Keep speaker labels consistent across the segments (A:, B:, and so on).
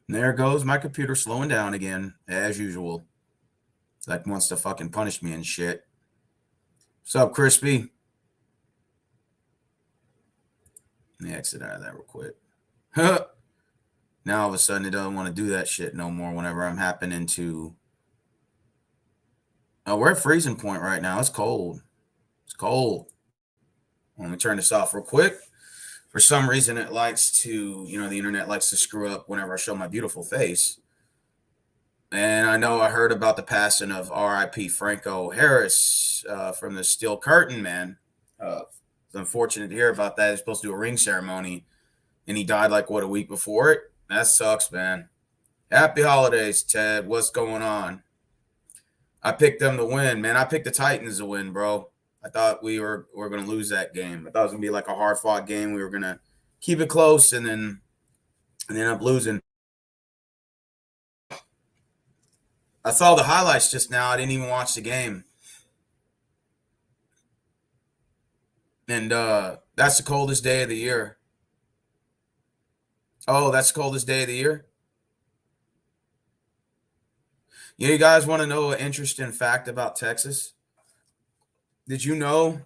A: There goes my computer slowing down again, as usual. Like wants to fucking punish me and shit. What's up, Crispy? Let me exit out of that real quick. Now all of a sudden it doesn't want to do that shit no more whenever I'm happening to. Oh, we're at freezing point right now. It's cold. It's cold. Let me turn this off real quick. For some reason, it likes to, the internet likes to screw up whenever I show my beautiful face. And I know I heard about the passing of R.I.P. Franco Harris from the Steel Curtain, man. It's unfortunate to hear about that. He's supposed to do a ring ceremony, and he died like, a week before it? That sucks, man. Happy holidays, Ted. What's going on? I picked them to win, man. I picked the Titans to win, bro. I thought we were going to lose that game. I thought it was going to be like a hard-fought game. We were going to keep it close and then end up losing. I saw the highlights just now. I didn't even watch the game. And that's the coldest day of the year. Oh, that's the coldest day of the year? You guys want to know an interesting fact about Texas? Did you know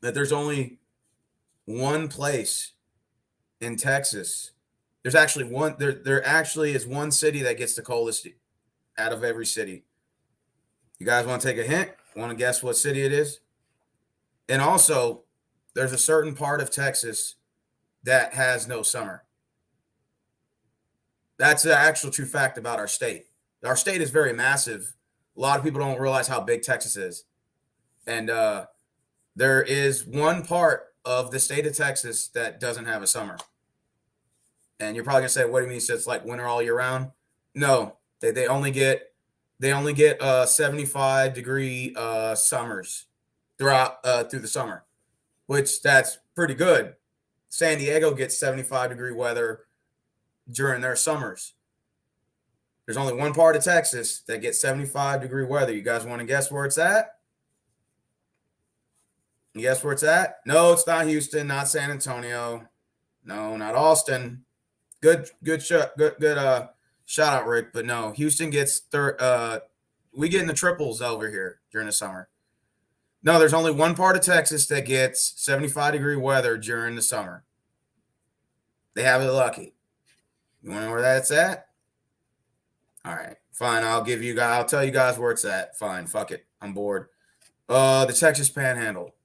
A: that there's only one place in Texas? There's actually one. There actually is one city that gets the coldest out of every city. You guys want to take a hint? Want to guess what city it is? And also, there's a certain part of Texas that has no summer. That's the actual true fact about our state. Our state is very massive. A lot of people don't realize how big Texas is. And there is one part of the state of Texas that doesn't have a summer. And you're probably gonna say, "What do you mean? So it's like winter all year round?" No, they only get 75-degree summers throughout through the summer, which that's pretty good. San Diego gets 75-degree weather during their summers. There's only one part of Texas that gets 75-degree weather. You guys want to guess where it's at? You guess where it's at? No, it's not Houston, not San Antonio. No, not Austin. Good shout out, Rick. But no, Houston gets we get in the triples over here during the summer. No, there's only one part of Texas that gets 75-degree weather during the summer. They have it lucky. You want to know where that's at? All right, fine. I'll tell you guys where it's at. Fine, fuck it. I'm bored. The Texas Panhandle,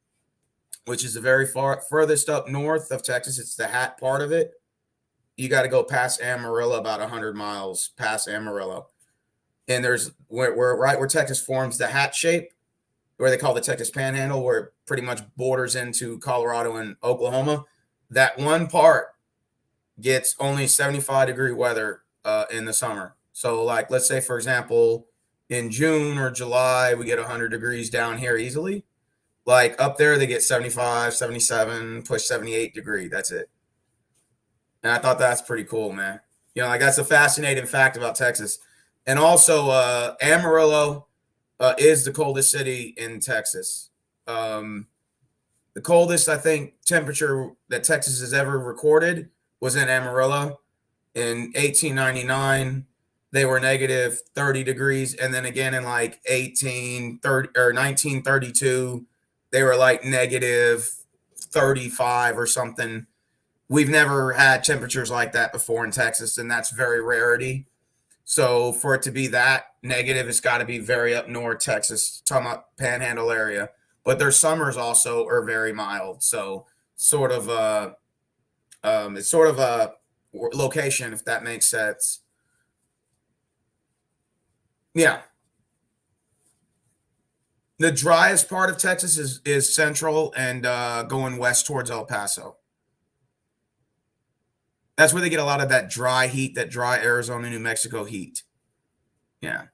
A: which is the very furthest up north of Texas. It's the Hat part of it. You got to go past Amarillo, about 100 miles past Amarillo. And there's right where Texas forms the hat shape, where they call the Texas Panhandle, where it pretty much borders into Colorado and Oklahoma. That one part gets only 75-degree weather in the summer. So, like, let's say, for example, in June or July, we get 100 degrees down here easily. Like, up there, they get 75, 77, push 78 degree. That's it. And I thought that's pretty cool, man. Like, that's a fascinating fact about Texas. And also, Amarillo is the coldest city in Texas. The coldest, I think, temperature that Texas has ever recorded was in Amarillo. In 1899, they were negative 30 degrees. And then again in like 1932, they were like negative 35 or something. We've never had temperatures like that before in Texas, and that's very rarity. So for it to be that negative, it's got to be very up north Texas, talking about Panhandle area. But their summers also are very mild. So it's sort of a location, if that makes sense. Yeah. The driest part of Texas is central and going west towards El Paso. That's where they get a lot of that dry heat, that dry Arizona, New Mexico heat. Yeah.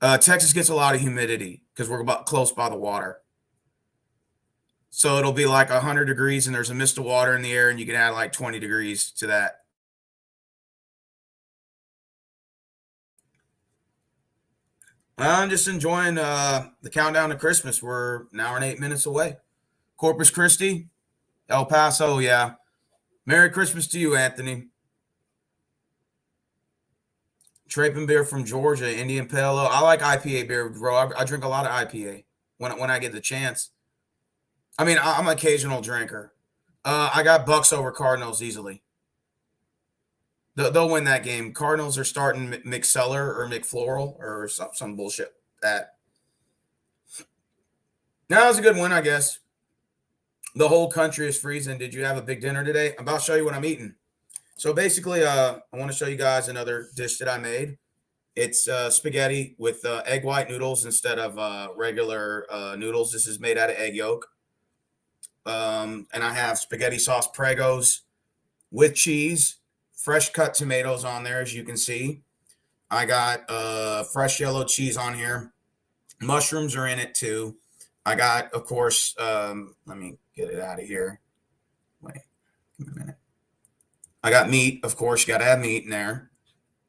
A: Texas gets a lot of humidity because we're about close by the water. So it'll be like 100 degrees and there's a mist of water in the air, and you can add like 20 degrees to that. I'm just enjoying the countdown to Christmas. We're an hour and 8 minutes away. Corpus Christi, El Paso, yeah. Merry Christmas to you, Anthony. Trapen beer from Georgia, Indian Pale Ale. I like IPA beer, bro. I drink a lot of IPA when I get the chance. I mean, I'm an occasional drinker. I got Bucks over Cardinals easily. They'll win that game. Cardinals are starting McSellar or McFloral or some bullshit. That now was a good one, I guess. The whole country is freezing. Did you have a big dinner today? I'm about to show you what I'm eating. So basically, I want to show you guys another dish that I made. It's spaghetti with egg white noodles instead of regular noodles. This is made out of egg yolk. And I have spaghetti sauce Pregos with cheese, fresh cut tomatoes on there, as you can see. I got fresh yellow cheese on here. Mushrooms are in it too. I got, of course, let me get it out of here. Wait, give me a minute. I got meat, of course. You got to have meat in there.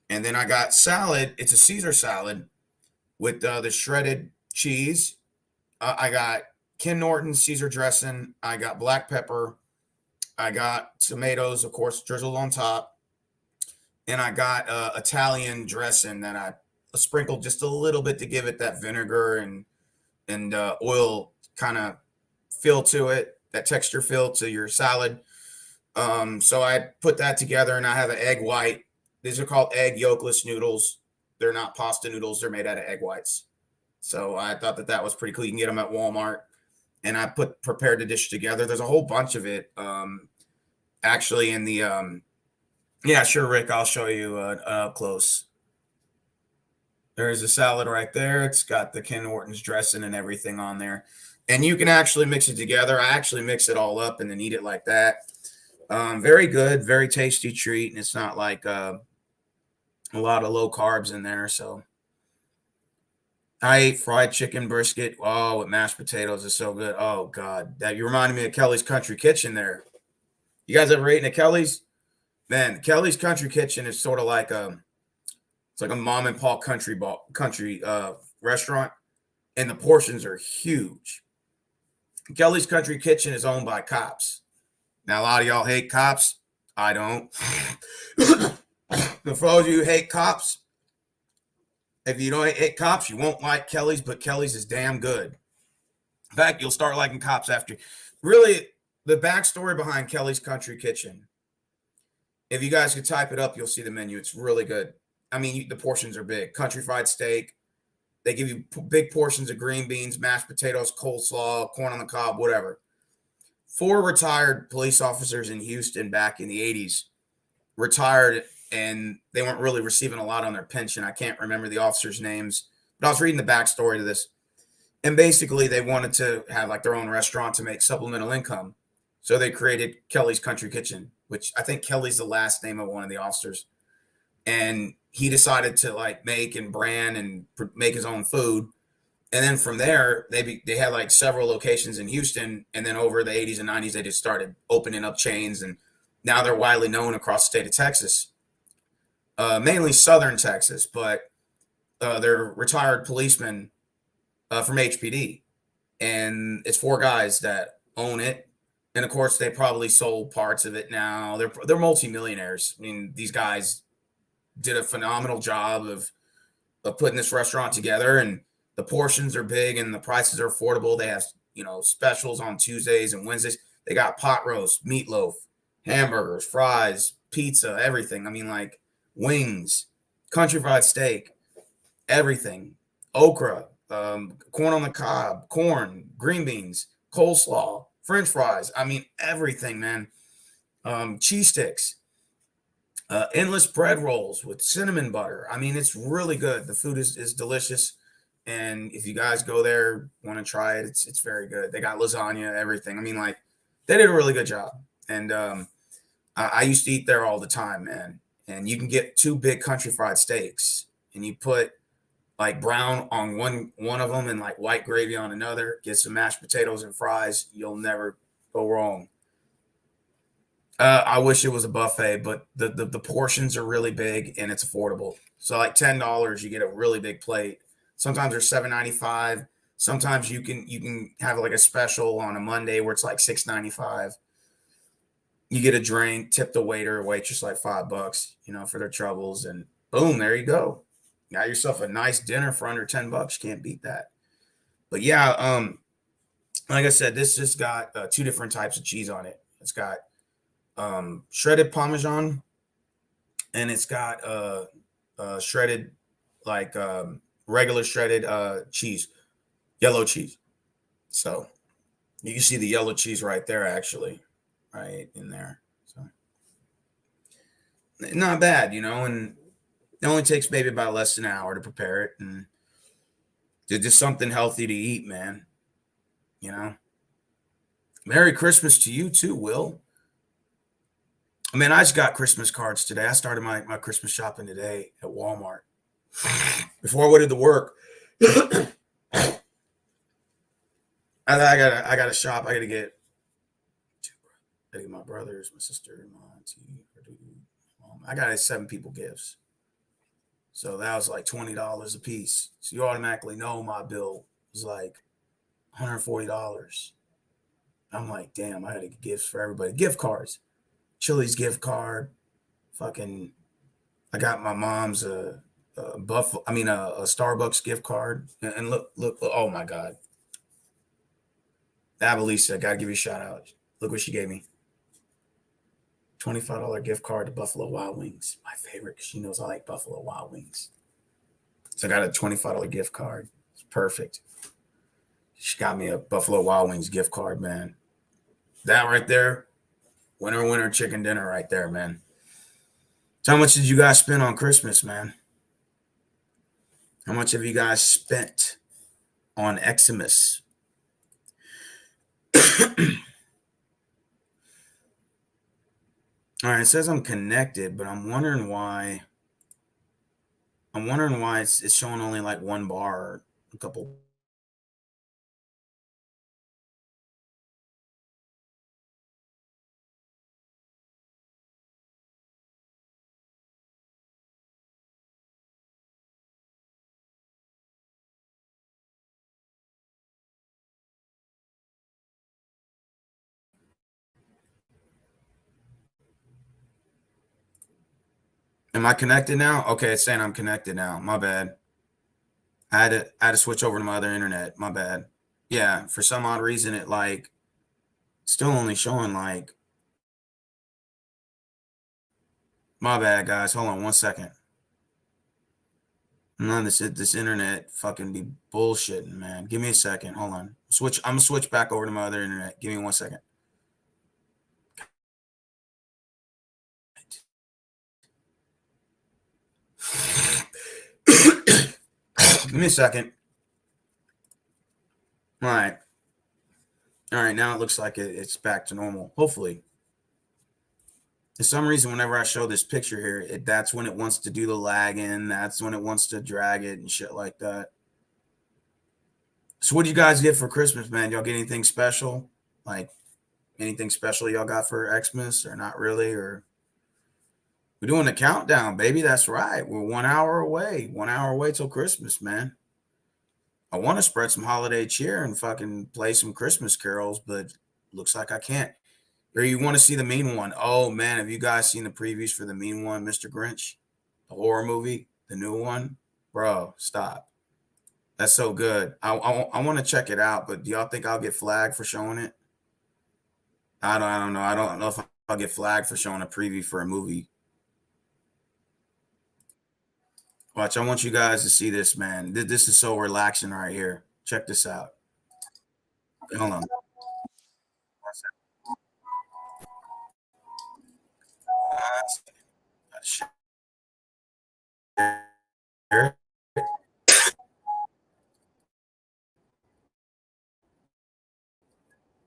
A: And then I got salad. It's a Caesar salad with the shredded cheese. I got Ken Norton Caesar dressing. I got black pepper. I got tomatoes, of course, drizzled on top. And I got Italian dressing that I sprinkled just a little bit to give it that vinegar and oil kind of feel to it, that texture feel to your salad. So I put that together, and I have an egg white. These are called egg yolkless noodles. They're not pasta noodles. They're made out of egg whites. So I thought that was pretty cool. You can get them at Walmart. And I prepared the dish together. There's a whole bunch of it. Actually, in the yeah, sure, Rick. I'll show you up close. There's a salad right there. It's got the Ken Norton's dressing and everything on there. And you can actually mix it together. I actually mix it all up and then eat it like that. Very good, very tasty treat. And it's not like a lot of low carbs in there. So I ate fried chicken brisket. Oh, with mashed potatoes is so good. Oh, God. That you reminded me of Kelly's Country Kitchen there. You guys ever eaten at Kelly's? Man, Kelly's Country Kitchen is sort of like it's like a mom and pop country restaurant, and the portions are huge. Kelly's Country Kitchen is owned by cops. Now, a lot of y'all hate cops. I don't. For all of you who hate cops, if you don't hate cops, you won't like Kelly's, but Kelly's is damn good. In fact, you'll start liking cops after. Really, the backstory behind Kelly's Country Kitchen, if you guys could type it up, you'll see the menu. It's really good. I mean, the portions are big. Country fried steak. They give you big portions of green beans, mashed potatoes, coleslaw, corn on the cob, whatever. 4 retired police officers in Houston back in the 80s retired, and they weren't really receiving a lot on their pension. I can't remember the officers' names, but I was reading the backstory to this. And basically, they wanted to have like their own restaurant to make supplemental income. So they created Kelly's Country Kitchen, which I think Kelly's the last name of one of the officers. And he decided to like make and brand and make his own food. And then from there, they had like several locations in Houston. And then over the 80s and 90s, they just started opening up chains. And now they're widely known across the state of Texas, mainly southern Texas. But they're retired policemen from HPD. And it's 4 guys that own it. And of course, they probably sold parts of it now. They're multimillionaires. I mean, these guys did a phenomenal job of putting this restaurant together, and the portions are big and the prices are affordable. They have, specials on Tuesdays and Wednesdays. They got pot roast, meatloaf, hamburgers, fries, pizza, everything. I mean, like wings, country fried steak, everything, okra, corn on the cob, corn, green beans, coleslaw, French fries. I mean, everything, man. Cheese sticks. Endless bread rolls with cinnamon butter. I mean, it's really good. The food is delicious. And if you guys go there, want to try it, it's very good. They got lasagna, everything. I mean, like, they did a really good job. And I used to eat there all the time, man. And you can get 2 big country fried steaks, and you put like brown on one of them and like white gravy on another. Get some mashed potatoes and fries. You'll never go wrong. I wish it was a buffet, but the portions are really big and it's affordable. So like $10, you get a really big plate. Sometimes they're 7.95. Sometimes you can have like a special on a Monday where it's like 6.95. You get a drink, tip the waiter or waitress like $5, for their troubles, and boom, there you go. Got yourself a nice dinner for under $10. You can't beat that. But yeah, like I said, this just got two different types of cheese on it. It's got shredded Parmesan, and it's got shredded, like regular shredded cheese, yellow cheese. So you can see the yellow cheese right there, actually, right in there. So not bad, and it only takes maybe about less than an hour to prepare it, and it's just something healthy to eat, man. You know. Merry Christmas to you too, Will. I mean, I just got Christmas cards today. I started my Christmas shopping today at Walmart. Before I went to work, I gotta shop. I gotta get my brothers, my sister, my auntie, her dude, mom. I got 7 people gifts. So that was like $20 a piece. So you automatically know my bill was like $140. I'm like, damn, I had to get gifts for everybody. Gift cards. Chili's gift card. Fucking I got my mom's a Starbucks gift card. And look, oh my God. Abalisa, gotta give you a shout out. Look what she gave me. $25 gift card to Buffalo Wild Wings. My favorite, because she knows I like Buffalo Wild Wings. So I got a $25 gift card. It's perfect. She got me a Buffalo Wild Wings gift card, man. That right there, winner chicken dinner right there, man. So how much did you guys spend on Christmas, man? How much have you guys spent on Xmas? All right, it says I'm connected, but I'm wondering why. It's showing only like one bar, or a couple. Am I connected now? Okay, it's saying I'm connected now. My bad. I had to switch over to my other internet. My bad. Yeah, for some odd reason, it like still only showing like. My bad, guys. Hold on 1 second. Man, this internet fucking be bullshitting, man. Give me a second. Hold on. I'm gonna switch back over to my other internet. Give me 1 second. Give me a second. All right. All right. Now it looks like it's back to normal. Hopefully. For some reason, whenever I show this picture here, that's when it wants to do the lagging. That's when it wants to drag it and shit like that. So, what do you guys get for Christmas, man? Y'all get anything special? Like anything special y'all got for Xmas, or not really? Or we're doing the countdown, baby. That's right. We're 1 hour away. 1 hour away till Christmas, man. I want to spread some holiday cheer and fucking play some Christmas carols, but looks like I can't. Or you want to see the mean one? Oh man, have you guys seen the previews for the mean one, Mr. Grinch? The horror movie, the new one? Bro, stop. That's so good. I want to check it out, but do y'all think I'll get flagged for showing it? I don't know. I don't know if I'll get flagged for showing a preview for a movie. Watch, I want you guys to see this, man. This is so relaxing right here. Check this out. Hold on. Share.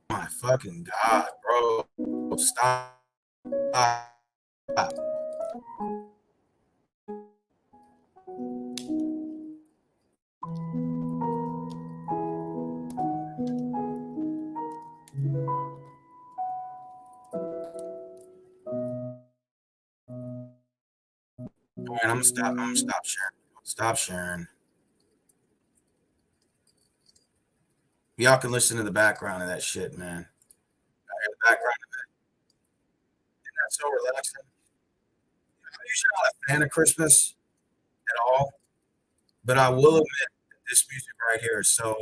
A: My fucking God, bro. Stop. Man, I'm gonna stop. I'm gonna stop sharing. Stop sharing. Y'all can listen to the background of that shit, man. I hear the background of it, and that's so relaxing. I'm usually not a fan of Christmas at all, but I will admit that this music right here is so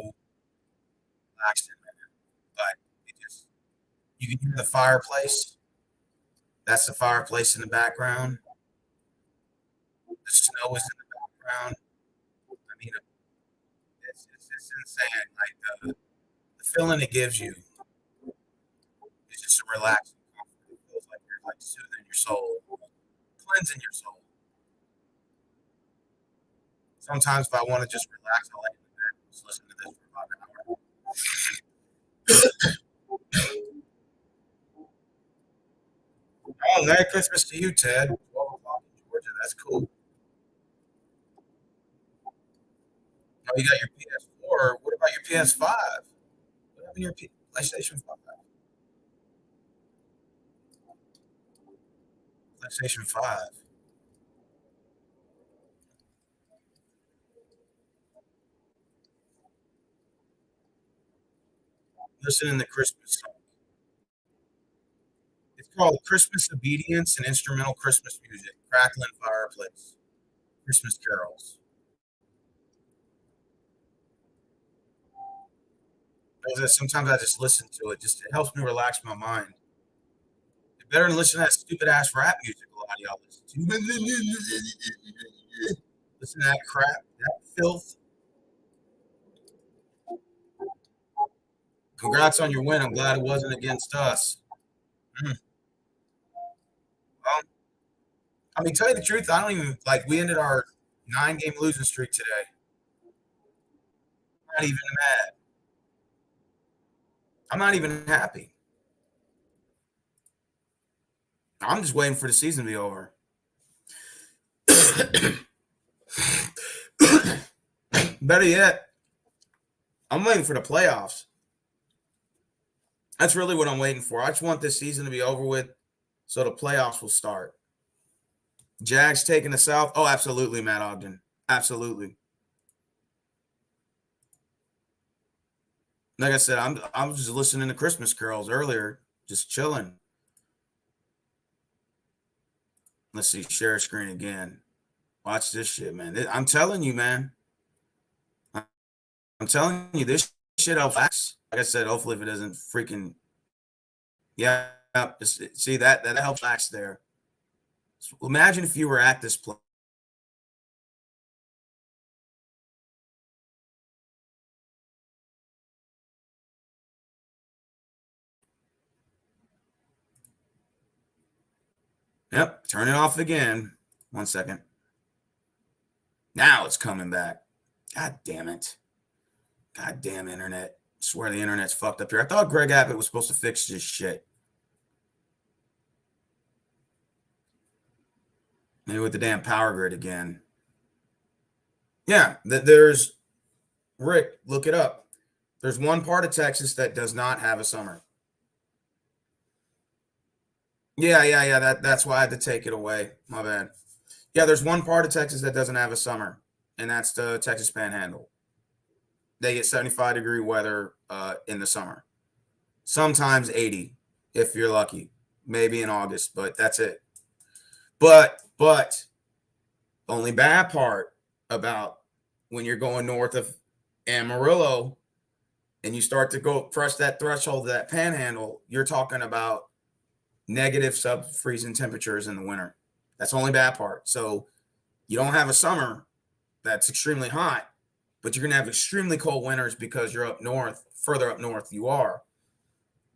A: relaxing, man. Like it just you can hear the fireplace. That's the fireplace in the background. The snow is in the background. I mean, it's insane. Like the feeling it gives you is just a relaxing comfort. It feels like you're like soothing your soul, cleansing your soul. Sometimes if I want to just relax, I like to just listen to this for about an hour. Oh, Merry Christmas to you, Ted. 12 o'clock in Georgia. That's cool. Oh, you got your PS4. What about your PS5? What happened to your PlayStation 5? PlayStation 5. Listening to Christmas song. It's called Christmas Obedience and Instrumental Christmas Music. Crackling Fireplace. Christmas carols. Sometimes I just listen to it. Just it helps me relax my mind. It's better than listening to that stupid ass rap music a lot of y'all listen to. Listen to that crap, that filth. Congrats on your win. I'm glad it wasn't against us. Mm. Well, I mean, tell you the truth, I don't even like. We ended our 9-game losing streak today. I'm not even mad. I'm not even happy. I'm just waiting for the season to be over. Better yet, I'm waiting for the playoffs. That's really what I'm waiting for. I just want this season to be over with so the playoffs will start. Jags taking the South. Oh, absolutely, Matt Ogden. Absolutely. Like I said, I was just listening to Christmas carols earlier, just chilling. Let's see, share screen again. Watch this shit, man. I'm telling you, man. I'm telling you, this shit helps. Like I said, hopefully if it doesn't freaking yeah. See that helps relax there. So imagine if you were at this place. Yep, turn it off again. 1 second. Now it's coming back. God damn it. God damn internet. I swear the internet's fucked up here. I thought Greg Abbott was supposed to fix this shit. Maybe with the damn power grid again. Yeah, there's Rick, look it up. There's one part of Texas that does not have a summer. Yeah. That's why I had to take it away. My bad. Yeah, there's one part of Texas that doesn't have a summer, and that's the Texas Panhandle. They get 75-degree weather in the summer. Sometimes 80 if you're lucky. Maybe in August, but that's it. But only bad part about when you're going north of Amarillo and you start to go press that threshold of that panhandle, you're talking about negative sub-freezing temperatures in the winter. That's the only bad part. So you don't have a summer that's extremely hot, but you're going to have extremely cold winters because you're up north, further up north you are,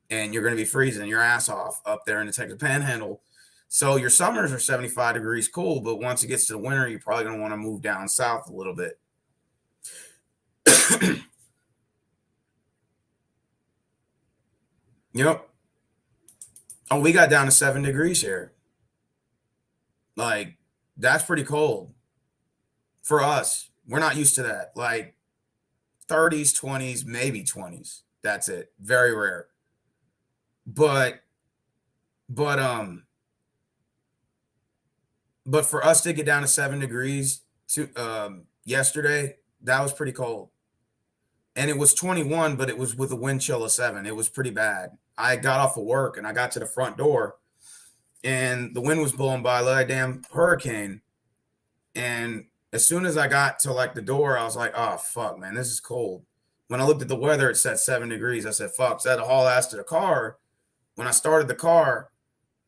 A: and you're going to be freezing your ass off up there in the Texas Panhandle. So your summers are 75 degrees cool, but once it gets to the winter, you're probably going to want to move down south a little bit. Yep. Oh, we got down to 7 degrees here. Like, that's pretty cold for us. We're not used to that. Like 30s, 20s, maybe 20s. That's it. Very rare. But but but for us to get down to 7 degrees to yesterday, that was pretty cold. and it was 21, but it was with a wind chill of 7. It was pretty bad. I got off of work and I got to the front door, and the wind was blowing by like a damn hurricane. And as soon as I got to like the door, I was like, oh fuck, man, this is cold. When I looked at the weather, it said 7 degrees. I said, fuck. So I had to haul ass to the car. When I started the car,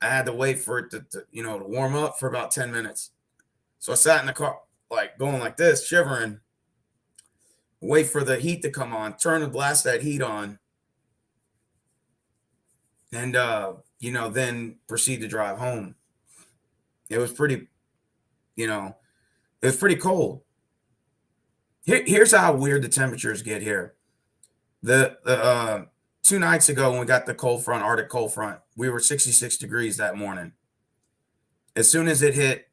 A: I had to wait for it to warm up for about 10 minutes. So I sat in the car, like going like this, shivering, wait for the heat to come on, turn and blast that heat on, and then proceed to drive home. It was pretty, it was pretty cold. Here's how weird the temperatures get here. The 2 nights ago when we got the cold front, Arctic cold front, we were 66 degrees that morning. As soon as it hit,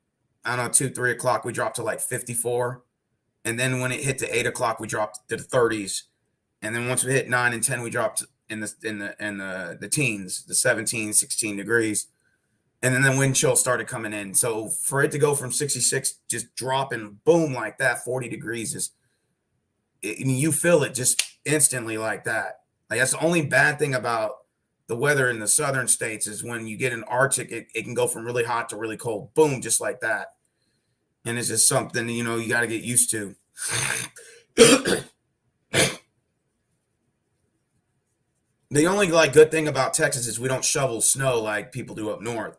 A: I don't know, 2, 3 o'clock, we dropped to like 54. And then when it hit to 8 o'clock, we dropped to the 30s. And then once we hit 9 and 10, we dropped in the teens, the 17, 16 degrees. And then the wind chill started coming in. So for it to go from 66, just dropping boom like that, 40 degrees you feel it just instantly like that. Like that's the only bad thing about the weather in the southern states is when you get an Arctic, it can go from really hot to really cold, boom, just like that. And it's just something, you got to get used to. The only good thing about Texas is we don't shovel snow like people do up north.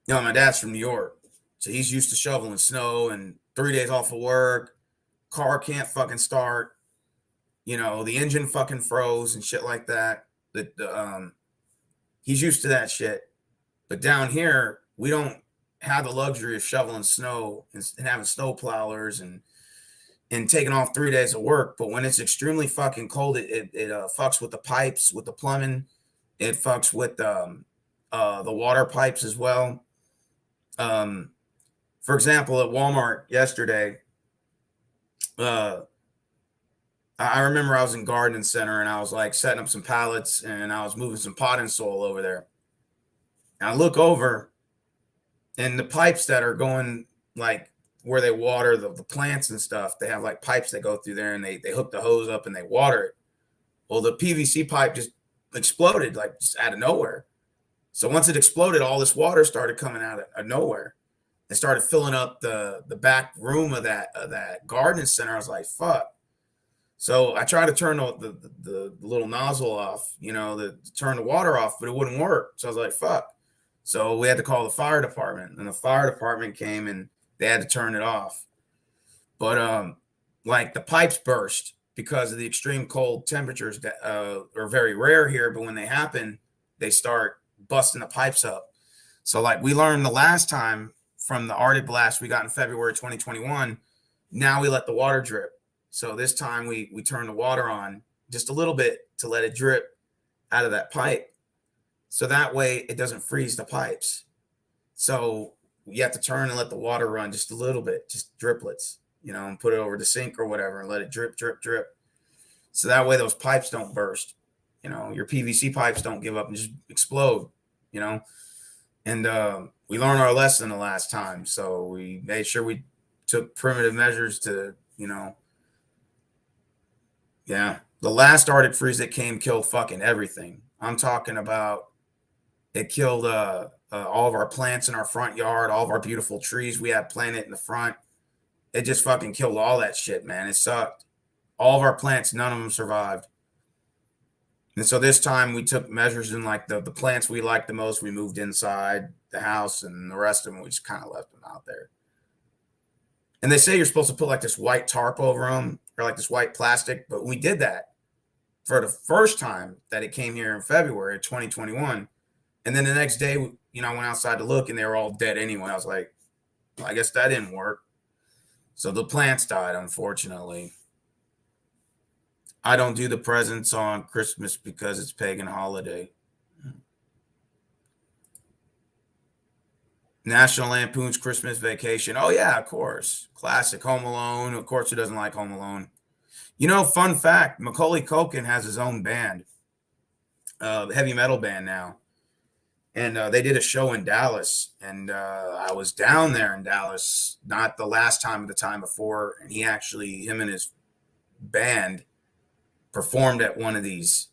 A: My dad's from New York, so he's used to shoveling snow and 3 days off of work. Car can't fucking start. The engine fucking froze and shit like that. He's used to that shit. But down here, we don't have the luxury of shoveling snow and having snow plowers and taking off 3 days of work. But when it's extremely fucking cold, it fucks with the pipes, with the plumbing. It fucks with the water pipes as well. For example, at Walmart yesterday, I remember I was in garden center and I was like setting up some pallets and I was moving some potting soil over there. And I look over and the pipes that are going like where they water the plants and stuff, they have like pipes that go through there and they hook the hose up and they water it. Well, the PVC pipe just exploded like just out of nowhere. So once it exploded, all this water started coming out of nowhere. It started filling up the back room of that garden center. I was like, fuck. So I tried to turn the little nozzle off, to turn the water off, but it wouldn't work. So I was like, fuck. So we had to call the fire department, and the fire department came and they had to turn it off. But like the pipes burst because of the extreme cold temperatures that are very rare here. But when they happen, they start busting the pipes up. So like we learned the last time from the Arctic blast we got in February 2021, now we let the water drip. So this time we turn the water on just a little bit to let it drip out of that pipe. So that way it doesn't freeze the pipes. So you have to turn and let the water run just a little bit, just driplets, and put it over the sink or whatever and let it drip, drip, drip. So that way those pipes don't burst. Your PVC pipes don't give up and just explode, And we learned our lesson the last time. So we made sure we took primitive measures to, yeah. The last Arctic freeze that came killed fucking everything. I'm talking about it killed all of our plants in our front yard, all of our beautiful trees we had planted in the front. It just fucking killed all that shit, man. It sucked. All of our plants, none of them survived. And so this time we took measures in like the plants we liked the most. We moved inside the house and the rest of them, we just kind of left them out there. And they say you're supposed to put like this white tarp over them or like this white plastic. But we did that for the first time that it came here in February of 2021. And then the next day, I went outside to look and they were all dead anyway. I was like, well, I guess that didn't work. So the plants died, unfortunately. I don't do the presents on Christmas because it's pagan holiday. National Lampoon's Christmas Vacation. Oh, yeah, of course. Classic. Home Alone. Of course, who doesn't like Home Alone? Fun fact, Macaulay Culkin has his own band, heavy metal band now. And they did a show in Dallas. And I was down there in Dallas, not the last time, but the time before. And him and his band performed at one of these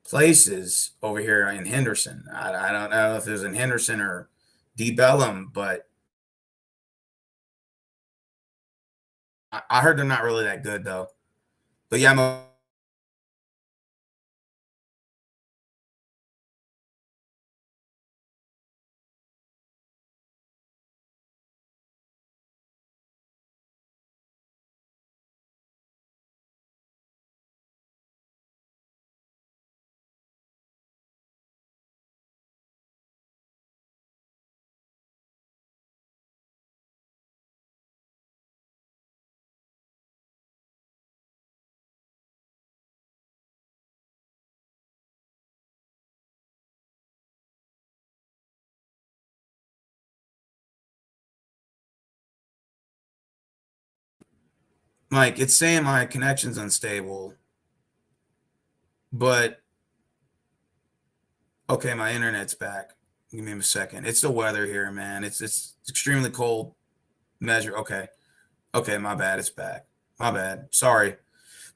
A: places over here in Henderson. I don't know if it was in Henderson or D Bellum, but I heard they're not really that good though. But yeah, Mike, it's saying my connection's unstable, but okay, my internet's back. Give me a second. It's the weather here, man. It's extremely cold. Measure. Okay. Okay, my bad. It's back. My bad. Sorry.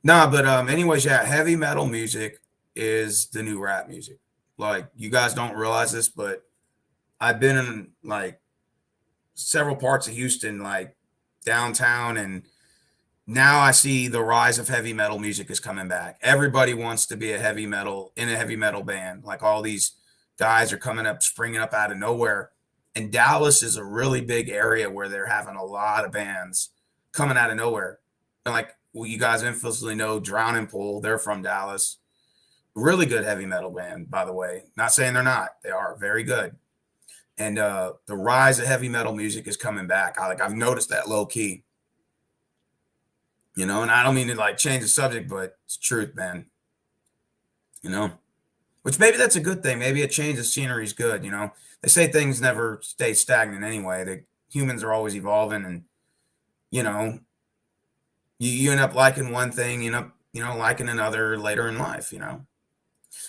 A: Nah, but anyways, yeah, heavy metal music is the new rap music. Like you guys don't realize this, but I've been in like several parts of Houston, like downtown, and now I see the rise of heavy metal music is coming back. Everybody wants to be a heavy metal band. Like all these guys are coming up, springing up out of nowhere. And Dallas is a really big area where they're having a lot of bands coming out of nowhere. And like well, you guys infamously know Drowning Pool, they're from Dallas. Really good heavy metal band, by the way. Not saying they're not. They are very good. And the rise of heavy metal music is coming back. I've noticed that low key. And I don't mean to like change the subject, but it's truth, man. You know, which maybe that's a good thing. Maybe a change of scenery is good. They say things never stay stagnant anyway. The humans are always evolving, and you know, you end up liking one thing, you know, liking another later in life.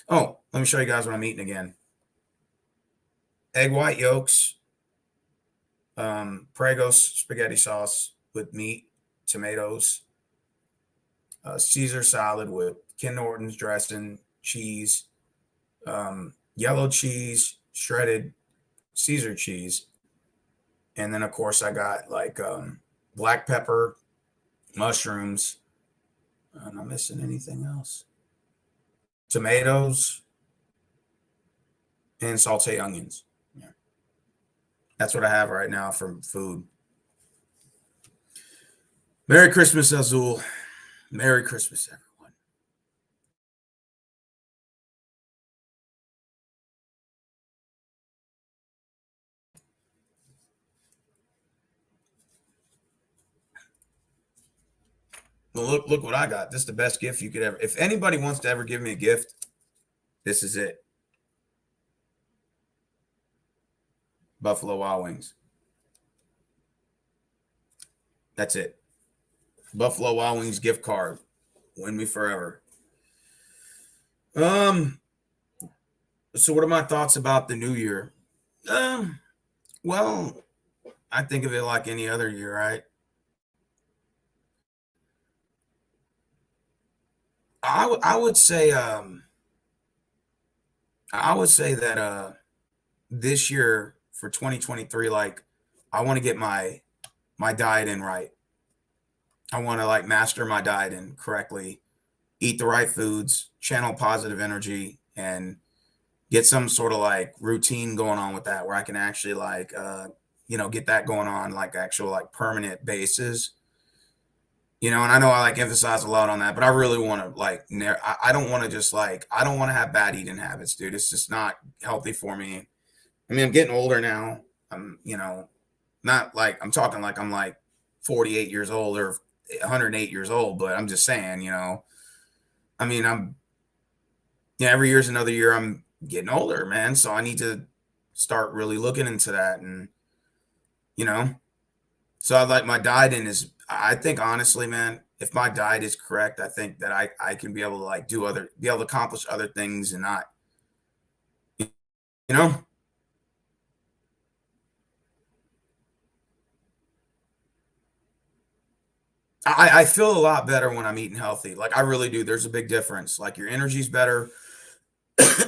A: Oh, let me show you guys what I'm eating again. Egg white yolks, Prego spaghetti sauce with meat, tomatoes, Caesar salad with Ken Norton's dressing, cheese, yellow cheese, shredded Caesar cheese, and then of course I got like black pepper, mushrooms. I'm not missing anything else. Tomatoes and sauteed onions. Yeah, that's what I have right now for food. Merry Christmas, Azul. Merry Christmas, everyone. Well, look what I got. This is the best gift you could ever. If anybody wants to ever give me a gift, this is it. Buffalo Wild Wings. That's it. Buffalo Wild Wings gift card. Win me forever. Um. So, what are my thoughts about the new year? Um. Well, I think of it like any other year, right? I would say I would say that this year for 2023, like I want to get my diet in right. I want to like master my diet in correctly, eat the right foods, channel positive energy, and get some sort of like routine going on with that where I can actually like get that going on like actual like permanent basis. And I know I like emphasize a lot on that, but I really want to like I don't want to just like I don't want to have bad eating habits, dude. It's just not healthy for me. I mean, I'm getting older now. I'm, not like I'm talking like I'm like 48 years old or 108 years old, but I'm just saying, I mean, yeah, every year's another year I'm getting older, man. So I need to start really looking into that. And, you know, so I like my dieting is, I think honestly, man, if my diet is correct, I think that I can be able to like be able to accomplish other things and not, you know, I feel a lot better when I'm eating healthy. Like I really do. There's a big difference. Like your energy's better,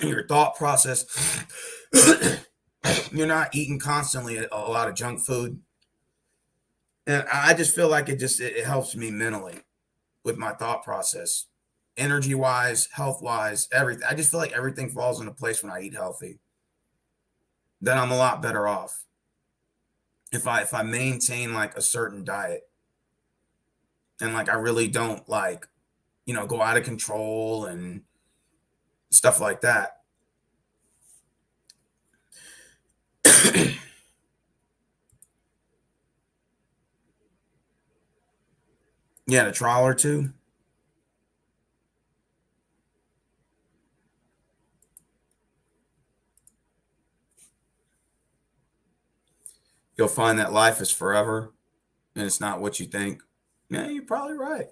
A: your thought process. You're not eating constantly a lot of junk food. And I just feel like it helps me mentally with my thought process. Energy wise, health wise, everything. I just feel like everything falls into place when I eat healthy. Then I'm a lot better off. If I maintain like a certain diet and like I really don't like, go out of control and stuff like that. Yeah, a trial or two. You'll find that life is forever and it's not what you think. Yeah, you're probably right.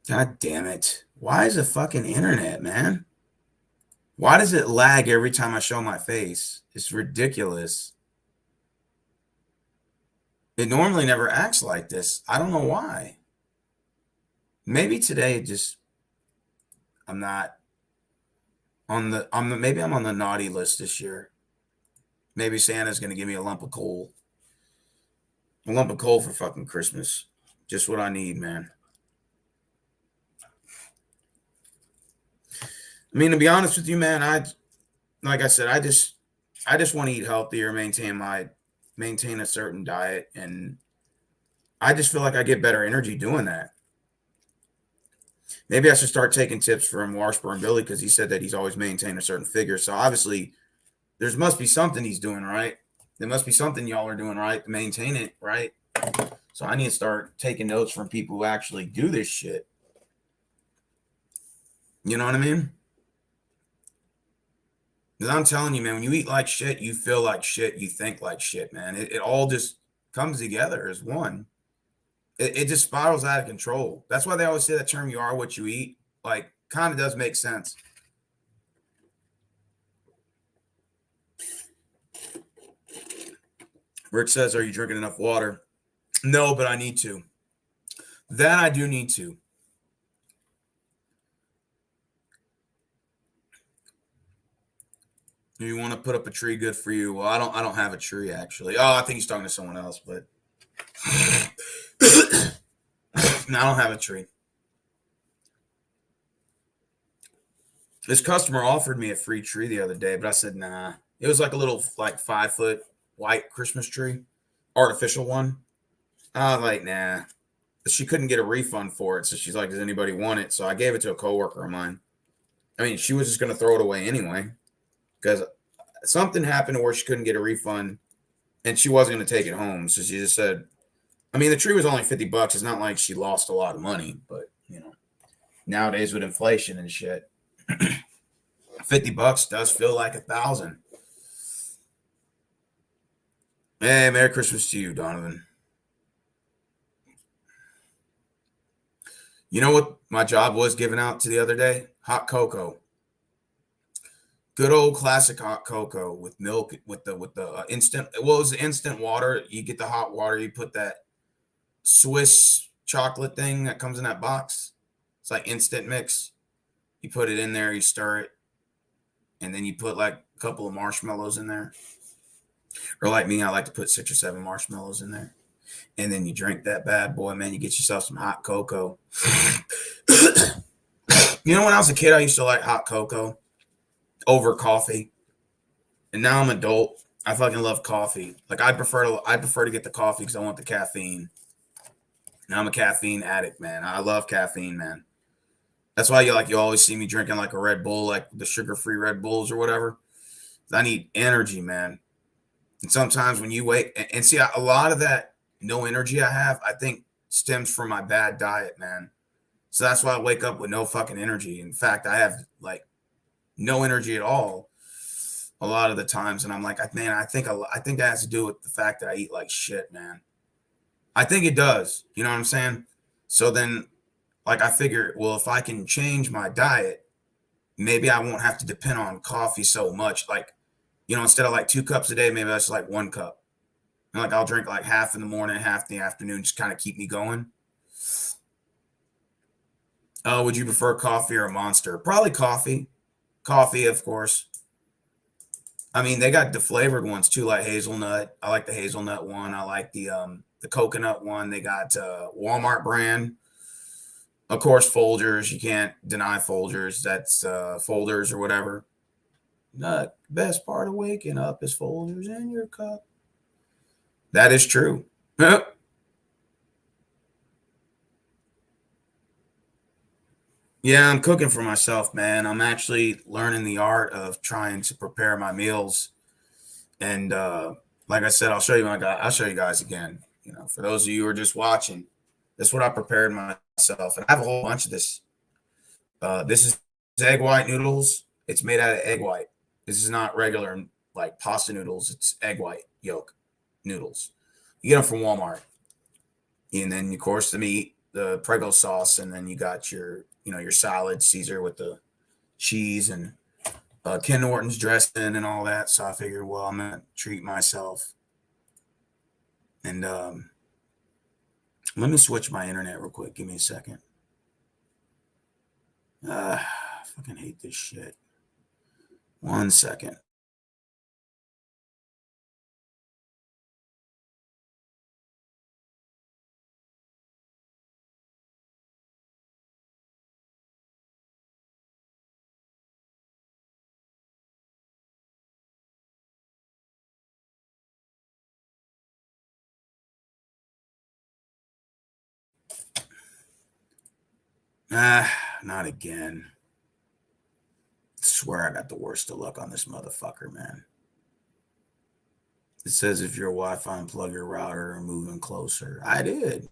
A: God damn it. Why is the fucking internet, man? Why does it lag every time I show my face? It's ridiculous. It normally never acts like this. I don't know why. Maybe today I'm not maybe I'm on the naughty list this year. Maybe Santa's gonna give me a lump of coal. A lump of coal for fucking Christmas. Just what I need, man. I mean, to be honest with you, man, like I said, I just want to eat healthier, maintain a certain diet, and I just feel like I get better energy doing that. Maybe I should start taking tips from Washburn Billy because he said that he's always maintained a certain figure. So obviously, there must be something he's doing right. There must be something y'all are doing right to maintain it, right? So I need to start taking notes from people who actually do this shit. You know what I mean? Because I'm telling you, man, when you eat like shit, you feel like shit, you think like shit, man. It all just comes together as one. It just spirals out of control. That's why they always say that term, you are what you eat. Like, kind of does make sense. Rick says, are you drinking enough water? No, but I need to. That I do need to. You want to put up a tree, good for you. Well, I don't have a tree actually. Oh, I think he's talking to someone else, but no, I don't have a tree. This customer offered me a free tree the other day, but I said nah. It was like a little like 5 foot white Christmas tree, artificial one. I was like, nah. But she couldn't get a refund for it, so she's like, does anybody want it? So I gave it to a coworker of mine. I mean, she was just gonna throw it away anyway because something happened where she couldn't get a refund and she wasn't gonna take it home. So she just said, I mean, the tree was only $50. It's not like she lost a lot of money, but nowadays with inflation and shit, $50 does feel like 1,000. Hey, Merry Christmas to you, Donovan. You know what my job was giving out to the other day? Hot cocoa. Good old classic hot cocoa with milk with the instant. Well, it was the instant water. You get the hot water. You put that Swiss chocolate thing that comes in that box. It's like instant mix. You put it in there. You stir it, and then you put like a couple of marshmallows in there. Or like me, I like to put 6 or 7 marshmallows in there, and then you drink that bad boy, man. You get yourself some hot cocoa. When I was a kid, I used to like hot cocoa over coffee, and now I'm an adult. I fucking love coffee. Like I prefer to get the coffee because I want the caffeine. Now I'm a caffeine addict, man. I love caffeine, man. That's why you always see me drinking like a Red Bull, like the sugar-free Red Bulls or whatever. I need energy, man. And sometimes when you wake and see a lot of that no energy I have, I think stems from my bad diet, man. So that's why I wake up with no fucking energy. In fact, I have like no energy at all a lot of the times, and I'm like, man, I think that has to do with the fact that I eat like shit, man. I think it does. You know what I'm saying? So then like I figure, well, if I can change my diet, maybe I won't have to depend on coffee so much. Like, instead of like 2 cups a day, maybe that's like 1 cup. And like I'll drink like half in the morning, half in the afternoon, just kind of keep me going. Would you prefer coffee or a Monster? Probably coffee. Coffee, of course. I mean, they got the flavored ones too, like hazelnut. I like the hazelnut one. I like the coconut one. They got Walmart brand. Of course, Folgers. You can't deny Folgers. That's Folders or whatever. The best part of waking up is Folgers in your cup. That is true. Yeah, I'm cooking for myself, man. I'm actually learning the art of trying to prepare my meals. And like I said, I'll show you guys again. For those of you who are just watching, this is what I prepared myself. And I have a whole bunch of this. This is egg white noodles. It's made out of egg white. This is not regular like pasta noodles. It's egg white yolk noodles. You get them from Walmart. And then of course the meat, the Prego sauce, and then you got your salad Caesar with the cheese and Ken Norton's dressing and all that. So I figured, well, I'm gonna treat myself. And let me switch my internet real quick. Give me a second. I fucking hate this shit. 1 second. Not again. I swear I got the worst of luck on this motherfucker, man. It says if your Wi-Fi, unplug your router and moving closer. I did.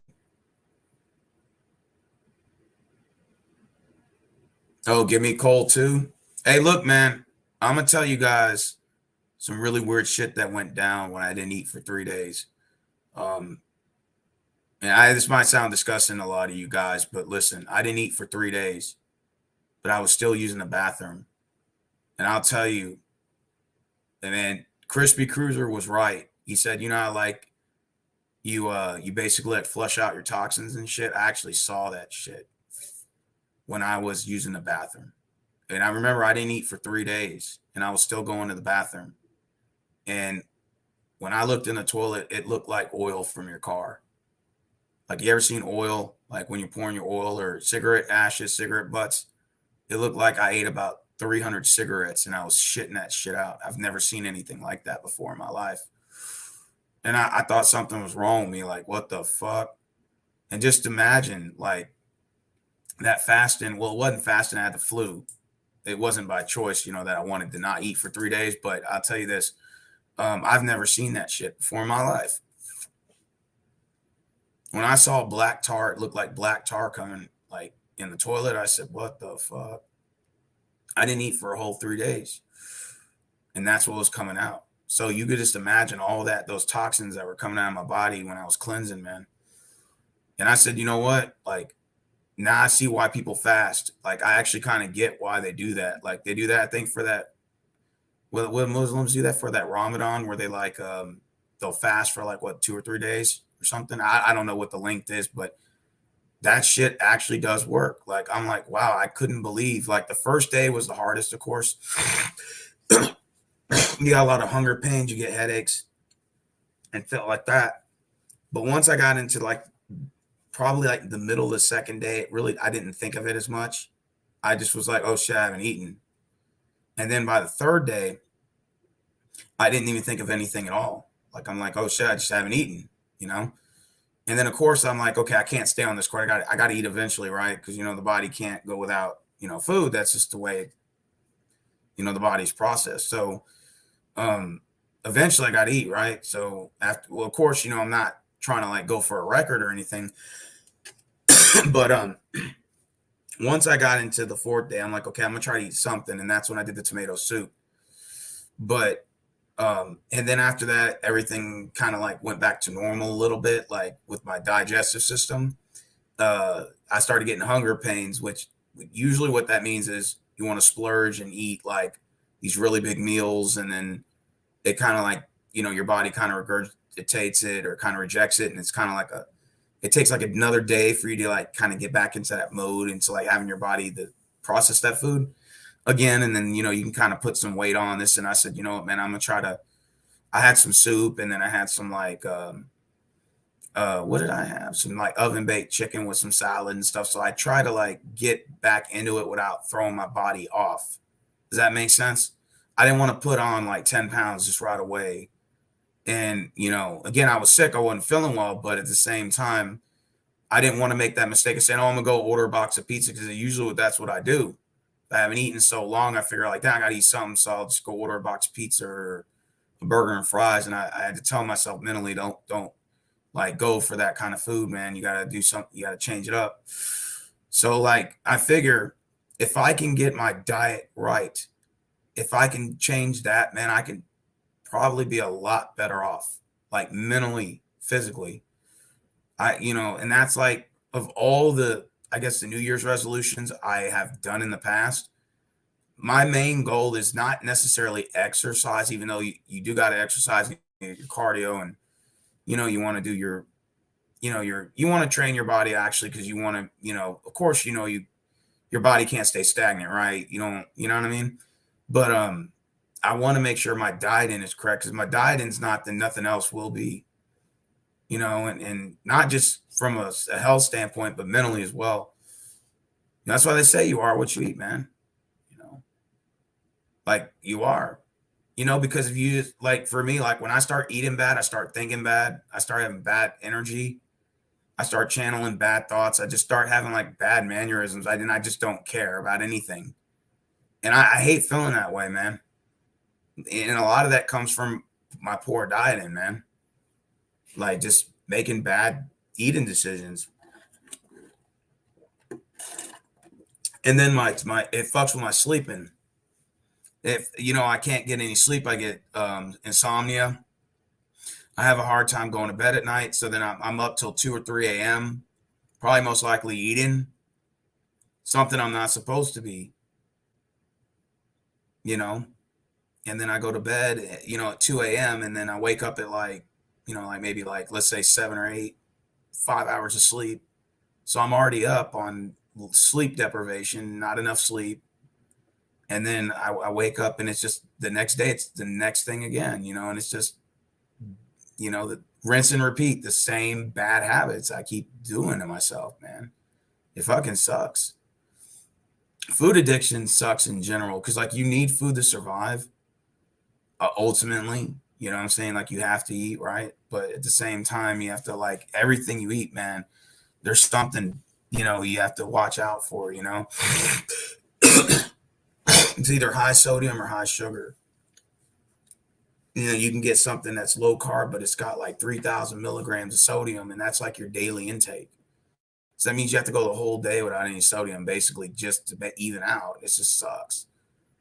A: Oh, give me cold too. Hey, look, man. I'm gonna tell you guys some really weird shit that went down when I didn't eat for 3 days. Um, and this might sound disgusting to a lot of you guys, but listen, I didn't eat for 3 days, but I was still using the bathroom. And I'll tell you, and man, Crispy Cruiser was right. He said, how like you basically like flush out your toxins and shit. I actually saw that shit when I was using the bathroom. And I remember I didn't eat for 3 days and I was still going to the bathroom. And when I looked in the toilet, it looked like oil from your car. Like, you ever seen oil, like when you're pouring your oil or cigarette ashes, cigarette butts? It looked like I ate about 300 cigarettes and I was shitting that shit out. I've never seen anything like that before in my life. And I thought something was wrong with me. Like, what the fuck? And just imagine, like, that fasting. Well, it wasn't fasting. I had the flu. It wasn't by choice, that I wanted to not eat for 3 days. But I'll tell you this, I've never seen that shit before in my life. When I saw black tar, it looked like black tar coming like in the toilet. I said, what the fuck? I didn't eat for a whole 3 days. And that's what was coming out. So you could just imagine all that, those toxins that were coming out of my body when I was cleansing, man. And I said, you know what? Like, now I see why people fast. Like, I actually kind of get why they do that. Like, they do that, I think, for that. What Muslims do that for, that Ramadan, where they like they'll fast for like what, 2 or 3 days or something. I don't know what the length is, but that shit actually does work. Like, I'm like, wow, I couldn't believe. Like, the first day was the hardest, of course. You got a lot of hunger pains, you get headaches, and felt like that. But once I got into like probably like the middle of the second day, I didn't think of it as much. I just was like, oh shit, I haven't eaten. And then by the third day, I didn't even think of anything at all. Like, I'm like, oh shit, I just haven't eaten, you know? And then of course I'm like, okay, I can't stay on this court. I got to eat eventually, right? Because the body can't go without food. That's just the way the body's processed. So eventually I got to eat, right? So after, well, of course, I'm not trying to like go for a record or anything, but once I got into the fourth day, I'm like, okay, I'm gonna try to eat something, and that's when I did the tomato soup. But and then after that, everything kind of like went back to normal a little bit, like with my digestive system. I started getting hunger pains, which usually what that means is you want to splurge and eat like these really big meals, and then it kind of like, your body kind of regurgitates it or kind of rejects it, and it's kind of like it takes like another day for you to like kind of get back into that mode, into like having your body to process that food again. And then you can kind of put some weight on this. And I said, you know what, man, I'm gonna try to. I had some soup, and then I had some like what did I have? Some like oven baked chicken with some salad and stuff. So I try to like get back into it without throwing my body off. Does that make sense? I didn't want to put on like 10 pounds just right away. And, again, I was sick. I wasn't feeling well. But at the same time, I didn't want to make that mistake of saying, oh, I'm going to go order a box of pizza, because usually that's what I do. If I haven't eaten so long, I figure like, I got to eat something. So I'll just go order a box of pizza or a burger and fries. And I had to tell myself mentally, don't like go for that kind of food, man. You got to do something. You got to change it up. So like, I figure if I can get my diet right, if I can change that, man, I can probably be a lot better off, like mentally, physically. And that's like, of all the, I guess, the New Year's resolutions I have done in the past, my main goal is not necessarily exercise, even though you do got to exercise your cardio, and, you want to do you want to train your body actually, because you want to, of course, your body can't stay stagnant, right? You don't, you know what I mean? But I want to make sure my dieting is correct, because my dieting's not, then nothing else will be, and not just from a health standpoint, but mentally as well. That's why they say you are what you eat, man. You know, like you are, because if you, like, for me, like when I start eating bad, I start thinking bad, I start having bad energy, I start channeling bad thoughts, I just start having like bad mannerisms. I just don't care about anything. And I hate feeling that way, man. And a lot of that comes from my poor dieting, man. Like just making bad eating decisions. And then my it fucks with my sleeping. If I can't get any sleep, I get insomnia. I have a hard time going to bed at night, so then I'm up till 2 or 3 a.m. Probably most likely eating something I'm not supposed to be, you know. And then I go to bed, at 2 a.m. and then I wake up at like maybe like let's say 7 or 8, 5 hours of sleep. So I'm already up on sleep deprivation, not enough sleep. And then I wake up and it's just the next day, it's the next thing again, and it's just, the rinse and repeat the same bad habits I keep doing to myself, man. It fucking sucks. Food addiction sucks in general, because like you need food to survive, ultimately. You know what I'm saying? Like you have to eat, right? But at the same time, you have to, like, everything you eat, man, there's something, you have to watch out for, It's either high sodium or high sugar. You can get something that's low carb, but it's got like 3,000 milligrams of sodium, and that's like your daily intake. So that means you have to go the whole day without any sodium, basically, just to even out. It just sucks.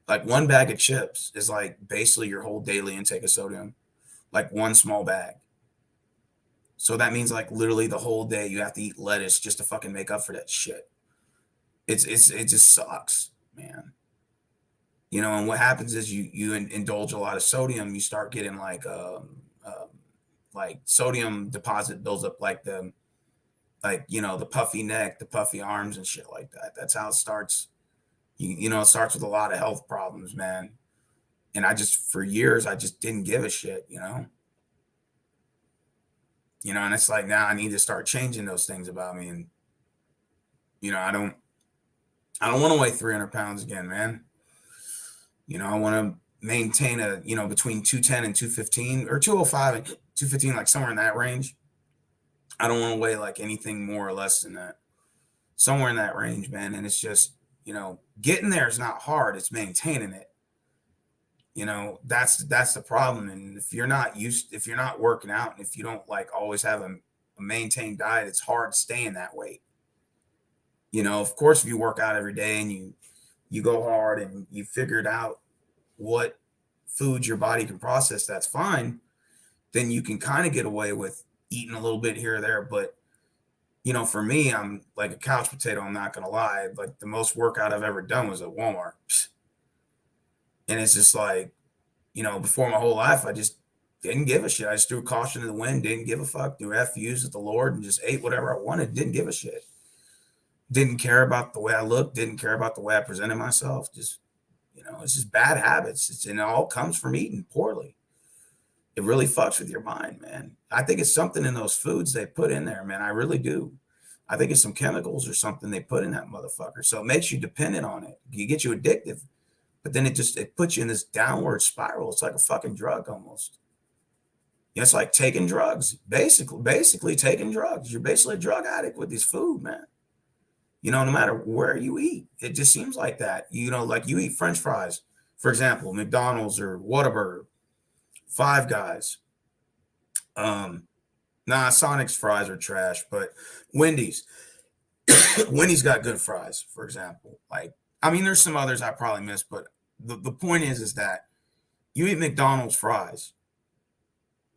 A: Like one bag of chips is like basically your whole daily intake of sodium, like one small bag. So that means like literally the whole day you have to eat lettuce just to fucking make up for that shit. It just sucks, man. And what happens is you indulge a lot of sodium, you start getting like sodium deposit builds up, like the puffy neck, the puffy arms and shit like that. That's how it starts. It starts with a lot of health problems, man. And for years, I just didn't give a shit. And it's like, now I need to start changing those things about me. And, I don't want to weigh 300 pounds again, man. I want to maintain between 210 and 215, or 205 and 215, like somewhere in that range. I don't want to weigh like anything more or less than that. Somewhere in that range, man. And it's just, getting there is not hard. It's maintaining it. That's the problem. And if you're not working out, and if you don't like always have a maintained diet, it's hard staying that weight. Of course, if you work out every day and you go hard and you figured out what foods your body can process, that's fine. Then you can kind of get away with eating a little bit here or there. But for me, I'm like a couch potato. I'm not gonna lie. Like the most workout I've ever done was at Walmart, and it's just like, before my whole life, I just didn't give a shit. I just threw caution to the wind, didn't give a fuck, threw FUs at the Lord, and just ate whatever I wanted. Didn't give a shit. Didn't care about the way I looked. Didn't care about the way I presented myself. Just, it's just bad habits. And it all comes from eating poorly. It really fucks with your mind, man. I think it's something in those foods they put in there, man. I really do. I think it's some chemicals or something they put in that motherfucker. So it makes you dependent on it. You get you addictive, but then it puts you in this downward spiral. It's like a fucking drug almost. It's like taking drugs, basically taking drugs. You're basically a drug addict with this food, man. No matter where you eat, it just seems like that. Like you eat French fries, for example, McDonald's or Whataburger, Five Guys. Sonic's fries are trash, but Wendy's, Wendy's got good fries, for example. Like, I mean, there's some others I probably missed, but the point is that you eat McDonald's fries,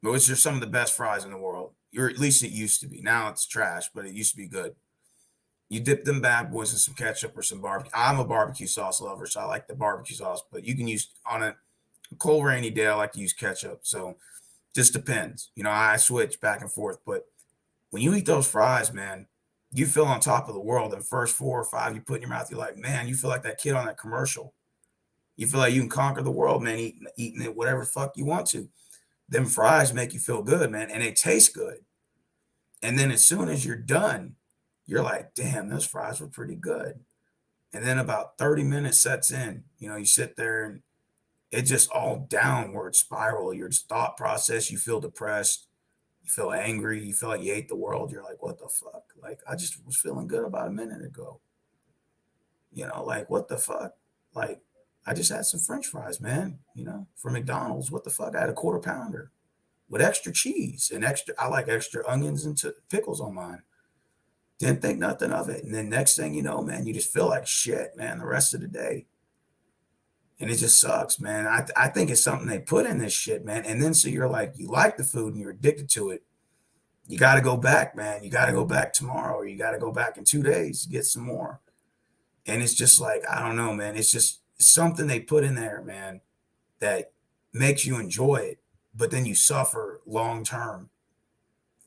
A: which are some of the best fries in the world. Or at least it used to be. Now it's trash, but it used to be good. You dip them bad boys in some ketchup or some barbecue. I'm a barbecue sauce lover, so I like the barbecue sauce, but you can use on a cold rainy day, I like to use ketchup. So just depends. I switch back and forth. But when you eat those fries, man, you feel on top of the world. The first 4 or 5 you put in your mouth, you're like, man, you feel like that kid on that commercial. You feel like you can conquer the world, man, eating it whatever fuck you want to. Them fries make you feel good, man, and they taste good. And then as soon as you're done, you're like, damn, those fries were pretty good. And then about 30 minutes sets in. You sit there and it just all downward spiral. Your thought process, you feel depressed, you feel angry, you feel like you ate the world. You're like, what the fuck? Like, I just was feeling good about a minute ago. Like, what the fuck? Like, I just had some French fries, man, from McDonald's. What the fuck? I had a quarter pounder with extra cheese and I like extra onions and pickles on mine. Didn't think nothing of it. And then next thing you know, man, you just feel like shit, man, the rest of the day. And it just sucks, man. I think it's something they put in this shit, man. And then so you're like, you like the food and you're addicted to it. You got to go back, man. You got to go back tomorrow, or you got to go back in 2 days to get some more. And it's just like, I don't know, man. It's just something they put in there, man, that makes you enjoy it, but then you suffer long term.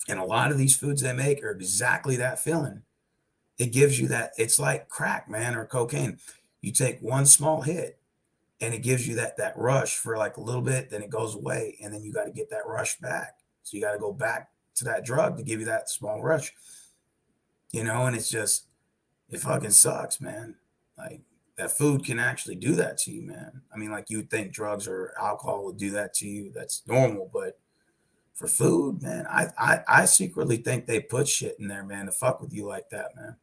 A: And a lot of these foods they make are exactly that feeling. It gives you that. It's like crack, man, or cocaine. You take one small hit and it gives you that rush for like a little bit, then it goes away, and then you got to get that rush back. So you got to go back to that drug to give you that small rush, and it's just, it fucking sucks, man. Like, that food can actually do that to you, man. I mean, like, you would think drugs or alcohol would do that to you. That's normal, but for food, man, I secretly think they put shit in there, man, to fuck with you like that, man.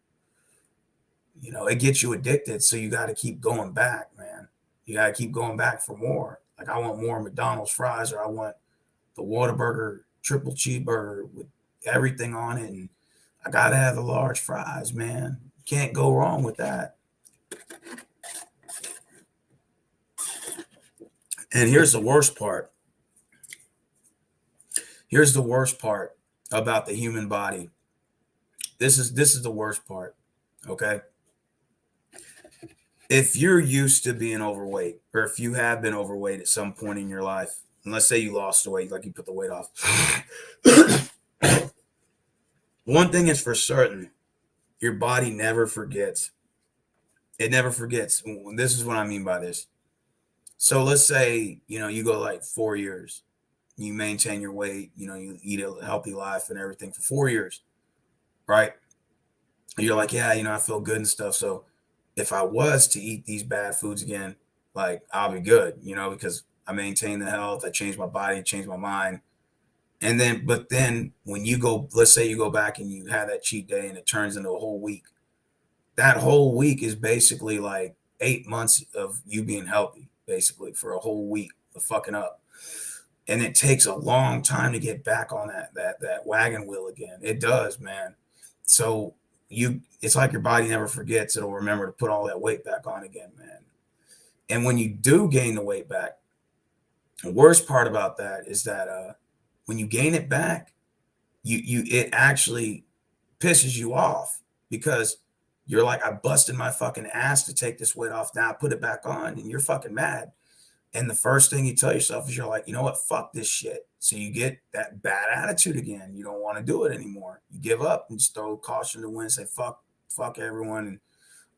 A: It gets you addicted, so you got to keep going back, man. You got to keep going back for more. Like, I want more McDonald's fries, or I want the Whataburger triple cheeseburger with everything on it, and I got to have the large fries, man. Can't go wrong with that. And here's the worst part. Here's the worst part about the human body. This is the worst part, okay? If you're used to being overweight, or if you have been overweight at some point in your life, and let's say you lost the weight, like you put the weight off. One thing is for certain, your body never forgets. It never forgets. This is what I mean by this. So let's say, you go like 4 years, you maintain your weight, you eat a healthy life and everything for 4 years, right? And you're like, yeah, I feel good and stuff. So if I was to eat these bad foods again, like, I'll be good, because I maintain the health, I change my body, change my mind. But then when you go, let's say you go back and you have that cheat day and it turns into a whole week. That whole week is basically like 8 months of you being healthy, basically, for a whole week of fucking up. And it takes a long time to get back on that wagon wheel again. It does, man. So it's like your body never forgets. It'll remember to put all that weight back on again, man. And when you do gain the weight back, the worst part about that is that when you gain it back, it actually pisses you off because you're like, I busted my fucking ass to take this weight off. Now I put it back on, and you're fucking mad. And the first thing you tell yourself is you're like, you know what? Fuck this shit. So you get that bad attitude again. You don't want to do it anymore. You give up and just throw caution to the wind, say fuck everyone, and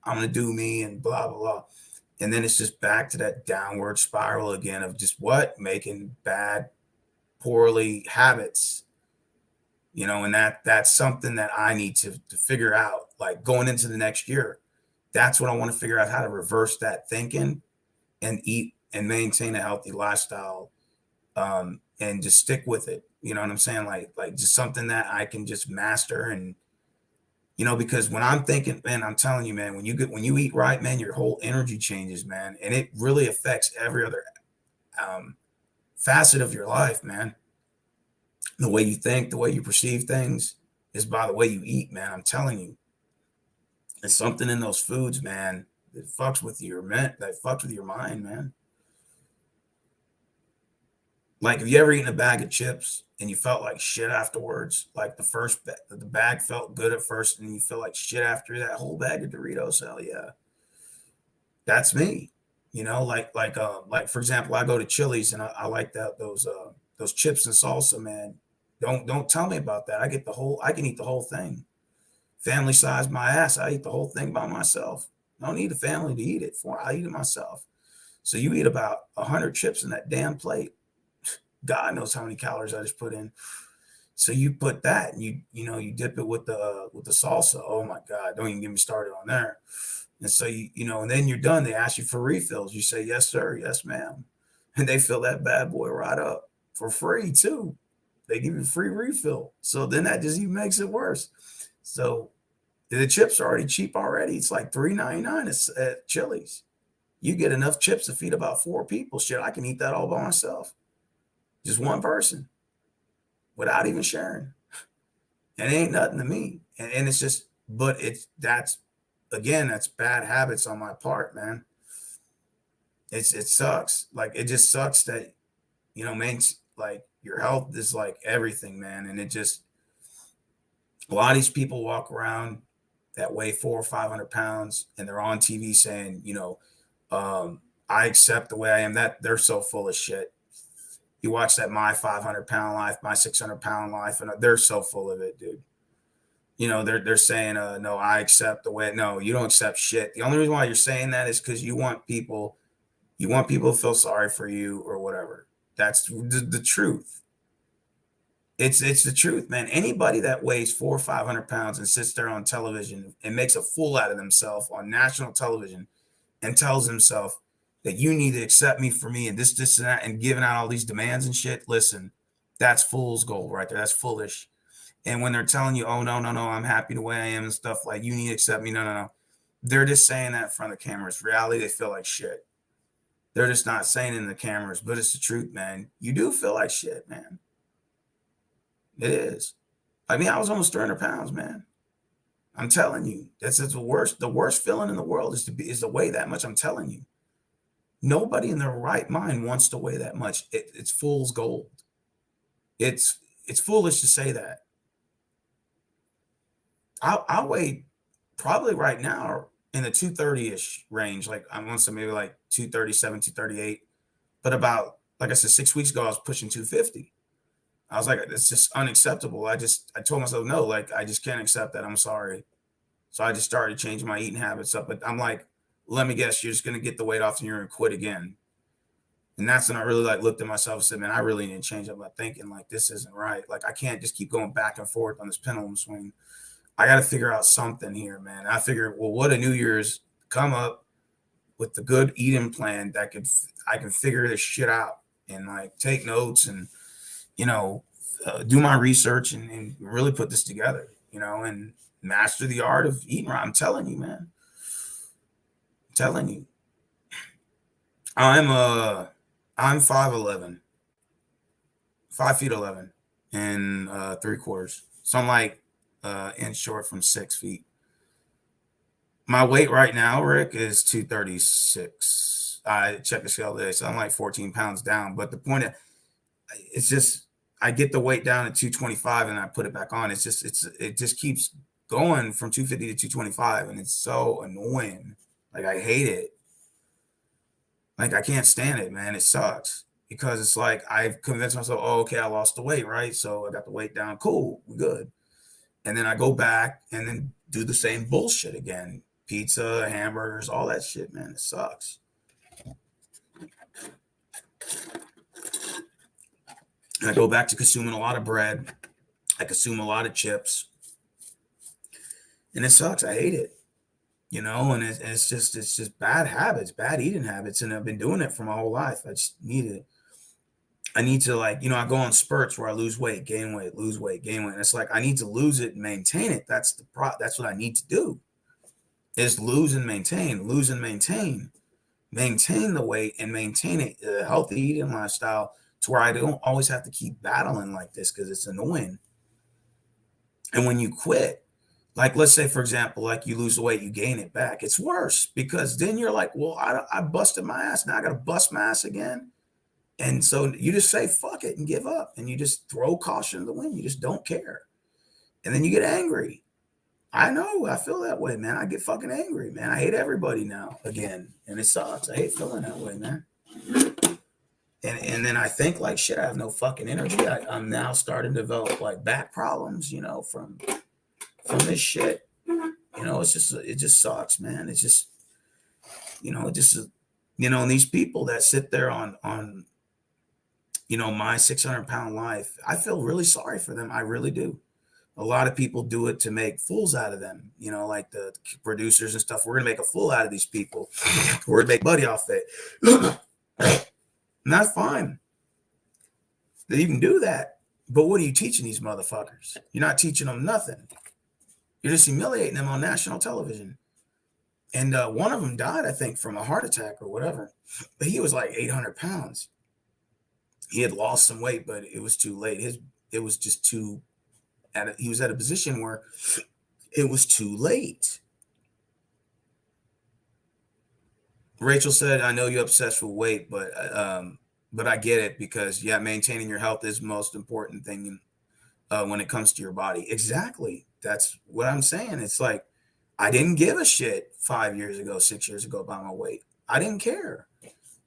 A: I'm gonna do me and blah blah blah. And then it's just back to that downward spiral again of just what? Making bad, poorly habits. And that's something that I need to figure out, like going into the next year. That's what I want to figure out, how to reverse that thinking and eat and maintain a healthy lifestyle, and just stick with it. You know what I'm saying? Like just something that I can just master. And because when I'm thinking, man, I'm telling you, man, when you eat right, man, your whole energy changes, man, and it really affects every other facet of your life, man. The way you think, the way you perceive things is by the way you eat, man. I'm telling you, there's something in those foods, man, that fucks with your mind, man. Like, have you ever eaten a bag of chips and you felt like shit afterwards? Like the bag felt good at first, and you feel like shit after that whole bag of Doritos. Hell yeah, that's me. Like for example, I go to Chili's and I like those chips and salsa, man. Don't tell me about that. I can eat the whole thing. Family size my ass. I eat the whole thing by myself. I don't need a family to eat it for. I eat it myself. So you eat about 100 chips in that damn plate. God knows how many calories I just put in. So you put that, and you dip it with the salsa. Oh my God, don't even get me started on there. And so and then you're done. They ask you for refills. You say yes sir, yes ma'am, and they fill that bad boy right up for free too. They give you a free refill. So then that just even makes it worse. So the chips are already cheap already. It's like $3.99 at Chili's. You get enough chips to feed about 4 people. Shit, I can eat that all by myself. Just one person without even sharing. And it ain't nothing to me. And it's just, but that's bad habits on my part, man. It sucks. Like, it just sucks that, man, like your health is like everything, man. And a lot of these people walk around that weigh 400 or 500 pounds, and they're on TV saying, I accept the way I am. That they're so full of shit. You watch that My 500-Pound Life, My 600-Pound Life, and they're so full of it, dude. They're saying, no, I accept the way. No, you don't accept shit. The only reason why you're saying that is because you want people to feel sorry for you or whatever. That's the truth. It's the truth, man. Anybody that weighs 400 or 500 pounds and sits there on television and makes a fool out of themselves on national television and tells himself that you need to accept me for me and this and that, and giving out all these demands and shit. Listen, that's fool's gold right there. That's foolish. And when they're telling you, oh, no, I'm happy the way I am and stuff, like, you need to accept me. No. They're just saying that in front of the cameras. Reality, they feel like shit. They're just not saying it in the cameras, but it's the truth, man. You do feel like shit, man. It is. I mean, I was almost 300 pounds, man. I'm telling you, that's the worst feeling in the world is to weigh that much. I'm telling you. Nobody in their right mind wants to weigh that much. It's fool's gold. It's foolish to say that. I weigh probably right now in the 230-ish range. Like, I want to say maybe like 237, 238. But about, like I said, 6 weeks ago, I was pushing 250. I was like, it's just unacceptable. I told myself, no, like, I just can't accept that. I'm sorry. So I just started changing my eating habits up. But I'm like, let me guess, you're just going to get the weight off and you're going to quit again. And that's when I really looked at myself and said, man, I really need to change up my thinking. Like, this isn't right. Like, I can't just keep going back and forth on this pendulum swing. I got to figure out something here, man. I figured, well, what a New Year's come up with the good eating plan that I can figure this shit out and like take notes and, do my research and really put this together, and master the art of eating right. I'm telling you, man. I'm telling you. I'm 5'11", 5'11" and 3/4. So I'm like inch short from 6 feet. My weight right now, Rick, is 236. I checked the scale today, so I'm like 14 pounds down. But the point of it's just I get the weight down at 225 and I put it back on. It just keeps going from 250 to 225, and it's so annoying. Like, I hate it. Like, I can't stand it, man. It sucks because it's like I've convinced myself, oh, okay, I lost the weight, right? So I got the weight down. Cool, we're good. And then I go back and then do the same bullshit again. Pizza, hamburgers, all that shit, man. It sucks. And I go back to consuming a lot of bread. I consume a lot of chips. And it sucks. I hate it. And it's just bad habits, bad eating habits. And I've been doing it for my whole life. I need to, like, I go on spurts where I lose weight, gain weight, lose weight, gain weight. And it's like, I need to lose it and maintain it. That's what I need to do, is lose and maintain, maintain the weight and maintain a healthy eating lifestyle to where I don't always have to keep battling like this because it's annoying. And when you quit, like, let's say, for example, like you lose the weight, you gain it back. It's worse because then you're like, well, I busted my ass. Now I got to bust my ass again. And so you just say, fuck it and give up. And you just throw caution to the wind. You just don't care. And then you get angry. I know. I feel that way, man. I get fucking angry, man. I hate everybody now again. And it sucks. I hate feeling that way, man. And then I think, like, shit, I have no fucking energy. I'm now starting to develop, like, back problems, from this shit. It just sucks, man. It's just, and these people that sit there on my 600-pound life, I feel really sorry for them. I really do. A lot of people do it to make fools out of them, like the producers and stuff. We're going to make a fool out of these people. We're going to make money off it. And that's fine. They even do that. But what are you teaching these motherfuckers? You're not teaching them nothing. You're just humiliating them on national television. And one of them died, I think, from a heart attack or whatever. But he was like 800 pounds. He had lost some weight, but it was too late. It was just too, he was at a position where it was too late. Rachel said, I know you're obsessed with weight, but I get it because, yeah, maintaining your health is the most important thing when it comes to your body. Exactly. That's what I'm saying. It's like, I didn't give a shit 5 years ago, 6 years ago about my weight. I didn't care,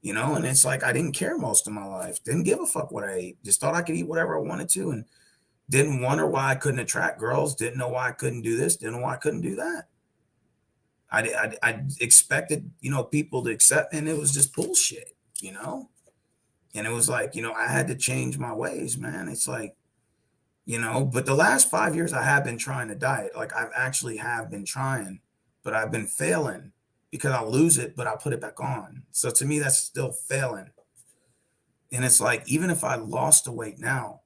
A: and it's like, I didn't care most of my life. Didn't give a fuck what I ate. Just thought I could eat whatever I wanted to and didn't wonder why I couldn't attract girls. Didn't know why I couldn't do this. Didn't know why I couldn't do that. I expected, people to accept, and it was just bullshit, and it was like, I had to change my ways, man. It's like, but the last 5 years I have been trying to diet. Like, I've actually have been trying, but I've been failing because I'll lose it, but I'll put it back on. So to me, that's still failing. And it's like, even if I lost the weight now,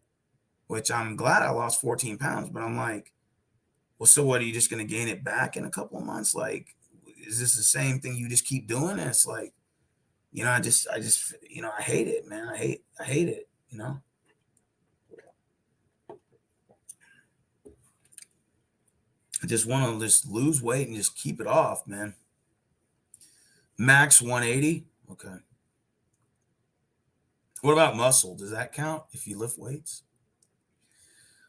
A: which I'm glad I lost 14 pounds, but I'm like, well, so what, are you just going to gain it back in a couple of months? Like, is this the same thing you just keep doing? And it's like, I just, I hate it, man. I hate it, I just want to just lose weight and just keep it off, man. Max 180. Okay. What about muscle? Does that count if you lift weights?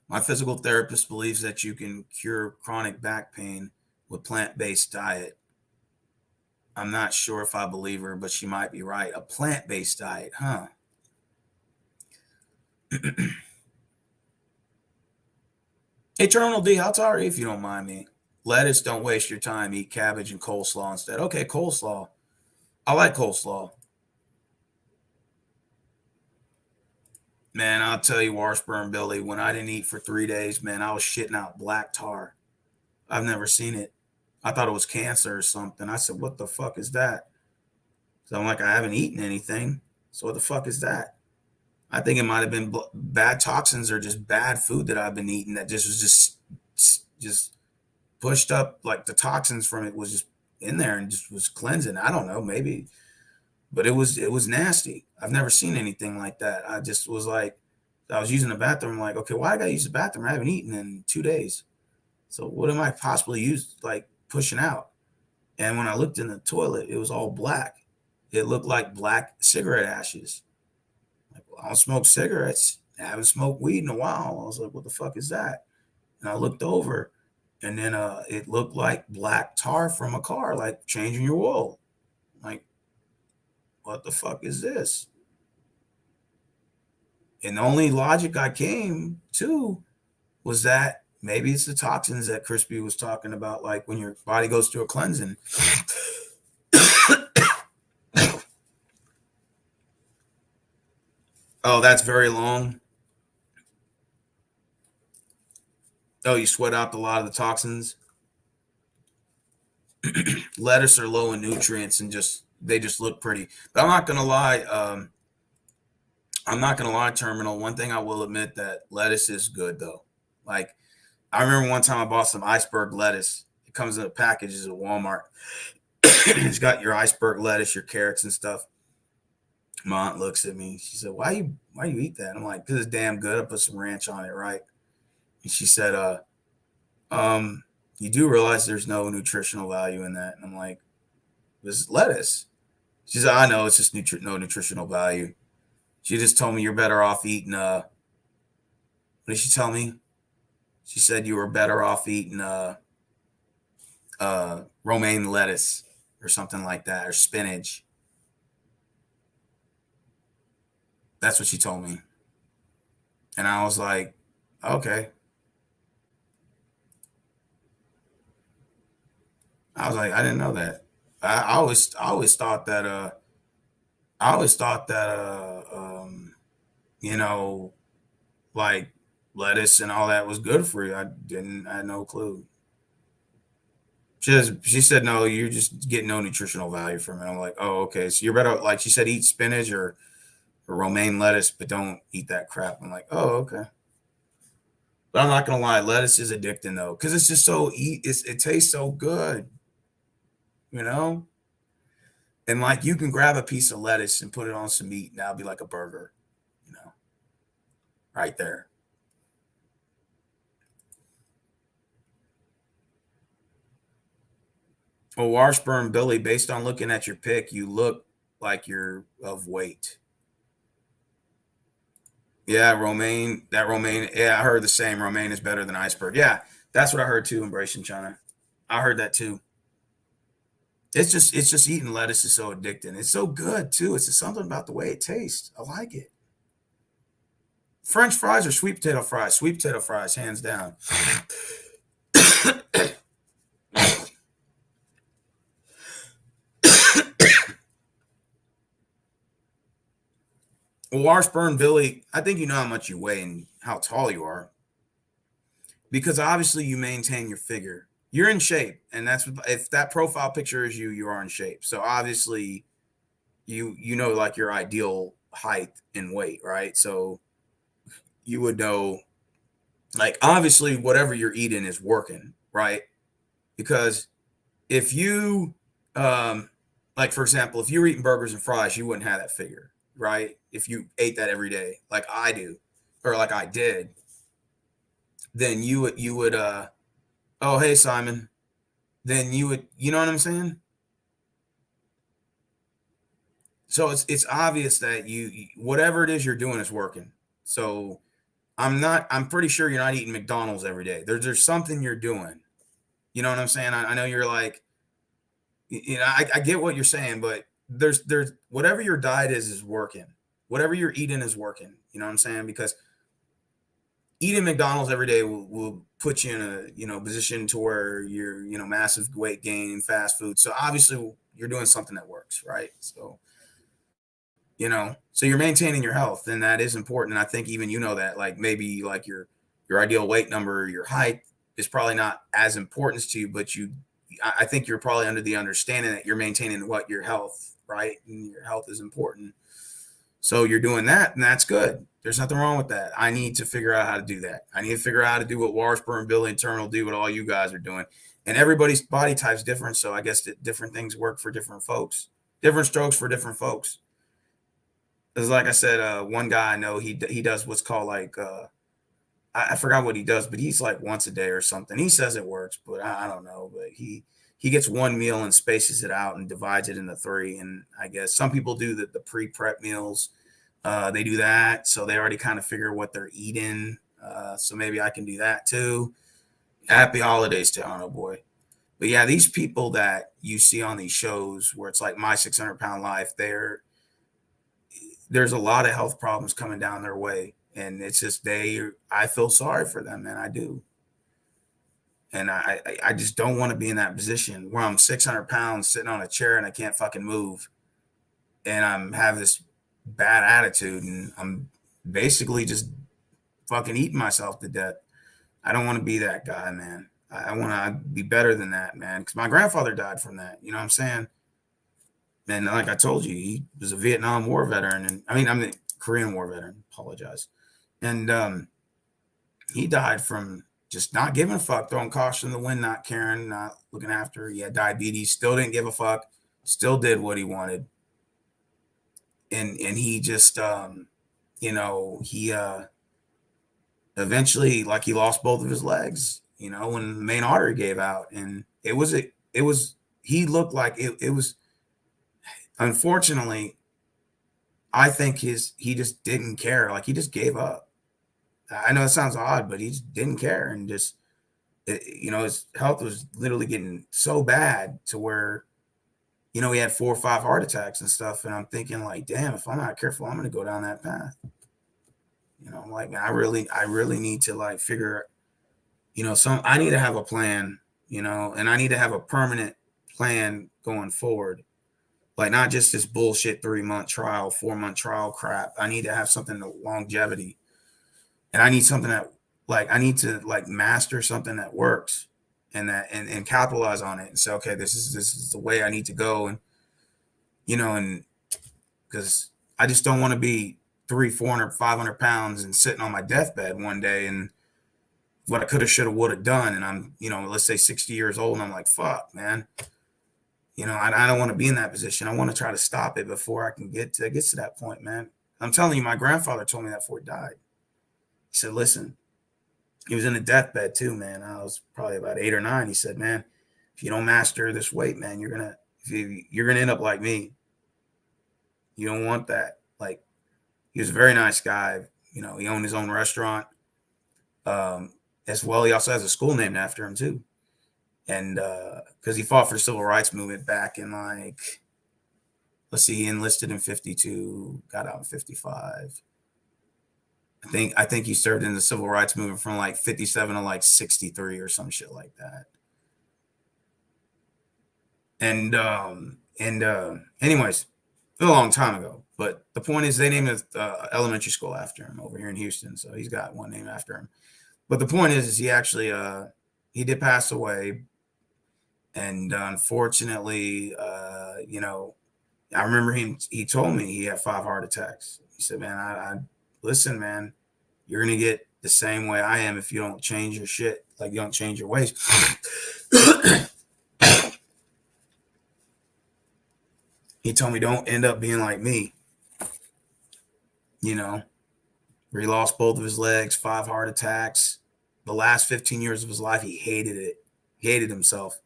A: My physical therapist believes that you can cure chronic back pain with plant-based diet. I'm not sure if I believe her, but she might be right. A plant-based diet, huh? Eternal D, how tall are you, if you don't mind me? Lettuce, don't waste your time. Eat cabbage and coleslaw instead. Okay, coleslaw. I like coleslaw. Man, I'll tell you, Washburn Billy, when I didn't eat for 3 days, man, I was shitting out black tar. I've never seen it. I thought it was cancer or something. I said, what the fuck is that? So I'm like, I haven't eaten anything. So what the fuck is that? I think it might have been bad toxins or just bad food that I've been eating that just was just pushed up. Like, the toxins from it was just in there and just was cleansing. I don't know, maybe, but it was nasty. I've never seen anything like that. I just was like, I was using the bathroom. I'm like, okay, why I gotta use the bathroom? I haven't eaten in 2 days. So what am I possibly pushing out? And when I looked in the toilet, it was all black. It looked like black cigarette ashes. Like, well, I don't smoke cigarettes. I haven't smoked weed in a while. I was like, what the fuck is that? And I looked over, And then it looked like black tar from a car, like changing your oil. Like, what the fuck is this? And the only logic I came to was that maybe it's the toxins that Crispy was talking about, like when your body goes through a cleansing. Oh, that's very long. Oh, you sweat out a lot of the toxins. Lettuce are low in nutrients and just they just look pretty. But I'm not gonna lie. I'm not gonna lie, Terminal. One thing I will admit that lettuce is good though. Like I remember one time I bought some iceberg lettuce. It comes in a package at Walmart. It's got your iceberg lettuce, your carrots and stuff. My aunt looks at me. She said, "Why you eat that?" I'm like, "Cause it's damn good. I put some ranch on it, right?" And she said, um, you do realize there's no nutritional value in that." And I'm like, "This is lettuce." She said, "I know it's just no nutritional value." She just told me you're better off eating. What did she tell me? She said you were better off eating romaine lettuce or something like that, or spinach. That's what she told me, and I was like, "Okay." I was like, "I didn't know that." I always thought that I always thought that you know, like lettuce and all that was good for you. I had no clue. She said no, you just get no nutritional value from it. I'm like, oh, okay. So you're better, like she said, eat spinach or romaine lettuce, but don't eat that crap. I'm like, oh, okay. But I'm not gonna lie, lettuce is addicting though, because it's just it tastes so good, you know? And like you can grab a piece of lettuce and put it on some meat, and that'll be like a burger, you know, right there. Well, Washburn Billy, based on looking at your pic, you look like you're of weight. Yeah, romaine. That romaine. Yeah, I heard the same. Romaine is better than iceberg. Yeah, that's what I heard too. Embracing China. I heard that too. It's just eating lettuce is so addicting. It's so good too. It's just something about the way it tastes. I like it. French fries or sweet potato fries? Sweet potato fries, hands down. Well, Washburn Billy, I think you know how much you weigh and how tall you are because obviously you maintain your figure. You're in shape, and if that profile picture is you, you are in shape. So obviously you know like your ideal height and weight, right? So you would know like obviously whatever you're eating is working, right? Because if you like for example, if you were eating burgers and fries, you wouldn't have that figure, right? If you ate that every day, like I do, or like I did, then you would oh hey Simon, then you know what I'm saying? So it's obvious that whatever it is you're doing is working. So I'm pretty sure you're not eating McDonald's every day. There's something you're doing. You know what I'm saying? I know you're like, I get what you're saying, but there's whatever your diet is working. Whatever you're eating is working. You know what I'm saying? Because eating McDonald's every day will put you in a position to where you're massive weight gain, fast food. So obviously you're doing something that works, right? So so you're maintaining your health, and that is important. And I think even that, like maybe like your ideal weight number, your height is probably not as important to you, but I think you're probably under the understanding that you're maintaining your health, right? And your health is important. So you're doing that, and that's good. There's nothing wrong with that. I need to figure out how to do that. I need to figure out how to do what Washburn, Billy, and Turner do, what all you guys are doing. And everybody's body type's different, so I guess that different things work for different folks. Different strokes for different folks. Because like I said, one guy I know he does what's called like I forgot what he does, but he's like once a day or something. He says it works, but I don't know. But he gets one meal and spaces it out and divides it into three. And I guess some people do the pre-prep meals. They do that, so they already kind of figure what they're eating. So maybe I can do that too. Happy holidays to Honor Boy. But yeah, these people that you see on these shows where it's like My 600 Pound Life, there's a lot of health problems coming down their way. And it's just I feel sorry for them, man. I do. And I just don't want to be in that position where I'm 600 pounds sitting on a chair and I can't fucking move. And I'm have this bad attitude and I'm basically just fucking eating myself to death. I don't want to be that guy, man. I want to be better than that, man. Because my grandfather died from that. You know what I'm saying? And like I told you, he was a Vietnam War veteran, and I'm the Korean War veteran. Apologize. And he died from just not giving a fuck, throwing caution in the wind, not caring, not looking after. He had diabetes, still didn't give a fuck, still did what he wanted, and he just, he eventually, like, he lost both of his legs, when the main artery gave out, and it was he looked like it was. Unfortunately, I think he just didn't care. Like, he just gave up. I know it sounds odd, but he just didn't care, and just his health was literally getting so bad to where he had 4 or 5 heart attacks and stuff. And I'm thinking, like, damn, if I'm not careful, I'm going to go down that path. I'm like, man, I really need to, like, figure, I need to have a plan, and I need to have a permanent plan going forward. Like, not just this bullshit 3-month trial, 4-month trial crap. I need to have something to longevity. And I need something that, like, I need to, like, master something that works and capitalize on it and say, okay, this is the way I need to go. And because I just don't want to be 300, 400, 500 pounds and sitting on my deathbed one day and what I could have, should have, would have done. And I'm, let's say 60 years old and I'm like, fuck, man. I don't want to be in that position. I want to try to stop it before I can get to that point, man. I'm telling you, my grandfather told me that before he died. He said, listen, he was in a deathbed too, man. I was probably about 8 or 9. He said, man, if you don't master this weight, man, you're gonna end up like me. You don't want that. Like, he was a very nice guy. He owned his own restaurant. As well, he also has a school named after him too. And because he fought for the civil rights movement back in, like, let's see, he enlisted in 52, got out in 55. I think he served in the civil rights movement from like 57 to like 63 or some shit like that. And anyways, a long time ago. But the point is, they named a elementary school after him over here in Houston, so he's got one named after him. But the point is he actually he did pass away, and unfortunately, I remember he told me he had 5 heart attacks. He said, man, I listen, man, you're going to get the same way I am if you don't change your shit. Like, you don't change your ways. He told me, don't end up being like me, where he lost both of his legs, 5 heart attacks. The last 15 years of his life, he hated it. He hated himself.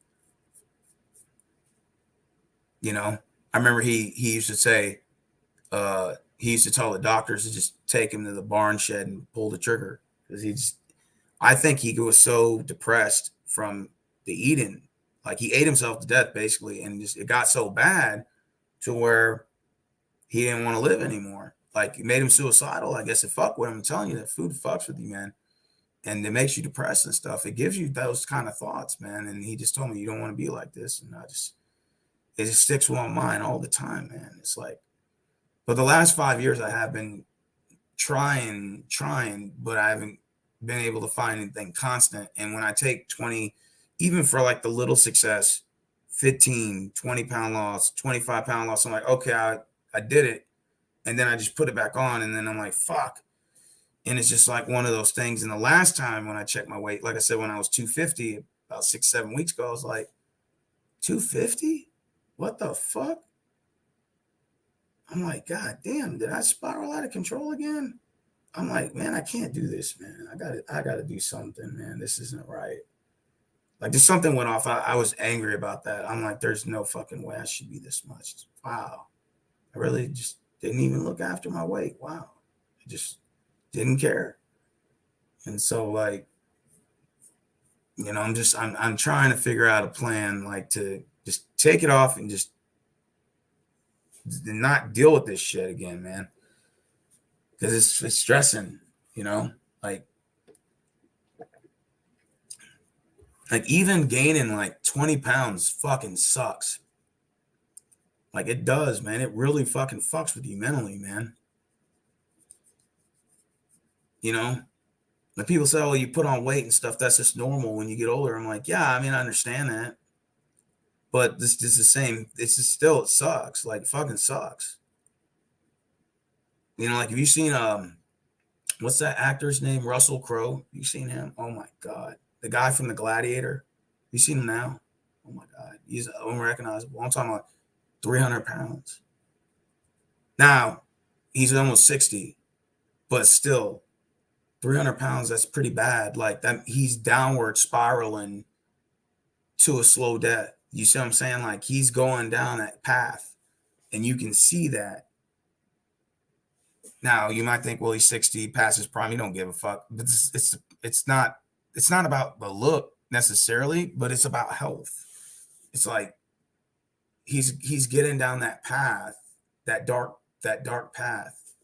A: I remember he used to say, he used to tell the doctors to just take him to the barn shed and pull the trigger, because I think he was so depressed from the eating, like, he ate himself to death basically, and just it got so bad to where he didn't want to live anymore. Like, it made him suicidal. I guess it fucked with him. I'm telling you, that food fucks with you, man, and it makes you depressed and stuff. It gives you those kind of thoughts, man. And he just told me, you don't want to be like this, and it just sticks with my mind all the time, man. It's like, but the last 5 years I have been trying, but I haven't been able to find anything constant. And when I take 20, even for like the little success, 15, 20-pound loss, 25-pound loss, I'm like, okay, I did it. And then I just put it back on. And then I'm like, fuck. And it's just like one of those things. And the last time when I checked my weight, like I said, when I was 250, about 6-7 weeks ago, I was like, 250? What the fuck? I'm like, God damn, did I spiral out of control again? I'm like, man, I can't do this, man. I gotta do something, man. This isn't right. Like, just something went off. I was angry about that. I'm like, there's no fucking way I should be this much. Wow. I really just didn't even look after my weight. Wow. I just didn't care. And so, like, I'm trying to figure out a plan, like to just take it off and just not deal with this shit again, man. Because it's stressing, you know, like even gaining like 20 pounds fucking sucks. Like it does, man. It really fucking fucks with you mentally, man. You know, like people say, "Oh, you put on weight and stuff. That's just normal when you get older." I'm like, yeah, I mean, I understand that, but this is the same. It's just still it sucks. Like fucking sucks. You know, like have you seen what's that actor's name? Russell Crowe. You seen him? Oh my god, the guy from The Gladiator. You seen him now? Oh my god, he's unrecognizable. I'm talking about 300 pounds. Now he's almost 60, but still 300 pounds. That's pretty bad. Like that, he's downward spiraling to a slow death. You see what I'm saying? Like he's going down that path, and you can see that. Now you might think, well, he's 60, past his prime. He don't give a fuck. But it's not about the look necessarily, but it's about health. It's like he's getting down that path, that dark path,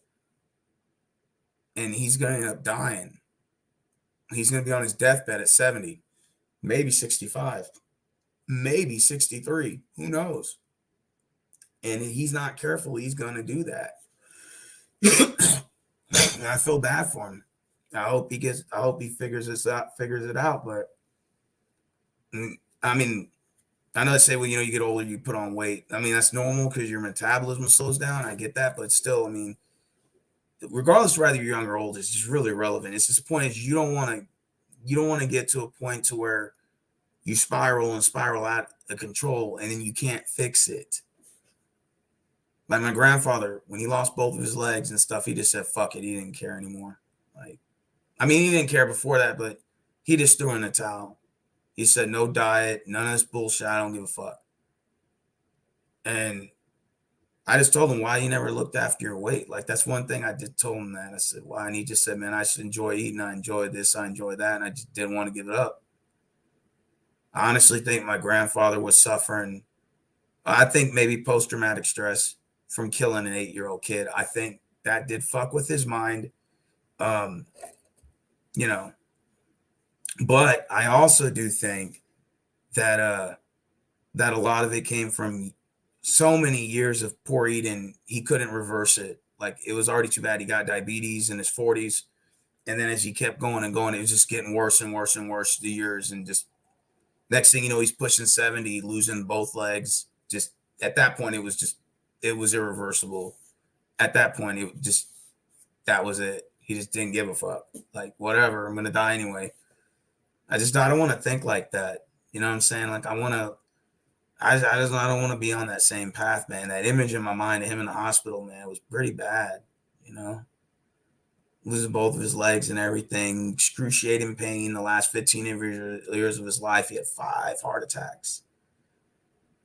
A: and he's going to end up dying. He's going to be on his deathbed at 70, maybe 65, maybe 63. Who knows? And he's not careful, he's going to do that. And I feel bad for him. I hope he figures it out. But I mean, I know they say, well, you get older, you put on weight. I mean, that's normal because your metabolism slows down. I get that, but still, I mean, regardless of whether you're young or old, it's just really irrelevant. It's just the point is you don't want to get to a point to where you spiral out of control and then you can't fix it. Like my grandfather, when he lost both of his legs and stuff, he just said, fuck it. He didn't care anymore. Like, I mean, he didn't care before that, but he just threw in the towel. He said, no diet, none of this bullshit. I don't give a fuck. And I just told him, why you never looked after your weight. Like, that's one thing I did told him that. I said, why? And he just said, man, I should enjoy eating. I enjoy this. I enjoy that. And I just didn't want to give it up. I honestly think my grandfather was suffering. I think maybe post-traumatic stress from killing an 8-year-old kid. I think that did fuck with his mind. Um, you know, but I also do think that that a lot of it came from so many years of poor eating. He couldn't reverse it. Like it was already too bad. He got diabetes in his 40s, and then as he kept going and going, it was just getting worse and worse and worse the years. And just next thing you know, he's pushing 70, losing both legs. Just at that point, it was irreversible. At that point, that was it. He just didn't give a fuck. Like whatever, I'm gonna die anyway. I don't want to think like that. You know what I'm saying? Like I don't want to be on that same path, man. That image in my mind of him in the hospital, man, was pretty bad. You know, losing both of his legs and everything, excruciating pain. The last 15 years of his life, he had 5 heart attacks.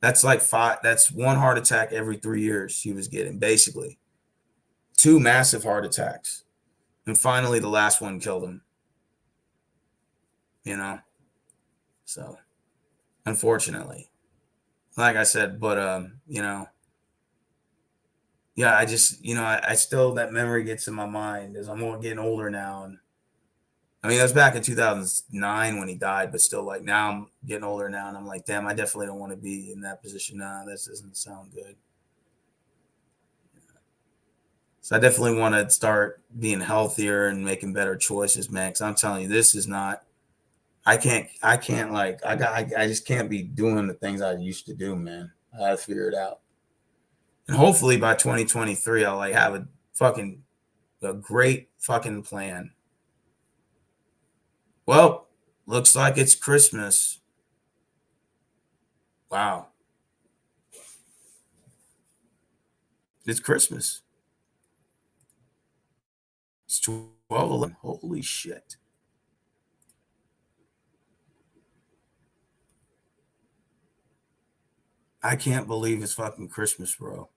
A: That's like five. That's one heart attack every 3 years he was getting, basically. Two massive heart attacks, and finally the last one killed him. You know, so unfortunately, like I said, but yeah, I just I still that memory gets in my mind as I'm getting older now, and I mean, that was back in 2009 when he died, but still, like now I'm getting older now, and I'm like, damn, I definitely don't want to be in that position now. This doesn't sound good. So I definitely want to start being healthier and making better choices, man. Because I'm telling you, this is not. I can't like, I just can't be doing the things I used to do, man. I gotta figure it out, and hopefully by 2023, I'll like have a great fucking plan. Well, looks like it's Christmas. Wow, it's Christmas. It's 12:11. Holy shit. I can't believe it's fucking Christmas, bro.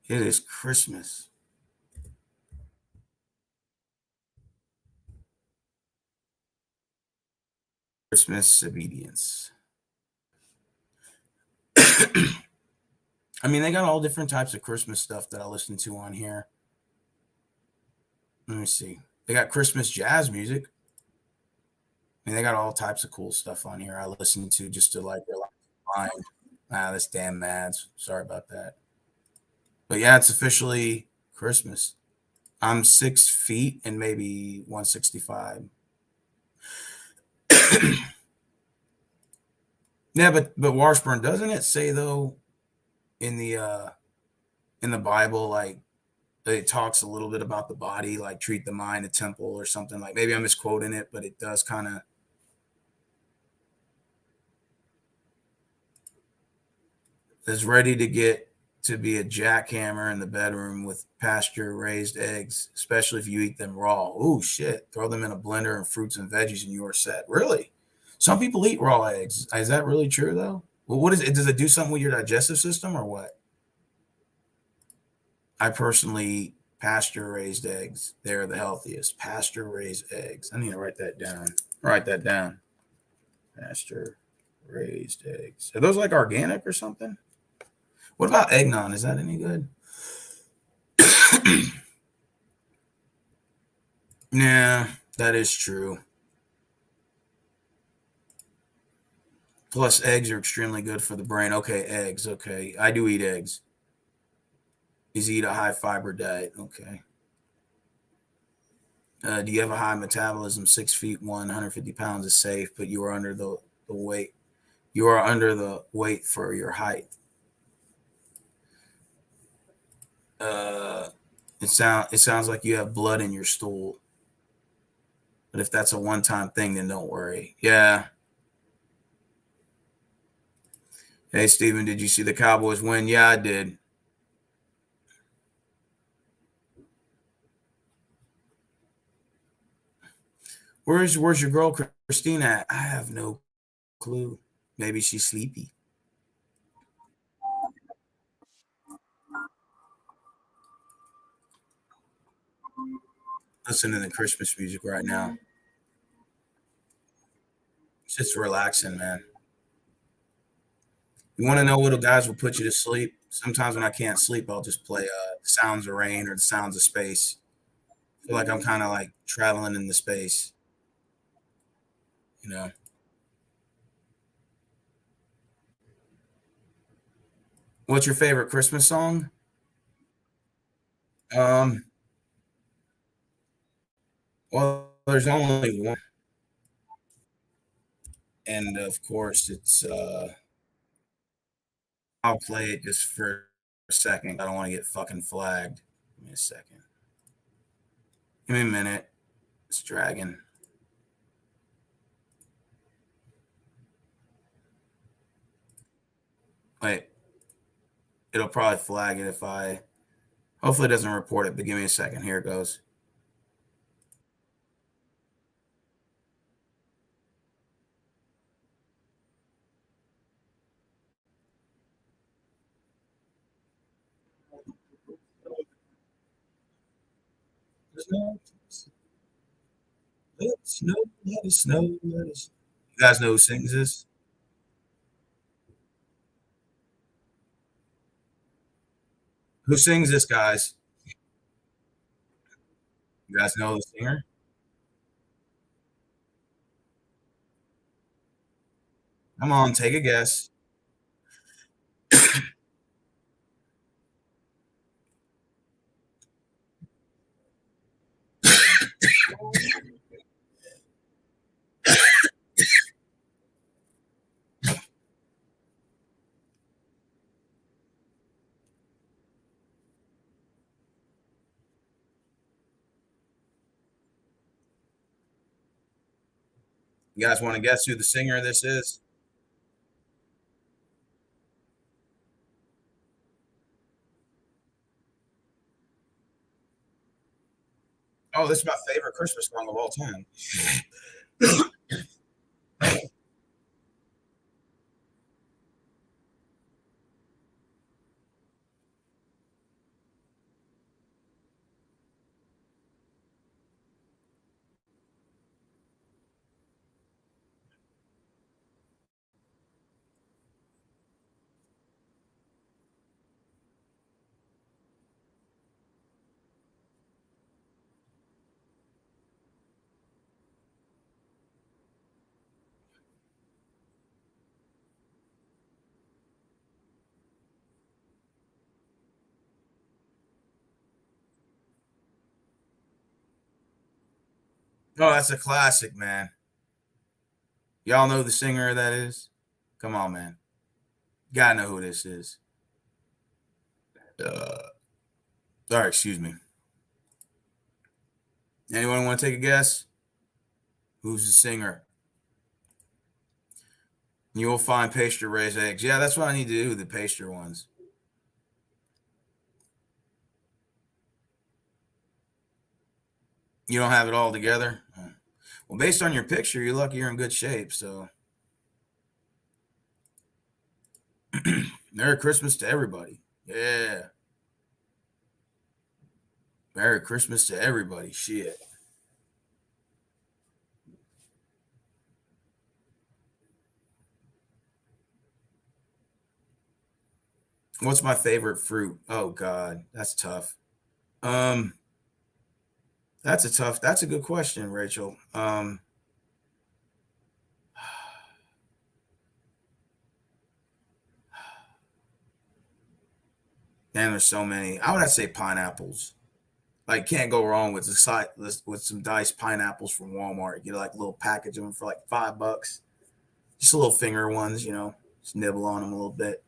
A: It is Christmas. Christmas obedience. I mean, they got all different types of Christmas stuff that I listen to on here. Let me see. They got Christmas jazz music. I mean, they got all types of cool stuff on here I listen to just to like relax my mind. Ah, this damn ads. Sorry about that. But yeah, it's officially Christmas. I'm 6 feet and maybe 165. Yeah, but Washburn, doesn't it say though in the Bible, like it talks a little bit about the body, like treat the mind a temple or something. Like maybe I'm misquoting it, but it does kind of is ready to get to be a jackhammer in the bedroom with pasture raised eggs, especially if you eat them raw. Oh shit! Throw them in a blender and fruits and veggies, and you are set. Really? Some people eat raw eggs. Is that really true though? Well, what is it? Does it do something with your digestive system or what? I personally eat pasture raised eggs. They're the healthiest. Pasture raised eggs. I need to write that down. Write that down. Pasture raised eggs. Are those like organic or something? What about eggnog? Is that any good? Yeah, that is true. Plus, eggs are extremely good for the brain. Okay, eggs. Okay, I do eat eggs. Is eat a high fiber diet. Okay. Do you have a high metabolism? 6 feet, 150 pounds is safe, but you are under the weight. You are under the weight for your height. Uh, it sounds like you have blood in your stool. But if that's a one time thing, then don't worry. Yeah. Hey Steven, did you see the Cowboys win? Yeah, I did. Where's your girl Christine at? I have no clue. Maybe she's sleepy. Listening to Christmas music right now. It's just relaxing, man. You want to know what guys will put you to sleep? Sometimes when I can't sleep, I'll just play the sounds of rain or the sounds of space. I feel like I'm kind of like traveling in the space, you know. What's your favorite Christmas song? Um, well, there's only one, and of course, it's I'll play it just for a second. I don't want to get fucking flagged. Give me a second. Give me a minute. It's dragging. Wait, it'll probably flag it if I. Hopefully, it doesn't report it. But give me a second. Here it goes. Snow, let it snow, let it snow, let it. You guys know who sings this? Who sings this, guys? You guys know the singer? Come on, take a guess. You guys want to guess who the singer this is? Oh, this is my favorite Christmas song of all time. Oh, that's a classic, man. Y'all know the singer that is? Come on, man. Gotta know who this is. All right, excuse me. Anyone want to take a guess? Who's the singer? You'll find pasture raised eggs. Yeah, that's what I need to do, the pasture ones. You don't have it all together? Well, based on your picture, you're lucky you're in good shape. So, Merry Christmas to everybody. Yeah. Merry Christmas to everybody. Shit. What's my favorite fruit? Oh God, that's tough. Um, that's a good question, Rachel. Man, there's so many. I would say pineapples. Like, can't go wrong with the site with some diced pineapples from Walmart. Get like a little package of them for like $5. Just little finger ones, Just nibble on them a little bit.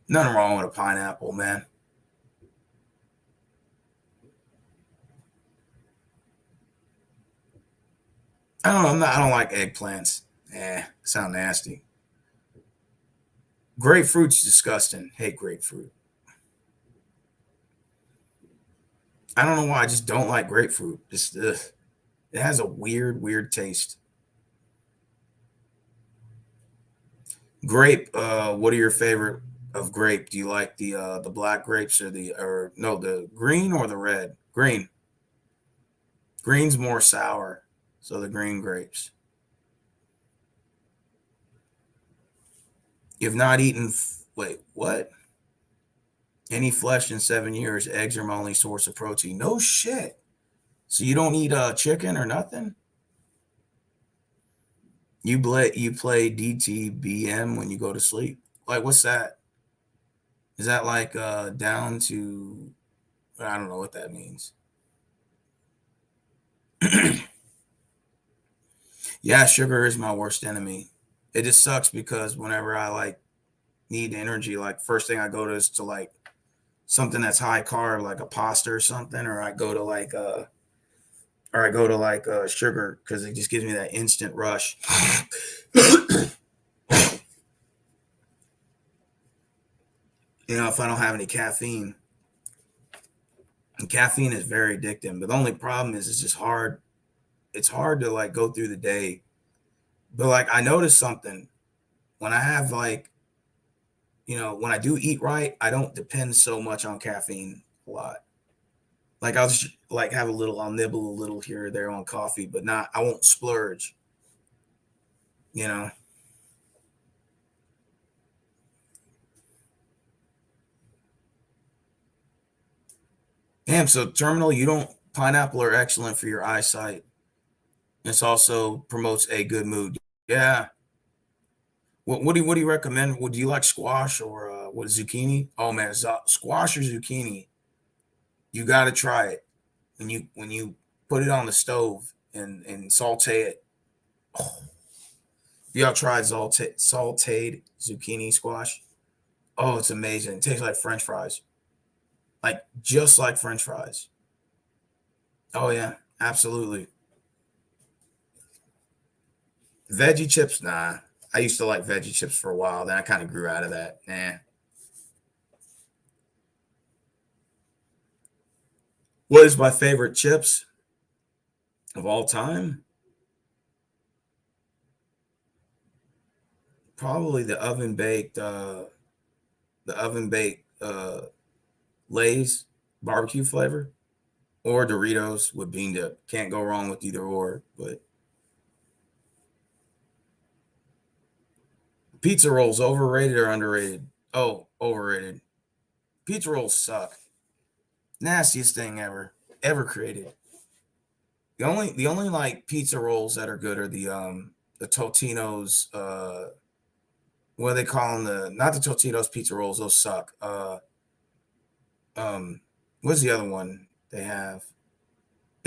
A: Nothing wrong with a pineapple, man. I don't know. I don't like eggplants. Sound nasty. Grapefruit's disgusting. Hate grapefruit. I don't know why. I just don't like grapefruit. Just ugh. It has a weird taste. Grape. What are your favorite of grape? Do you like the black grapes or no, the green or the red? Green. Green's more sour, so the green grapes. You've not eaten. Wait, what? Any flesh in 7 years? Eggs are my only source of protein. No shit. So you don't eat chicken or nothing? You play DTBM when you go to sleep? Like, what's that? Is that like down to? I don't know what that means. Yeah, sugar is my worst enemy. It just sucks because whenever I like need energy, like first thing I go to is to like something that's high carb, like a pasta or something, or I go to like sugar because it just gives me that instant rush. If I don't have any caffeine, and caffeine is very addictive. But the only problem is it's just hard. It's hard to like go through the day. But like I noticed something when I have like when I do eat right, I don't depend so much on caffeine a lot. Like I'll just like have a little, I'll nibble a little here or there on coffee, but not. I won't splurge. You know. Damn. So terminal, you don't. Pineapple are excellent for your eyesight. This also promotes a good mood. Yeah. What do you recommend? Would you like squash or what zucchini? Oh man, squash or zucchini, you got to try it when you put it on the stove and saute it. Oh, y'all tried sauteed zucchini squash? Oh, it's amazing. It tastes like French fries, like just like French fries. Oh yeah, absolutely. Veggie chips, nah. I used to like veggie chips for a while. Then I kind of grew out of that. Nah. What is my favorite chips of all time? Probably the oven baked Lay's barbecue flavor or Doritos with bean dip. Can't go wrong with either or. But pizza rolls overrated or underrated? Oh, overrated. Pizza rolls suck. Nastiest thing ever created. The only like pizza rolls that are good are the Totino's what do they call them, the not the Totino's pizza rolls, those suck. Um what's the other one they have?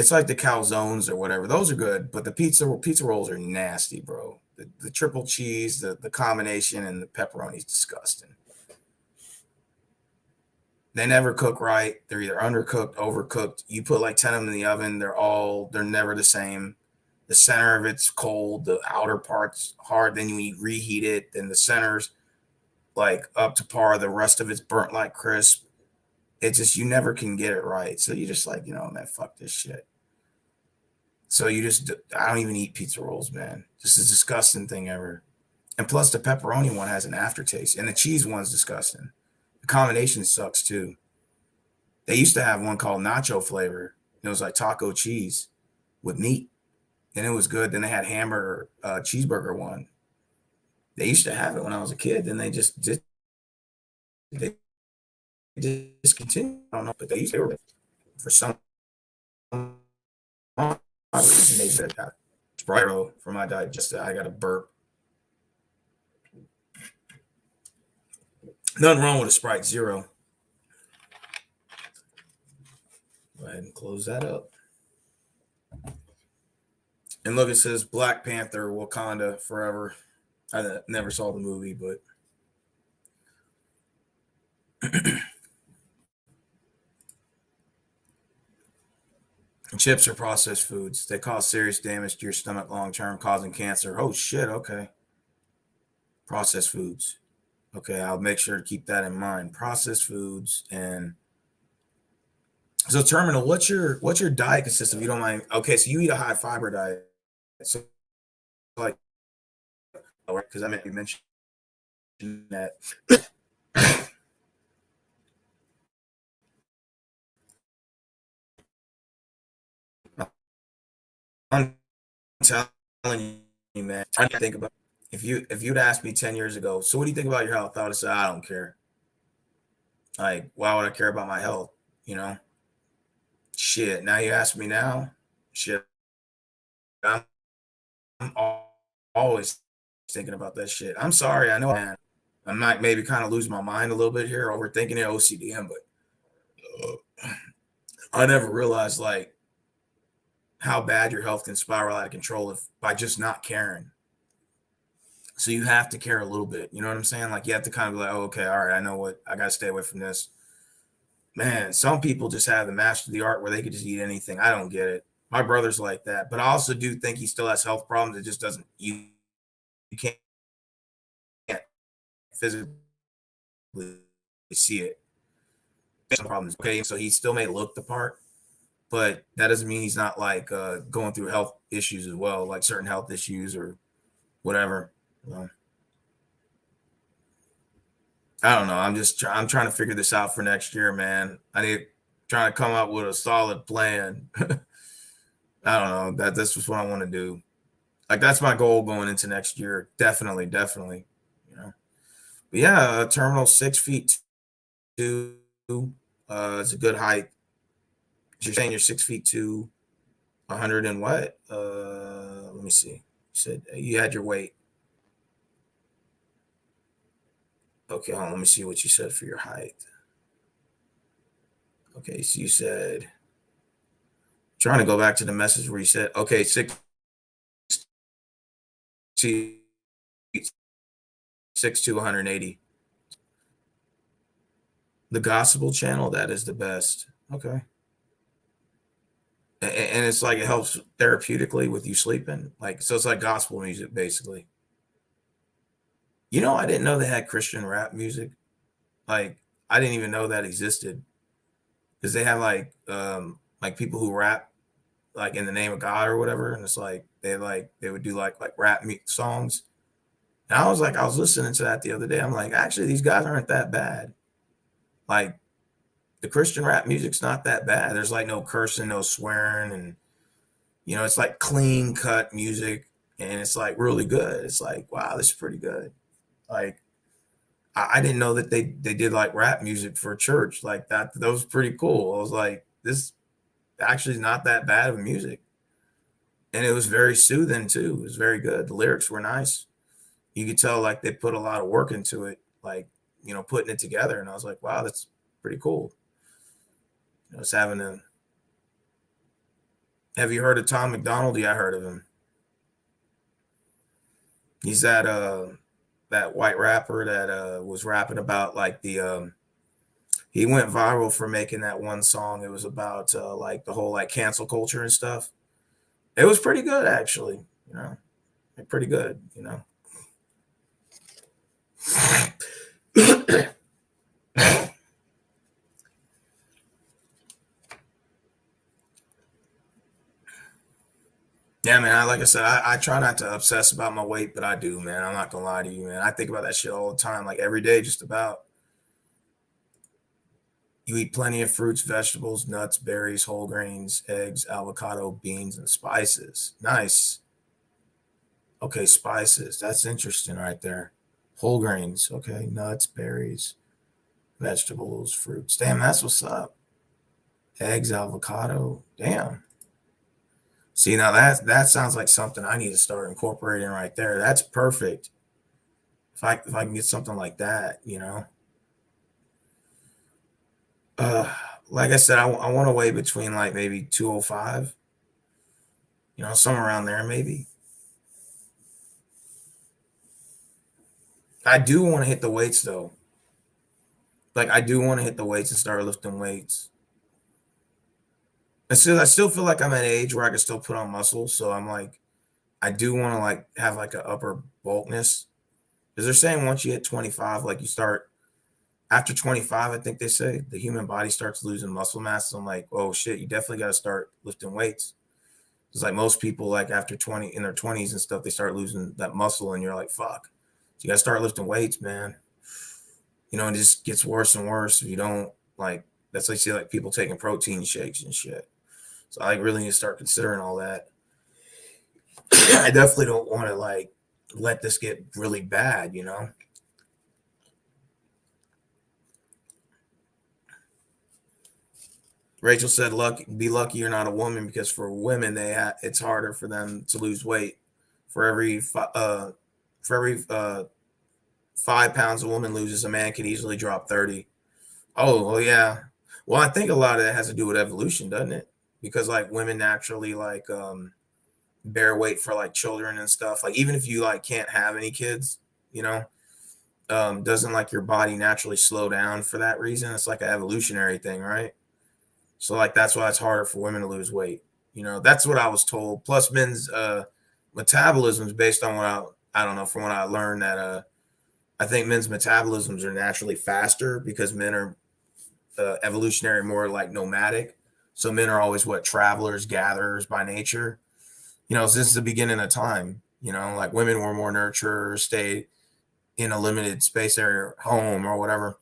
A: It's like the calzones or whatever. Those are good, but the pizza rolls are nasty, bro. The triple cheese, the combination, and the pepperoni is disgusting. They never cook right. They're either undercooked, overcooked. You put like 10 of them in the oven, they're never the same. The center of it's cold, the outer part's hard. Then when you reheat it, then the center's like up to par. The rest of it's burnt like crisp. It's just you never can get it right. So you just like, man, fuck this shit. So I don't even eat pizza rolls, man. Just a disgusting thing ever. And plus, the pepperoni one has an aftertaste, and the cheese one's disgusting. The combination sucks too. They used to have one called nacho flavor. It was like taco cheese with meat, and it was good. Then they had hamburger cheeseburger one. They used to have it when I was a kid. Then they discontinued. I don't know, but they used to for some reason they said that. Sprite for my digestive. I got a burp. Nothing wrong with a Sprite Zero. Go ahead and close that up. And look, it says Black Panther, Wakanda Forever. I never saw the movie, but chips are processed foods. They cause serious damage to your stomach long term, causing cancer. Oh shit, okay. Processed foods. Okay, I'll make sure to keep that in mind. Processed foods. And so Terminal, what's your diet consist of? You don't mind. Okay, so you eat a high fiber diet. So like, because I meant you mentioned that. I'm telling you, man. I think about if you'd asked me 10 years ago, so what do you think about your health? I would have said, I don't care. Like, why would I care about my health? You know? Shit. Now you ask me now, shit. I'm always thinking about that shit. I'm sorry. I know I might maybe kind of lose my mind a little bit here, overthinking it, OCDM, but I never realized like how bad your health can spiral out of control if by just not caring. So you have to care a little bit. You know what I'm saying? Like you have to kind of be like, oh, okay, all right, I know what I got to stay away from this. Man, some people just have the master of the art where they could just eat anything. I don't get it. My brother's like that, but I also do think he still has health problems. It just doesn't. You can't physically see it. Some problems. Okay, so he still may look the part, but that doesn't mean he's not like going through health issues as well, like certain health issues or whatever. I don't know. I'm trying to figure this out for next year, man. I need trying to come up with a solid plan. I don't know. That's just what I want to do. Like that's my goal going into next year. Definitely, definitely. You know. But yeah, terminal 6 feet two. It's a good height. You're saying you're 6 feet two, 100 and what? Let me see. You said you had your weight. Okay, hold on, let me see what you said for your height. Okay, so you said trying to go back to the message where you said okay, 6 to 180. The gospel channel, that is the best. Okay. And it's like it helps therapeutically with you sleeping. Like so it's like gospel music basically. I didn't know they had Christian rap music. Like I didn't even know that existed. Because they have like people who rap like in the name of God or whatever. And it's like they would do like rap songs. And I was listening to that the other day. I'm like, actually, these guys aren't that bad. Like the Christian rap music's not that bad. There's like no cursing, no swearing, and it's like clean cut music, and it's like really good. It's like, wow, this is pretty good. Like I didn't know that they did like rap music for church like that. That was pretty cool. I was like, this actually is not that bad of music, and it was very soothing too. It was very good. The lyrics were nice. You could tell like they put a lot of work into it, like putting it together. And I was like, wow, that's pretty cool. It's having a Have you heard of Tom McDonald? Yeah, I heard of him. He's that white rapper that was rapping about like the he went viral for making that one song. It was about like the whole like cancel culture and stuff. It was pretty good actually, you know. Pretty good, you know. Yeah, man. Like I said, I try not to obsess about my weight, but I do, man. I'm not gonna lie to you, man. I think about that shit all the time, like every day, just about. You eat plenty of fruits, vegetables, nuts, berries, whole grains, eggs, avocado, beans, and spices. Nice. Okay, spices. That's interesting right there. Whole grains. Okay, nuts, berries, vegetables, fruits. Damn, that's what's up. Eggs, avocado. Damn. See, now that sounds like something I need to start incorporating right there. That's perfect. If I can get something like that, you know. Uh, like I said, I want to weigh between like maybe 205, you know, somewhere around there maybe. I do want to hit the weights though. Like I do want to hit the weights and start lifting weights. I still feel like I'm at an age where I can still put on muscle. So I'm like, I do want to like have like an upper bulkness. Because they're saying once you hit 25, like you start after 25, I think they say the human body starts losing muscle mass. So I'm like, oh shit, you definitely got to start lifting weights. It's like most people, like after 20 in their 20s and stuff, they start losing that muscle, and you're like, fuck. So you got to start lifting weights, man. You know, it just gets worse and worse if you don't like. That's like see like people taking protein shakes and shit. So I really need to start considering all that. I definitely don't want to like let this get really bad, you know. Rachel said, "Lucky, be lucky you're not a woman because for women, it's harder for them to lose weight. For every for every 5 pounds a woman loses, a man can easily drop 30. Oh, well, yeah. Well, I think a lot of that has to do with evolution, doesn't it? Because like women naturally like bear weight for like children and stuff. Like even if you like can't have any kids, you know, doesn't like your body naturally slow down for that reason. It's like an evolutionary thing, right? So like that's why it's harder for women to lose weight. You know, that's what I was told. Plus men's metabolism is based on what I don't know, from what I learned that I think men's metabolisms are naturally faster because men are evolutionary more like nomadic. So men are always what travelers, gatherers by nature. You know, since the beginning of time, you know, like women were more nurturers, stayed in a limited space area, home or whatever.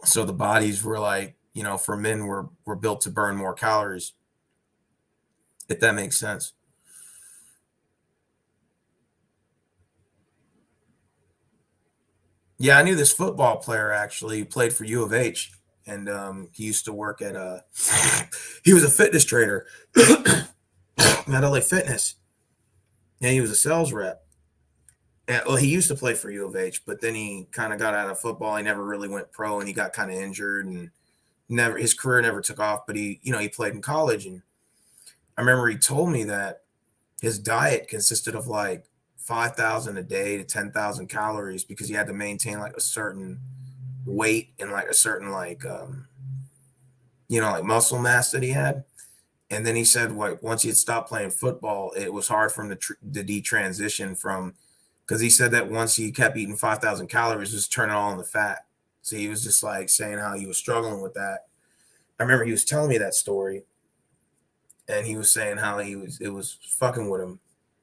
A: So the bodies were like, you know, for men were built to burn more calories, if that makes sense. Yeah, I knew this football player actually who played for U of H, and he used to work at he was a fitness trainer at LA Fitness, and he was a sales rep. And, well, he used to play for U of H, but then he kind of got out of football. He never really went pro, and he got kind of injured, and never his career never took off. But he, you know, he played in college, and I remember he told me that his diet consisted of like 5,000 a day to 10,000 calories because he had to maintain like a certain weight and like a certain like you know like muscle mass that he had. And then he said like once he had stopped playing football, it was hard for him to detransition from because he said that once he kept eating 5,000 calories, just turning all in the fat. So he was just like saying how he was struggling with that. I remember he was telling me that story, and he was saying how it was fucking with him,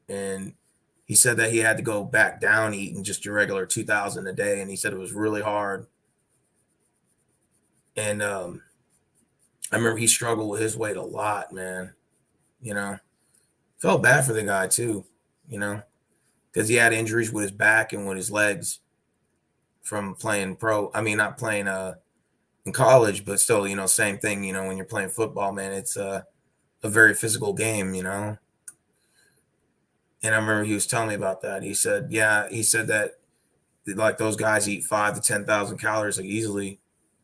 A: and he said that he had to go back down eating just your regular 2,000 a day, and he said it was really hard. And I remember he struggled with his weight a lot, man. You know, felt bad for the guy too. You know, because he had injuries with his back and with his legs from playing pro. I mean, not playing in college, but still, you know, same thing. You know, when you're playing football, man, it's a very physical game. You know, and I remember he was telling me about that. He said, yeah, he said that like those guys eat 5 to 10,000 calories like easily.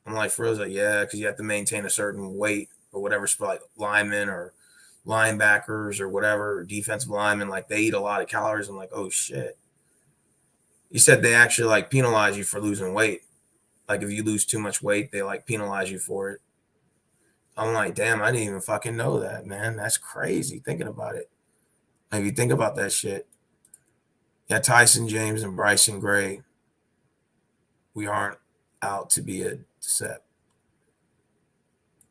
A: I'm like, for real? Like, yeah, because you have to maintain a certain weight or whatever, like lineman or linebackers or whatever, defensive linemen, like they eat a lot of calories. I'm like, oh shit. You said they actually like penalize you for losing weight. Like if you lose too much weight, they like penalize you for it. I'm like, damn, I didn't even fucking know that, man. That's crazy thinking about it. Like, if you think about that shit. Yeah, Tyson James and Bryson Gray, we aren't out to be a set.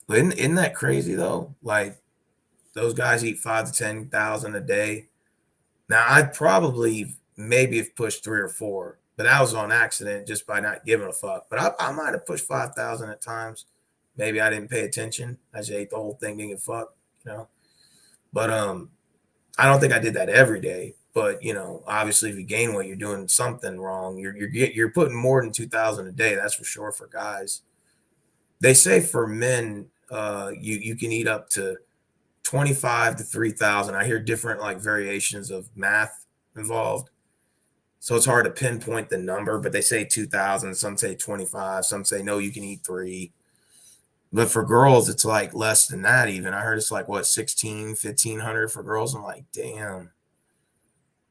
A: But isn't that crazy though? Like those guys eat 5 to 10,000 a day. Now I'd probably maybe have pushed 3 or 4, but that was on accident just by not giving a fuck. But I might have pushed 5,000 at times. Maybe I didn't pay attention. I just ate the whole thing, didn't give a fuck, you know. But I don't think I did that every day. But you know, obviously, if you gain weight, you're doing something wrong. You're putting more than 2,000 a day. That's for sure for guys. They say for men, you can eat up to 25 to 3,000. I hear different like variations of math involved. So it's hard to pinpoint the number, but they say 2,000, some say 25, some say no, you can eat 3. But for girls, it's like less than that even. I heard it's like what, 16, 1,500 for girls. I'm like, damn.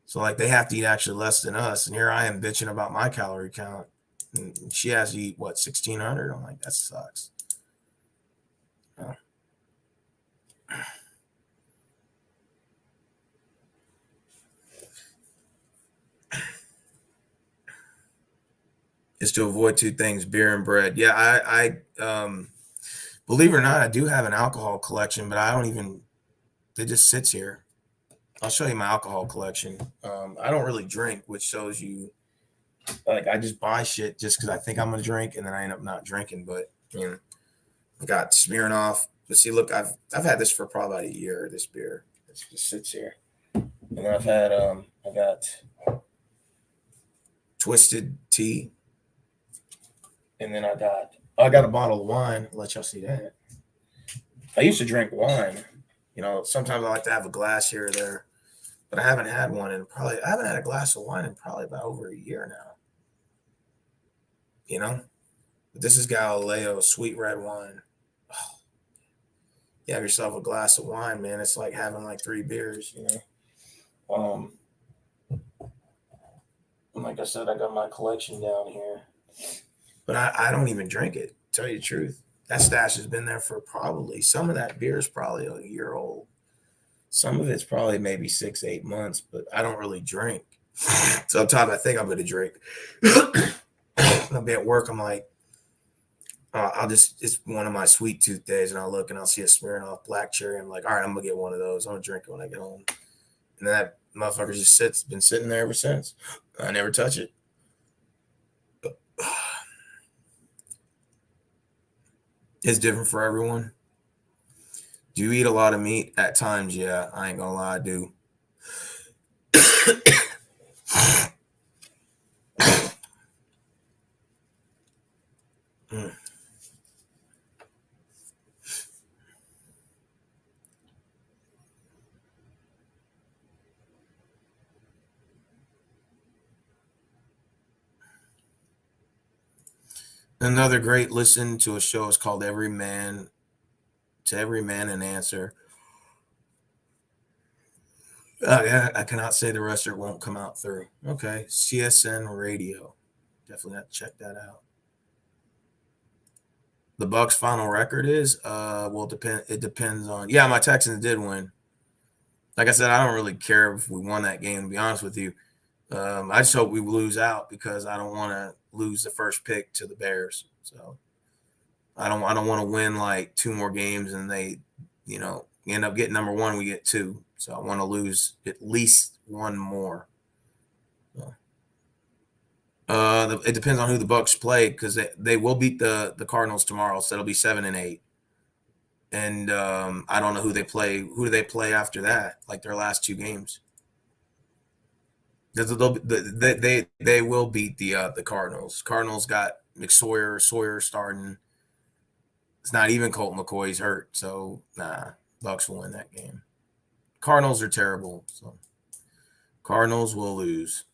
A: So like they have to eat actually less than us. And here I am bitching about my calorie count. And she has to eat what, 1,600? I'm like, that sucks. Oh. Is to avoid 2 things, beer and bread. Yeah, I believe it or not, I do have an alcohol collection, but I don't even, it just sits here. I'll show you my alcohol collection. I don't really drink, which shows you, like, I just buy shit just because I think I'm gonna drink, and then I end up not drinking. But you know, I got Smirnoff. But see, look, I've had this for probably about a year. This beer, it just sits here, and then I've had I got Twisted Tea, and then I got a bottle of wine. I'll let y'all see that. I used to drink wine. You know, sometimes I like to have a glass here or there, but I haven't had one in probably. I haven't had a glass of wine in probably about over a year now. You know, but this is Galileo sweet red wine. Oh, you have yourself a glass of wine, man. It's like having like 3 beers. You know. And like I said, I got my collection down here, but I don't even drink it. Tell you the truth, that stash has been there for probably, some of that beer is probably a year old. Some of it's probably maybe 6, 8 months, but I don't really drink. So top, I think I'm gonna drink. I'll be at work. I'm like, I'll just, it's one of my sweet tooth days, and I'll look and I'll see a Smirnoff Black Cherry. I'm like, all right, I'm gonna get one of those. I'm gonna drink it when I get home. And that motherfucker just been sitting there ever since. I never touch it. It's different for everyone. Do you eat a lot of meat? At times, yeah. I ain't gonna lie, I do. Another great listen to a show is called Every Man to Every Man an Answer. Yeah, I cannot say the rest or it won't come out through. Okay, CSN Radio. Definitely have to check that out. The Bucks' final record is well, depend. It depends on. Yeah, my Texans did win. Like I said, I don't really care if we won that game. To be honest with you, I just hope we lose out because I don't want to lose the first pick to the Bears. So I don't want to win like 2 more games and they, you know, end up getting number 1. We get 2. So I want to lose at least 1 more. So, it depends on who the Bucks play because they will beat the Cardinals tomorrow, so it'll be 7-8. And I don't know who they play. Who do they play after that? Like their last 2 games. They will beat the Cardinals. Cardinals got Sawyer starting. It's not even Colt McCoy's hurt, so nah, Bucks will win that game. Cardinals are terrible, so Cardinals will lose.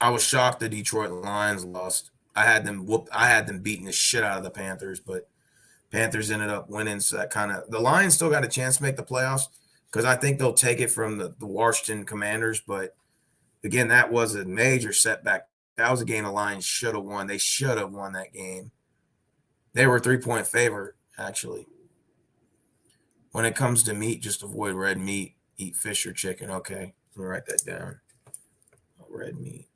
A: I was shocked the Detroit Lions lost. I had them beating the shit out of the Panthers, but Panthers ended up winning. So that kind of the Lions still got a chance to make the playoffs because I think they'll take it from the Washington Commanders. But again, that was a major setback. That was a game the Lions should have won. They should have won that game. They were 3-point favorite, actually. When it comes to meat, just avoid red meat. Eat fish or chicken. Okay, let me write that down. Red meat,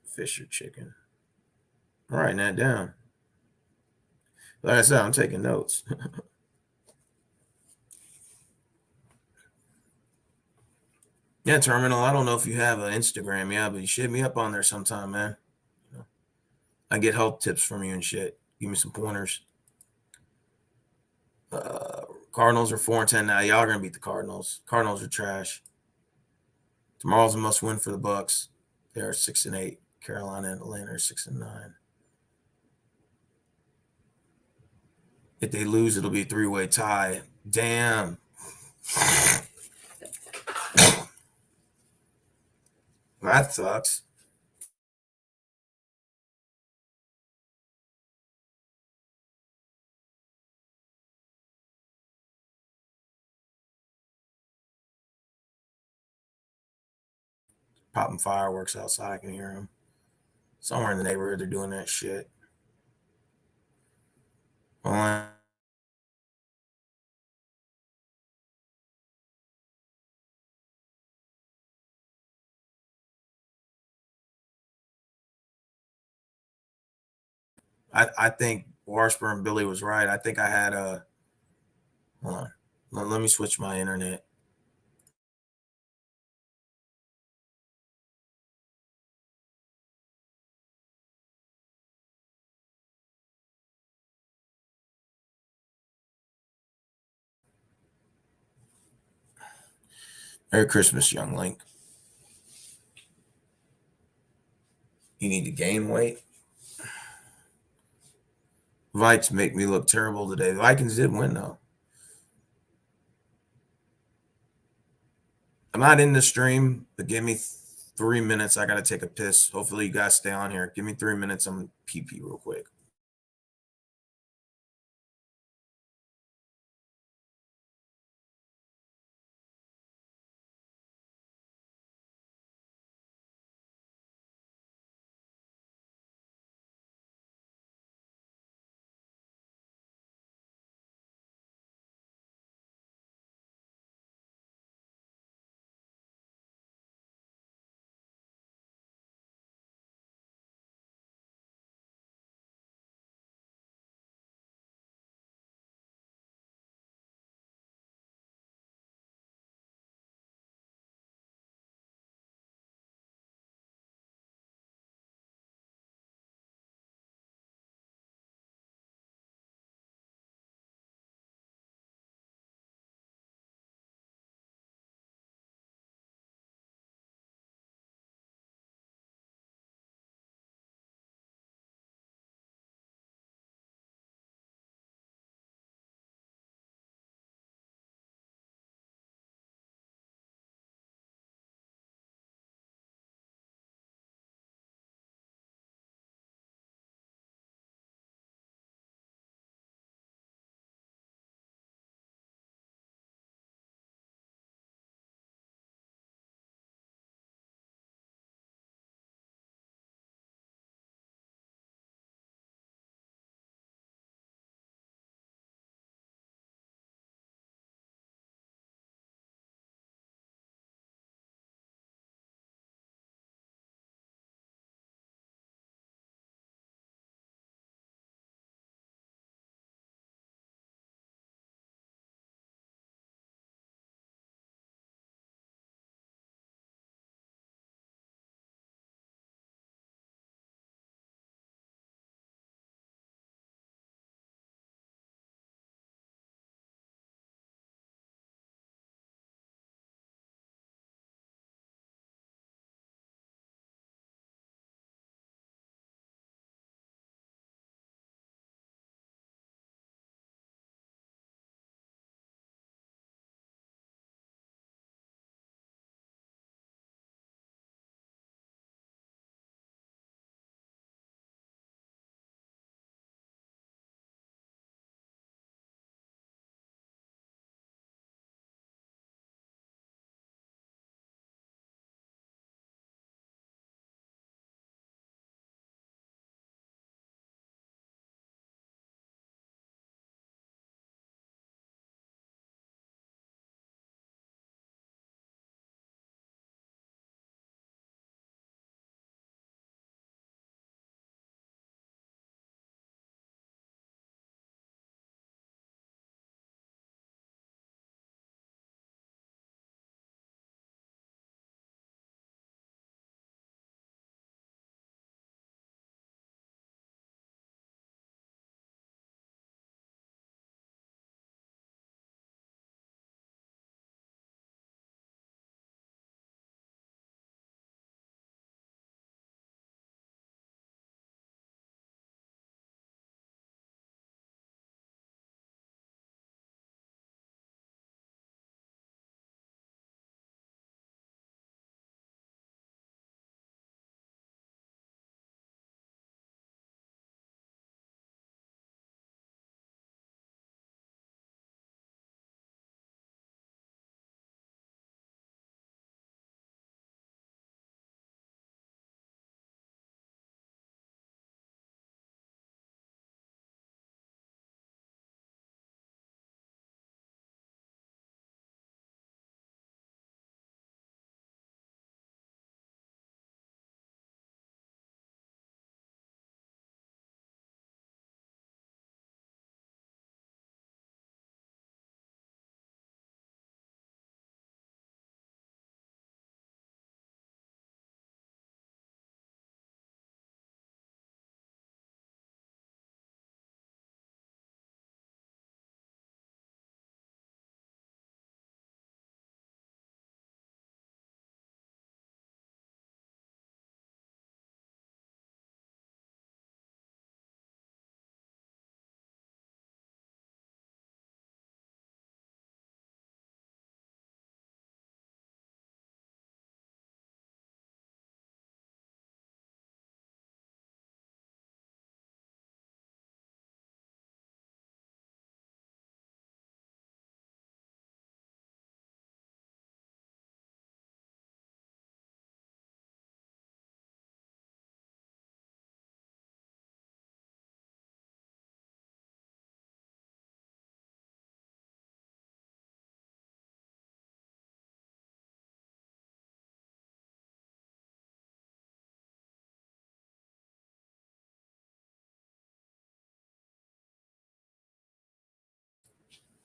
A: fish or chicken. I'm writing that down. Like I said, I'm taking notes. Yeah, Terminal. I don't know if you have an Instagram, yeah, but you should hit me up on there sometime, man. I get health tips from you and shit. Give me some pointers. Uh, Cardinals are 4-10 now. Y'all are gonna beat the Cardinals. Cardinals are trash. Tomorrow's a must win for the Bucks. They are 6-8. Carolina and Atlanta are 6-9. If they lose, it'll be a 3-way tie. Damn. That sucks. Popping fireworks outside. I can hear them. Somewhere in the neighborhood, they're doing that shit. Well, I think Washburn Billy was right. I think I had a. Hold on. Let me switch my internet. Merry Christmas, young Link. You need to gain weight. Vikes make me look terrible today. The Vikings did win, though. I'm not in the stream, but give me 3 minutes. I got to take a piss. Hopefully, you guys stay on here. Give me 3 minutes. I'm going to pee pee real quick.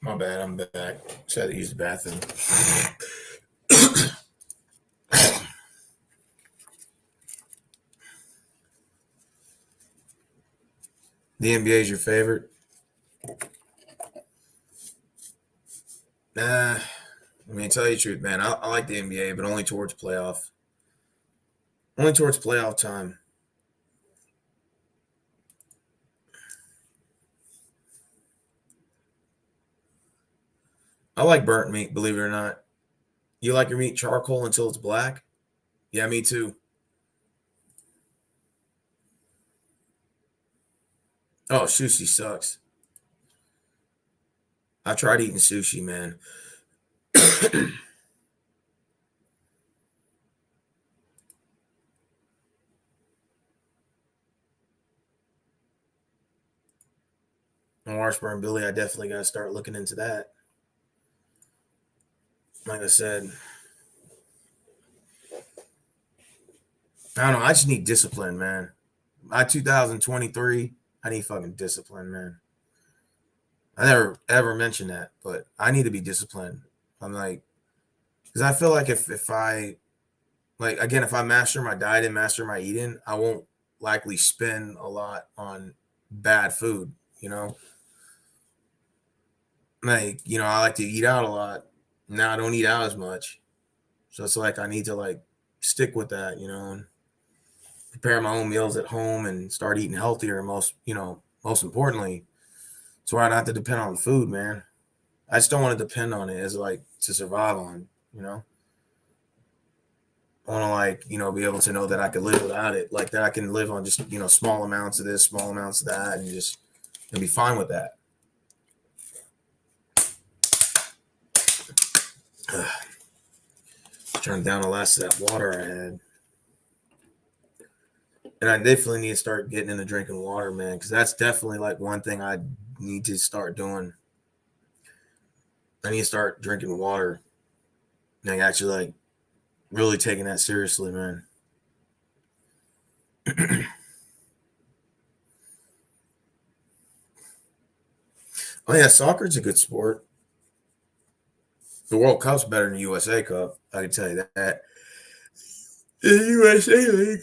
A: My bad, I'm back. Just had to use the bathroom. The NBA is your favorite? Nah, I mean, tell you the truth, man. I like the NBA, but only towards playoff. Only towards playoff time. I like burnt meat, believe it or not. You like your meat charcoal until it's black? Yeah, me too. Oh, sushi sucks. I tried eating sushi, man. On Washburn Billy, I definitely got to start looking into that. Like I said, I don't know. I just need discipline, man. My 2023, I need fucking discipline, man. I never ever mentioned that, but I need to be disciplined. I'm like, because I feel like if I like again, if I master my diet and master my eating, I won't likely spend a lot on bad food. You know, like I like to eat out a lot. Now I don't eat out as much, so it's like I need to like stick with that. And prepare my own meals at home and start eating healthier. Most importantly, so I don't have to depend on food, man. I just don't want to depend on it as like to survive on. You know, I want to like be able to know that I could live without it, like that I can live on just small amounts of this, small amounts of that, and be fine with that. Turn down the last of that water I had, and I definitely need to start getting into drinking water, man, because that's definitely like one thing I need to start doing. I need to start drinking water, like actually like really taking that seriously, man. Oh yeah, soccer's a good sport. The World Cup's better than the USA Cup. I can tell you that. The USA League.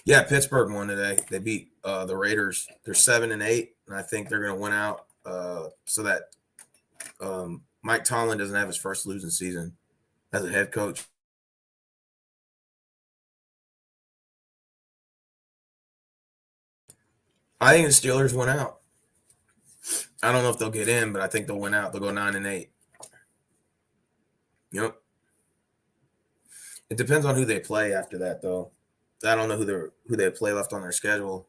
A: Yeah, Pittsburgh won today. They beat the Raiders. They're 7-8, and I think they're going to win out. So that Mike Tomlin doesn't have his first losing season as a head coach. I think the Steelers went out. I don't know if they'll get in, but I think they'll win out. They'll go 9-8. Yep. It depends on who they play after that, though. I don't know who they play left on their schedule.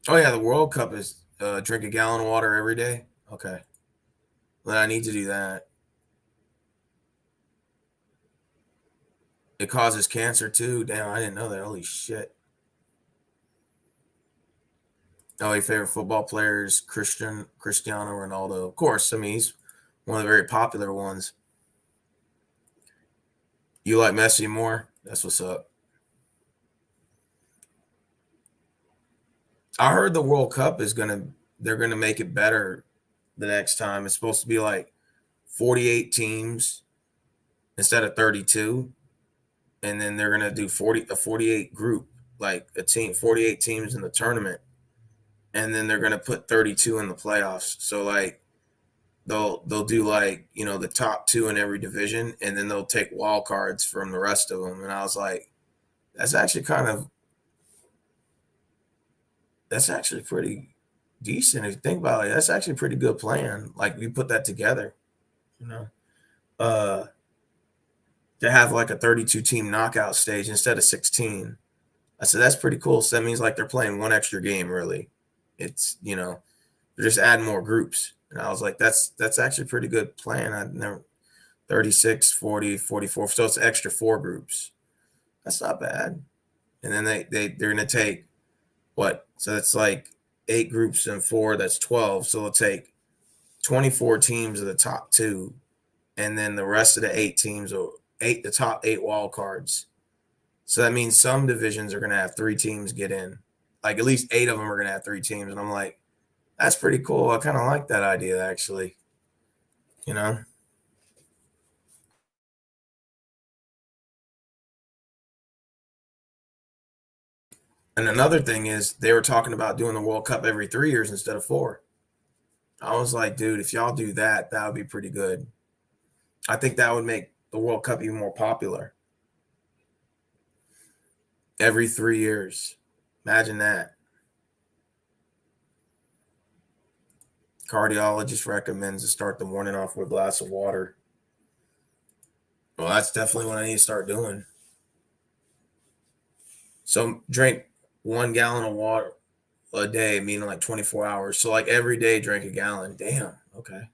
A: Oh yeah, the World Cup is drink a gallon of water every day. Okay, well I need to do that. It causes cancer too. Damn, I didn't know that. Holy shit. Oh, your favorite football players, Cristiano Ronaldo. Of course, I mean he's one of the very popular ones. You like Messi more? That's what's up. I heard the World Cup is they're gonna make it better the next time. It's supposed to be like 48 teams instead of 32, and then they're gonna do 48 group, like a team, 48 teams in the tournament, and then they're gonna put 32 in the playoffs. So like they'll do like the top two in every division, and then they'll take wild cards from the rest of them. And I was like, that's actually kind of that's actually pretty decent if you think about it. That's actually a pretty good plan. Like we put that together, you know, uh, to have like a 32 team knockout stage instead of 16. I said that's pretty cool. So that means like they're playing one extra game. Really, it's they're just adding more groups. And I was like, that's actually a pretty good plan. I never 36, 40, 44. So it's extra four groups. That's not bad. And then they're gonna take what? So it's like eight groups and four, that's 12. So they'll take 24 teams of the top two, and then the rest of the eight teams the top 8 wild cards. So that means some divisions are going to have 3 teams get in. Like at least 8 of them are going to have 3 teams. And I'm like, that's pretty cool. I kind of like that idea, actually. You know? And another thing is they were talking about doing the World Cup every 3 years instead of 4. I was like, dude, if y'all do that, that would be pretty good. I think that would make the World Cup even more popular. Every 3 years. Imagine that. Cardiologist recommends to start the morning off with a glass of water. Well, that's definitely what I need to start doing. So drink 1 gallon of water a day, meaning like 24 hours. So like every day drink a gallon. Damn. Okay.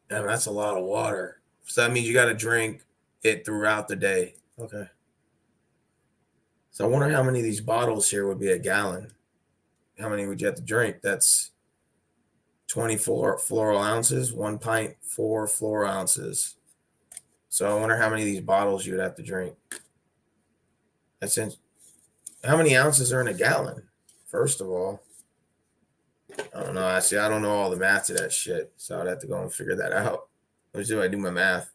A: Damn, that's a lot of water. So that means you got to drink it throughout the day. Okay. So I wonder how many of these bottles here would be a gallon. How many would you have to drink? That's 24 floral ounces, 1 pint, 4 floral ounces. So I wonder how many of these bottles you would have to drink. That's in, how many ounces are in a gallon? First of all, I don't know. I don't know all the math to that shit, so I'd have to go and figure that out. Let's see if I do my math.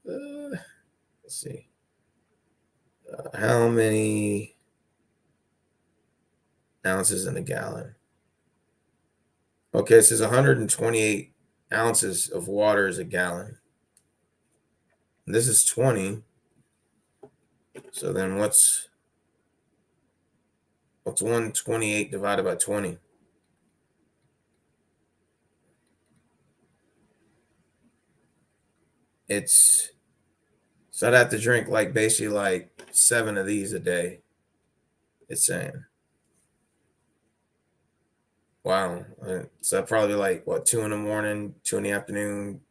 A: Let's see. How many ounces in a gallon? Okay, it says 128 ounces of water is a gallon. This is 20. So then what's 128 divided by 20? It's so I'd have to drink like basically like 7 of these a day. It's saying. Wow. So probably like what, 2 in the morning, 2 in the afternoon,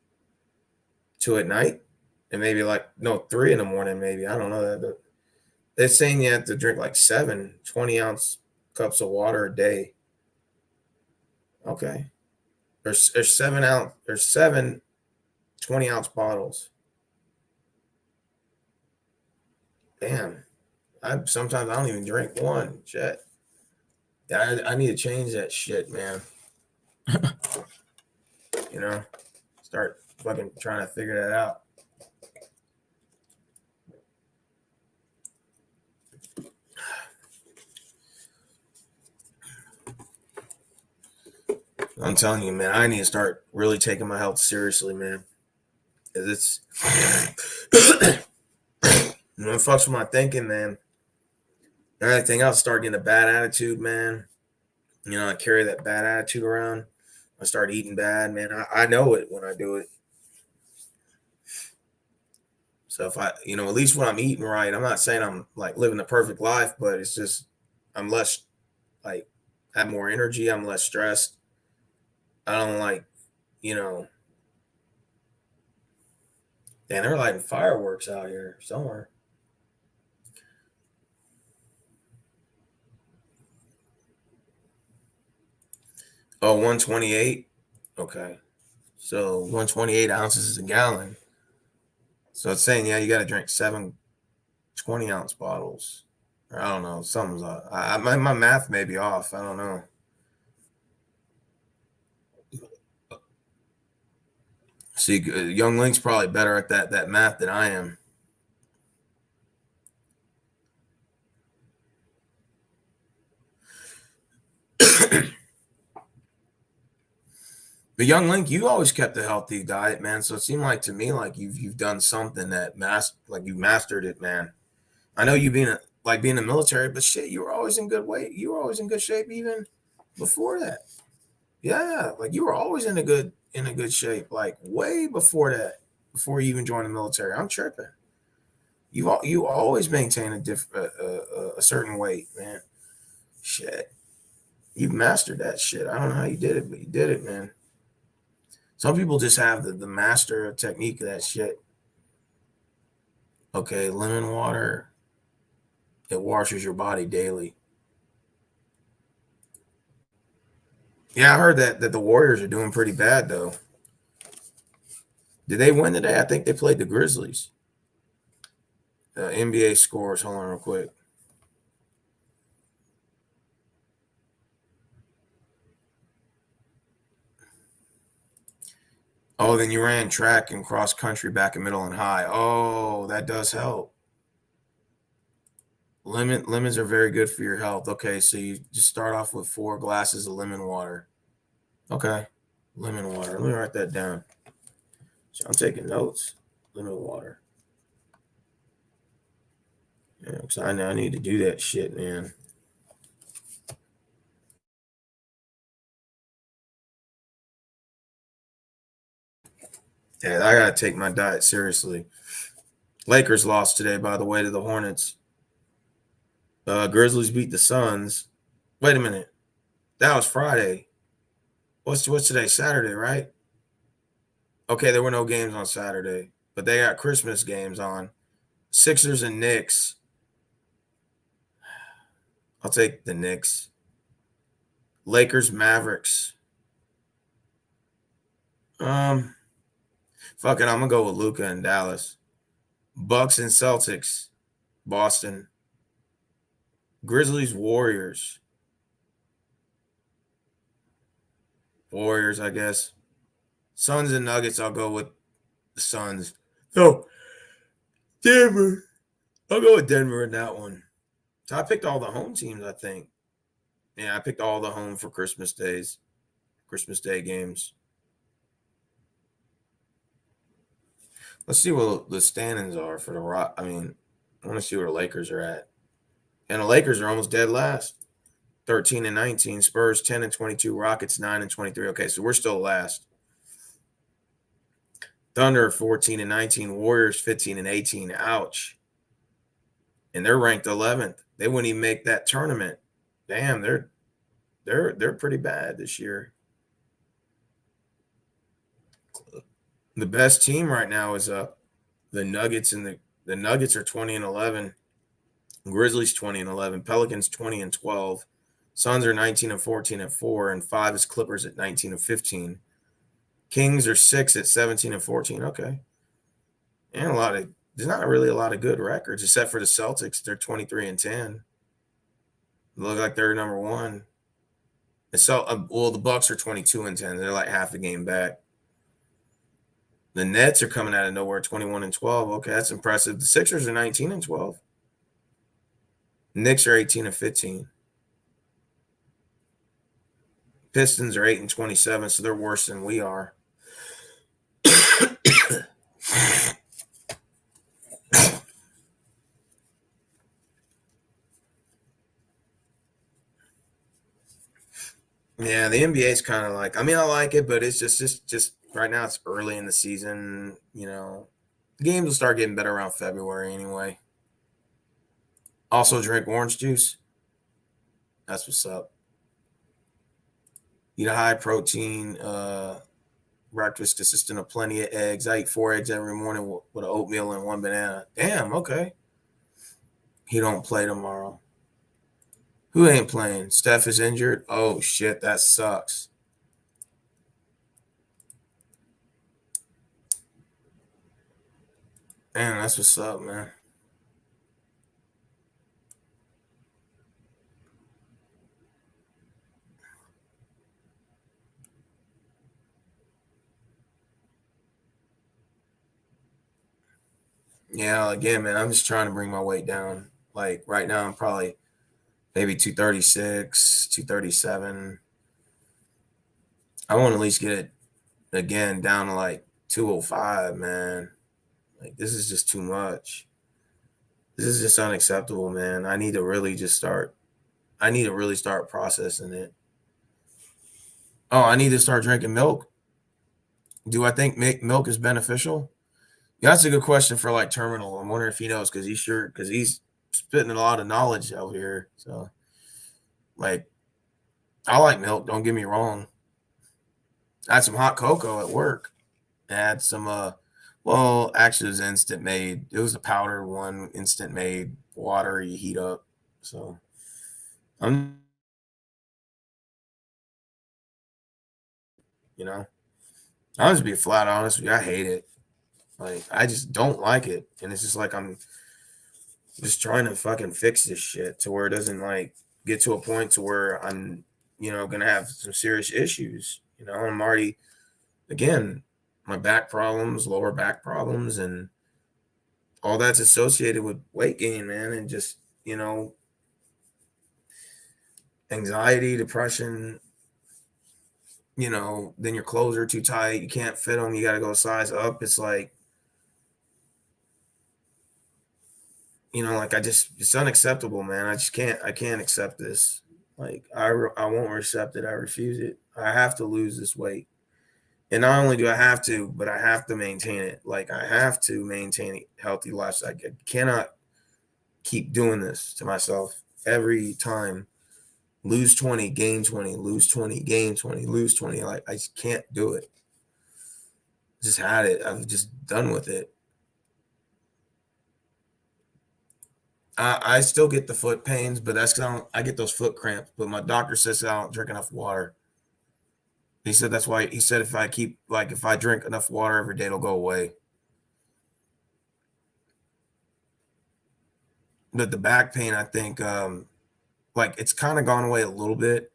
A: 2 at night, and maybe like no 3 in the morning, maybe. I don't know that. But they're saying you have to drink like 7 20-ounce cups of water a day. Okay. There's 7 20-ounce bottles. Damn. Sometimes I don't even drink one. Shit. I need to change that shit, man. You know, start fucking trying to figure that out. I'm telling you, man, I need to start really taking my health seriously, man. It's it fucks with my thinking, man. Everything else, start getting a bad attitude, man. You know, I carry that bad attitude around. I start eating bad, man. I know it when I do it. So if at least when I'm eating right, I'm not saying I'm like living the perfect life, but it's just I'm less like have more energy. I'm less stressed. I don't like, you know, damn, they're lighting fireworks out here somewhere. Oh, 128. Okay. So 128 ounces is a gallon. So it's saying, yeah, you got to drink 7 20-ounce bottles. Or I don't know. Something's off. My math may be off. I don't know. See, Young Link's probably better at that math than I am. But Young Link, you always kept a healthy diet, man. So it seemed like to me like you've done something that you mastered it, man. I know you being in the military, but shit, you were always in good weight. You were always in good shape even before that. Yeah, like you were always in a good shape, like way before that, before you even joined the military. I'm tripping. You always maintain a certain weight, man. Shit, you've mastered that shit. I don't know how you did it, but you did it, man. Some people just have the master technique of that shit. Okay, lemon water, it washes your body daily. Yeah, I heard that the Warriors are doing pretty bad though. Did they win today? I think they played the Grizzlies. NBA scores. Hold on real quick. Oh, then you ran track and cross country back in middle and high. Oh, that does help. Lemons are very good for your health. Okay, so you just start off with 4 glasses of lemon water. Okay, lemon water. Let me write that down. So I'm taking notes. Lemon water. Yeah, because I know I need to do that shit, man. Yeah, I gotta take my diet seriously. Lakers lost today, by the way, to the Hornets. Grizzlies beat the Suns. Wait a minute, that was Friday. What's today? Saturday, right? Okay, there were no games on Saturday, but they got Christmas games on. Sixers and Knicks. I'll take the Knicks. Lakers, Mavericks. Um, Fuck it, I'm gonna go with Luca and Dallas. Bucks and Celtics. Boston. Grizzlies, Warriors. Warriors, I guess. Suns and Nuggets. I'll go with the Suns. No, Denver. I'll go with Denver in that one. So I picked all the home teams, I think. Yeah, I picked all the home for Christmas Day games. Let's see what the standings are for the Rock. I mean, I want to see where the Lakers are at. And the Lakers are almost dead last. 13 and 19. Spurs 10 and 22. Rockets 9 and 23. Okay, so we're still last. Thunder 14 and 19. Warriors 15 and 18. Ouch. And they're ranked 11th. They wouldn't even make that tournament. Damn, they're pretty bad this year. The best team right now is the Nuggets, and the Nuggets are 20 and 11. Grizzlies 20 and 11. Pelicans 20 and 12. Suns are 19 and 14 at 4, and 5 is Clippers at 19 and 15. Kings are 6 at 17 and 14. Okay. And there's not really a lot of good records except for the Celtics. They're 23 and 10. Look like they're number one. And so, well, the Bucks are 22 and 10. They're like half a game back. The Nets are coming out of nowhere, 21 and 12. Okay, that's impressive. The Sixers are 19 and 12. Knicks are 18 and 15. Pistons are 8 and 27, so they're worse than we are. Yeah, the NBA is kind of like, I mean, I like it, but it's just right now it's early in the season. Games will start getting better around February anyway. Also, drink orange juice. That's what's up. Eat a high protein breakfast consisting of plenty of eggs. I eat 4 eggs every morning with an oatmeal and 1 banana. Damn, okay. He don't play tomorrow. Who ain't playing? Steph is injured. Oh shit, that sucks. Damn, that's what's up, man. Yeah, again, man, I'm just trying to bring my weight down. Like right now, I'm probably maybe 236, 237. I want to at least get it again down to like 205, man. Like this is just too much. This is just unacceptable, man. I need to really start processing it. Oh, I need to start drinking milk. Do I think milk is beneficial? Yeah, that's a good question for like Terminal. I'm wondering if he knows because he's spitting a lot of knowledge out here. So like I like milk, don't get me wrong. I had some hot cocoa at work. I had some well, actually it was instant made. It was a powder one, instant made water you heat up. So I'm you know, I'll just be flat honest with you. I hate it. Like I just don't like it, and it's just like I'm just trying to fucking fix this shit to where it doesn't like get to a point to where I'm, gonna have some serious issues. I'm already again my back problems, lower back problems, and all that's associated with weight gain, man, and just anxiety, depression. Then your clothes are too tight, you can't fit them, you got to go a size up. It's like like it's unacceptable, man. I can't accept this. Like I won't accept it. I refuse it. I have to lose this weight. And not only do I have to, but I have to maintain it. Like I have to maintain a healthy lifestyle. I cannot keep doing this to myself every time. Lose 20, gain 20, lose 20, gain 20, lose 20. Like I just can't do it. Just had it. I'm just done with it. I still get the foot pains, but that's because I get those foot cramps. But my doctor says I don't drink enough water. He said that's why. He said if I drink enough water every day, it'll go away. But the back pain, I think, like it's kind of gone away a little bit,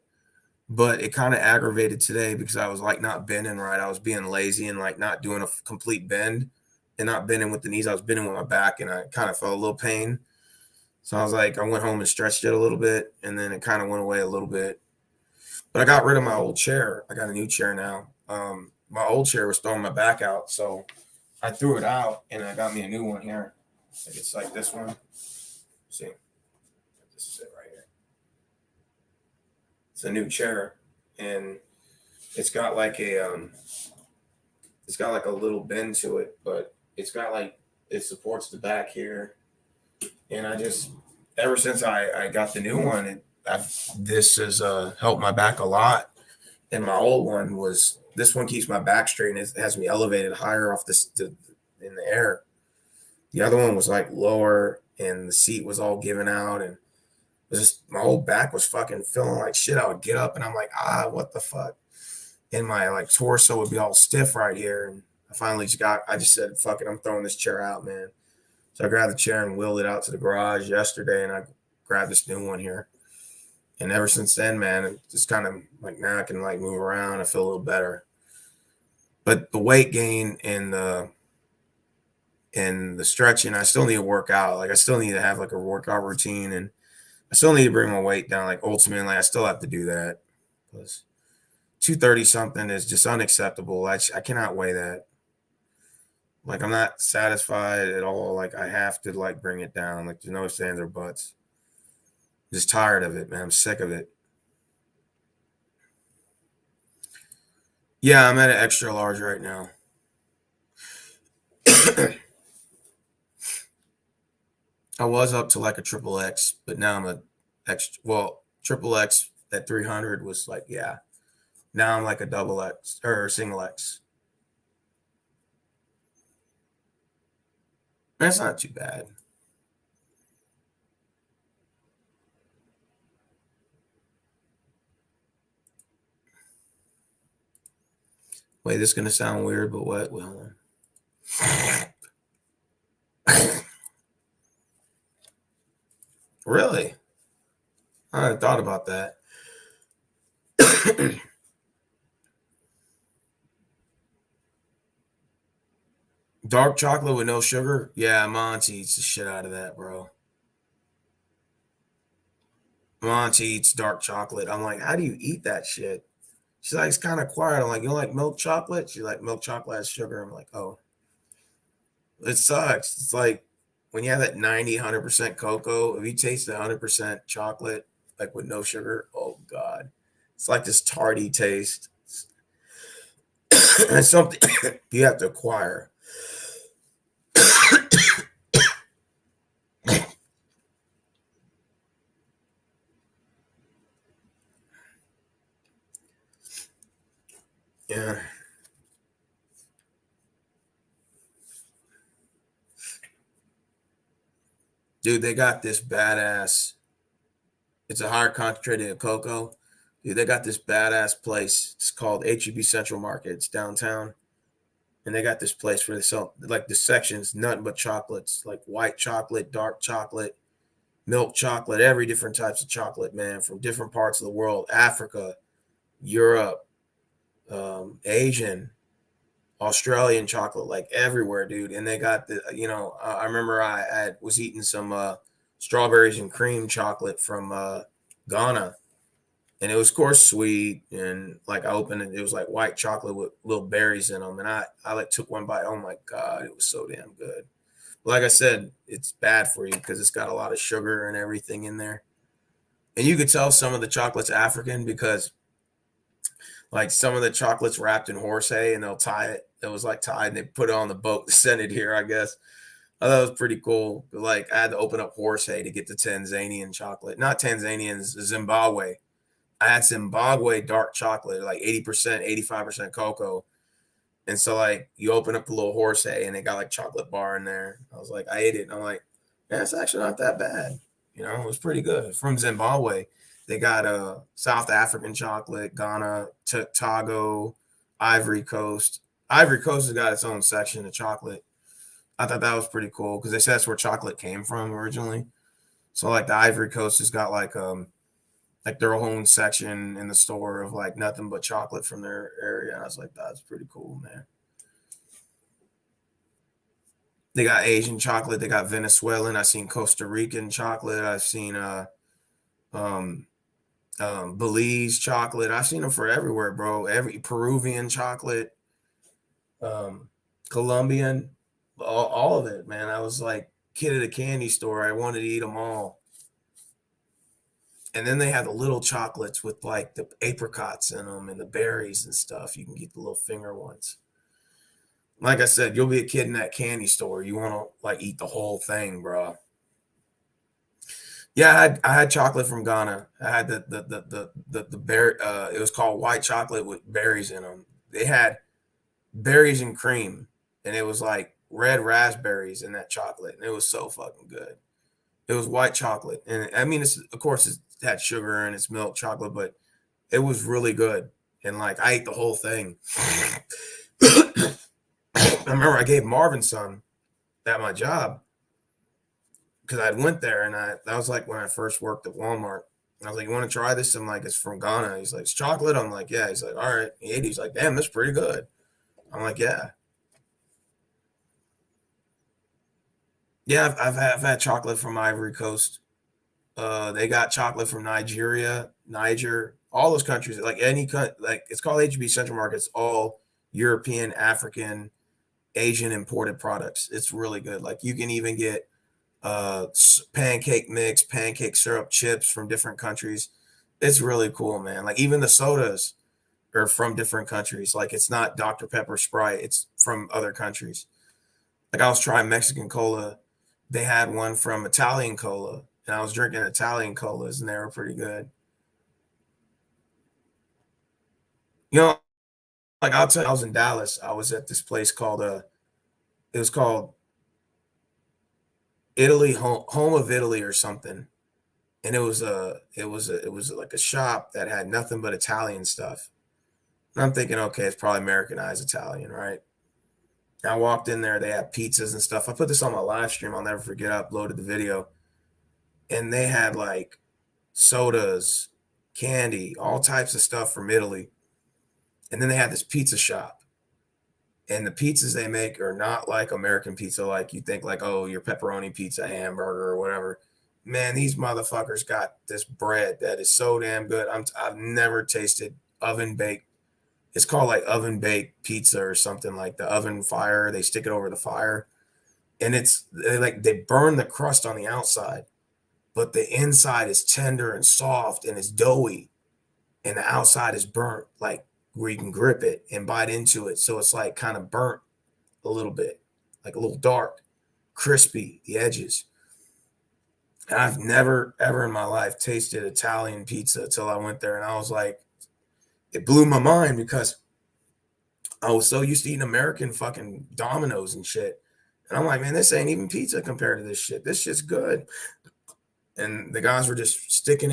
A: but it kind of aggravated today because I was like not bending right. I was being lazy and like not doing a complete bend and not bending with the knees. I was bending with my back, and I kind of felt a little pain. So I was like, I went home and stretched it a little bit, and then it kind of went away a little bit. But I got rid of my old chair. I got a new chair now. My old chair was throwing my back out, so I threw it out, and I got me a new one here. Like it's like this one. See, this is it right here. It's a new chair, and it's got like a little bend to it, but it's got like it supports the back here. And I just ever since I got the new one, this has helped my back a lot. And my old one was this one keeps my back straight and it has me elevated higher off in the air. The other one was like lower and the seat was all given out, and it was just my whole back was fucking feeling like shit. I would get up and I'm like, what the fuck? And my like torso would be all stiff right here. And I just said, fuck it, I'm throwing this chair out, man. So I grabbed the chair and wheeled it out to the garage yesterday, and I grabbed this new one here. And ever since then, man, it just kind of like now I can like move around. I feel a little better. But the weight gain and the stretching, I still need to work out. Like I still need to have like a workout routine, and I still need to bring my weight down. Like ultimately, I still have to do that because 230 something is just unacceptable. I cannot weigh that. Like I'm not satisfied at all. Like I have to like bring it down. Like there's no stands or buts. Just tired of it, man. I'm sick of it. Yeah, I'm at an extra large right now. I was up to like a triple X, but now I'm a extra. Well, triple X at 300 was like, yeah. Now I'm like a double X or single X. That's not too bad. Wait, this is gonna sound weird, but what? Well, really? I hadn't thought about that. Dark chocolate with no sugar? Yeah, Monty eats the shit out of that, bro. Monty eats dark chocolate. I'm like, how do you eat that shit? She's like, it's kind of quiet. I'm like, you don't like milk chocolate? She's like, milk chocolate has sugar. I'm like, oh, it sucks. It's like when you have that 90, 100% cocoa, if you taste the 100% chocolate, like with no sugar, oh God. It's like this tarty taste. It's something you have to acquire. Yeah. Dude, they got this badass. It's a higher concentrated of cocoa. Dude, they got this badass place. It's called HEB Central Market. It's downtown. And they got this place where they sell like the sections, nothing but chocolates, like white chocolate, dark chocolate, milk chocolate, every different types of chocolate, man, from different parts of the world, Africa, Europe, Asian, Australian chocolate, like everywhere, dude. And they got I remember I was eating some strawberries and cream chocolate from Ghana, and it was of course sweet. And like I opened it, it was like white chocolate with little berries in them, and I like took one bite. Oh my god, it was so damn good. Like I said, it's bad for you because it's got a lot of sugar and everything in there. And you could tell some of the chocolate's African because like some of the chocolate's wrapped in horse hay and they'll tie it. It was like tied and they put it on the boat to send it here, I guess. I thought it was pretty cool. Like I had to open up horse hay to get the Tanzanian chocolate. Not Tanzanian, Zimbabwe. I had Zimbabwe dark chocolate, like 80%, 85% cocoa. And so like you open up the little horse hay and they got like chocolate bar in there. I was like, I ate it. And I'm like, yeah, it's actually not that bad. It was pretty good. From Zimbabwe. They got South African chocolate, Ghana, Togo, Ivory Coast. Ivory Coast has got its own section of chocolate. I thought that was pretty cool because they said that's where chocolate came from originally. So like the Ivory Coast has got like their own section in the store of like nothing but chocolate from their area. And I was like, that's pretty cool, man. They got Asian chocolate, they got Venezuelan. I've seen Costa Rican chocolate. I've seen um Belize chocolate. I've seen them for everywhere, bro. Every Peruvian chocolate, um, Colombian, all of it, man. I was like kid at a candy store. I wanted to eat them all. And then they have the little chocolates with like the apricots in them and the berries and stuff. You can get the little finger ones. Like I said, you'll be a kid in that candy store. You want to like eat the whole thing, bro. Yeah, I had chocolate from Ghana. I had the berry. It was called white chocolate with berries in them. They had berries and cream, and it was like red raspberries in that chocolate, and it was so fucking good. It was white chocolate, and I mean, it's of course it had sugar and it's milk chocolate, but it was really good. And like I ate the whole thing. I remember I gave Marvin some at my job because I went there and that was like when I first worked at Walmart. I was like, "You want to try this?" I'm like, "It's from Ghana." He's like, "It's chocolate." I'm like, "Yeah." He's like, "All right." He ate it. He's like, "Damn, that's pretty good." I'm like, "Yeah, yeah." I've had chocolate from Ivory Coast. They got chocolate from Nigeria, Niger, all those countries. Like like it's called HB Central Market. It's all European, African, Asian imported products. It's really good. Like you can even get pancake mix, pancake syrup, chips from different countries. It's really cool, man. Like even the sodas are from different countries. Like it's not Dr. Pepper Sprite, it's from other countries. Like I was trying Mexican cola. They had one from Italian cola, and I was drinking Italian colas, and they were pretty good. You know, like I'll tell you, I was in Dallas. I was at this place called it was called Italy, home of Italy or something. And it was like a shop that had nothing but Italian stuff. And I'm thinking, okay, it's probably Americanized Italian, right? And I walked in there, they had pizzas and stuff. I put this on my live stream. I'll never forget. I uploaded the video, and they had like sodas, candy, all types of stuff from Italy. And then they had this pizza shop, and the pizzas they make are not like American pizza, like you think, like, oh, your pepperoni pizza, hamburger, or whatever. Man, these motherfuckers got this bread that is so damn good. I've never tasted oven baked. It's called like oven baked pizza or something, like the oven fire. They stick it over the fire, and they burn the crust on the outside, but the inside is tender and soft and it's doughy, and the outside is burnt, like where you can grip it and bite into it. So it's like kind of burnt a little bit, like a little dark, crispy, the edges. And I've never ever in my life tasted Italian pizza until I went there, and I was like, it blew my mind because I was so used to eating American fucking Domino's and shit. And I'm like, man, this ain't even pizza compared to this shit. This shit's good. And the guys were just sticking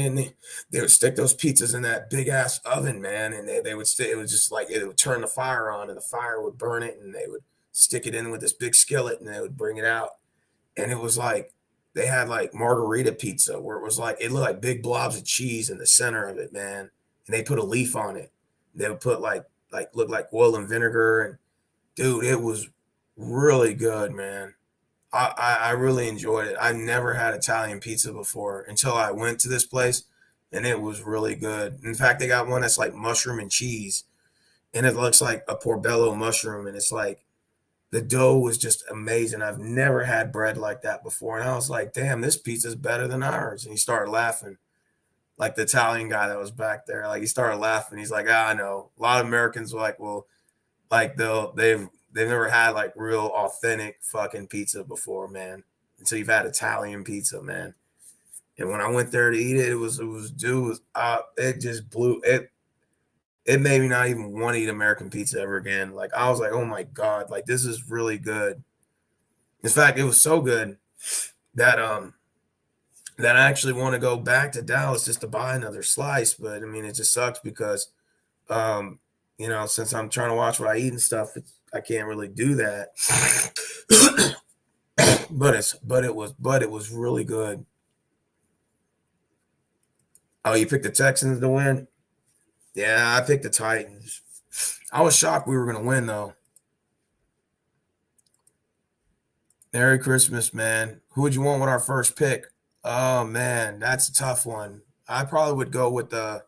A: they would stick those pizzas in that big ass oven, man, and they would stick. It was just like it would turn the fire on, and the fire would burn it, and they would stick it in with this big skillet, and they would bring it out, and it was like they had like margarita pizza where it was like it looked like big blobs of cheese in the center of it, man, and they put a leaf on it. They would put like look like oil and vinegar, and dude, it was really good, man. I really enjoyed it. I never had Italian pizza before until I went to this place, and it was really good. In fact, they got one that's like mushroom and cheese, and it looks like a portobello mushroom, and it's like the dough was just amazing. I've never had bread like that before, and I was like, "Damn, this pizza's better than ours." And he started laughing, like the Italian guy that was back there. Like he started laughing. He's like, "Ah, I know." A lot of Americans were like, "Well, like they've never had like real authentic fucking pizza before, man. Until you've had Italian pizza, man." And when I went there to eat it, it just blew it. It made me not even want to eat American pizza ever again. Like I was like, oh my god, like this is really good. In fact, it was so good that that I actually want to go back to Dallas just to buy another slice. But I mean, it just sucks because um, since I'm trying to watch what I eat and stuff, I can't really do that. but it was really good. Oh, you picked the Texans to win? Yeah, I picked the Titans. I was shocked we were going to win though. Merry Christmas, man. Who would you want with our first pick? Oh man, that's a tough one. I probably would go with the.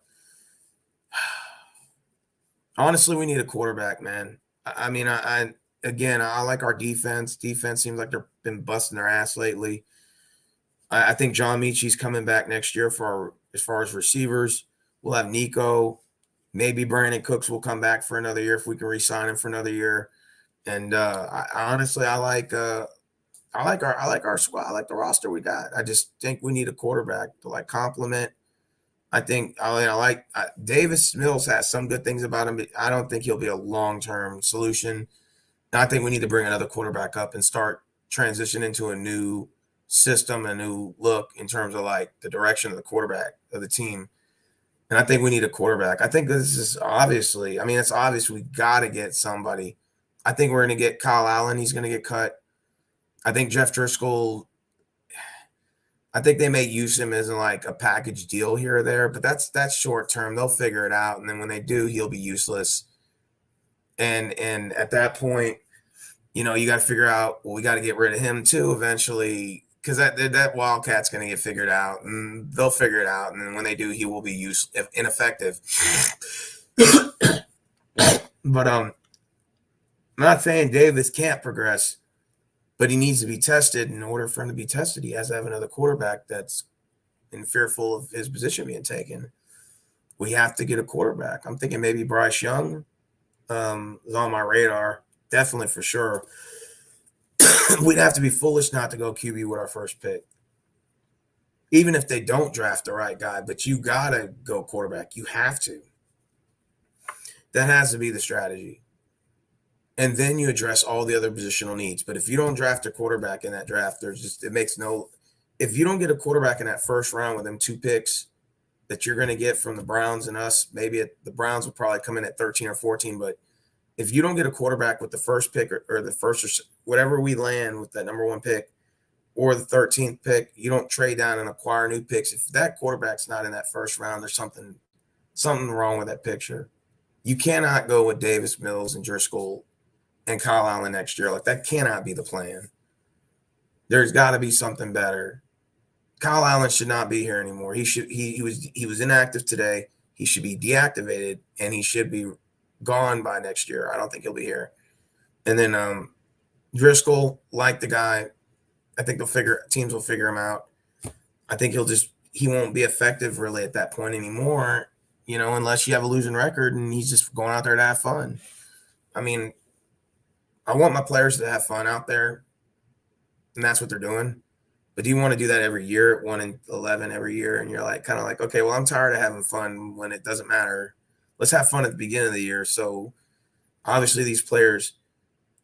A: Honestly, we need a quarterback, man. I mean, I again, I like our defense. Defense seems like they've been busting their ass lately. I think John Michi's coming back next year as far as receivers. We'll have Nico. Maybe Brandon Cooks will come back for another year if we can re-sign him for another year. And I honestly, I like our squad. I like the roster we got. I just think we need a quarterback to like complement. I think I like Davis Mills has some good things about him, but I don't think he'll be a long term solution. And I think we need to bring another quarterback up and start transition into a new system, a new look in terms of like the direction of the quarterback of the team. And I think we need a quarterback. I think this is obviously, I mean, it's obvious we got to get somebody. I think we're going to get Kyle Allen. He's going to get cut. I think Jeff Driscoll, I think they may use him as like a package deal here or there, but that's short term. They'll figure it out. And then when they do, he'll be useless. And at that point, you got to figure out, well, we got to get rid of him too eventually, because that Wildcat's going to get figured out, and they'll figure it out. And then when they do, he will be ineffective. But I'm not saying Davis can't progress, but he needs to be tested. In order for him to be tested, he has to have another quarterback that's fearful of his position being taken. We have to get a quarterback. I'm thinking maybe Bryce Young is on my radar, definitely for sure. We'd have to be foolish not to go QB with our first pick, even if they don't draft the right guy. But you gotta go quarterback. You have to. That has to be the strategy. And then you address all the other positional needs. But if you don't draft a quarterback in that draft, it makes no. If you don't get a quarterback in that first round with them 2 picks that you're going to get from the Browns and us, maybe the Browns will probably come in at 13 or 14. But if you don't get a quarterback with the first pick or the first or whatever we land with that number 1 pick or the 13th pick, you don't trade down and acquire new picks. If that quarterback's not in that first round, there's something wrong with that picture. You cannot go with Davis Mills and Driscoll and Kyle Allen next year. Like that cannot be the plan. There's got to be something better. Kyle Allen should not be here anymore. He was inactive today. He should be deactivated and he should be gone by next year. I don't think he'll be here. And then Driscoll, like the guy, I think teams will figure him out. I think he won't be effective really at that point anymore, unless you have a losing record and he's just going out there to have fun. I mean, I want my players to have fun out there, and that's what they're doing. But do you want to do that every year, 1-11 every year? And you're like, kind of like, okay, well, I'm tired of having fun when it doesn't matter. Let's have fun at the beginning of the year. So obviously these players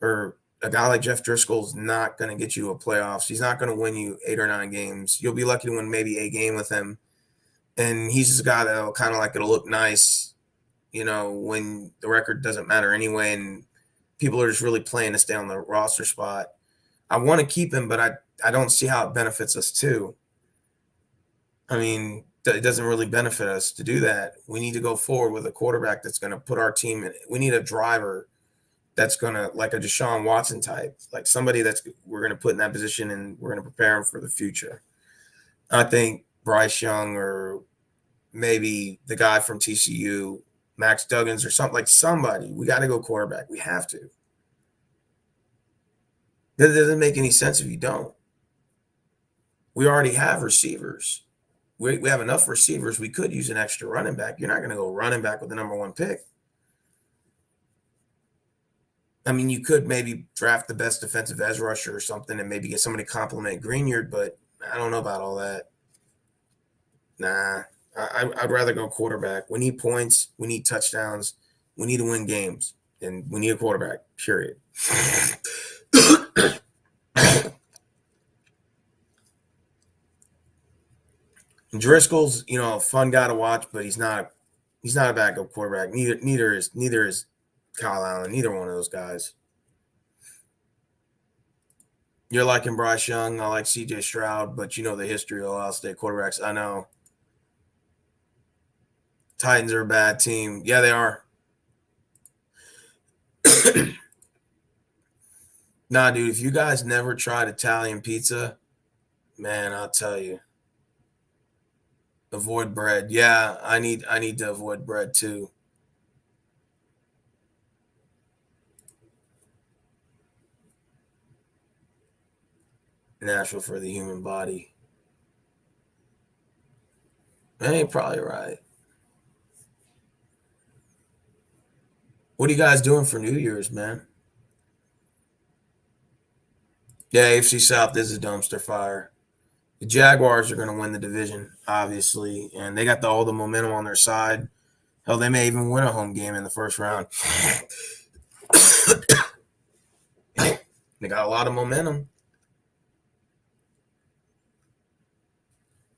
A: are a guy like Jeff Driscoll is not going to get you to a playoffs. He's not going to win you 8 or 9 games. You'll be lucky to win maybe a game with him. And he's just a guy that'll kind of like it'll look nice, when the record doesn't matter anyway, and people are just really playing to stay on the roster spot. I want to keep him, but I don't see how it benefits us too. I mean, it doesn't really benefit us to do that. We need to go forward with a quarterback that's going to put our team in. We need a driver that's going to, like a Deshaun Watson type, like somebody we're going to put in that position and we're going to prepare him for the future. I think Bryce Young or maybe the guy from TCU, Max Duggins or something, like somebody. We got to go quarterback. We have to. That doesn't make any sense if you don't. We already have receivers. We have enough receivers. We could use an extra running back. You're not going to go running back with the number 1 pick. I mean, you could maybe draft the best defensive edge rusher or something and maybe get somebody to complement Greenyard, but I don't know about all that. Nah, I'd rather go quarterback. We need points. We need touchdowns. We need to win games. And we need a quarterback, period. Driscoll's, a fun guy to watch, but he's not a backup quarterback. Neither is Kyle Allen. Neither one of those guys. You're liking Bryce Young. I like CJ Stroud, but the history of Ohio State quarterbacks. I know. Titans are a bad team. Yeah, they are. Nah, dude, if you guys never tried Italian pizza, man, I'll tell you. Avoid bread. Yeah, I need to avoid bread too. Natural for the human body. You're probably right. What are you guys doing for New Year's, man? Yeah, AFC South is a dumpster fire. The Jaguars are going to win the division, obviously, and they got all the momentum on their side. Hell, they may even win a home game in the first round. They got a lot of momentum.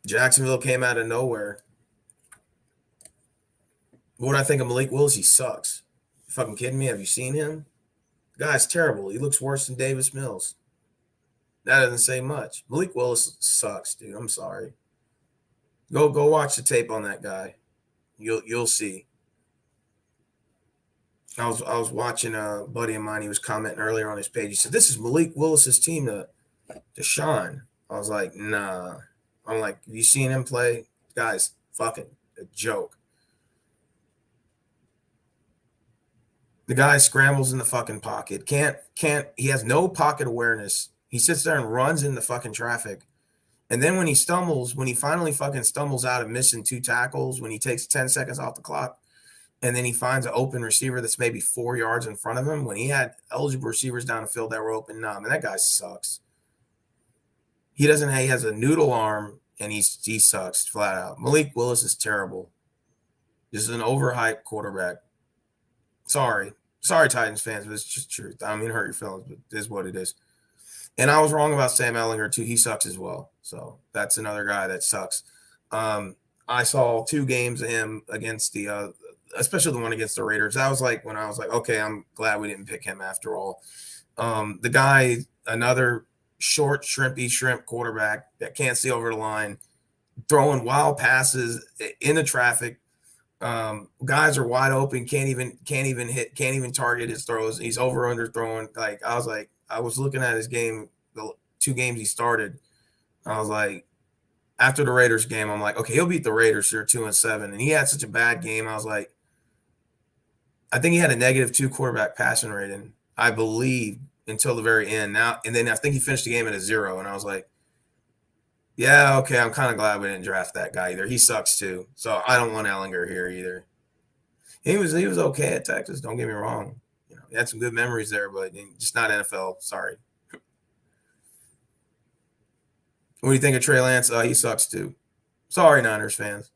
A: Jacksonville came out of nowhere. What do I think of Malik Willis? He sucks. You fucking kidding me? Have you seen him? The guy's terrible. He looks worse than Davis Mills. That doesn't say much. Malik Willis sucks, dude. I'm sorry. Go watch the tape on that guy. You'll see. I was watching a buddy of mine. He was commenting earlier on his page. He said, "This is Malik Willis's team to shine." I was like, "Nah." I'm like, "Have you seen him play? Guy's fucking a joke." The guy scrambles in the fucking pocket. Can't. He has no pocket awareness. He sits there and runs in the fucking traffic. And then when he finally fucking stumbles out of missing 2 tackles, when he takes 10 seconds off the clock, and then he finds an open receiver that's maybe 4 yards in front of him, when he had eligible receivers down the field that were open, man, that guy sucks. He has a noodle arm, and he sucks flat out. Malik Willis is terrible. This is an overhyped quarterback. Sorry, Titans fans, but it's just truth. I don't mean to hurt your feelings, but it is what it is. And I was wrong about Sam Ehlinger too. He sucks as well. So that's another guy that sucks. I saw 2 games of him against especially the one against the Raiders. That was like when I was like, okay, I'm glad we didn't pick him after all. The guy, another short, shrimp quarterback that can't see over the line, throwing wild passes in the traffic. Guys are wide open, can't even target his throws. He's over under throwing. Like I was looking at his game, the 2 games he started. I was like, after the Raiders game, I'm like, okay, he'll beat the Raiders. They're 2-7, and he had such a bad game. I was like, I think he had a -2 quarterback passing rating, I believe, until the very end. Now and then I think he finished the game at a 0, and I was like, yeah, okay, I'm kind of glad we didn't draft that guy either. He sucks too, so I don't want Ehlinger here either. He was okay at Texas. Don't get me wrong. He had some good memories there, but just not NFL. Sorry. What do you think of Trey Lance? He sucks too. Sorry, Niners fans.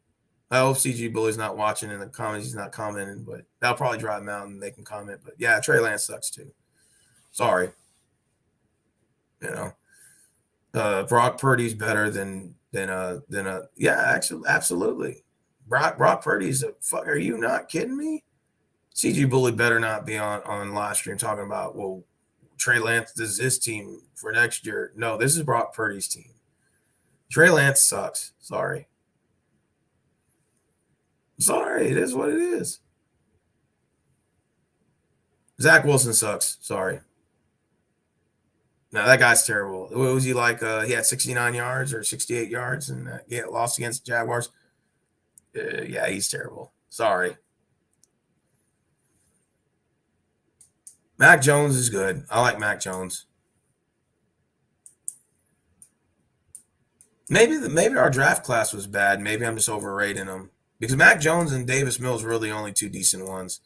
A: I hope CG Bully's not watching in the comments. He's not commenting, but that'll probably drive him out and make him comment. But yeah, Trey Lance sucks too. Sorry. Brock Purdy's better yeah, actually, absolutely. Brock Purdy's a fuck. Are you not kidding me? CG Bully better not be on live stream talking about, well, Trey Lance, this is his team for next year. No, this is Brock Purdy's team. Trey Lance sucks. Sorry. Sorry, it is what it is. Zach Wilson sucks. Sorry. No, that guy's terrible. What was he like? He had 69 yards or 68 yards and lost against the Jaguars. Yeah, he's terrible. Sorry. Mac Jones is good. I like Mac Jones. Maybe our draft class was bad. Maybe I'm just overrating them because Mac Jones and Davis Mills were the only two decent ones.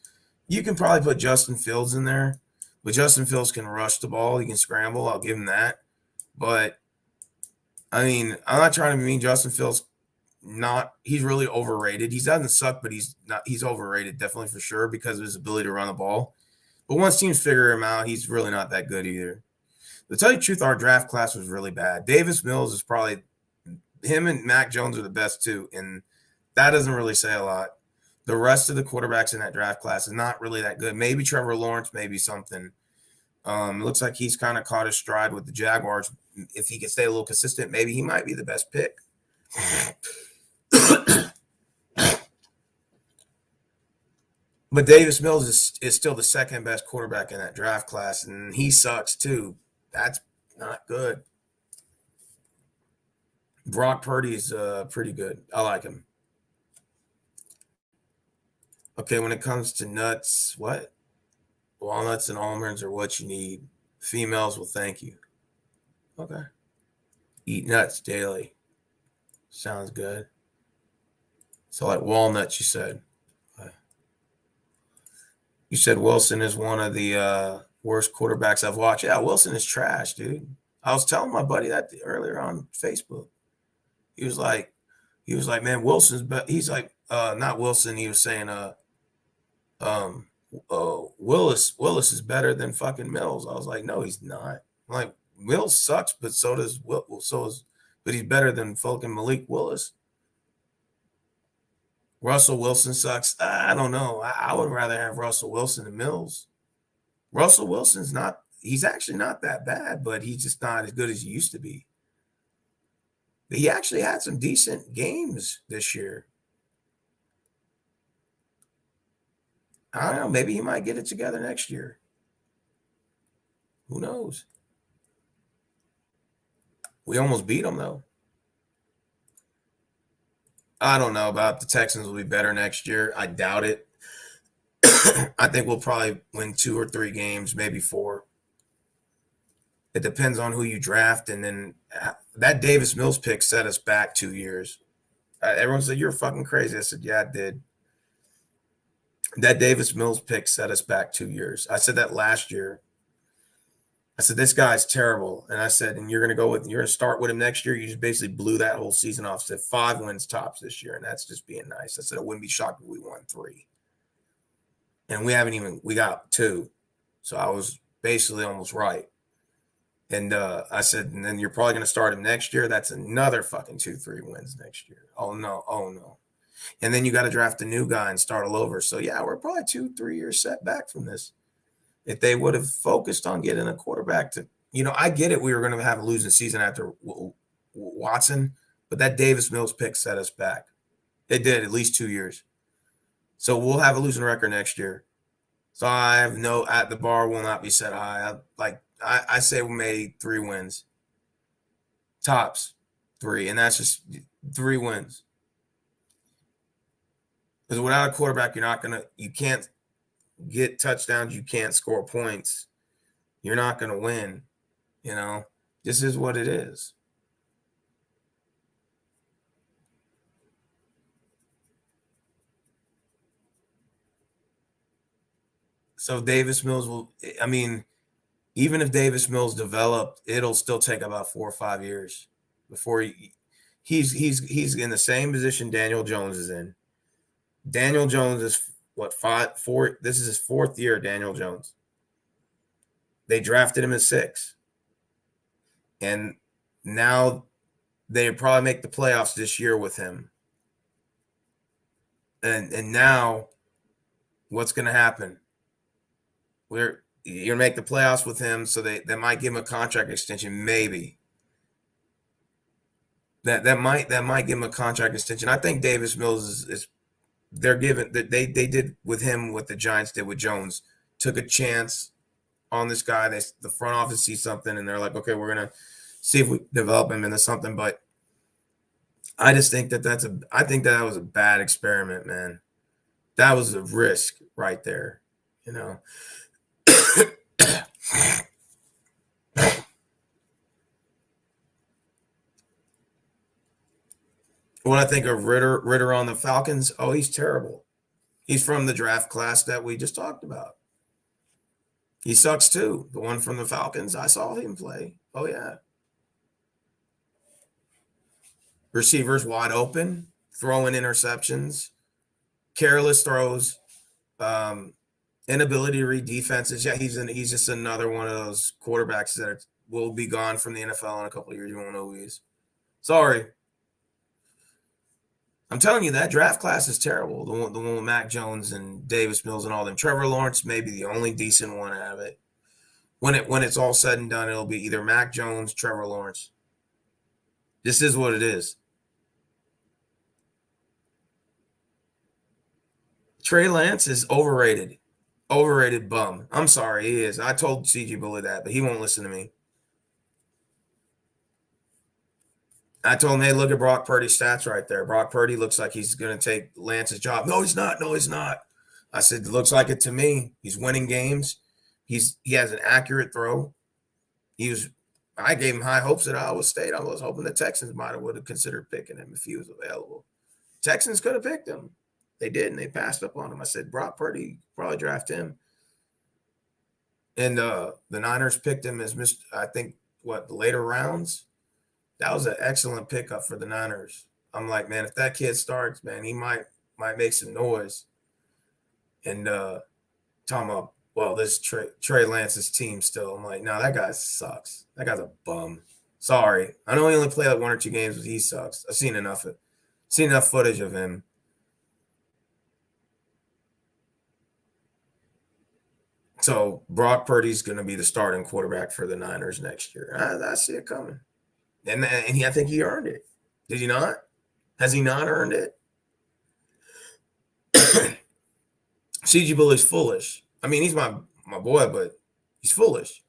A: You can probably put Justin Fields in there, but Justin Fields can rush the ball. He can scramble. I'll give him that. But I mean, I'm not trying to be mean. Justin Fields, he's really overrated. He doesn't suck, but he's overrated definitely for sure because of his ability to run the ball. But once teams figure him out, he's really not that good either. To tell you the truth, our draft class was really bad. Davis Mills is probably him and Mac Jones are the best two, and that doesn't really say a lot. The rest of the quarterbacks in that draft class is not really that good. Maybe Trevor Lawrence, maybe something. It looks like he's kind of caught his stride with the Jaguars. If he can stay a little consistent, maybe he might be the best pick. But Davis Mills is still the second best quarterback in that draft class, and he sucks too. That's not good. Brock Purdy is pretty good. I like him. Okay, when it comes to nuts, what? Walnuts and almonds are what you need. Females will thank you. Okay. Eat nuts daily. Sounds good. So like walnuts, you said. You said Wilson is one of the worst quarterbacks I've watched. Yeah, Wilson is trash, dude. I was telling my buddy that earlier on Facebook. He was like, man, Wilson's but he's like, not Wilson. He was saying, um, Willis is better than fucking Mills. I was like, no, he's not. I'm like, Mills sucks, but so does but he's better than fucking Malik Willis. Russell Wilson sucks. I don't know. I would rather have Russell Wilson than Mills. Russell Wilson's not. He's actually not that bad, but he's just not as good as he used to be. But he actually had some decent games this year. I don't know. Maybe he might get it together next year. Who knows? We almost beat them, though. I don't know about the Texans will be better next year. I doubt it. I think we'll probably win 2 or 3 games, maybe 4. It depends on who you draft. And then that Davis Mills pick set us back 2 years. Everyone said, you're fucking crazy. I said, yeah, I did. That Davis Mills pick set us back 2 years. I said that last year. I said, this guy's terrible. And I said, and you're going to start with him next year. You just basically blew that whole season off. I said 5 wins tops this year. And that's just being nice. I said, I wouldn't be shocked if we won 3. And we got 2. So I was basically almost right. And I said, and then you're probably going to start him next year. That's another fucking 2-3 wins next year. Oh no. And then you got to draft a new guy and start all over. So yeah, we're probably 2-3 years set back from this. If they would have focused on getting a quarterback to, I get it. We were going to have a losing season after Watson, but that Davis Mills pick set us back. It did at least 2 years. So we'll have a losing record next year. So the bar will not be set high. I say we made 3 wins. Tops 3. And that's just 3 wins. Because without a quarterback, you can't get touchdowns. You can't score points. You're not going to win. This is what it is. So Davis Mills even if Davis Mills developed, it'll still take about 4 or 5 years before he's in the same position Daniel Jones is in. Daniel Jones is this is his 4th year, Daniel Jones. They drafted him at 6. And Now they probably make the playoffs this year with him. And now what's going to happen? You're going to make the playoffs with him, so they might give him a contract extension, maybe. That might give him a contract extension. I think Davis Mills is they're given that they did with him what the Giants did with Jones. Took a chance on this guy. The front office sees something and they're like, okay, we're gonna see if we develop him into something. But I just think I think that was a bad experiment, man. That was a risk right there, you know. What I think of Ritter on the Falcons, oh, he's terrible. He's from the draft class that we just talked about. He sucks too. The one from the Falcons, I saw him play. Oh, yeah. Receivers wide open, throwing interceptions, careless throws, inability to read defenses. Yeah, he's just another one of those quarterbacks that will be gone from the NFL in a couple of years. You won't know who he is. Sorry. I'm telling you, that draft class is terrible. The one with Mac Jones and Davis Mills and all them. Trevor Lawrence may be the only decent one out of it. When it's all said and done, it'll be either Mac Jones, Trevor Lawrence. This is what it is. Trey Lance is overrated. Overrated bum. I'm sorry, he is. I told CG Bully that, but he won't listen to me. I told him, hey, look at Brock Purdy's stats right there. Brock Purdy looks like he's going to take Lance's job. No, he's not. No, he's not. I said, it looks like it to me. He's winning games. He has an accurate throw. I gave him high hopes at Iowa State. I was hoping the Texans would have considered picking him if he was available. Texans could have picked him. They didn't. They passed up on him. I said, Brock Purdy, probably draft him. And the Niners picked him as I think, the later rounds? That was an excellent pickup for the Niners. I'm like, man, if that kid starts, man, he might make some noise. And talking about, well, this Trey Lance's team still. I'm like, no, that guy sucks. That guy's a bum. Sorry. I know he only played like 1 or 2 games, but he sucks. I've seen enough footage of him. So Brock Purdy's going to be the starting quarterback for the Niners next year. I see it coming. And I think he earned it. Did he not? Has he not earned it? CG Bully's foolish. I mean, he's my boy, but he's foolish.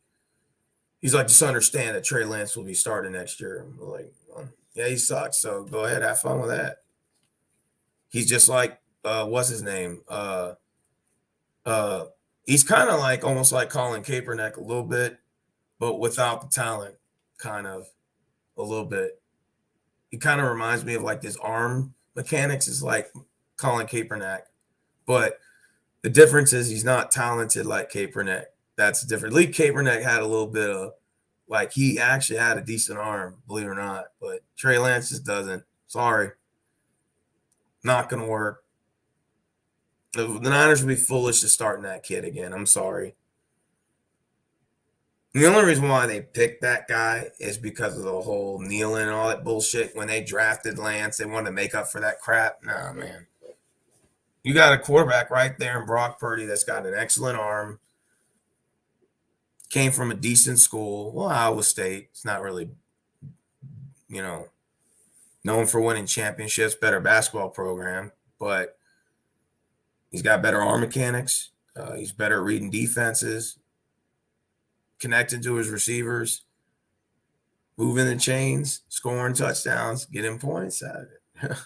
A: He's like, just understand that Trey Lance will be starting next year. I'm like, well, yeah, he sucks. So go ahead, have fun with that. He's just like, what's his name? He's kind of like almost like Colin Kaepernick a little bit, but without the talent, kind of a little bit. He kind of reminds me of like his arm mechanics is like Colin Kaepernick, but the difference is he's not talented like Kaepernick. That's different. Lee Kaepernick had a little bit of like he actually had a decent arm, believe it or not, but Trey Lance just doesn't. Sorry, not gonna work. The Niners would be foolish to starting that kid again. I'm sorry. The only reason why they picked that guy is because of the whole kneeling and all that bullshit. When they drafted Lance, they wanted to make up for that crap. Nah, man. You got a quarterback right there in Brock Purdy that's got an excellent arm. Came from a decent school. Well, Iowa State. It's not really, known for winning championships, better basketball program, but he's got better arm mechanics. He's better at reading defenses, connecting to his receivers, moving the chains, scoring touchdowns, getting points out of it.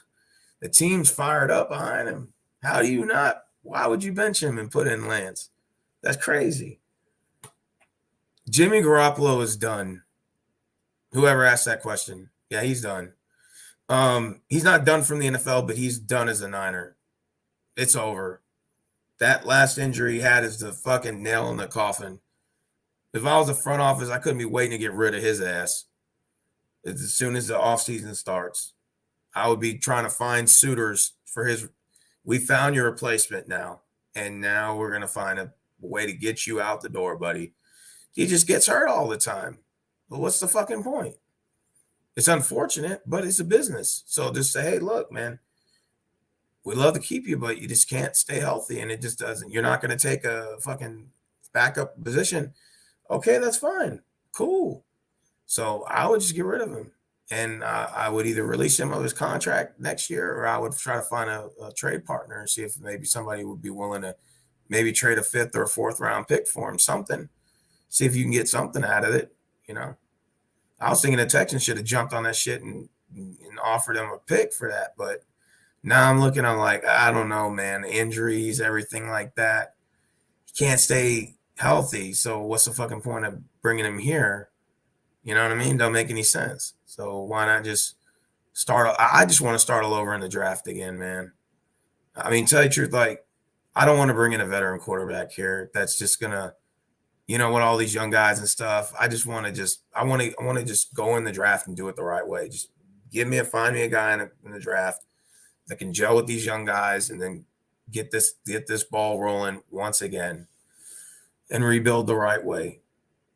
A: The team's fired up behind him. How do you not? Why would you bench him and put in Lance? That's crazy. Jimmy Garoppolo is done. Whoever asked that question, yeah, he's done. He's not done from the NFL, but he's done as a Niner. It's over. That last injury he had is the fucking nail in the coffin. If I was the front office, I couldn't be waiting to get rid of his ass as soon as the offseason starts. I would be trying to find suitors for his. We found your replacement now, and now we're going to find a way to get you out the door, buddy. He just gets hurt all the time. But what's the fucking point? It's unfortunate, but it's a business. So just say, hey, look, man, we love to keep you, but you just can't stay healthy, and it just doesn't. You're not going to take a fucking backup position. Okay, that's fine. Cool. So I would just get rid of him, and I would either release him of his contract next year, or I would try to find a trade partner and see if maybe somebody would be willing to maybe trade a 5th or a 4th round pick for him. Something. See if you can get something out of it. You know, I was thinking the Texans should have jumped on that shit and offered him a pick for that, but now I'm looking. I'm like, I don't know, man. Injuries, everything like that. He can't stay healthy. So what's the fucking point of bringing him here? You know what I mean? Don't make any sense. So why not just start? I just want to start all over in the draft again, man. I mean, tell you the truth, like, I don't want to bring in a veteran quarterback here. That's just gonna, with all these young guys and stuff. I just want to I want to just go in the draft and do it the right way. Just find me a guy in the draft that can gel with these young guys, and then get this ball rolling once again, and rebuild the right way,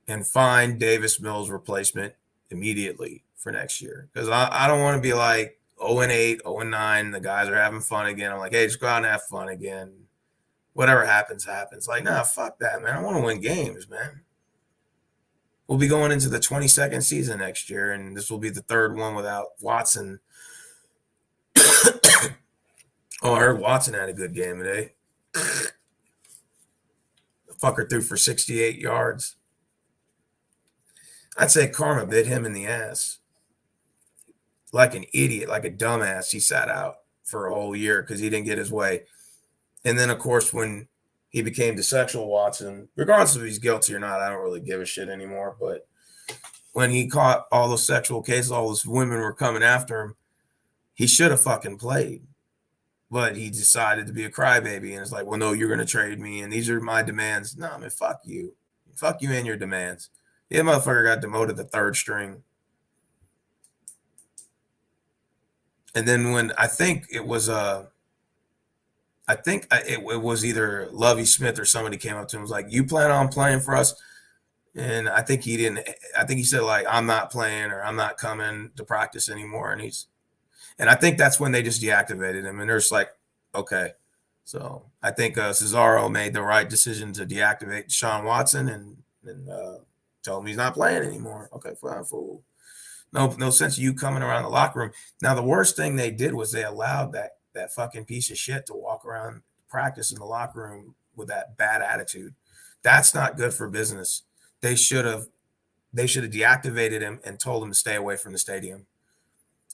A: and find Davis Mills' replacement immediately for next year. Because I don't want to be like 0-8, 0-9. The guys are having fun again. I'm like, hey, just go out and have fun again. Whatever happens, happens. Like, nah, fuck that, man. I want to win games, man. We'll be going into the 22nd season next year, and this will be the 3rd one without Watson. Oh, I heard Watson had a good game today. The fucker threw for 68 yards. I'd say karma bit him in the ass. Like an idiot, like a dumbass, he sat out for a whole year because he didn't get his way. And then, of course, when he became the sexual Watson, regardless if he's guilty or not, I don't really give a shit anymore. But when he caught all those sexual cases, all those women were coming after him, he should have fucking played. But he decided to be a crybaby, and it's like, well, no, you're going to trade me, and these are my demands. No, man, fuck you. Fuck you and your demands. Yeah, motherfucker got demoted to 3rd string. And then when I think it was it was either Lovie Smith or somebody came up to him and was like, you plan on playing for us? And I think he didn't. I think he said, like, I'm not playing, or I'm not coming to practice anymore. And I think that's when they just deactivated him. And they're just like, okay. So I think Cesaro made the right decision to deactivate Deshaun Watson and tell him he's not playing anymore. Okay, fine, fool. No sense of you coming around the locker room. Now, the worst thing they did was they allowed that fucking piece of shit to walk around practice in the locker room with that bad attitude. That's not good for business. They should have deactivated him and told him to stay away from the stadium.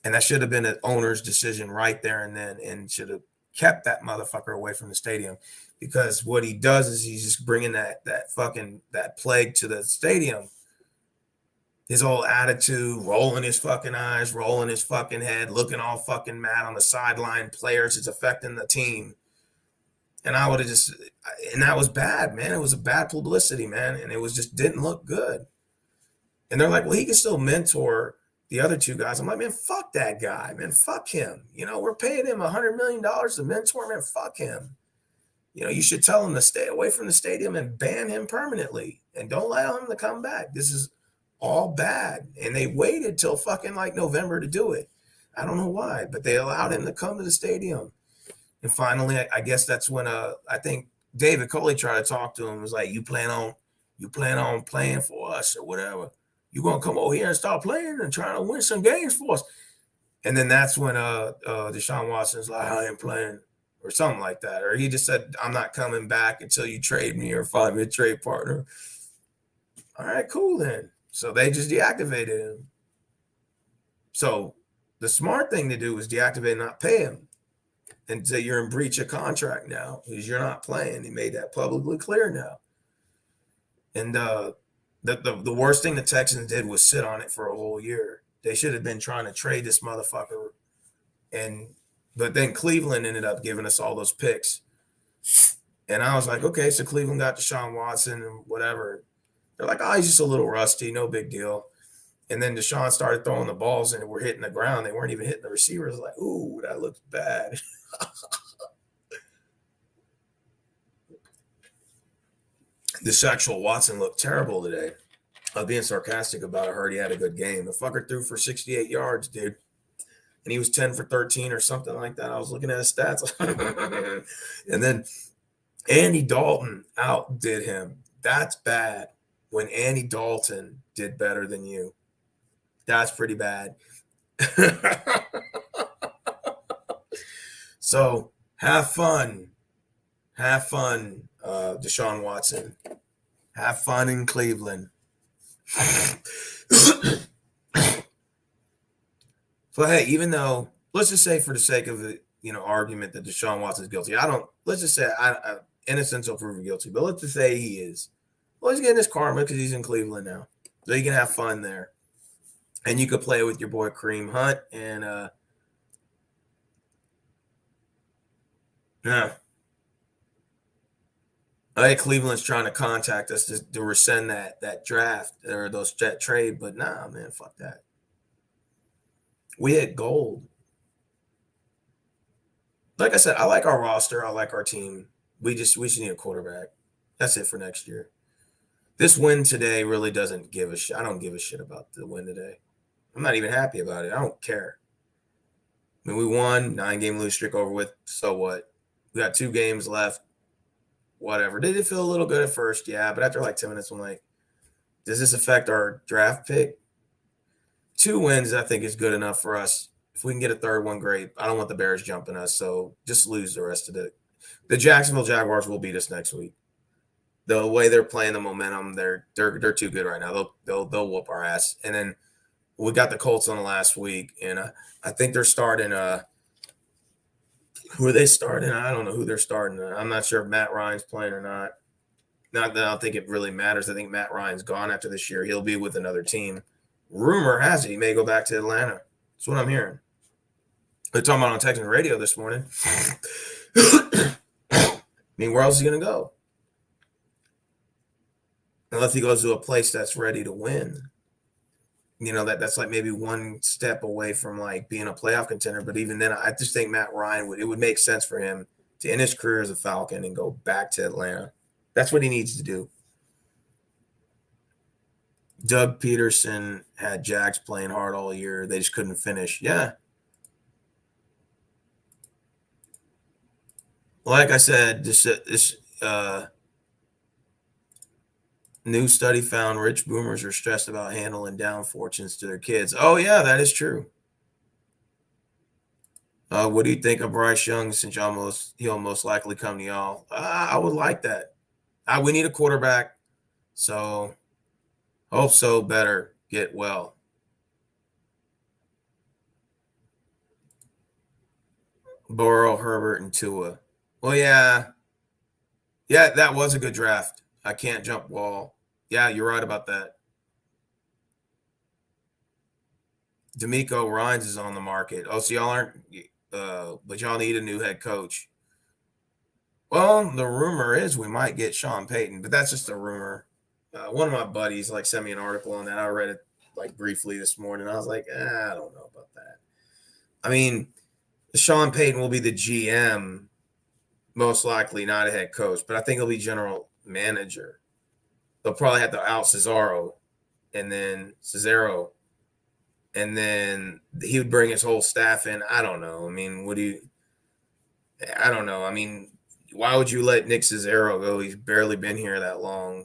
A: And that should have been an owner's decision right there and then, and should have kept that motherfucker away from the stadium, because what he does is he's just bringing that plague to the stadium. His whole attitude, rolling his fucking eyes, rolling his fucking head, looking all fucking mad on the sideline. Players, it's affecting the team. And that was bad, man. It was a bad publicity, man. And it was just didn't look good. And they're like, well, he can still mentor the other 2 guys. I'm like, man, fuck that guy, man. Fuck him. We're paying him $100 million to mentor, man. Fuck him. You should tell him to stay away from the stadium and ban him permanently. And don't allow him to come back. This is all bad. And they waited till fucking like November to do it. I don't know why, but they allowed him to come to the stadium. And finally, I guess that's when I think David Coley tried to talk to him. Was like, you plan on playing for us or whatever? You gonna come over here and start playing and trying to win some games for us? And then that's when Deshaun Watson's like, I ain't playing, or something like that. Or he just said, I'm not coming back until you trade me or find me a trade partner. All right, cool then. So they just deactivated him. So the smart thing to do is deactivate and not pay him, and say you're in breach of contract now because you're not playing. He made that publicly clear now. And the worst thing the Texans did was sit on it for a whole year. They should have been trying to trade this motherfucker. But then Cleveland ended up giving us all those picks. And I was like, okay, so Cleveland got Deshaun Watson and whatever. They're like, oh, he's just a little rusty, no big deal. And then Deshaun started throwing the balls and we're hitting the ground. They weren't even hitting the receivers. Like, ooh, that looks bad. The sexual Watson looked terrible today. I was being sarcastic about it. I heard he had a good game. The fucker threw for 68 yards, dude. And he was 10 for 13 or something like that. I was looking at his stats. And then Andy Dalton outdid him. That's bad. When Andy Dalton did better than you, that's pretty bad. So have fun. Have fun, Deshaun Watson. Have fun in Cleveland. So hey, even though, let's just say for the sake of the argument that Deshaun Watson is guilty, let's just say innocence will prove guilty, but let's just say he is. Well, he's getting his karma because he's in Cleveland now, so you can have fun there, and you could play with your boy Kareem Hunt and yeah. I think Cleveland's trying to contact us to rescind that draft or that trade, but nah, man, fuck that. We hit gold. Like I said, I like our roster. I like our team. We just need a quarterback. That's it for next year. This win today really doesn't give a shit. I don't give a shit about the win today. I'm not even happy about it. I don't care. I mean, we won, 9-game lose streak over with. So what? We got 2 games left. Whatever. Did it feel a little good at first? Yeah, but after like 10 minutes, I'm like, does this affect our draft pick? 2 wins, I think, is good enough for us. If we can get a third one, great. I don't want the Bears jumping us, so just lose the rest of it. The Jacksonville Jaguars will beat us next week. The way they're playing, the momentum, they're too good right now. They'll whoop our ass. And then we got the Colts on the last week, and I think they're starting. Who are they starting? I don't know who they're starting. I'm not sure if Matt Ryan's playing or not. Not that I don't think it really matters. I think Matt Ryan's gone after this year. He'll be with another team. Rumor has it he may go back to Atlanta. That's what I'm hearing. They're talking about on Texans radio this morning. I mean, where else is he going to go? Unless he goes to a place that's ready to win. That's like maybe one step away from like being a playoff contender. But even then, I just think Matt Ryan it would make sense for him to end his career as a Falcon and go back to Atlanta. That's what he needs to do. Doug Peterson had Jags playing hard all year. They just couldn't finish. Yeah. Like I said, this new study found rich boomers are stressed about handling down fortunes to their kids. Oh, yeah, that is true. What do you think of Bryce Young since he'll most likely come to y'all? I would like that. We need a quarterback. So hope so. Better get well. Burrow, Herbert, and Tua. Well, yeah. Yeah, that was a good draft. I can't jump wall. Yeah, you're right about that. D'Amico Ryans is on the market. Oh, so y'all aren't, but y'all need a new head coach. Well, the rumor is we might get Sean Payton, but that's just a rumor. One of my buddies sent me an article on that. I read it briefly this morning. I was like, I don't know about that. I mean, Sean Payton will be the GM, most likely not a head coach, but I think he'll be general manager. They'll probably have to out Cesaro, and then he would bring his whole staff in. I don't know. I mean, I don't know. I mean, why would you let Nick Cesaro go? He's barely been here that long.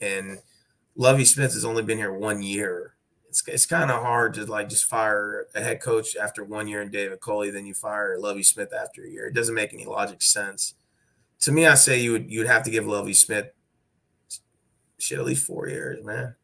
A: And Lovie Smith has only been here 1 year. It's kind of hard to just fire a head coach after 1 year and David Culley, then you fire Lovie Smith after a year. It doesn't make any logic sense. To me, I say you'd have to give Lovie Smith at least 4 years, man.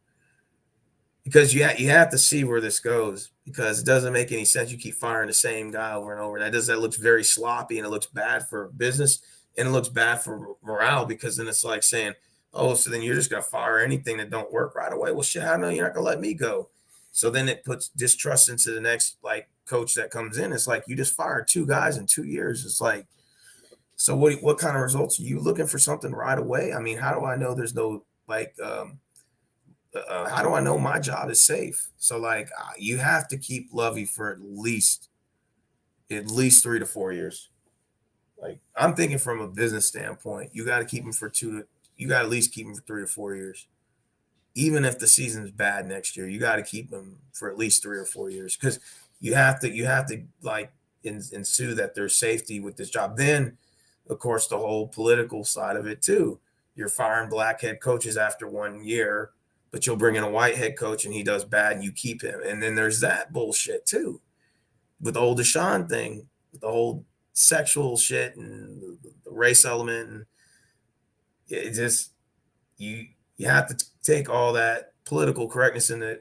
A: Because you have to see where this goes, because it doesn't make any sense. You keep firing the same guy over and over. That looks very sloppy, and it looks bad for business, and it looks bad for morale, because then it's like saying, oh, so then you're just going to fire anything that don't work right away. Well, shit, I know you're not going to let me go. So then it puts distrust into the next coach that comes in. It's like you just fired 2 guys in 2 years. It's like, so what kind of results are you looking for? Something right away? I mean, how do I know there's no how do I know my job is safe? So you have to keep Lovey for at least 3 to 4 years. I'm thinking from a business standpoint, you got to keep him for you got to at least keep him for 3 to 4 years. even if the season's bad next year, you got to keep him for at least 3 or 4 years because you have to like ensue that there's safety with this job. Then, of course, the whole political side of it too. You're firing black head coaches after 1 year, but you'll bring in a white head coach and he does bad and you keep him. And then there's that bullshit too with the old Deshaun thing, with the whole sexual shit and the race element. And it just you you have to take all that political correctness into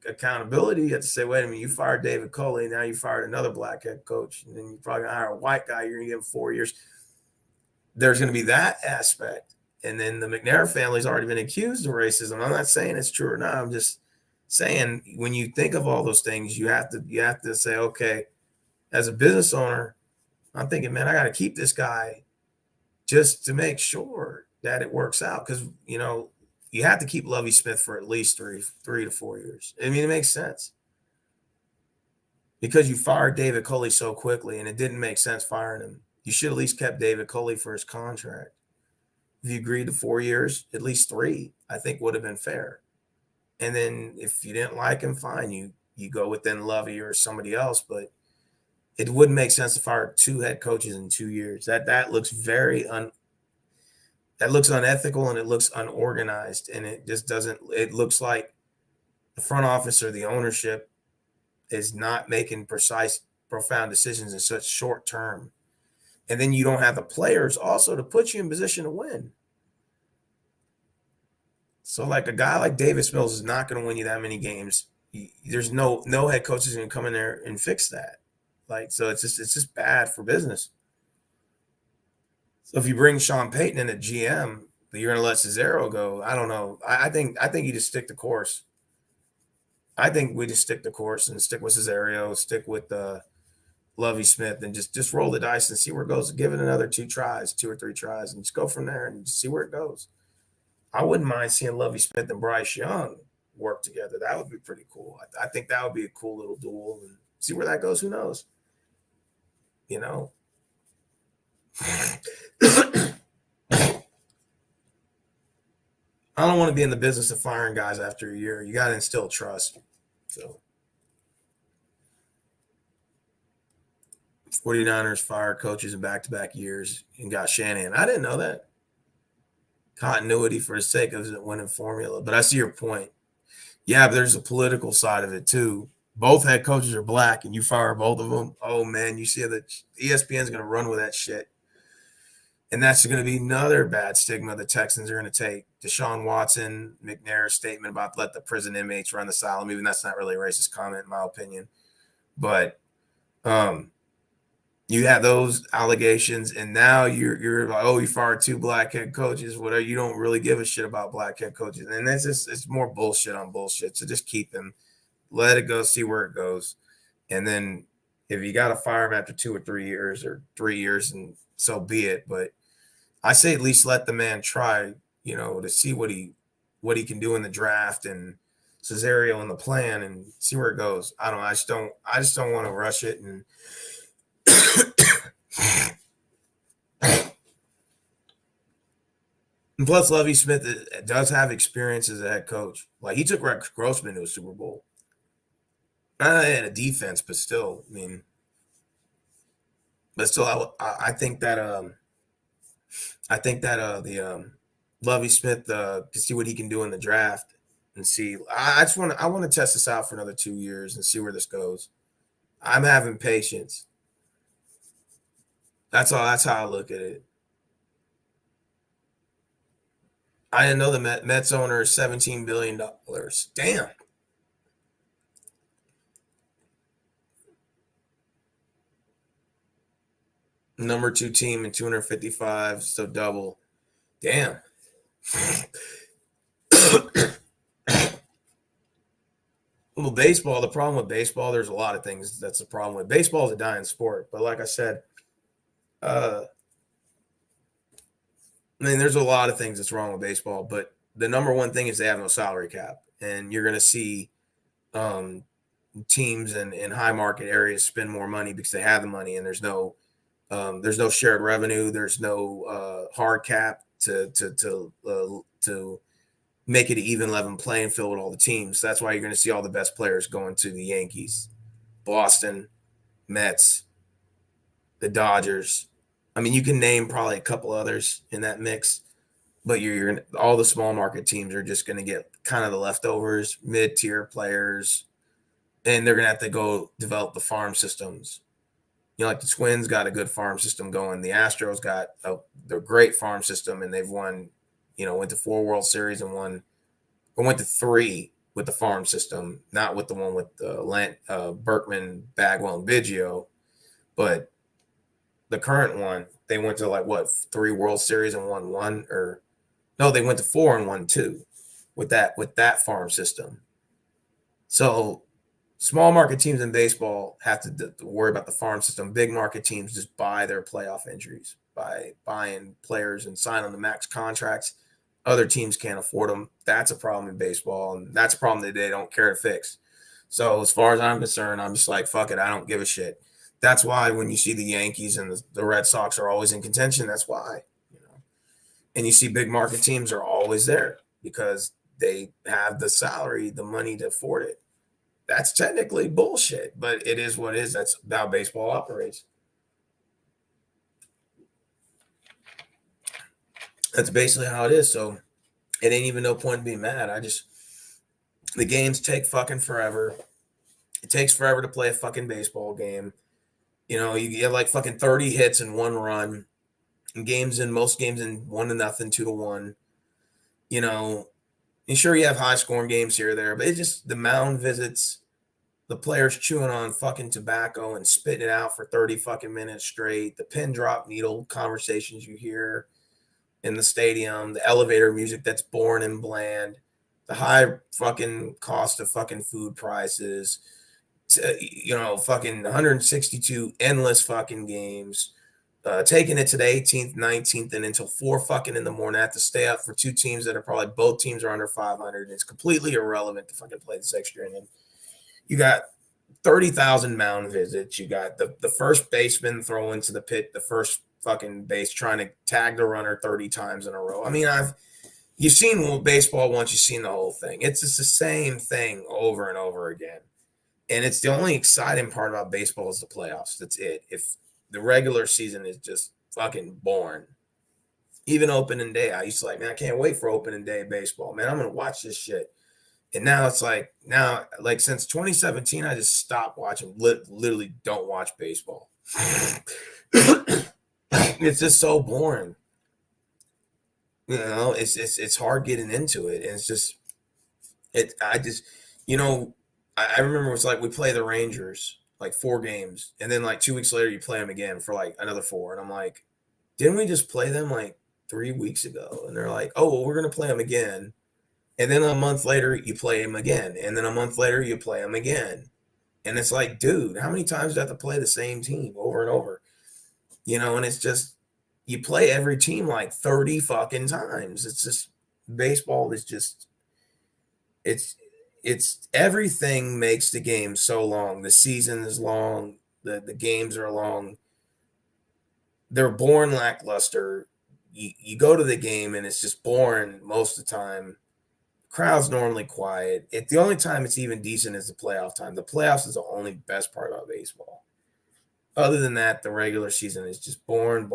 A: accountability. You have to say, wait a minute, you fired David Culley, now you fired another black head coach, and then you probably gonna hire a white guy. You're gonna give him 4 years. There's gonna be that aspect, and then the McNair family's already been accused of racism. I'm not saying it's true or not. I'm just saying when you think of all those things, you have to say, okay, as a business owner, I'm thinking, man, I got to keep this guy just to make sure that it works out because you have to keep Lovie Smith for at least 3 to 4 years. I mean, it makes sense because you fired David Culley so quickly, and it didn't make sense firing him. You should at least kept David Culley for his contract. If you agreed to 4 years, at least 3, I think would have been fair. And then if you didn't like him, fine, you go with then Lovie or somebody else. But it wouldn't make sense to fire 2 head coaches in 2 years. That looks that looks unethical and it looks unorganized, and it just doesn't. It looks like the front office or the ownership is not making precise, profound decisions in such short term. And then you don't have the players also to put you in position to win. So like a guy like Davis Mills is not going to win you that many games. There's no head coach is going to come in there and fix that. Like, so it's just bad for business. So if you bring Sean Payton in at GM, but you're going to let Cesaro go, I don't know. I think you just stick the course. I think we just stick the course and stick with Cesaro, stick with Lovie Smith, and just roll the dice and see where it goes. Give it another 2 or 3 tries, and just go from there and just see where it goes. I wouldn't mind seeing Lovie Smith and Bryce Young work together. That would be pretty cool. I think that would be a cool little duel, and see where that goes. Who knows? I don't want to be in the business of firing guys after a year. You got to instill trust. So 49ers fired coaches in back-to-back years and got Shanahan. I didn't know that. Continuity for the sake of the winning formula. But I see your point. Yeah, but there's a political side of it too. Both head coaches are black and you fire both of them. Oh, man, you see that ESPN's going to run with that shit. And that's going to be another bad stigma the Texans are going to take. Deshaun Watson, McNair's statement about let the prison inmates run the asylum. Even that's not really a racist comment, in my opinion. But you have those allegations, and now you're like, oh, you fired 2 black head coaches. Whatever, you don't really give a shit about black head coaches, and it's more bullshit on bullshit. So just keep them, let it go, see where it goes, and then if you got to fire him after 2 or 3 years or 3 years, and so be it. But I say at least let the man try, to see what he can do in the draft and Cesaro in the plan and see where it goes. I just don't want to rush it. And and plus, Lovie Smith does have experience as a head coach. Like, he took Rex Grossman to a Super Bowl. Not in a defense, but still, I think that the Lovie Smith to see what he can do in the draft and see. I want to test this out for another 2 years and see where this goes. I'm having patience. That's all. That's how I look at it. I didn't know the Mets owner is $17 billion. Damn. Number 2 team in 255, so double. Damn. Well, baseball, the problem with baseball, there's a lot of things that's the problem with. Baseball is a dying sport. But like I said, there's a lot of things that's wrong with baseball. But the number one thing is they have no salary cap. And you're going to see teams in high market areas spend more money because they have the money, and there's no shared revenue. There's no hard cap to make it an even level playing field with all the teams. That's why you're going to see all the best players going to the Yankees, Boston, Mets, the Dodgers. I mean, you can name probably a couple others in that mix, but you're all the small market teams are just going to get kind of the leftovers, mid tier players, and they're going to have to go develop the farm systems. Like the Twins got a good farm system going. The Astros got their great farm system, and they've won. Went to 4 World Series and won, or went to 3 with the farm system, not with the one with Berkman, Bagwell, and Biggio, but the current one. They went to 3 World Series and won 1, or no, they went to 4 and won 2 with that farm system. So small market teams in baseball have to worry about the farm system. Big market teams just buy their playoff entries by buying players and signing the max contracts. Other teams can't afford them. That's a problem in baseball, and that's a problem that they don't care to fix. So as far as I'm concerned, I'm just like, fuck it, I don't give a shit. That's why when you see the Yankees and the Red Sox are always in contention, that's why. And you see big market teams are always there because they have the salary, the money to afford it. That's technically bullshit, but it is what it is. That's how baseball operates. That's basically how it is. So it ain't even no point in being mad. The games take fucking forever. It takes forever to play a fucking baseball game. You get like fucking 30 hits in 1 run. And most games in 1-0, 2-1. And sure, you have high scoring games here or there, but it's just the mound visits, the players chewing on fucking tobacco and spitting it out for 30 fucking minutes straight, the pin drop needle conversations you hear in the stadium, the elevator music that's boring and bland, the high fucking cost of fucking food prices, fucking 162 endless fucking games, taking it to the 18th, 19th, and until 4 fucking in the morning. I have to stay up for 2 teams that are probably both teams are under 500. It's completely irrelevant to fucking play this extra inning. You got 30,000 mound visits. You got the first baseman throwing to the pit, the first fucking base trying to tag the runner 30 times in a row. I mean, you've seen baseball once, you've seen the whole thing. It's just the same thing over and over again. And it's the only exciting part about baseball is the playoffs. That's it. If the regular season is just fucking boring. Even opening day, I used to man, I can't wait for opening day baseball. Man, I'm going to watch this shit. And now it's since 2017, I just stopped watching, literally don't watch baseball. It's just so boring. It's hard getting into it. And I remember it's we play the Rangers 4 games, and then 2 weeks later you play them again for another 4. And I'm like, didn't we just play them 3 weeks ago? And they're like, oh, well, we're going to play them again. And then a month later, you play them again. And then a month later, you play them again. And it's dude, how many times do you have to play the same team over and over? And it's just, you play every team 30 fucking times. It's just, baseball is just, it's everything makes the game so long. The season is long. The games are long. They're boring, lackluster. You go to the game and it's just boring most of the time. Crowd's normally quiet. The only time it's even decent is the playoff time. The playoffs is the only best part about baseball. Other than that, the regular season is just boring.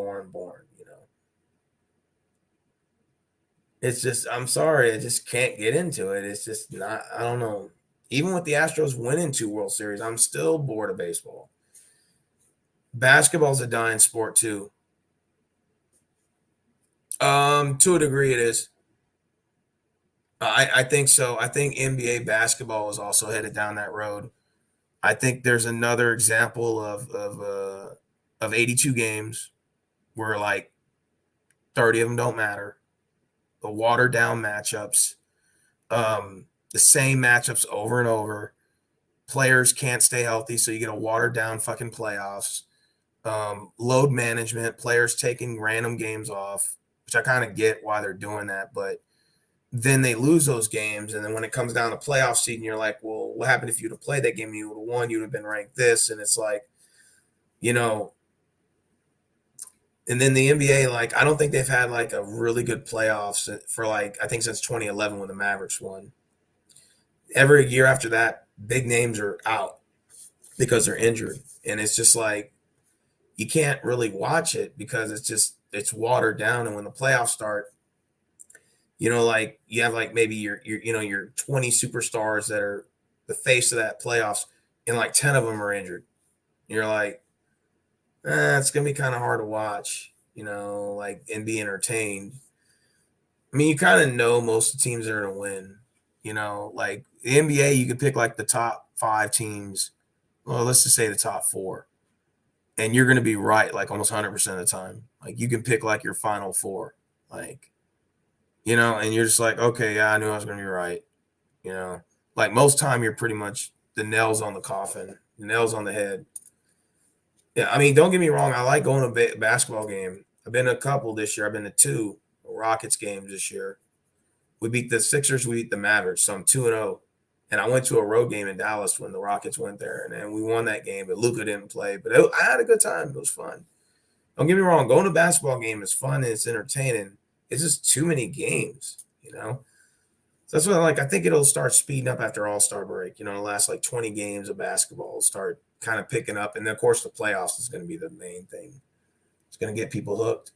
A: It's just, I'm sorry, I just can't get into it. It's just not, I don't know. Even with the Astros winning 2 World Series, I'm still bored of baseball. Basketball's a dying sport too. To a degree it is. I think so. I think NBA basketball is also headed down that road. I think there's another example of 82 games where 30 of them don't matter. The watered down matchups, the same matchups over and over. Players can't stay healthy, so you get a watered down fucking playoffs. Load management, players taking random games off, which I kind of get why they're doing that, but then they lose those games, and then when it comes down to playoff seeding, you're like, well, what happened if you'd have played that game? You would have won. You'd have been ranked this, and it's And then the NBA, like, I don't think they've had like a really good playoffs for like, I think since 2011 when the Mavericks won. Every year after that, big names are out because they're injured. And it's just like, you can't really watch it because it's watered down. And when the playoffs start, like you have like maybe your 20 superstars that are the face of that playoffs, and like 10 of them are injured. You're like, it's gonna be kind of hard to watch, like and be entertained. I mean, you kind of know most of the teams are gonna win. Like the NBA, you could pick like the top 5 teams. Well, let's just say the top 4, and you're gonna be right like almost 100% of the time. Like you can pick like your final 4, like and you're just like, okay, yeah, I knew I was gonna be right. You know, like most time you're pretty much the nails on the coffin, the nails on the head. Yeah, I mean, don't get me wrong. I like going to a basketball game. I've been to a couple this year. I've been to 2 Rockets games this year. We beat the Sixers. We beat the Mavericks. So I'm 2-0. And I went to a road game in Dallas when the Rockets went there, and we won that game. But Luka didn't play. But I had a good time. It was fun. Don't get me wrong. Going to a basketball game is fun and it's entertaining. It's just too many games. So that's what I think it'll start speeding up after All-Star break. The last like 20 games of basketball will start kind of picking up. And then, of course, the playoffs is going to be the main thing. It's going to get people hooked.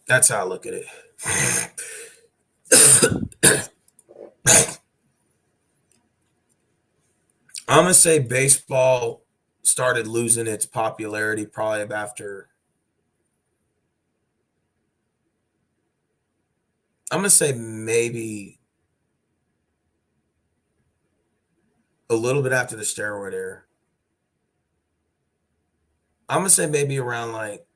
A: That's how I look at it. I'm going to say baseball started losing its popularity probably after. I'm going to say maybe a little bit after the steroid era. I'm going to say maybe around like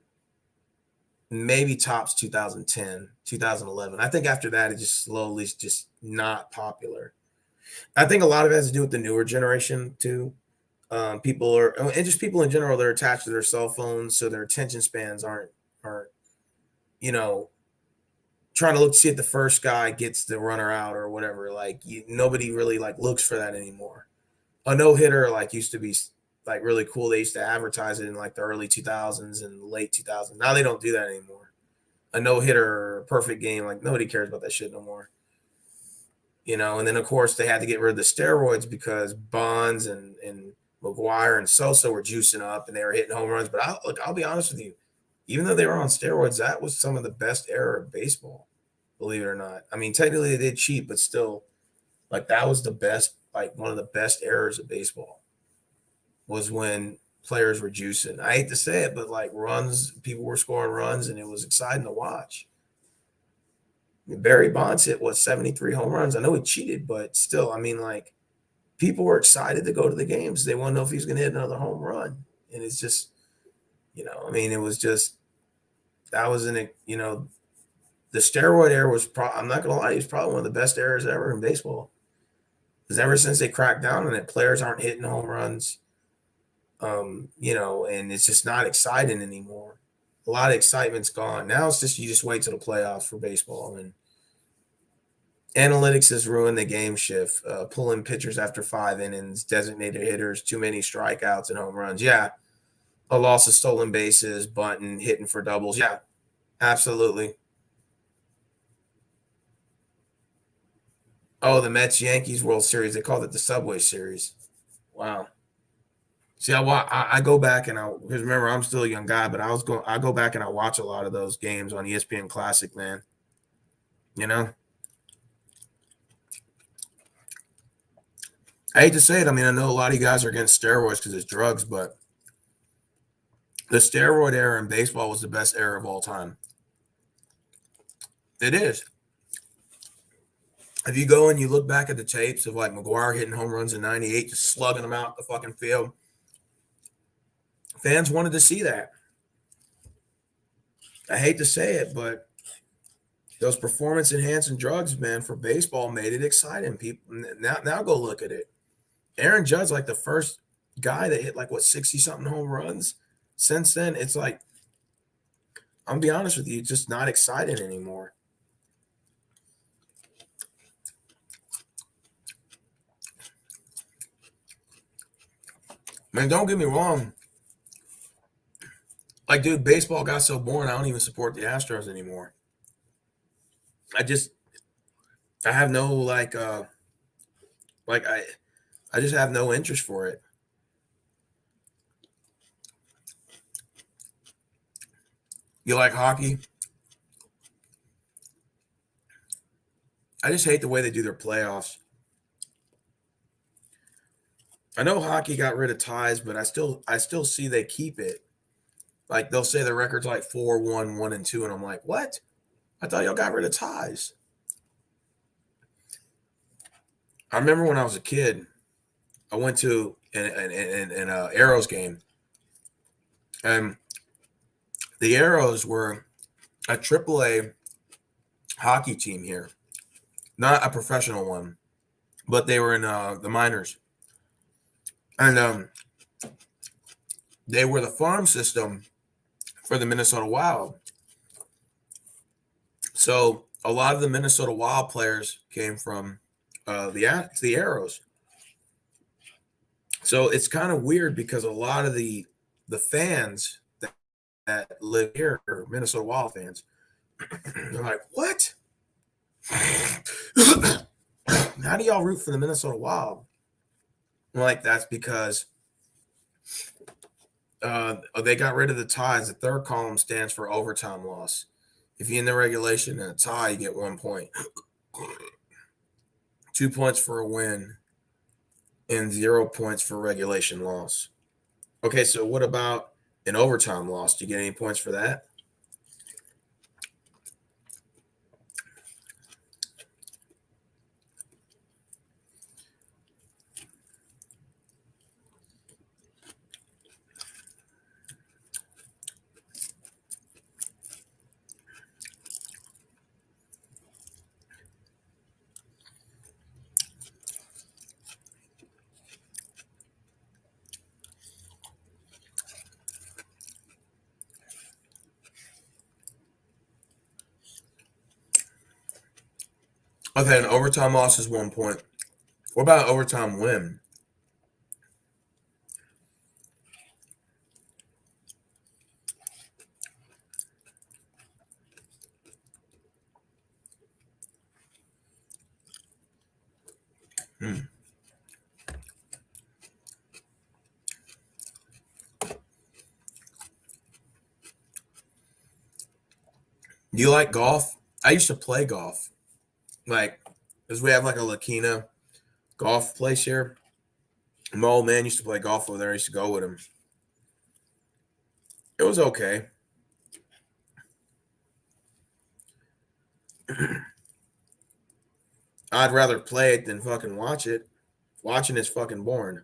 A: maybe tops 2010, 2011. I think after that, it just slowly is just not popular. I think a lot of it has to do with the newer generation too. People are, and just people in general, they're attached to their cell phones, so their attention spans aren't you know trying to look to see if the first guy gets the runner out or whatever. Like nobody really like looks for that anymore. A no hitter like used to be like really cool. They used to advertise it in like the early 2000s and late 2000s. Now they don't do that anymore. A no hitter or a perfect game, like nobody cares about that shit no more. And then of course they had to get rid of the steroids because Bonds and McGuire and Sosa were juicing up and they were hitting home runs. But I'll be honest with you, even though they were on steroids, that was some of the best era of baseball, believe it or not. I mean, technically they did cheat, but still, like that was the best, like one of the best eras of baseball was when players were juicing. I hate to say it, but like runs, people were scoring runs and it was exciting to watch. Barry Bonds hit 73 home runs. I know he cheated, but still, I mean, like people were excited to go to the games. They want to know if he's going to hit another home run, and it's just, I mean, it was just that was the steroid era was. I'm not going to lie, he was probably one of the best eras ever in baseball. Because ever since they cracked down on it, players aren't hitting home runs. And it's just not exciting anymore. A lot of excitement's gone. Now it's just you just wait till the playoffs for baseball, and analytics has ruined the game shift. Pulling pitchers after 5 innings, designated hitters, too many strikeouts and home runs. Yeah, a loss of stolen bases, bunting, hitting for doubles. Yeah, absolutely. Oh, the Mets Yankees World Series. They called it the Subway Series. Wow. See, I go back and because remember I'm still a young guy, but I go back and I watch a lot of those games on ESPN Classic, man. You know, I hate to say it. I mean, I know a lot of you guys are against steroids because it's drugs, but the steroid era in baseball was the best era of all time. It is. If you go and you look back at the tapes of like McGuire hitting home runs in '98, just slugging them out the fucking field, fans wanted to see that. I hate to say it, but those performance enhancing drugs, man, for baseball made it exciting. People now go look at it. Aaron Judge, like the first guy that hit like 60 something home runs. Since then, it's like I'm gonna be honest with you, it's just not exciting anymore. Man, don't get me wrong. Like, dude, baseball got so boring. I don't even support the Astros anymore. I just, I have no like I just have no interest for it. You like hockey? I just hate the way they do their playoffs. I know hockey got rid of ties, but I still see they keep it. Like they'll say the record's like 4-1, 1-2, and I'm like, what? I thought y'all got rid of ties. I remember when I was a kid, I went to an Arrows game, and the Arrows were a AAA hockey team here, not a professional one, but they were in the minors, and they were the farm system for the Minnesota Wild. So a lot of the Minnesota Wild players came from the Arrows. So it's kind of weird because a lot of the fans that live here are Minnesota Wild fans. They're like, what? How do y'all root for the Minnesota Wild? I'm like, that's because they got rid of the ties. The third column stands for overtime loss. If you're in the regulation and a tie, you get 1 point. 2 points for a win and 0 points for regulation loss. Okay, so what about an overtime loss? Do you get any points for that? Okay, an overtime loss is 1 point. What about an overtime win? Hmm. Do you like golf? I used to play golf. Like, because we have like a Lakina golf place here. My old man used to play golf over there. I used to go with him. It was okay. I'd rather play it than fucking watch it. Watching is fucking boring.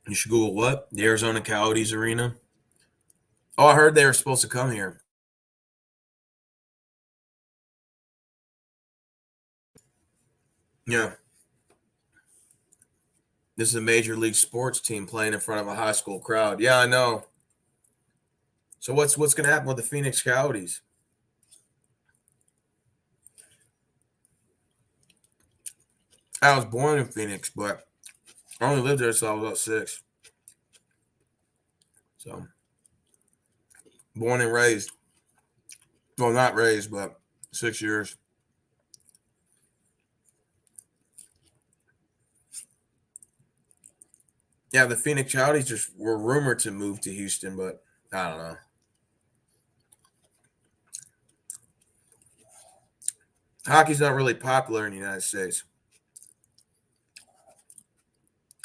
A: You should Google what? The Arizona Coyotes Arena. Oh, I heard they were supposed to come here. Yeah. This is a major league sports team playing in front of a high school crowd. Yeah, I know. So what's gonna happen with the Phoenix Coyotes? I was born in Phoenix, but I only lived there until I was about 6. So born and raised. Well, not raised, but 6 years. Yeah, the Phoenix Coyotes just were rumored to move to Houston, but I don't know. Hockey's not really popular in the United States.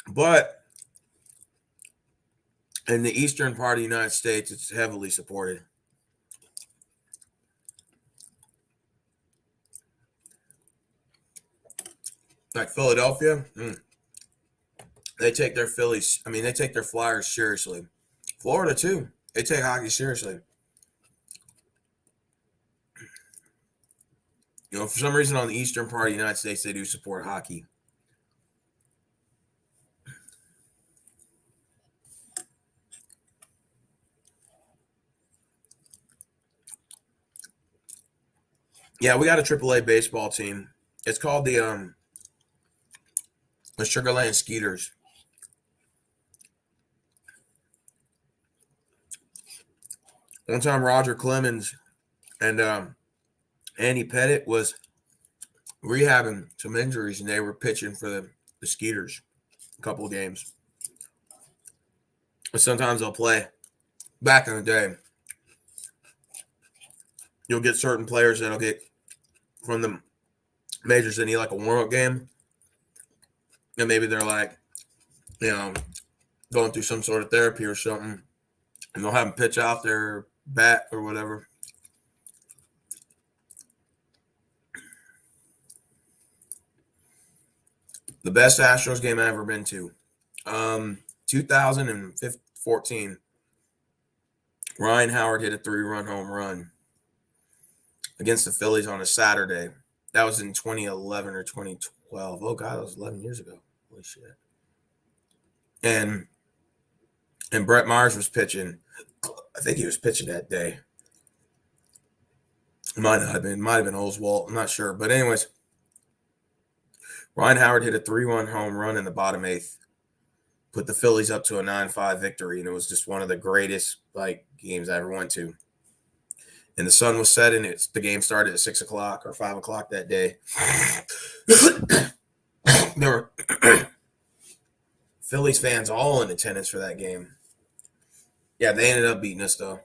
A: But In the eastern part of the United States, it's heavily supported. Like Philadelphia, they take their Phillies. I mean, they take their Flyers seriously. Florida too. They take hockey seriously. You know, for some reason on the eastern part of the United States, they do support hockey. Yeah, we got a AAA baseball team. It's called the Sugarland Skeeters. One time, Roger Clemens and Andy Pettit was rehabbing some injuries, and they were pitching for the Skeeters a couple of games. But sometimes they'll play. Back in the day, you'll get certain players that'll get from the majors that need like a warm-up game. And maybe they're like, you know, going through some sort of therapy or something. And they'll have them pitch out their bat or whatever. The best Astros game I've ever been to. 2014. Ryan Howard hit a 3-run home run against the Phillies on a Saturday. That was in 2011 or 2012. Oh, God, that was 11 years ago. Holy shit. And Brett Myers was pitching. I think he was pitching that day. It might have been Oswalt. I'm not sure. But anyways, Ryan Howard hit a 3-run home run in the bottom eighth. Put the Phillies up to a 9-5 victory, and it was just one of the greatest games I ever went to. And the sun was setting. The game started at 6 o'clock or 5 o'clock that day. There were Phillies fans all in attendance for that game. Yeah, they ended up beating us, though.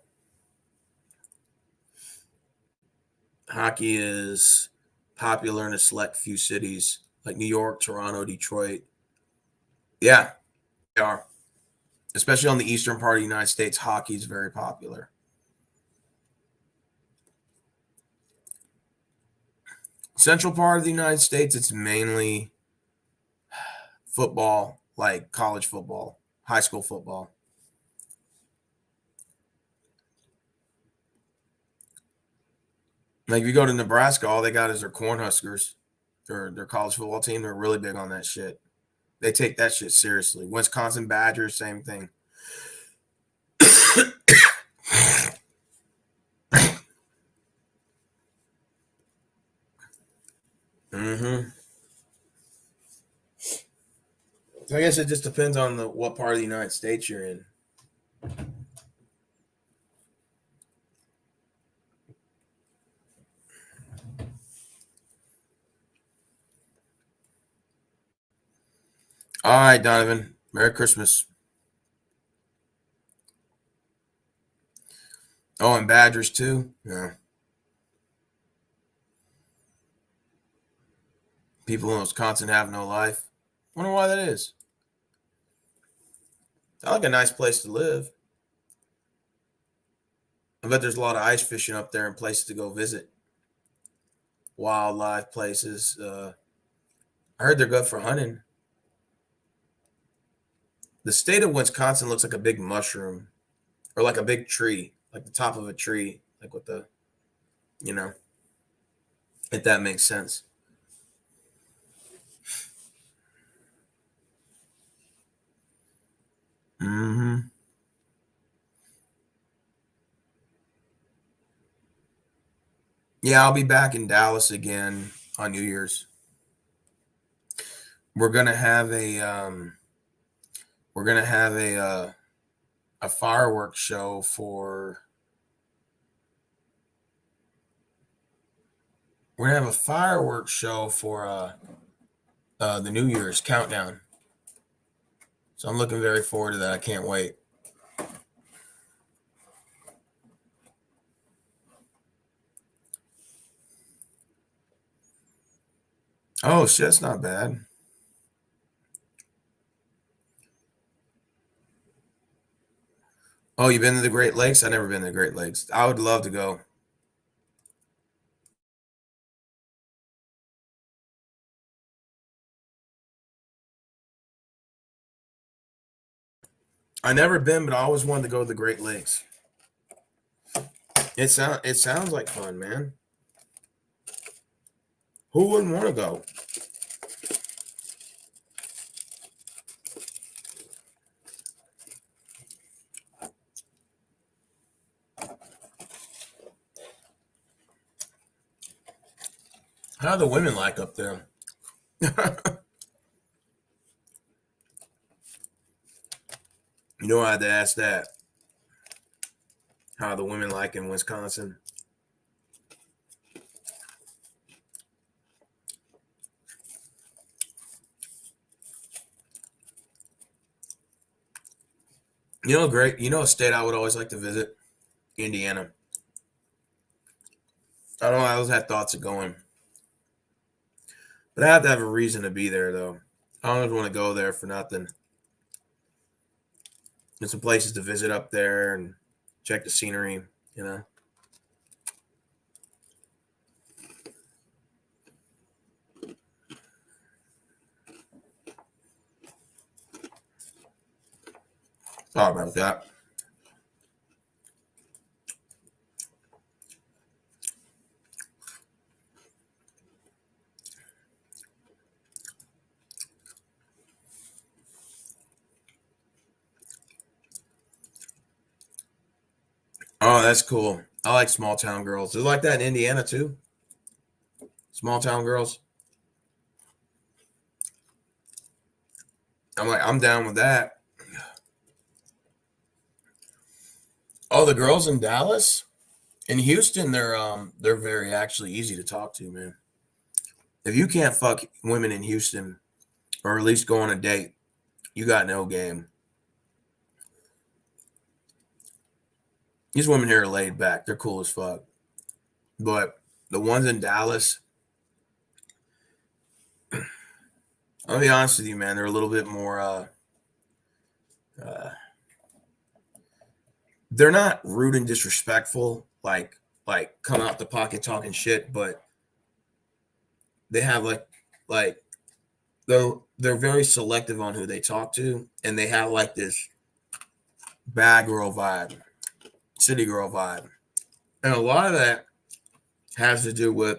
A: Hockey is popular in a select few cities like New York, Toronto, Detroit. Yeah, they are. Especially on the eastern part of the United States, hockey is very popular. Central part of the United States, it's mainly football, like college football, high school football. Like if you go to Nebraska, all they got is their Cornhuskers, their college football team. They're really big on that shit. They take that shit seriously. Wisconsin Badgers, same thing. Mm-hmm. So I guess it just depends on what part of the United States you're in. All right, Donovan. Merry Christmas. Oh, and Badgers too. Yeah. People in Wisconsin have no life. Wonder why that is. Sounds like a nice place to live. I bet there's a lot of ice fishing up there and places to go visit. Wildlife places. I heard they're good for hunting. The state of Wisconsin looks like a big mushroom or like a big tree, like the top of a tree, like with the, you know, if that makes sense. Mm-hmm. Yeah, I'll be back in Dallas again on New Year's. We're gonna have a fireworks show for. We're gonna have a fireworks show for the New Year's countdown. So I'm looking very forward to that. I can't wait. Oh shit, that's not bad. Oh, you've been to the Great Lakes? I've never been to the Great Lakes. I would love to go. I never been, but I always wanted to go to the Great Lakes. It sounds like fun, man. Who wouldn't want to go? How do the women like up there? You know, I had to ask that. How the women like in Wisconsin? You know, great. You know, a state I would always like to visit, Indiana. I don't know. I always had thoughts of going, but I have to have a reason to be there, though. I don't want to go there for nothing. There's some places to visit up there and check the scenery. You know. Thought about that. Oh, that's cool. I like small town girls. They're like that in Indiana too. Small town girls. I'm down with that. Oh, the girls in Dallas, in Houston, they're very actually easy to talk to, man. If you can't fuck women in Houston or at least go on a date, you got no game. These women here are laid back. They're cool as fuck. But the ones in Dallas, I'll be honest with you, man, they're a little bit more uh they're not rude and disrespectful, like come out the pocket talking shit, but they have like they're very selective on who they talk to, and they have like this bad girl vibe, city girl vibe. And a lot of that has to do with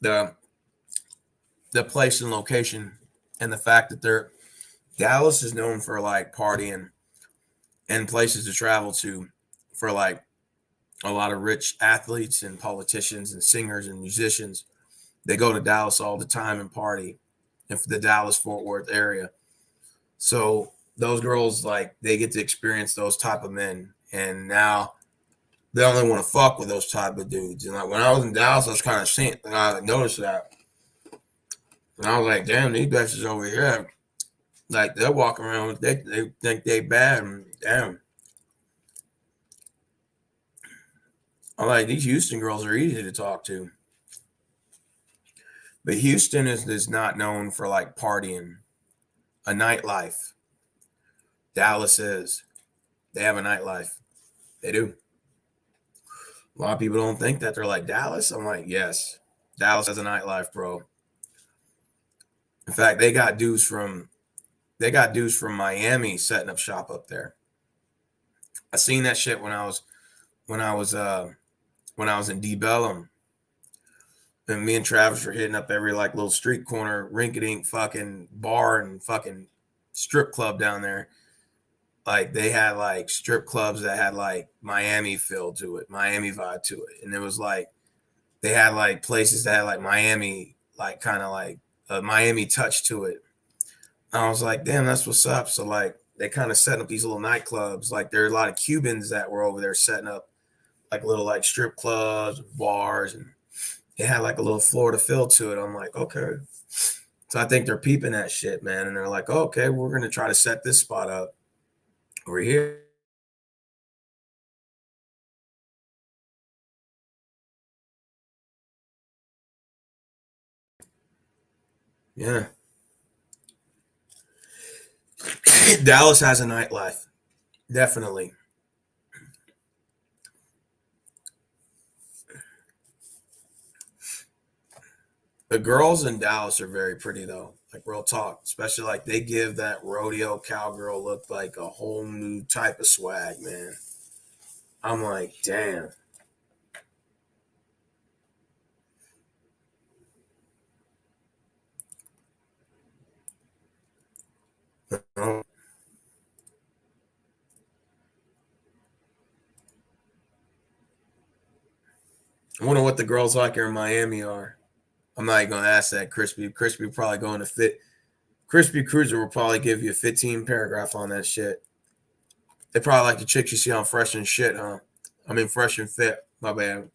A: the the place and location and the fact that they're Dallas is known for like partying and places to travel to for like a lot of rich athletes and politicians and singers and musicians. They go to Dallas all the time and party in the Dallas Fort Worth area. So those girls like they get to experience those type of men, and now they only want to fuck with those type of dudes. And like when I was in Dallas, I was kind of seeing, and I noticed that, and I was like, damn, these bitches over here, like they're walking around, they think they bad, and damn, I'm like these Houston girls are easy to talk to, but Houston is not known for like partying, a nightlife. Dallas is. They have a nightlife. They do. A lot of people don't think that. They're like, Dallas? I'm like, yes. Dallas has a nightlife, bro. In fact, they got dudes from Miami setting up shop up there. I seen that shit when I was when I was in D Bellum. And me and Travis were hitting up every like little street corner, rink dink fucking bar and fucking strip club down there. Like they had like strip clubs that had like Miami feel to it, Miami vibe to it. And it was like they had like places that had like Miami, like kind of like a Miami touch to it. I was like, damn, that's what's up. So like they kind of setting up these little nightclubs. Like there are a lot of Cubans that were over there setting up like little like strip clubs, bars, and it had like a little Florida feel to it. I'm like, okay. So I think they're peeping that shit, man. And they're like, oh, okay, we're gonna try to set this spot up over here. Yeah. Dallas has a nightlife. Definitely. The girls in Dallas are very pretty though. Like real talk, especially like they give that rodeo cowgirl look like a whole new type of swag, man. I'm like, damn. I wonder what the girls like here in Miami are. I'm not even gonna ask that. Crispy probably going to fit. Crispy Cruiser will probably give you a 15 paragraph on that shit. They probably like the chicks you see on Fresh and Shit, huh? I mean, Fresh and Fit. My bad.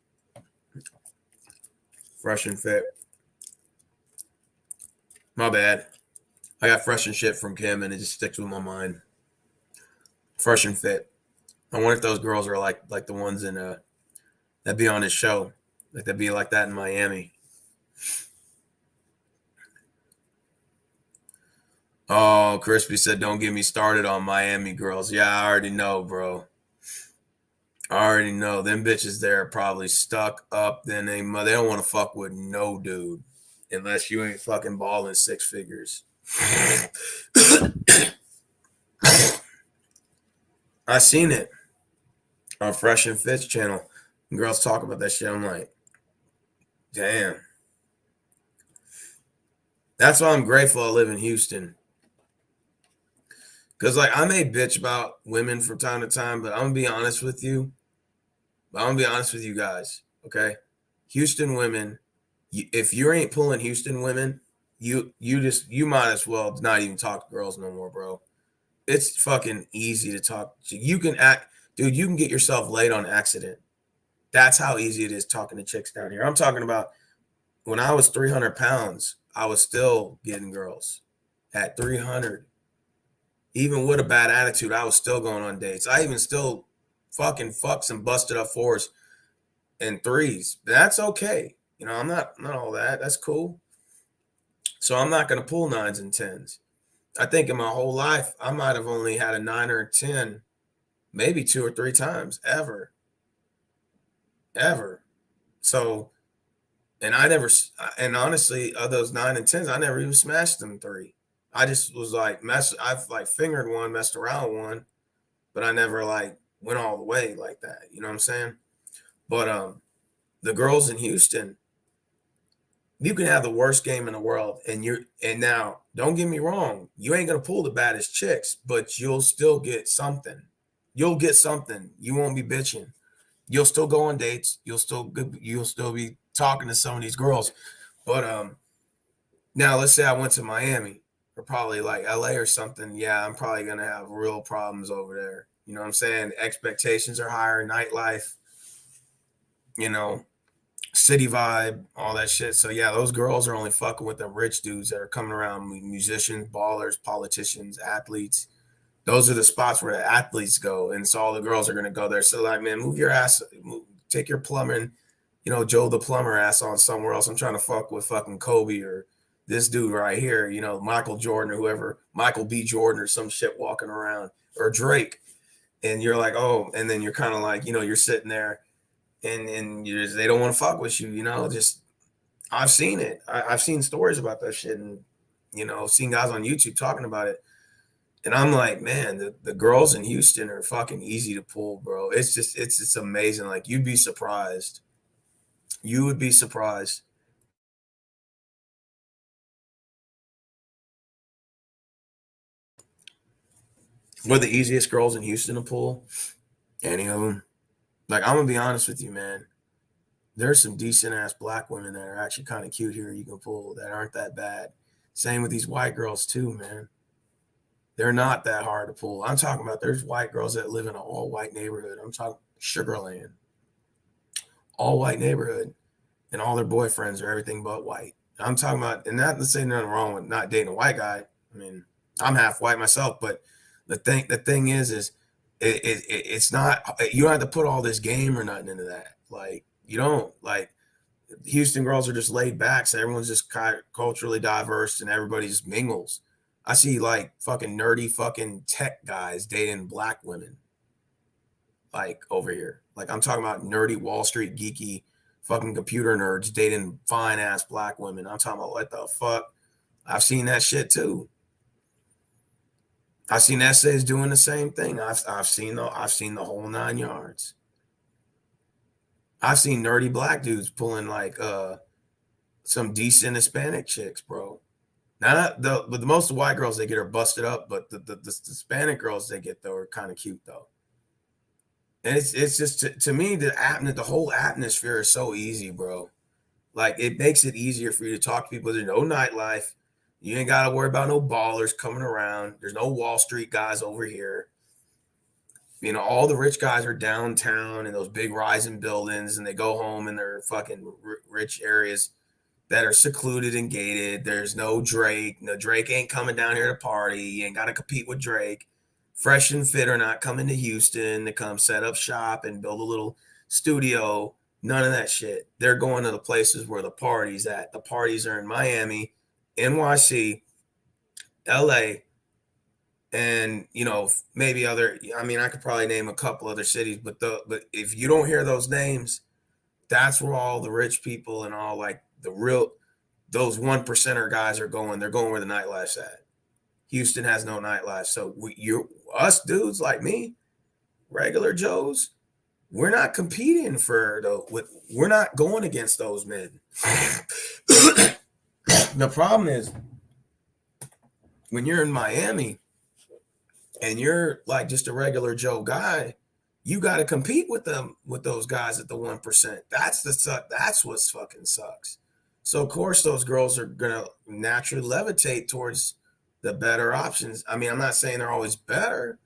A: Fresh and Fit. My bad. I got Fresh and Shit from Kim, and it just sticks with my mind. Fresh and Fit. I wonder if those girls are like the ones in that be on his show, like that be like that in Miami. Oh, Crispy said, "Don't get me started on Miami girls." Yeah, I already know, bro. I already know them bitches there are probably stuck up. Then they don't want to fuck with no dude unless you ain't fucking balling six figures. I seen it on Fresh and Fit's channel. Girls talk about that shit. I'm like, damn. That's why I'm grateful I live in Houston. Cause like I may bitch about women from time to time, but I'm gonna be honest with you. I'm gonna be honest with you guys. Okay, Houston women. If you ain't pulling Houston women, you might as well not even talk to girls no more, bro. It's fucking easy to talk. You can act, dude. You can get yourself laid on accident. That's how easy it is talking to chicks down here. I'm talking about when I was 300 pounds, I was still getting girls at 300. Even with a bad attitude, I was still going on dates. I even still fucking fucks and busted up fours and threes. That's okay. You know, I'm not all that. That's cool. So I'm not gonna pull nines and tens. I think in my whole life, I might have only had a nine or a 10, maybe two or three times ever. Ever. So and I never and honestly, of those nine and tens, I never even smashed them three. I just was like I've like fingered one, messed around with one, but I never like went all the way like that. You know what I'm saying? But the girls in Houston, you can have the worst game in the world, and now don't get me wrong, you ain't gonna pull the baddest chicks, but you'll still get something. You'll get something. You won't be bitching. You'll still go on dates. You'll still be talking to some of these girls. But now let's say I went to Miami or probably like LA or something. Yeah, I'm probably gonna have real problems over there. You know what I'm saying? Expectations are higher, nightlife, you know, city vibe, all that shit. So yeah, those girls are only fucking with the rich dudes that are coming around, musicians, ballers, politicians, athletes. Those are the spots where the athletes go, and so all the girls are gonna go there. So like, man, move your ass, take your plumbing, Joe the plumber ass on somewhere else. I'm trying to fuck with fucking Kobe or this dude right here, Michael Jordan or whoever, Michael B. Jordan or some shit walking around, or Drake. And you're like, oh, and then you're kind of like, you're sitting there and they don't want to fuck with you, just I've seen it. I've seen stories about that shit and, seen guys on YouTube talking about it. And I'm like, man, the girls in Houston are fucking easy to pull, bro. It's amazing. Like you'd be surprised. You would be surprised. We're the easiest girls in Houston to pull. Any of them. Like, I'm gonna be honest with you, man. There's some decent ass black women that are actually kind of cute here you can pull that aren't that bad. Same with these white girls too, man. They're not that hard to pull. I'm talking about there's white girls that live in an all white neighborhood. I'm talking Sugarland, all white neighborhood, and all their boyfriends are everything but white. I'm talking about, and not to say nothing wrong with not dating a white guy. I mean, I'm half white myself, but the thing is it's not, you don't have to put all this game or nothing into that. Like you don't like Houston girls are just laid back, so everyone's just kind of culturally diverse and everybody just mingles. I see like fucking nerdy fucking tech guys dating black women like over here. Like I'm talking about nerdy Wall Street geeky fucking computer nerds dating fine ass black women. I'm talking about what the fuck. I've seen that shit too. I've seen essays doing the same thing. I've seen the whole 9 yards. I've seen nerdy black dudes pulling like some decent Hispanic chicks, bro. Not the but the most of the white girls they get are busted up, but the Hispanic girls they get though are kind of cute though. And it's just to me the whole atmosphere is so easy, bro. Like it makes it easier for you to talk to people. There's no nightlife. You ain't got to worry about no ballers coming around. There's no Wall Street guys over here. You know, all the rich guys are downtown in those big rising buildings, and they go home in their fucking rich areas that are secluded and gated. There's no Drake. No, Drake ain't coming down here to party. You ain't got to compete with Drake. Fresh and Fit are not coming to Houston to come set up shop and build a little studio. None of that shit. They're going to the places where the party's at. The parties are in Miami, NYC, LA, and maybe other. I mean, I could probably name a couple other cities, but if you don't hear those names, that's where all the rich people and all like those 1%er guys are going. They're going where the nightlife's at. Houston has no nightlife, so us dudes like me, regular Joes, we're not competing we're not going against those men. The problem is when you're in Miami and you're like just a regular Joe guy, you got to compete with those guys at the 1%. That's what fucking sucks. So of course those girls are gonna naturally levitate towards the better options. I mean, I'm not saying they're always better,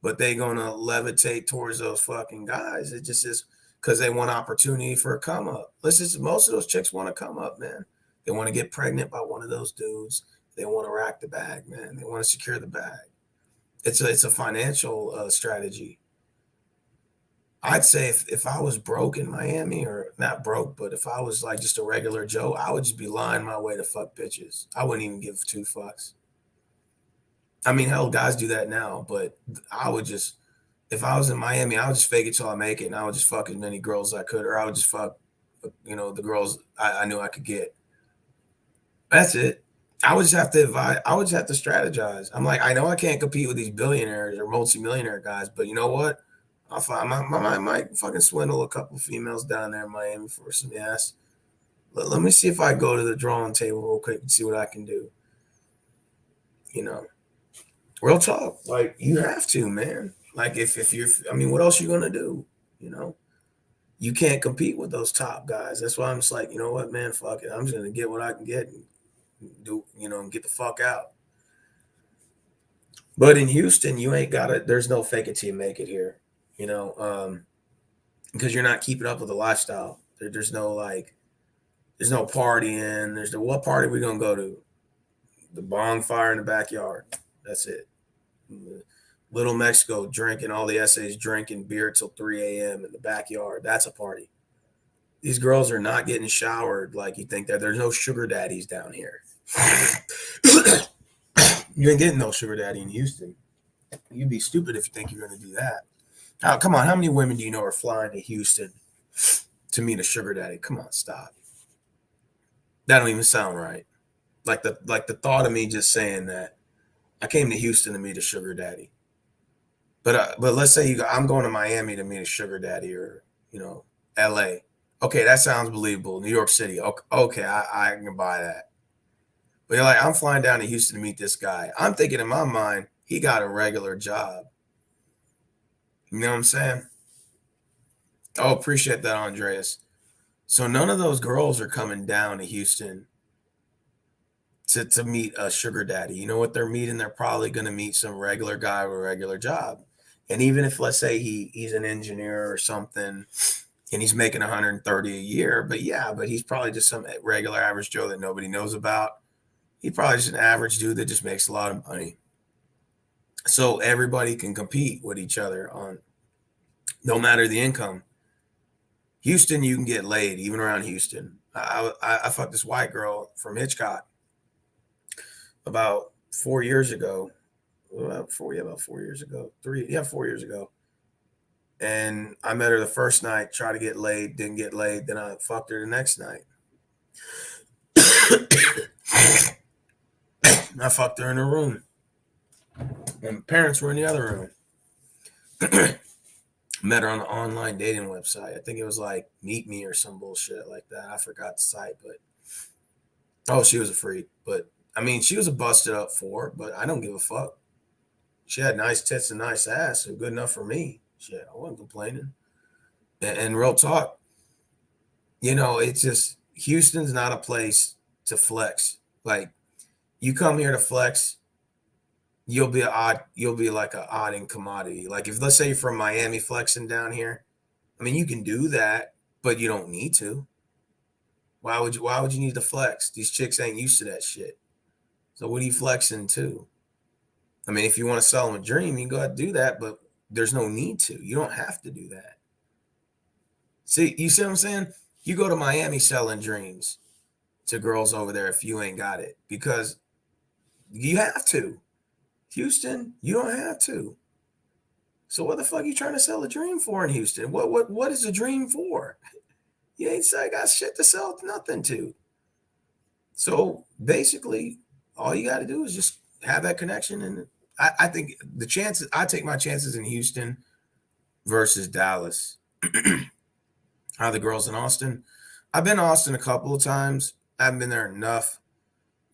A: but they're gonna levitate towards those fucking guys. It just is because they want opportunity for a come up. Most of those chicks want to come up, man. They want to get pregnant by one of those dudes. They want to rack the bag, man. They want to secure the bag. It's a financial strategy. I'd say if I was broke in Miami, or not broke, but if I was like just a regular Joe, I would just be lying my way to fuck bitches. I wouldn't even give 2 fucks. I mean, hell, guys do that now, but I would just, if I was in Miami, I would just fake it till I make it, and I would just fuck as many girls as I could, or I would just fuck, the girls I knew I could get. That's it. I would just have to advise. I would just have to strategize. I'm like, I know I can't compete with these billionaires or multimillionaire guys, but you know what? I might fucking swindle a couple females down there in Miami for some ass. Let me see if I go to the drawing table real quick and see what I can do. Real talk. Like you have to, man. Like if you're, I mean, what else are you gonna do? You can't compete with those top guys. That's why I'm just like, you know what, man, fuck it. I'm just gonna get what I can get and do, and get the fuck out. But in Houston, you ain't got it. There's no fake it till you make it here. Because you're not keeping up with the lifestyle. There's no partying. What party we gonna go to? The bonfire in the backyard. That's it. Little Mexico drinking, all the essays drinking beer till 3 a.m. in the backyard. That's a party. These girls are not getting showered like you think that. There's no sugar daddies down here. You ain't getting no sugar daddy in Houston. You'd be stupid if you think you're going to do that. Now, come on, how many women do you know are flying to Houston to meet a sugar daddy? Come on, stop. That don't even sound right. Like the thought of me just saying that I came to Houston to meet a sugar daddy. But let's say I'm going to Miami to meet a sugar daddy, or L.A. Okay, that sounds believable. New York City. Okay, I can buy that. But you're like, I'm flying down to Houston to meet this guy. I'm thinking in my mind, he got a regular job. You know what I'm saying? Oh, appreciate that, Andreas. So none of those girls are coming down to Houston to meet a sugar daddy. You know what they're meeting? They're probably going to meet some regular guy with a regular job. And even if, let's say, he's an engineer or something, and he's making 130 a year, but he's probably just some regular average Joe that nobody knows about. He's probably just an average dude that just makes a lot of money. So everybody can compete with each other on, no matter the income. Houston, you can get laid even around Houston. I fucked this white girl from Hitchcock about 4 years ago. About 4 years ago. 4 years ago. And I met her the first night, tried to get laid, didn't get laid. Then I fucked her the next night. I fucked her in her room. And parents were in the other room. Met her on an online dating website. I think it was like Meet Me or some bullshit like that. I forgot the site, but oh, she was a freak. But I mean, she was a busted up four, but I don't give a fuck. She had nice tits and nice ass, so good enough for me. Shit, I wasn't complaining. And real talk, it's just Houston's not a place to flex. Like you come here to flex, you'll be like an odd in commodity. Like if let's say you're from Miami flexing down here, I mean you can do that, but you don't need to. Why would you need to flex? These chicks ain't used to that shit. So what are you flexing to? I mean, if you want to sell them a dream, you can go ahead and do that, but there's no need to. You don't have to do that. See, you see what I'm saying? You go to Miami selling dreams to girls over there if you ain't got it because you have to. Houston, you don't have to. So what the fuck are you trying to sell a dream for in Houston? What is a dream for? You ain't say I got shit to sell nothing to. So basically, all you got to do is just have that connection. And I think the chances, I take my chances in Houston versus Dallas. How the girls in Austin? I've been to Austin a couple of times. I haven't been there enough.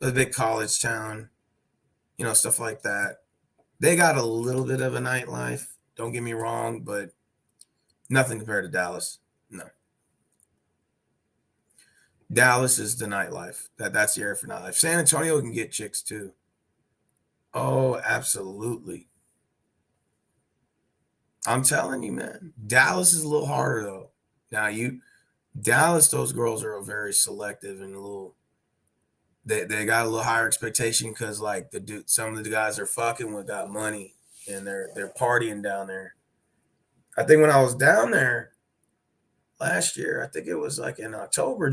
A: It's a big college town, stuff like that. They got a little bit of a nightlife. Don't get me wrong, but nothing compared to Dallas. No. Dallas is the nightlife. That's the area for nightlife. San Antonio can get chicks too. Oh, absolutely. I'm telling you, man. Dallas is a little harder though. Now Dallas, those girls are very selective and a little. They got a little higher expectation because like some of the guys they're fucking with got money and they're partying down there. I think when I was down there last year, I think it was like in October,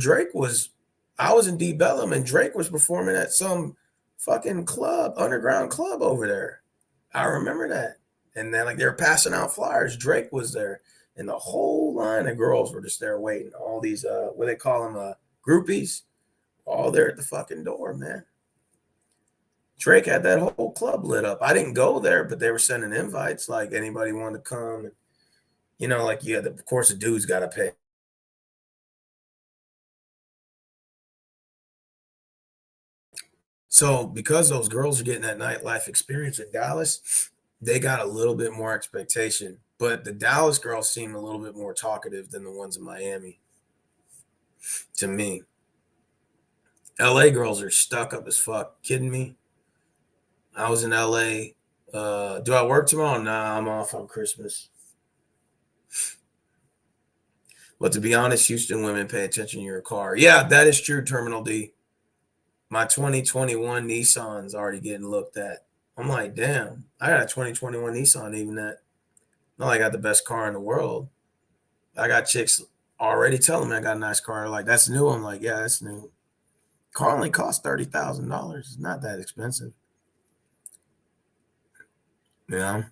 A: I was in Deep Bellum and Drake was performing at some fucking club, underground club over there. I remember that. And then like they were passing out flyers. Drake was there. And the whole line of girls were just there waiting. All these what they call them, groupies, all there at the fucking door, man. Drake had that whole club lit up. I didn't go there, but they were sending invites like anybody wanted to come. Like of course the dude's gotta pay. So because those girls are getting that nightlife experience in Dallas, they got a little bit more expectation. But the Dallas girls seem a little bit more talkative than the ones in Miami, to me. LA girls are stuck up as fuck. Kidding me? I was in LA. Do I work tomorrow? Nah, I'm off on Christmas. But to be honest, Houston women pay attention to your car. Yeah, that is true, Terminal D. My 2021 Nissan's already getting looked at. I'm like, damn, I got a 2021 Nissan, even that. Not like I got the best car in the world. I got chicks already telling me I got a nice car. Like, that's new. I'm like, yeah, that's new. Car only costs $30,000. It's not that expensive. You know?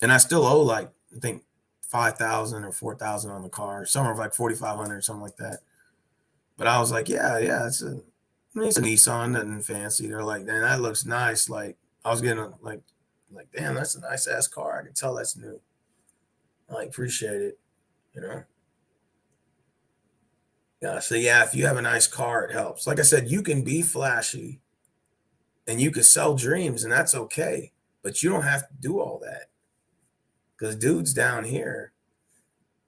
A: And I still owe like, I think 5,000 or 4,000 on the car. Somewhere like 4,500 or something like that. But I was like, yeah, it's a Nissan, nothing fancy. They're like, man, that looks nice. Like, I was getting like, damn, that's a nice ass car. I can tell that's new. I like appreciate it, you know. Yeah, so yeah, if you have a nice car, it helps. Like I said, you can be flashy and you can sell dreams, and that's okay. But you don't have to do all that. Because dudes down here,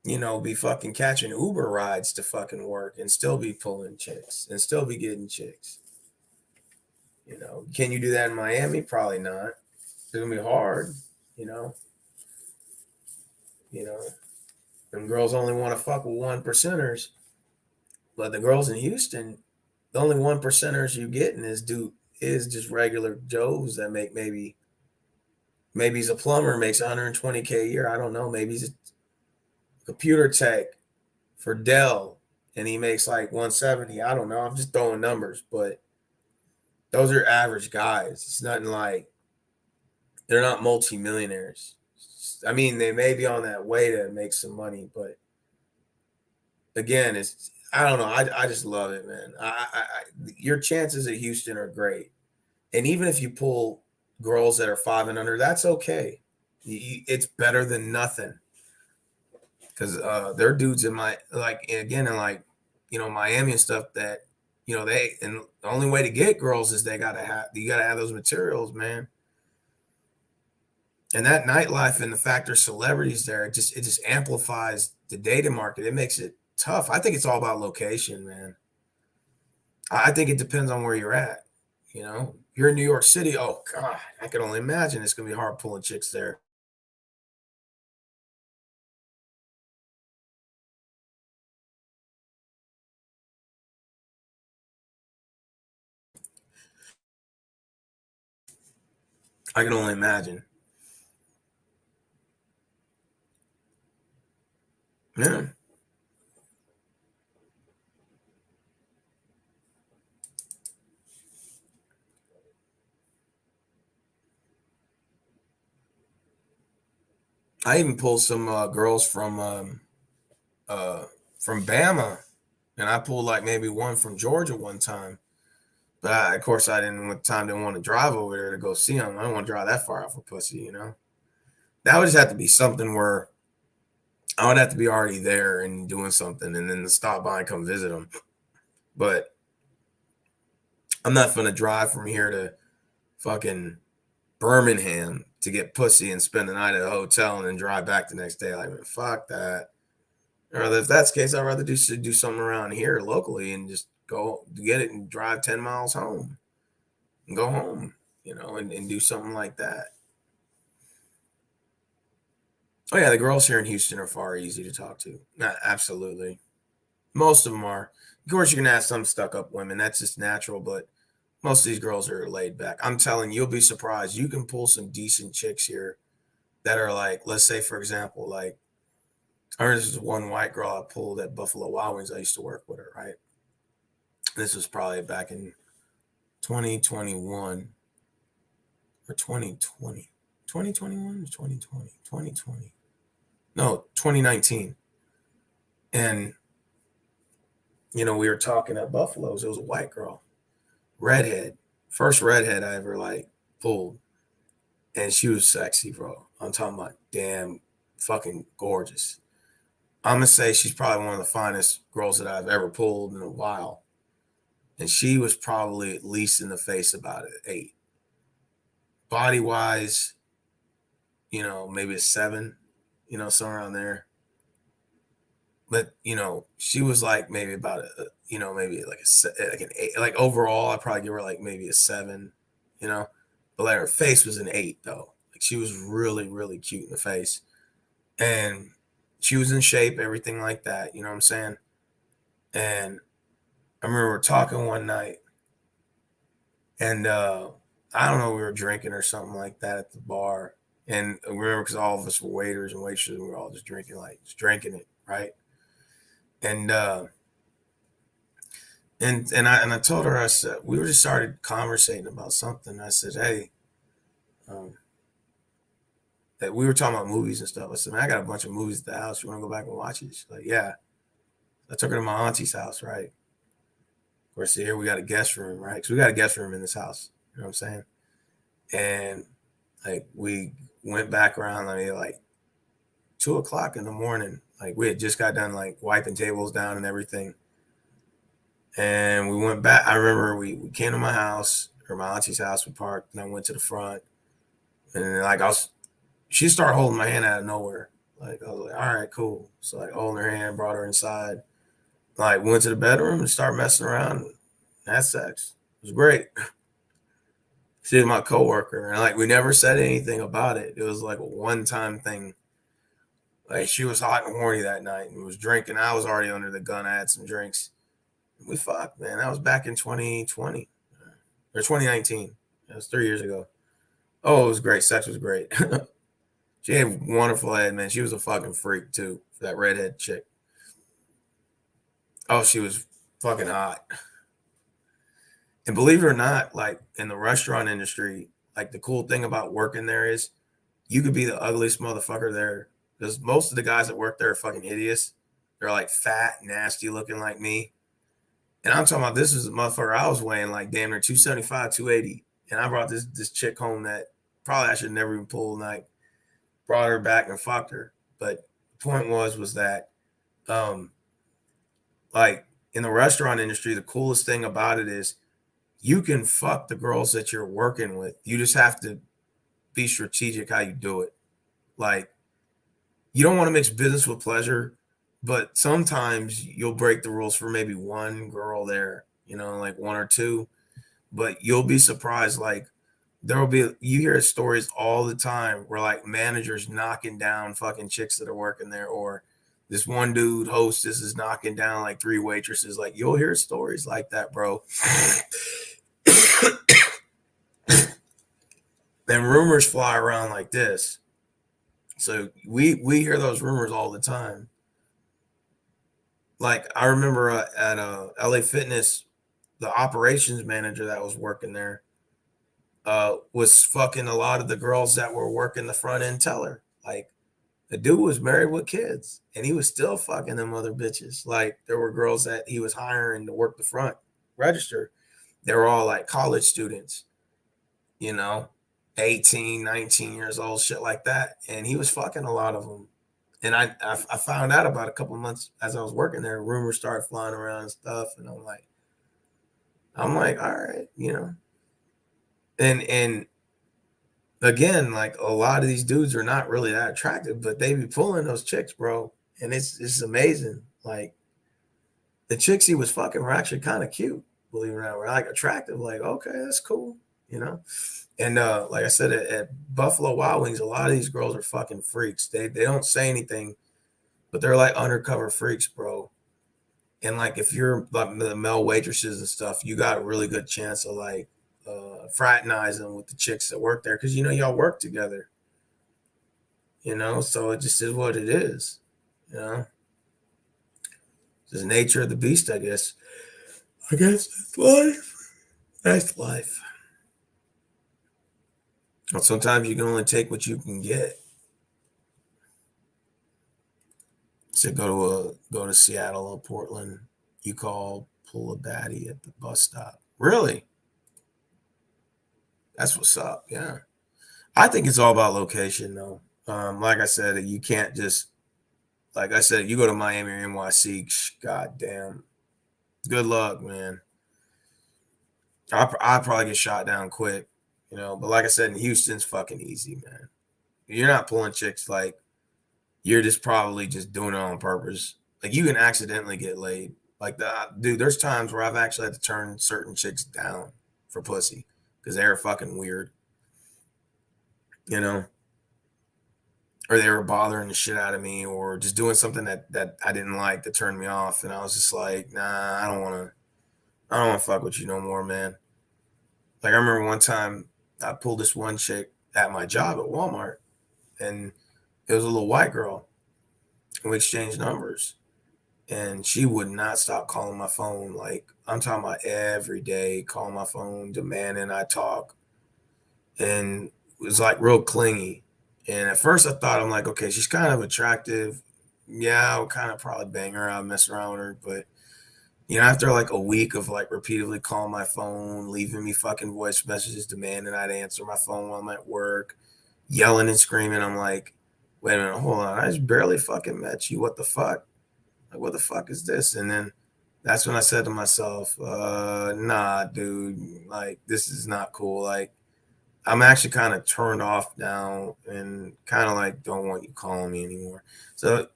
A: be fucking catching Uber rides to fucking work and still be pulling chicks and still be getting chicks. Can you do that in Miami? Probably not. It's gonna be hard, you know. You know, and girls only want to fuck with one percenters, but the girls in Houston, the only one percenters you getting is just regular Joes that make maybe he's a plumber makes 120K a year. I don't know. Maybe he's a computer tech for Dell and he makes like 170. I don't know. I'm just throwing numbers, but those are average guys. It's nothing like they're not multimillionaires. I mean, they may be on that way to make some money, but again, it's I don't know. I just love it, man. Your chances at Houston are great, and even if you pull girls that are 5 and under, that's okay. It's better than nothing because there are dudes in my like again in like Miami and stuff that they and the only way to get girls is you gotta have those materials, man. And that nightlife and the fact there's celebrities there, it just amplifies the dating market. It makes it tough. I think it's all about location, man. I think it depends on where you're at. You're in New York City. Oh God, I can only imagine it's gonna be hard pulling chicks there. I can only imagine. Yeah. I even pulled some girls uh, from Bama, and I pulled like maybe one from Georgia one time. But of course, I didn't want to drive over there to go see them. I don't want to drive that far off a pussy. That would just have to be something where I would have to be already there and doing something, and then to stop by and come visit them. But I'm not gonna drive from here to fucking Birmingham to get pussy and spend the night at a hotel and then drive back the next day. Like, man, fuck that. Or if that's the case, I'd rather do something around here locally and just go get it and drive 10 miles home and go home, and do something like that. Oh, yeah, the girls here in Houston are far easy to talk to. Absolutely. Most of them are. Of course, you're going to have some stuck up women. That's just natural, but most of these girls are laid back. I'm telling you, you'll be surprised. You can pull some decent chicks here that are like, let's say, for example, like, I heard this is one white girl I pulled at Buffalo Wild Wings. I used to work with her, right? This was probably back in 2021 or 2020. 2021 or 2020? 2020. No, 2019. And, we were talking at Buffalo's. It was a white girl, redhead. First redhead I ever like pulled. And she was sexy, bro. I'm talking about damn fucking gorgeous. I'm gonna say she's probably one of the finest girls that I've ever pulled in a while. And she was probably at least in the face about an 8. Body wise, maybe a 7, somewhere around there. But she was like maybe about maybe like an 8. Like overall, I probably give her like maybe a 7. You know, but like her face was an 8 though. Like she was really really cute in the face, and she was in shape, everything like that. You know what I'm saying? And I remember talking one night, and I don't know, we were drinking or something like that at the bar. And I remember because all of us were waiters and waitresses, and we were all just drinking it, right? And and I told her, I said, we were just started conversating about something. I said, hey, um, that we were talking about movies and stuff. I said, man, I got a bunch of movies at the house. You want to go back and watch it? She's like, yeah. I took her to my auntie's house, right? Of course, here we got a guest room, right? Because we got a guest room in this house. You know what I'm saying? And like we went back around like 2 o'clock in the morning. Like we had just got done like wiping tables down and everything. And we went back. I remember we came to my house or my auntie's house. We parked, and I went to the front. And like she started holding my hand out of nowhere. Like I was like, all right, cool. So like holding her hand, brought her inside. Like went to the bedroom and started messing around. And had sex. It was great. She was my coworker, and like we never said anything about it. It was like a one-time thing. Like she was hot and horny that night and was drinking. I was already under the gun. I had some drinks. We fucked, man. That was back in 2020 or 2019. It was 3 years ago. Oh, it was great. Sex was great. She had wonderful head, man. She was a fucking freak too. That redhead chick. Oh, she was fucking hot. And believe it or not, like in the restaurant industry, like the cool thing about working there is You could be the ugliest motherfucker there because most of the guys that work there are fucking idiots. They're like fat, nasty looking like me. And I'm talking about this is a motherfucker I was weighing like damn near 275, 280. And I brought this chick home that probably I should never even pull, and like brought her back and fucked her. But the point was that um like in the restaurant industry, the coolest thing about it is you can fuck the girls that you're working with. You just have to be strategic how you do it. Like you don't want to mix business with pleasure, but sometimes you'll break the rules for maybe one girl there, like one or two, but you'll be surprised. Like you hear stories all the time where like managers knocking down fucking chicks that are working there, or this one dude hostess is knocking down like three waitresses. Like you'll hear stories like that, bro. And rumors fly around like this. So we hear those rumors all the time. Like I remember at LA Fitness, the operations manager that was working there was fucking a lot of the girls that were working the front end teller. Like the dude was married with kids and he was still fucking them other bitches. Like there were girls that he was hiring to work the front register. They were all like college students, you know, 18, 19 years old, shit like that. And he was fucking a lot of them. And I found out about a couple of months as I was working there, rumors started flying around and stuff. And I'm like, all right, and again, like a lot of these dudes are not really that attractive, but they be pulling those chicks, bro. And it's amazing. Like the chicks he was fucking were actually kind of cute, believe it or not. We're like attractive, like, okay, that's cool, you know. And like I said, at Buffalo Wild Wings, a lot of these girls are fucking freaks. They don't say anything, but they're like undercover freaks, bro. And like if you're like the male waitresses and stuff, you got a really good chance of like fraternizing with the chicks that work there because y'all work together. So it just is what it is. You know, it's the nature of the beast, I guess. I guess that's life. That's life. Well, sometimes you can only take what you can get. So go to Seattle or Portland. You call, pull a baddie at the bus stop. Really? That's what's up. Yeah. I think it's all about location, though. Like I said, you can't just like I said, you go to Miami or NYC. God damn. Good luck, man. I probably get shot down quick, But like I said, in Houston's fucking easy, man. You're not pulling chicks like you're just probably just doing it on purpose. Like you can accidentally get laid. Like dude, there's times where I've actually had to turn certain chicks down for pussy because they're fucking weird, you know, or they were bothering the shit out of me, or just doing something that I didn't like that turned me off, and I was just like, nah, I don't want to fuck with you no more, man. Like I remember one time I pulled this one chick at my job at Walmart, and it was a little white girl, and we exchanged numbers. And she would not stop calling my phone. Like I'm talking about every day, calling my phone, demanding I talk, and it was like real clingy. And at first I thought I'm like, okay, she's kind of attractive. Yeah, I'll kind of probably bang her out, mess around with her. But after like a week of like repeatedly calling my phone, leaving me fucking voice messages, demanding I'd answer my phone while I'm at work, yelling and screaming, I'm like, wait a minute, hold on, I just barely fucking met you. What the fuck? Like, what the fuck is this? And then that's when I said to myself, nah, dude, like, this is not cool. Like, I'm actually kind of turned off now and kind of like don't want you calling me anymore. So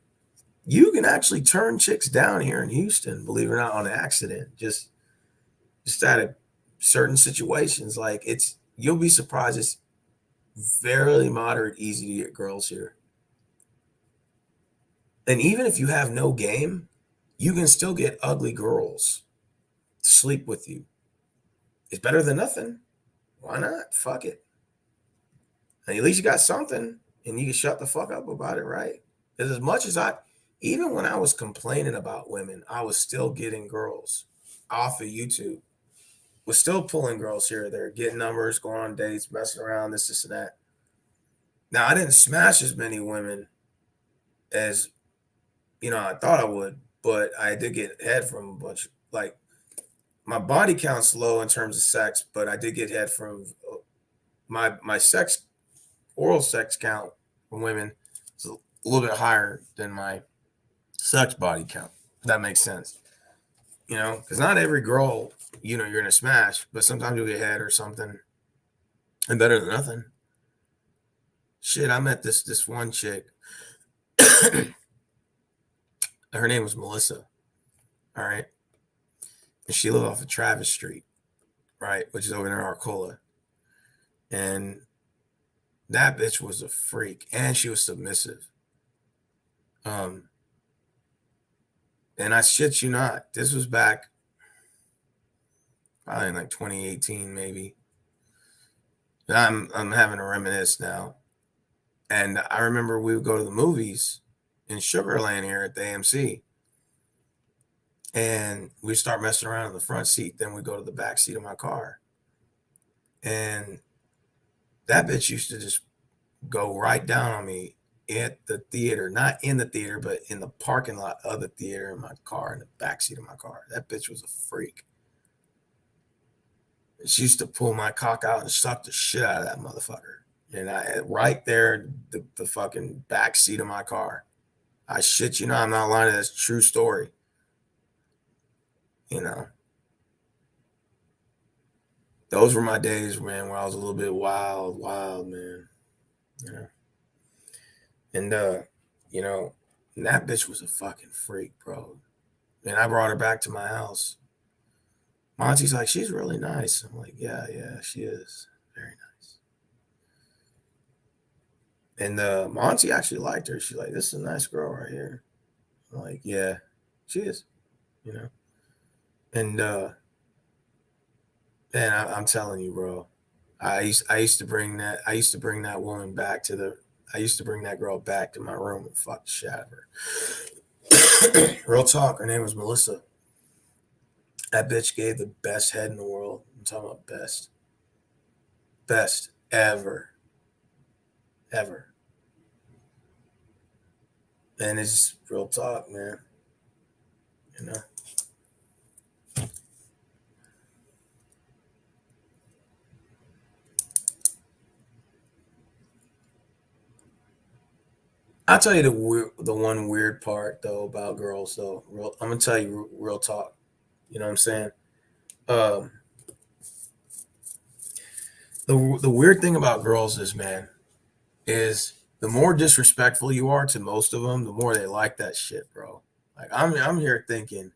A: you can actually turn chicks down here in Houston, believe it or not, on accident. Just out of certain situations. Like you'll be surprised. It's very moderate, easy to get girls here. And even if you have no game, you can still get ugly girls to sleep with you. It's better than nothing. Why not? Fuck it. And at least you got something and you can shut the fuck up about it, right? Because as much as even when I was complaining about women, I was still getting girls off of YouTube. Was still pulling girls here or there, getting numbers, going on dates, messing around, this and that. Now I didn't smash as many women as I thought I would, but I did get head from a bunch. Like my body count's low in terms of sex, but I did get head from my sex oral sex count from women is a little bit higher than my sex body count. If that makes sense. Because not every girl, you're gonna smash, but sometimes you'll get head or something, and better than nothing. Shit, I met this one chick. Her name was Melissa. All right, and she lived off of Travis Street, right, which is over near Arcola, and that bitch was a freak, and she was submissive. Um, and I shit you not, this was back probably in like 2018, maybe. I'm having to reminisce now. And I remember we would go to the movies in Sugarland here at the AMC. And we start messing around in the front seat. Then we go to the back seat of my car. And that bitch used to just go right down on me at the theater. Not in the theater, but in the parking lot of the theater in my car, in the back seat of my car. That bitch was a freak. She used to pull my cock out and suck the shit out of that motherfucker. And I right there, the fucking back seat of my car. I shit you not, I'm not lying. That's a true story. Those were my days, man, where I was a little bit wild, man. You know. And and that bitch was a fucking freak, bro. And I brought her back to my house. Monty's like, she's really nice. I'm like, yeah, she is. Very nice. And Monty actually liked her. She's like, this is a nice girl right here. I'm like, yeah, she is. And man, I'm telling you, bro. I used to bring that woman back to the I used to bring that girl back to my room and fuck the shit out of her. Real talk, her name was Melissa. That bitch gave the best head in the world. I'm talking about best. Best ever. Ever. And it's real talk, man. I'll tell you the one weird part though about girls though. I'm gonna tell you real talk. You know what I'm saying? Um, the weird thing about girls is, man, is the more disrespectful you are to most of them, the more they like that shit, bro. Like I'm here thinking,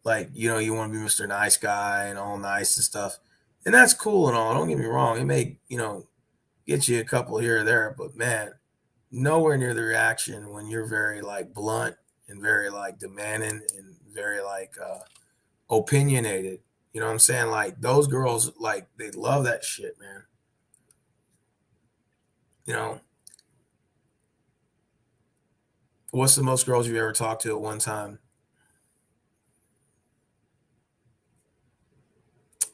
A: like you want to be Mr. Nice Guy and all nice and stuff, and that's cool and all. Don't get me wrong; it may get you a couple here or there, but man, nowhere near the reaction when you're very like blunt and very like demanding and very like opinionated. You know what I'm saying? Like those girls, like they love that shit, man. You know, what's the most girls you've ever talked to at one time?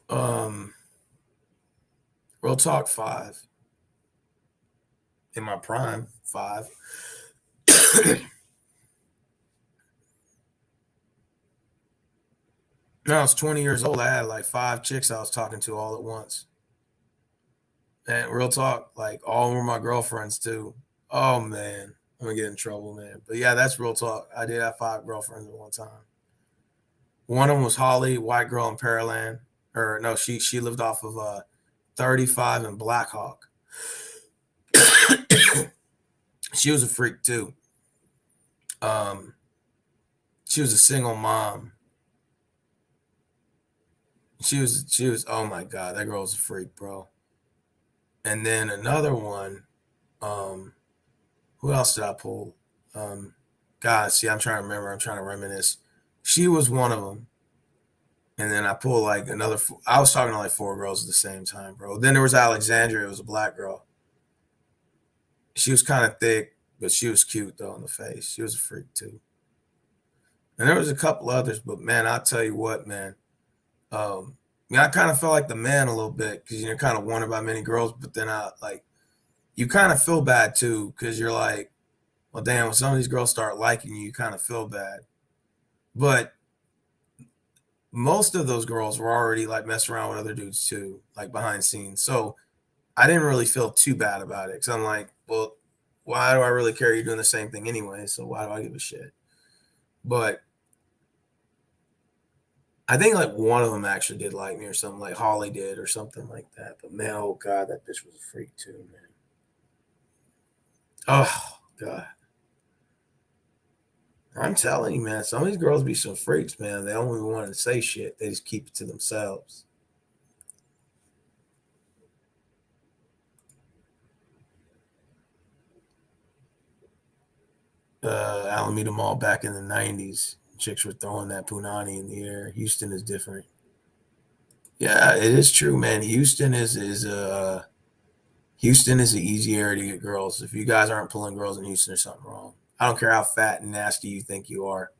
A: Um, Real talk, five. In my prime, five. When I was 20 years old, I had like five chicks I was talking to all at once. And real talk, like all were my girlfriends too. Oh man, I'm gonna get in trouble, man. But yeah, that's real talk. I did have five girlfriends at one time. One of them was Holly, white girl in Pearland. Or no, she lived off of 35 in Blackhawk. She was a freak too. Um, she was a single mom. She was oh my god, that girl was a freak, bro. And then another one, um, who else did I pull? Um, God, see, I'm trying to remember. I'm trying to reminisce. She was one of them. And then I pulled like another. I was talking to like four girls at the same time, bro. Then there was Alexandria. It was a black girl. She was kind of thick, but she was cute though in the face. She was a freak too. And there was a couple others, but man, I'll tell you what, man. Um, mean, I kind of felt like the man a little bit because you're kind of wanted by many girls, but then I like you kind of feel bad too because you're like, well, damn, when some of these girls start liking you, you kind of feel bad. But most of those girls were already like messing around with other dudes too, like behind scenes. So I didn't really feel too bad about it because I'm like, well, why do I really care? You're doing the same thing anyway, so why do I give a shit? But I think like one of them actually did like me or something, like Holly did or something like that. But man, oh god, that bitch was a freak too, man. Oh god, I'm telling you, man. Some of these girls be some freaks, man. They don't even want to say shit. They just keep it to themselves. Alameda Mall back in the '90s, chicks were throwing that punani in the air. Houston is different. Yeah, it is true, man. Houston is an easy area to get girls. If you guys aren't pulling girls in Houston, there's something wrong. I don't care how fat and nasty you think you are.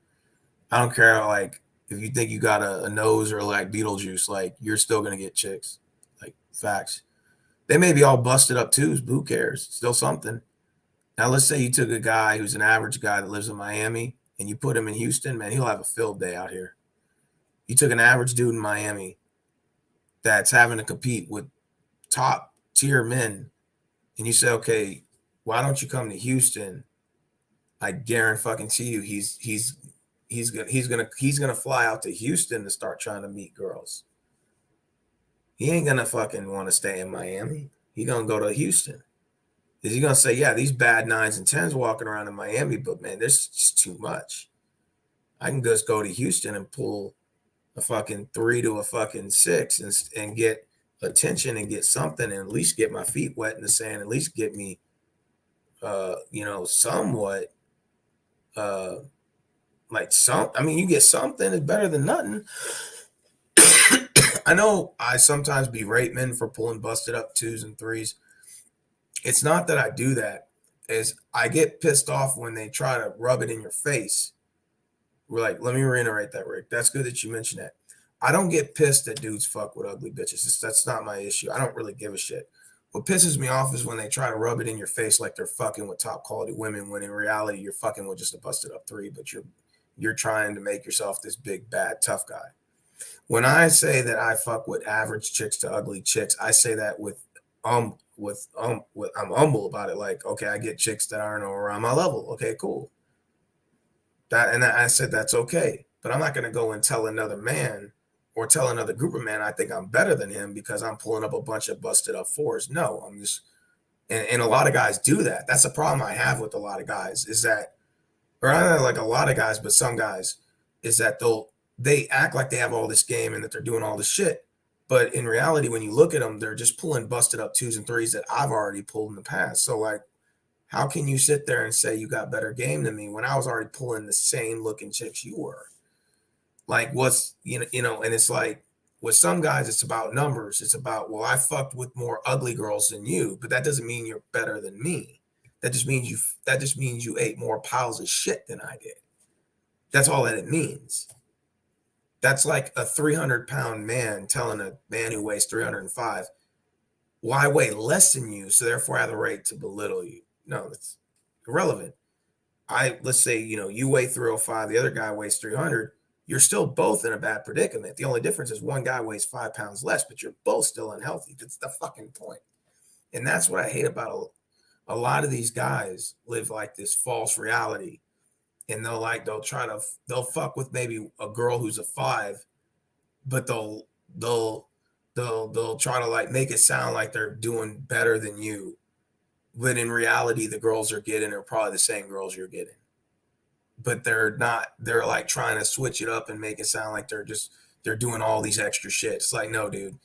A: I don't care like if you think you got a nose or like Beetlejuice, like you're still gonna get chicks. Like facts. They may be all busted up too, but who cares? Still something. Now let's say you took a guy who's an average guy that lives in Miami and you put him in Houston, man, he'll have a field day out here. You took an average dude in Miami that's having to compete with top tier men, and you say, okay, why don't you come to Houston? I guarantee you, he's gonna fly out to Houston to start trying to meet girls. He ain't gonna fucking want to stay in Miami. He gonna go to Houston. Is he gonna say, yeah, these bad nines and tens walking around in Miami, but man, there's just too much. I can just go to Houston and pull a fucking 3 to a fucking 6 and get attention and get something and at least get my feet wet in the sand, at least get me somewhat uh like some I mean you get something is better than nothing. I know I sometimes berate men for pulling busted up twos and threes. It's not that I do that, is I get pissed off when they try to rub it in your face. We're like, let me reiterate that, Rick. That's good that you mentioned that. I don't get pissed that dudes fuck with ugly bitches. That's not my issue. I don't really give a shit. What pisses me off is when they try to rub it in your face like they're fucking with top quality women, when in reality you're fucking with just a busted up three, but you're trying to make yourself this big bad tough guy. When I say that I fuck with average chicks to ugly chicks, I say that with I'm humble about it. Like, okay, I get chicks that aren't around my level. Okay, cool. I said that's okay, but I'm not gonna go and tell another man or tell another group of men I think I'm better than him because I'm pulling up a bunch of busted up fours. No, I'm just and a lot of guys do that. That's a problem I have with a lot of guys is that, or not like a lot of guys, but some guys is that they act like they have all this game and that they're doing all this shit. But in reality, when you look at them, they're just pulling busted up twos and threes that I've already pulled in the past. So like, how can you sit there and say you got better game than me when I was already pulling the same looking chicks you were? Like, what's and it's like with some guys, it's about numbers. It's about, well, I fucked with more ugly girls than you, but that doesn't mean you're better than me. That just means you ate more piles of shit than I did. That's all that it means. That's like a 300-pound man telling a man who weighs 305, well, I weigh less than you, so therefore I have the right to belittle you. No, that's irrelevant. Let's say, you weigh 305, the other guy weighs 300. You're still both in a bad predicament. The only difference is one guy weighs 5 pounds less, but you're both still unhealthy. That's the fucking point. And that's what I hate about a lot of these guys live like this false reality. And they'll fuck with maybe a girl who's a 5, but they'll they'll try to like make it sound like they're doing better than you. But in reality, the girls are getting are probably the same girls you're getting. But they're not, they're like trying to switch it up and make it sound like they're doing all these extra shit. It's like, no, dude,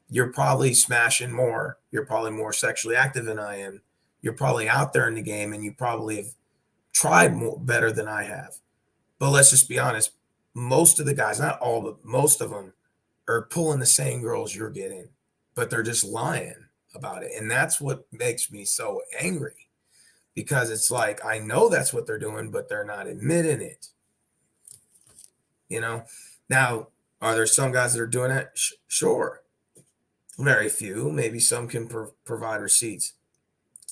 A: you're probably smashing more. You're probably more sexually active than I am. You're probably out there in the game and you probably have tried more better than I have. But let's just be honest. Most of the guys, not all, but most of them are pulling the same girls you're getting, but they're just lying about it. And that's what makes me so angry because it's like, I know that's what they're doing, but they're not admitting it. You know, now Are there some guys that are doing that? Sure. Very few. Maybe some can provide receipts.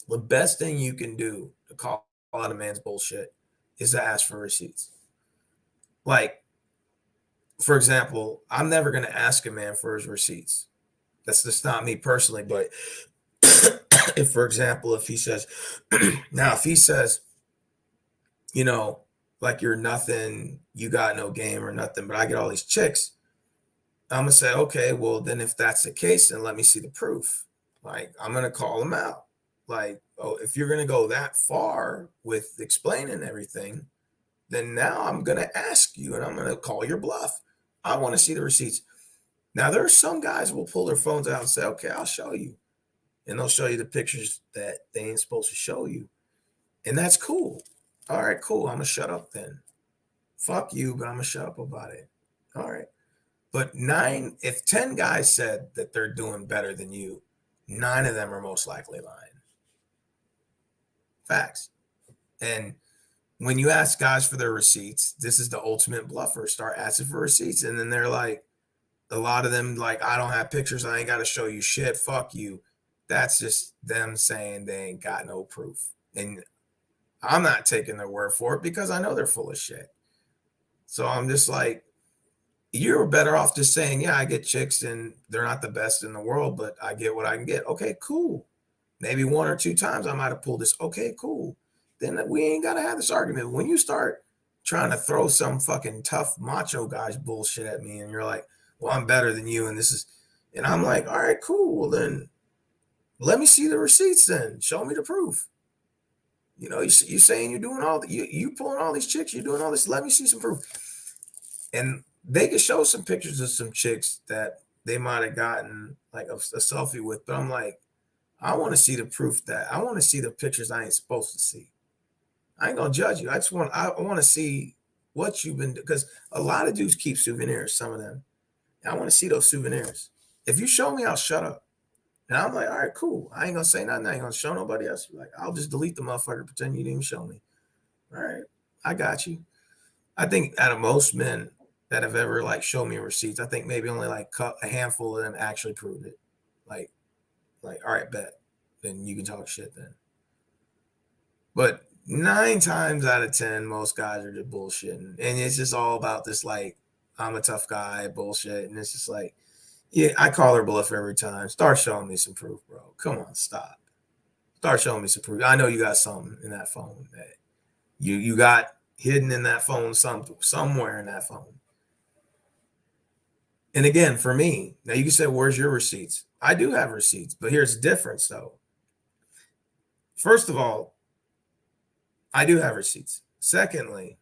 A: The best thing you can do to call out a man's bullshit is to ask for receipts. Like, for example, I'm never going to ask a man for his receipts. That's just not me personally. But if, for example, if he says, now, if he says, you know, like you're nothing, you got no game or nothing, but I get all these chicks, I'm gonna say, okay, well, then if that's the case, then let me see the proof. Like, I'm gonna call him out. Like, oh, if you're gonna go that far with explaining everything, then now I'm gonna ask you and I'm gonna call your bluff. I want to see the receipts. Now, there are some guys who will pull their phones out and say, okay, I'll show you. And they'll show you the pictures that they ain't supposed to show you. And that's cool. All right, cool. I'm gonna shut up then. Fuck you, but I'm gonna shut up about it. All right. But if 10 guys said that they're doing better than you, 9 of them are most likely lying. Facts. And when you ask guys for their receipts, this is the ultimate bluffer. Start asking for receipts. And then they're like, a lot of them, like, I don't have pictures. I ain't got to show you shit. Fuck you. That's just them saying they ain't got no proof. And I'm not taking their word for it because I know they're full of shit. So I'm just like, you're better off just saying, yeah, I get chicks and they're not the best in the world, but I get what I can get. Okay, cool. Maybe 1 or 2 times I might have pulled this. Okay, cool. Then we ain't got to have this argument. When you start trying to throw some fucking tough macho guys bullshit at me and you're like, well, I'm better than you. And I'm like, all right, cool. Well, then let me see the receipts then. Show me the proof. You know, you saying you're doing you pulling all these chicks, you're doing all this. Let me see some proof. And they could show some pictures of some chicks that they might have gotten like a selfie with, but I'm like, I want to see the proof that I want to see the pictures I ain't supposed to see. I ain't gonna judge you. I want to see what you've been, because a lot of dudes keep souvenirs, some of them. And I want to see those souvenirs. If you show me, I'll shut up. And I'm like, all right, cool. I ain't gonna say nothing. I ain't gonna show nobody else. Like, I'll just delete the motherfucker, pretend you didn't even show me. All right, I got you. I think out of most men that have ever like shown me receipts, I think maybe only like a handful of them actually proved it. Like, all right, bet. Then you can talk shit then. But 9 times out of 10, most guys are just bullshitting. And it's just all about this, like, I'm a tough guy bullshit. And it's just like, yeah, I call her bluff every time. Start showing me some proof, bro. Come on, stop. Start showing me some proof. I know you got something in that phone that you got hidden in that phone, somewhere in that phone. And again, for me, now you can say, where's your receipts? I do have receipts, but here's the difference, though. First of all, I do have receipts. Secondly,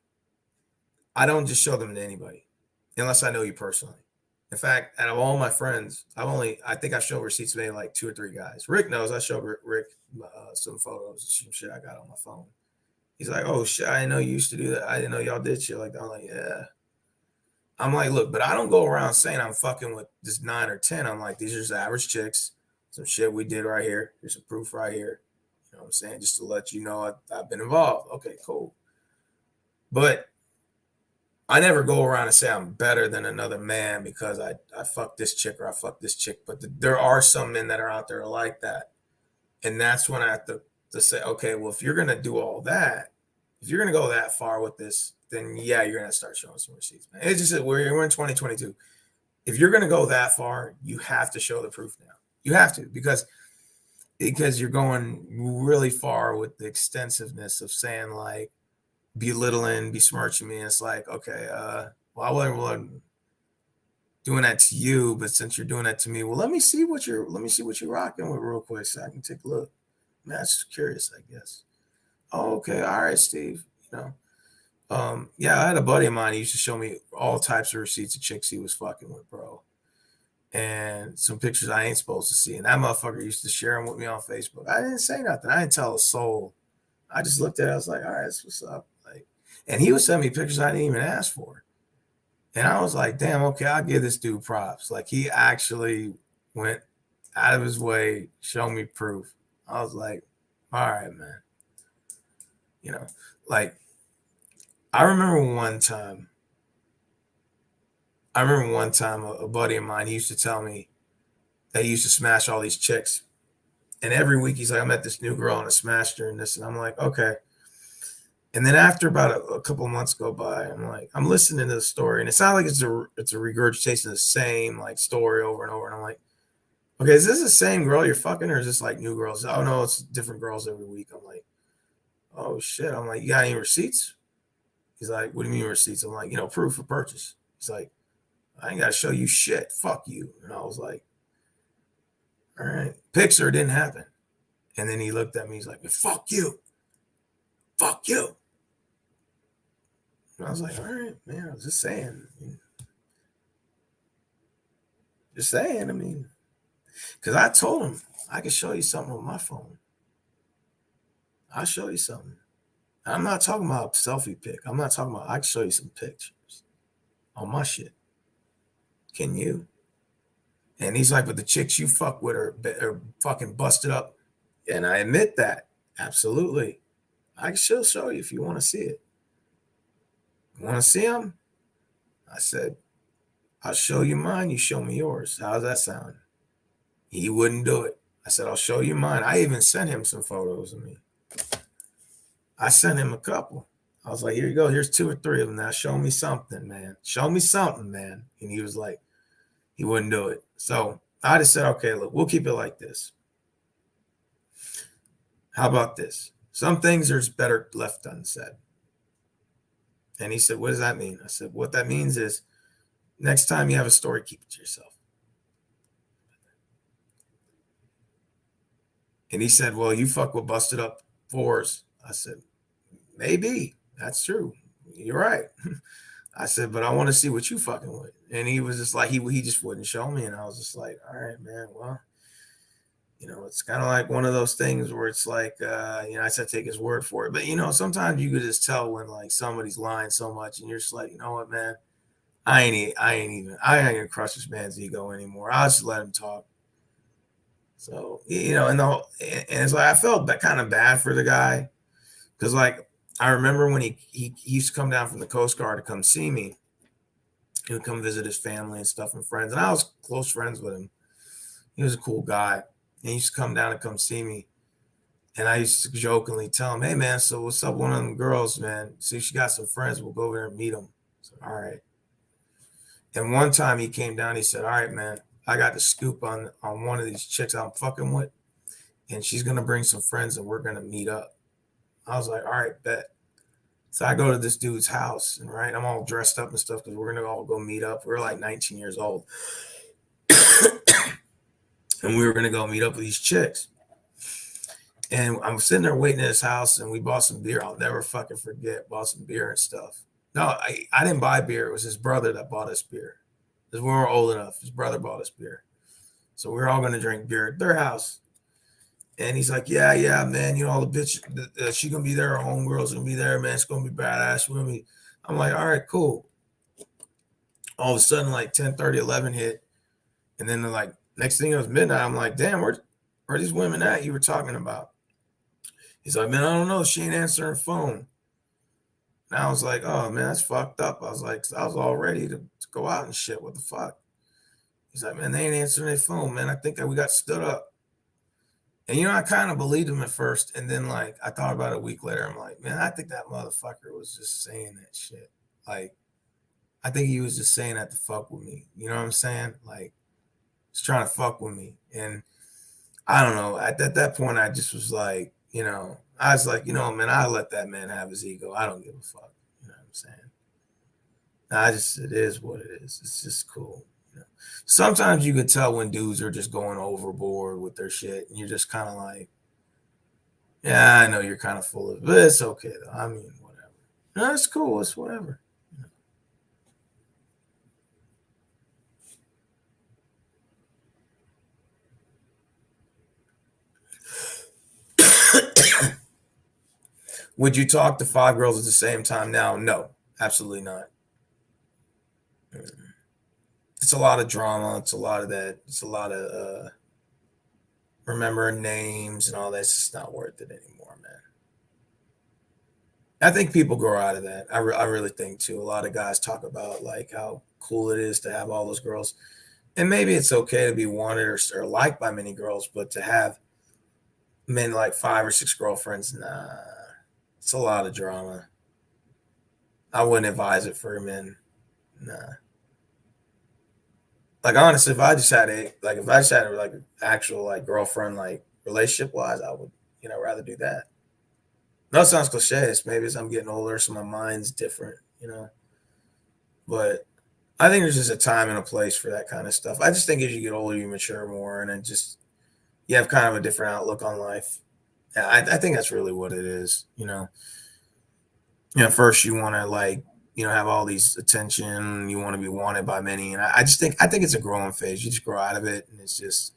A: I don't just show them to anybody unless I know you personally. In fact, out of all my friends, I think I show receipts to maybe like 2 or 3 guys. Rick knows I showed Rick some photos, some shit I got on my phone. He's like, oh shit, I didn't know you used to do that. I didn't know y'all did shit like that. I'm like, yeah. I'm like, look, but I don't go around saying I'm fucking with just 9 or 10. I'm like, these are just average chicks. Some shit we did right here. Here's some proof right here. You know what I'm saying? Just to let you know I've been involved. Okay, cool. But I never go around and say I'm better than another man because I fuck this chick or I fuck this chick. But there are some men that are out there like that. And that's when I have to say, okay, well, if you're going to do all that, if you're going to go that far with this, then yeah, you're going to start showing some receipts, man. It's just we're in 2022. If you're going to go that far, you have to show the proof now. You have to, because you're going really far with the extensiveness of saying like belittling, besmirching me. And it's like, okay, well, I wasn't doing that to you, but since you're doing that to me, well, let me see what you're rocking with real quick so I can take a look. I'm just curious, I guess. Oh, okay, all right, Steve. You know. Yeah, I had a buddy of mine. He used to show me all types of receipts of chicks he was fucking with, bro. And some pictures I ain't supposed to see. And that motherfucker used to share them with me on Facebook. I didn't say nothing. I didn't tell a soul. I just looked at it. I was like, all right, that's what's up. Like, and he would send me pictures I didn't even ask for. And I was like, damn, okay, I'll give this dude props. Like, he actually went out of his way, show me proof. I was like, all right, man. You know, like, I remember one time I remember one time a buddy of mine, he used to tell me that he used to smash all these chicks. And every week he's like, I met this new girl and I smashed her and this. And I'm like, okay. And then after about a couple of months go by, I'm like, I'm listening to the story, and it sounds like it's a regurgitation of the same like story over and over. And I'm like, okay, is this the same girl you're fucking, or is this like new girls? Oh no, it's different girls every week. I'm like, oh shit. I'm like, you got any receipts? He's like, what do you mean receipts? I'm like, proof of purchase. He's like, I ain't got to show you shit. Fuck you. And I was like, all right, Pixar didn't happen. And then he looked at me. He's like, fuck you. Fuck you. And I was like, all right, man, I was just saying. Just saying, I mean, because I told him I can show you something on my phone. I'll show you something. I'm not talking about a selfie pic. I'm not talking about, I can show you some pictures on my shit. Can you? And he's like, but the chicks you fuck with are fucking busted up. And I admit that. Absolutely. I can still show you if you want to see it. You want to see them? I said, I'll show you mine. You show me yours. How does that sound? He wouldn't do it. I said, I'll show you mine. I even sent him some photos of me. I sent him a couple. I was like, here you go. Here's 2 or 3 of them. Now show me something, man. Show me something, man. And he was like, he wouldn't do it. So I just said, okay, look, we'll keep it like this. How about this? Some things are better left unsaid. And he said, what does that mean? I said, what that means is next time you have a story, keep it to yourself. And he said, well, you fuck with busted up 4s. I said, maybe. That's true. You're right. I said, but I want to see what you fucking with. And he was just like, he just wouldn't show me. And I was just like, all right, man, well, it's kind of like one of those things where it's like, I said, take his word for it. But, sometimes you could just tell when like somebody's lying so much and you're just like, you know what, man, I ain't gonna crush this man's ego anymore. I'll just let him talk. So, and it's like, I felt kind of bad for the guy. Cause like, I remember when he used to come down from the Coast Guard to come see me. He would come visit his family and stuff and friends. And I was close friends with him. He was a cool guy. And he used to come down and come see me. And I used to jokingly tell him, hey, man, so what's up, one of them girls, man? See if she got some friends. We'll go over there and meet them. So, all right. And one time he came down, he said, all right, man, I got the scoop on one of these chicks I'm fucking with. And she's going to bring some friends and we're going to meet up. I was like, all right, bet. So I go to this dude's house, and right, I'm all dressed up and stuff because we're going to all go meet up. We're like 19 years old. And we were going to go meet up with these chicks. And I'm sitting there waiting at his house, and we bought some beer. I'll never fucking forget. Bought some beer and stuff. No, I didn't buy beer. It was his brother that bought us beer. Because we were old enough. His brother bought us beer. So we were all going to drink beer at their house. And he's like, yeah, man. All the bitch, she going to be there. Her homegirl's going to be there, man. It's going to be badass. We're gonna be. I'm like, all right, cool. All of a sudden, like 10:30, 11 hit. And then like next thing it was midnight. I'm like, damn, where are these women at you were talking about? He's like, man, I don't know. She ain't answering her phone. And I was like, oh, man, that's fucked up. I was like, I was all ready to go out and shit. What the fuck? He's like, man, they ain't answering their phone, man. I think that we got stood up. And, I kind of believed him at first. And then, like, I thought about it a week later. I'm like, man, I think that motherfucker was just saying that shit. Like, I think he was just saying that to fuck with me. You know what I'm saying? Like, he's trying to fuck with me. And I don't know. At that point, I just was like, I was like, man, I let that man have his ego. I don't give a fuck. You know what I'm saying? It is what it is. It's just cool. Sometimes you could tell when dudes are just going overboard with their shit, and you're just kind of like, yeah, I know you're kind of full of it, but it's okay though. I mean, whatever. No, it's cool. It's whatever. Would you talk to 5 girls at the same time now? No, absolutely not. It's a lot of drama. It's a lot of that. It's a lot of remembering names and all that. It's just not worth it anymore, man. I think people grow out of that. I really think too. A lot of guys talk about like how cool it is to have all those girls, and maybe it's okay to be wanted or liked by many girls, but to have men like 5 or 6 girlfriends, nah, it's a lot of drama. I wouldn't advise it for men. Nah. Like honestly, if I just had a like actual like girlfriend like relationship wise, I would rather do that. No, it sounds cliche. Maybe as I'm getting older, so my mind's different. But I think there's just a time and a place for that kind of stuff. I just think as you get older, you mature more, and it just you have kind of a different outlook on life. Yeah, I think that's really what it is. First you want to like have all these attention. You want to be wanted by many, and I think it's a growing phase. You just grow out of it, and it's just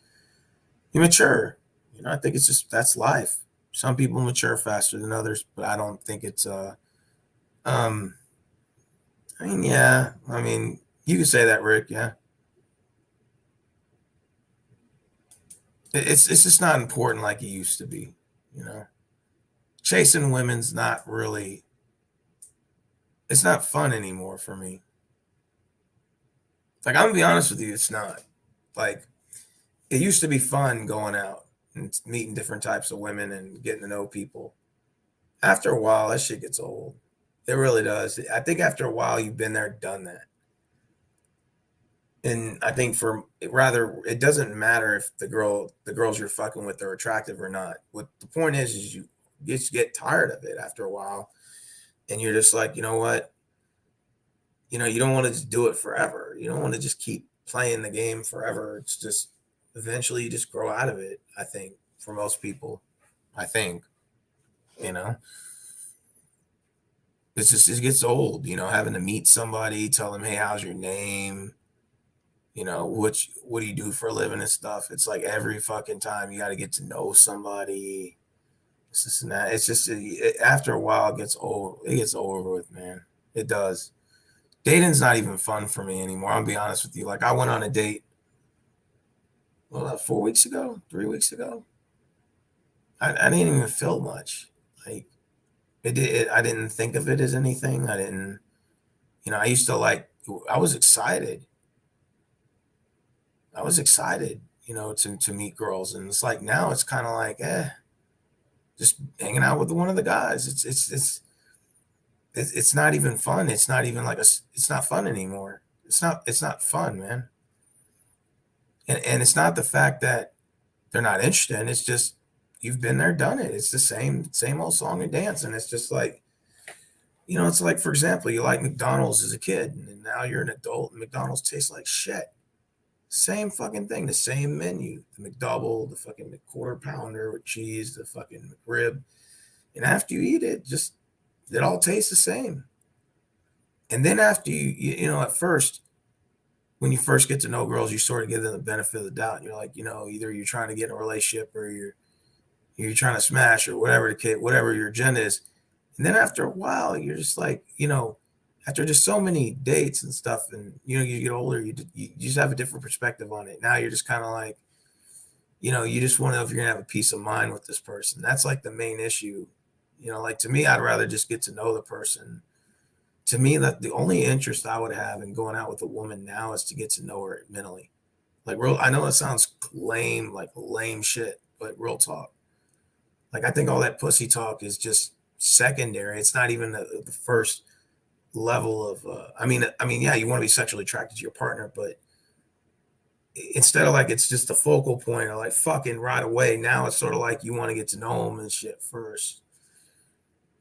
A: you mature. I think it's just that's life. Some people mature faster than others, but I don't think it's um. I mean, yeah. I mean, you could say that, Rick. Yeah, it's just not important like it used to be. You know, chasing women's not really. It's not fun anymore for me. Like I'm gonna be honest with you, it's not. Like it used to be fun going out and meeting different types of women and getting to know people. After a while, that shit gets old. It really does. I think after a while, you've been there, done that. And I think for rather, it doesn't matter if the girls you're fucking with are attractive or not. What the point is you just get tired of it after a while, and you're just like, you know what? You don't want to just do it forever. You don't want to just keep playing the game forever. It's just eventually you just grow out of it. I think for most people, I think you know it's just it gets old. Having to meet somebody, tell them, hey, how's your name? What do you do for a living and stuff. It's like every fucking time you got to get to know somebody. It's just and that. It's just after a while it gets old. It gets over with, man. It does. Dating's not even fun for me anymore. I'll be honest with you. Like I went on a date, 4 weeks ago, 3 weeks ago. I didn't even feel much. Like it did. I didn't think of it as anything. I didn't. I used to like. I was excited. I was excited. To meet girls, and it's like now it's kind of like, just hanging out with one of the guys. It's not even fun. It's not even like it's not fun anymore. It's not fun, man. And it's not the fact that they're not interested. It's just you've been there, done it. It's the same old song and dance, and it's just like it's like for example, you like McDonald's as a kid, and now you're an adult, and McDonald's tastes like shit. Same fucking thing, the same menu, the McDouble, the fucking quarter pounder with cheese, the fucking McRib, and after you eat it, just it all tastes the same. And then after at first, when you first get to know girls, you sort of give them the benefit of the doubt. And you're like, either you're trying to get in a relationship or you're trying to smash or whatever the kid, whatever your agenda is. And then after a while, you're just like, after just so many dates and stuff, and you get older, you just have a different perspective on it. Now you're just kind of like, you just want to know if you're gonna have a peace of mind with this person. That's like the main issue. Like to me, I'd rather just get to know the person. To me, that the only interest I would have in going out with a woman now is to get to know her mentally. Like real, I know it sounds lame, like lame shit, but real talk. Like I think all that pussy talk is just secondary. It's not even the first level of. I mean, yeah, you want to be sexually attracted to your partner, but instead of like it's just the focal point or like fucking right away. Now it's sort of like you want to get to know them and shit first.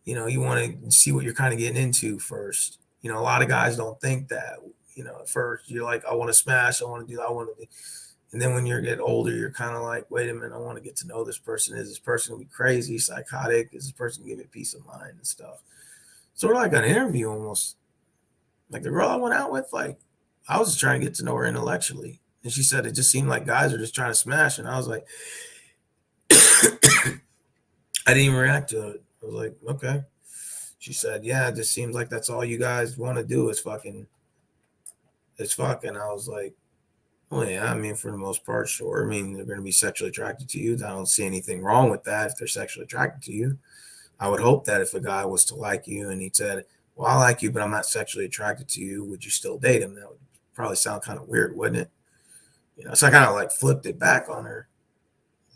A: You want to see what you're kind of getting into first. A lot of guys don't think that. At first you're like, I want to smash, I want to do that, I want to be. And then when you get older, you're kind of like, wait a minute, I want to get to know this person. Is this person gonna be crazy, psychotic? Is this person gonna give me peace of mind and stuff? Sort of like an interview almost. Like the girl I went out with, like I was just trying to get to know her intellectually. And she said it just seemed like guys are just trying to smash. And I was like, I didn't even react to it. I was like, okay. She said, yeah, it just seems like that's all you guys want to do is fucking. It's fucking. I was like, oh, yeah, I mean, for the most part, sure. I mean, they're going to be sexually attracted to you. I don't see anything wrong with that if they're sexually attracted to you. I would hope that if a guy was to like you and he said, well, I like you, but I'm not sexually attracted to you, would you still date him? That would probably sound kind of weird, wouldn't it? So I kind of like flipped it back on her.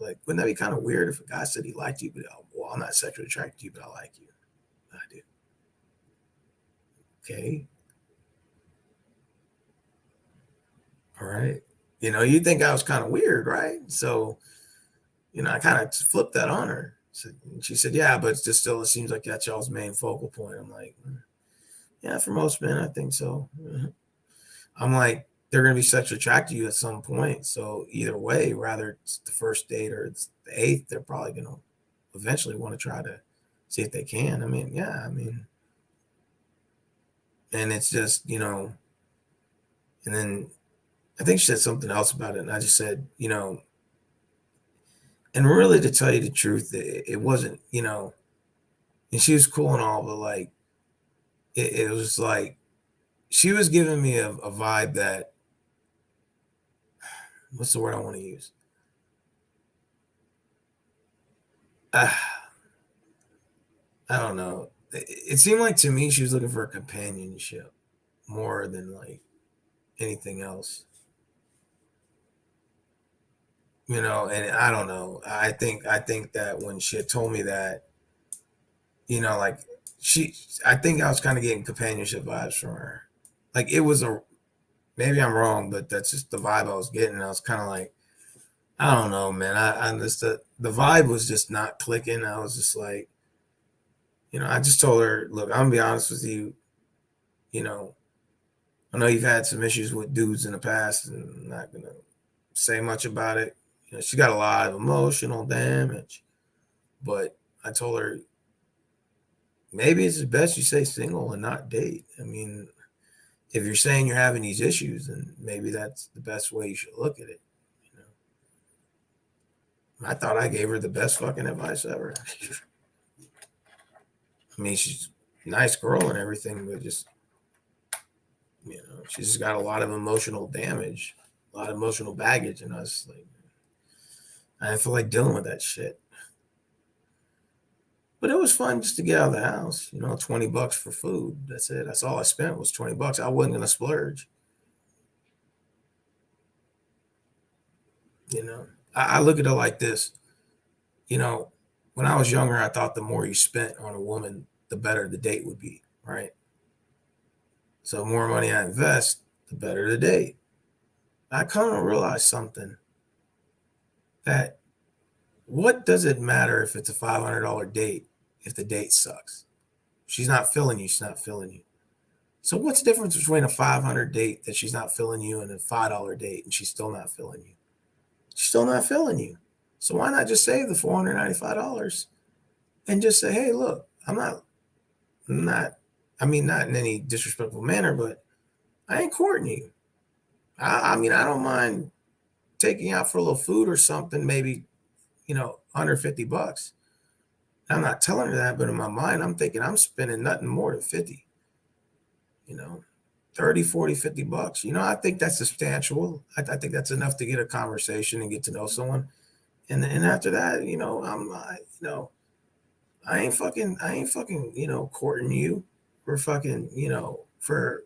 A: Like, wouldn't that be kind of weird if a guy said he liked you, but well, I'm not sexually attracted to you, but I like you. I do. Okay. All right. You think I was kind of weird, right? So, I kind of flipped that on her. So she said, yeah, but it's just still, it seems like that's y'all's main focal point. I'm like, yeah, for most men, I think so. I'm like, they're going to be sexually attracted to you at some point. So either way, rather it's the first date or it's the eighth, they're probably going to eventually want to try to see if they can. I mean, yeah, and it's just, and then I think she said something else about it. And I just said, and really to tell you the truth, it wasn't, and she was cool and all, but like, it was like, she was giving me a vibe that, what's the word I want to use? Uh, I don't know. It seemed like to me she was looking for a companionship more than like anything else. And I don't know. I think that when she had told me that, like she I think I was kind of getting companionship vibes from her. Like it was a maybe I'm wrong, but that's just the vibe I was getting. I was kind of like, I don't know, man. I just the vibe was just not clicking. I was just like, I just told her, look, I'm gonna be honest with you, you know, I know you've had some issues with dudes in the past, and I'm not gonna say much about it. She got a lot of emotional damage, but I told her maybe it's best you stay single and not date. I mean, if you're saying you're having these issues, then maybe that's the best way you should look at it. You I thought I gave her the best fucking advice ever. I mean, she's a nice girl and everything, but just she's just got a lot of emotional damage, a lot of emotional baggage, and I didn't feel like dealing with that shit. But it was fun just to get out of the house. $20 for food. That's it. That's all I spent was $20. I wasn't gonna splurge. You know, I look at it like this. You know, when I was younger, I thought the more you spent on a woman, the better the date would be, right? So the more money I invest, the better the date. I kind of realized something that what does it matter if it's a $500 date if the date sucks? She's not feeling you, she's not feeling you. So what's the difference between a 500 date that she's not feeling you and a $5 date and she's still not feeling you? She's still not feeling you. So why not just save the $495 and just say, hey, look, I'm not, I mean, not in any disrespectful manner, but I ain't courting you. I mean, I don't mind taking you out for a little food or something, maybe, under $50. I'm not telling her that, but in my mind, I'm thinking I'm spending nothing more than 50, you know, 30, 40, $50. I think that's substantial. I think that's enough to get a conversation and get to know someone. And after that, I ain't fucking, courting you for fucking, for,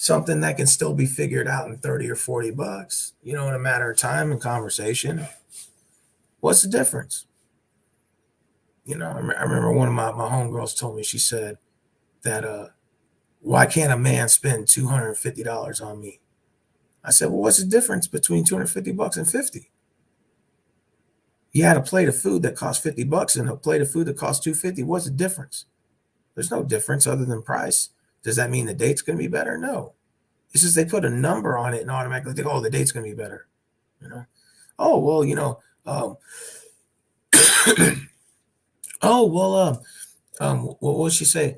A: something that can still be figured out in 30 or $40, in a matter of time and conversation. What's the difference? I remember one of my homegirls told me, she said that, why can't a man spend $250 on me? I said, well, what's the difference between $250 and 50? You had a plate of food that cost $50 and a plate of food that cost $250. What's the difference? There's no difference other than price. Does that mean the date's going to be better? No. It's just they put a number on it and automatically think, oh, the date's going to be better. Oh, well, oh, well, what would she say?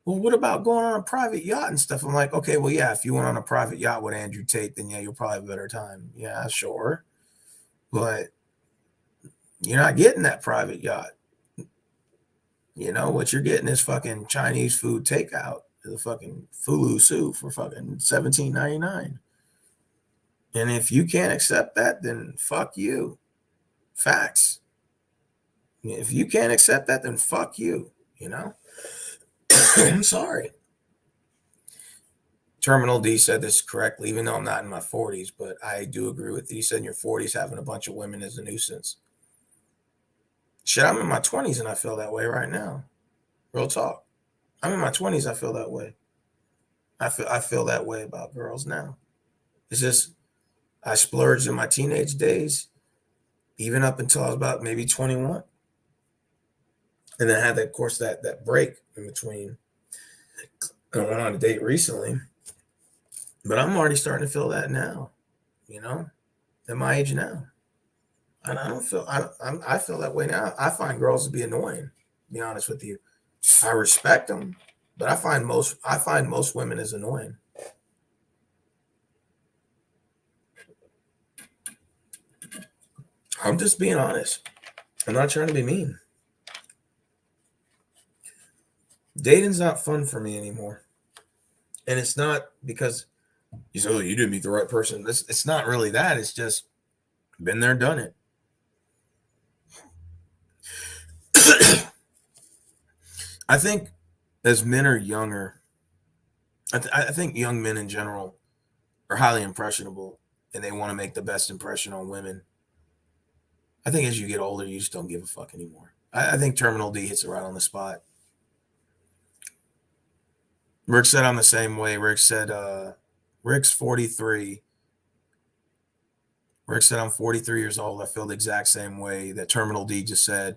A: Well, what about going on a private yacht and stuff? I'm like, okay, well, yeah, if you went on a private yacht with Andrew Tate, then yeah, you'll probably have a better time. Yeah, sure. But you're not getting that private yacht. What you're getting is fucking Chinese food takeout, the fucking fulu soup for fucking $17.99. And if you can't accept that, then fuck you. Facts. If you can't accept that, then fuck you, you know? I'm sorry. Terminal D said this correctly, even though I'm not in my 40s, but I do agree with you. He said in your 40s, having a bunch of women is a nuisance. Shit, I'm in my 20s and I feel that way right now. Real talk. I'm in my 20s, I feel that way. I feel that way about girls now. It's just I splurged in my teenage days, even up until I was about maybe 21. And then I had that, of course, that break in between. I went on a date recently, but I'm already starting to feel that now, you know, at my age now. And I don't feel I feel that way now. I find girls to be annoying, to be honest with you. I respect them, but I find most women as annoying. I'm just being honest. I'm not trying to be mean. Dating's not fun for me anymore. And it's not because you say, oh, you didn't meet the right person. It's not really that. It's just been there, done it. I think as men are younger, I think young men in general are highly impressionable and they want to make the best impression on women. I think as you get older, you just don't give a fuck anymore. I think Terminal D hits it right on the spot. Rick said I'm the same way. Rick's 43. Rick said I'm 43 years old. I feel the exact same way that Terminal D just said.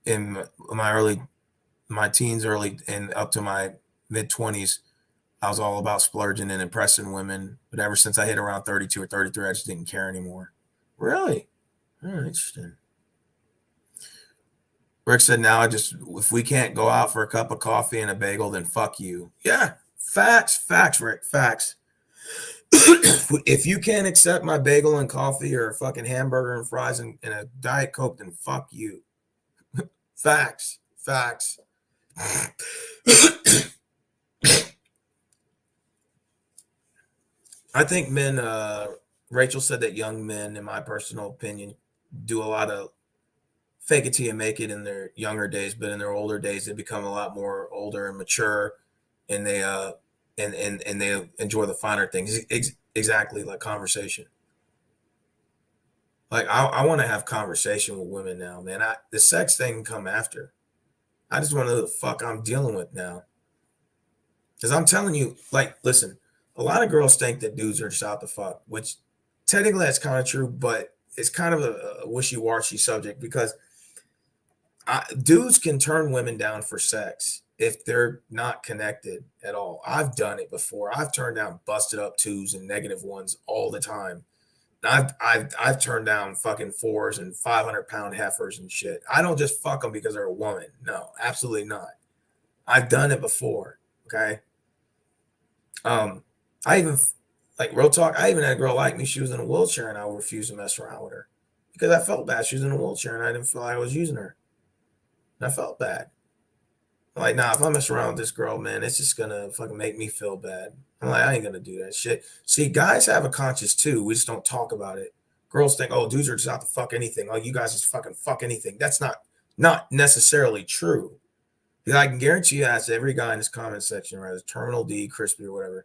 A: In my teens, early and up to my mid 20s, I was all about splurging and impressing women. But ever since I hit around 32 or 33, I just didn't care anymore. Really? Interesting. Rick said, now if we can't go out for a cup of coffee and a bagel, then fuck you. Yeah. Facts, Rick. Facts. If you can't accept my bagel and coffee or a fucking hamburger and fries and a Diet Coke, then fuck you. Facts. I think men, Rachel said that young men, in my personal opinion, do a lot of fake it till you make it in their younger days, but in their older days, they become a lot more older and mature, and and they enjoy the finer things. Exactly, like conversation. Like I want to have conversation with women now, man. The sex thing can come after. I just want to know the fuck I'm dealing with now. Because I'm telling you, like, listen, a lot of girls think that dudes are just out to fuck, which technically that's kind of true, but it's kind of a wishy-washy subject because dudes can turn women down for sex if they're not connected at all. I've done it before. I've turned down busted up twos and negative ones all the time. I've turned down fucking fours and 500-pound heifers and shit. I don't just fuck them because they're a woman. No, absolutely not. I've done it before. Okay. I even like real talk. I even had a girl like me. She was in a wheelchair, and I refused to mess around with her because I felt bad. She was in a wheelchair, and I didn't feel like I was using her. And I felt bad. I'm like, nah, if I mess around with this girl, man, it's just gonna fucking make me feel bad. I'm like, I ain't gonna do that shit. See, guys have a conscience too. We just don't talk about it. Girls think, oh, dudes are just out to fuck anything. Oh, you guys just fucking fuck anything. That's not necessarily true. Because I can guarantee you, ask every guy in this comment section, right? It's Terminal D, Crispy, or whatever.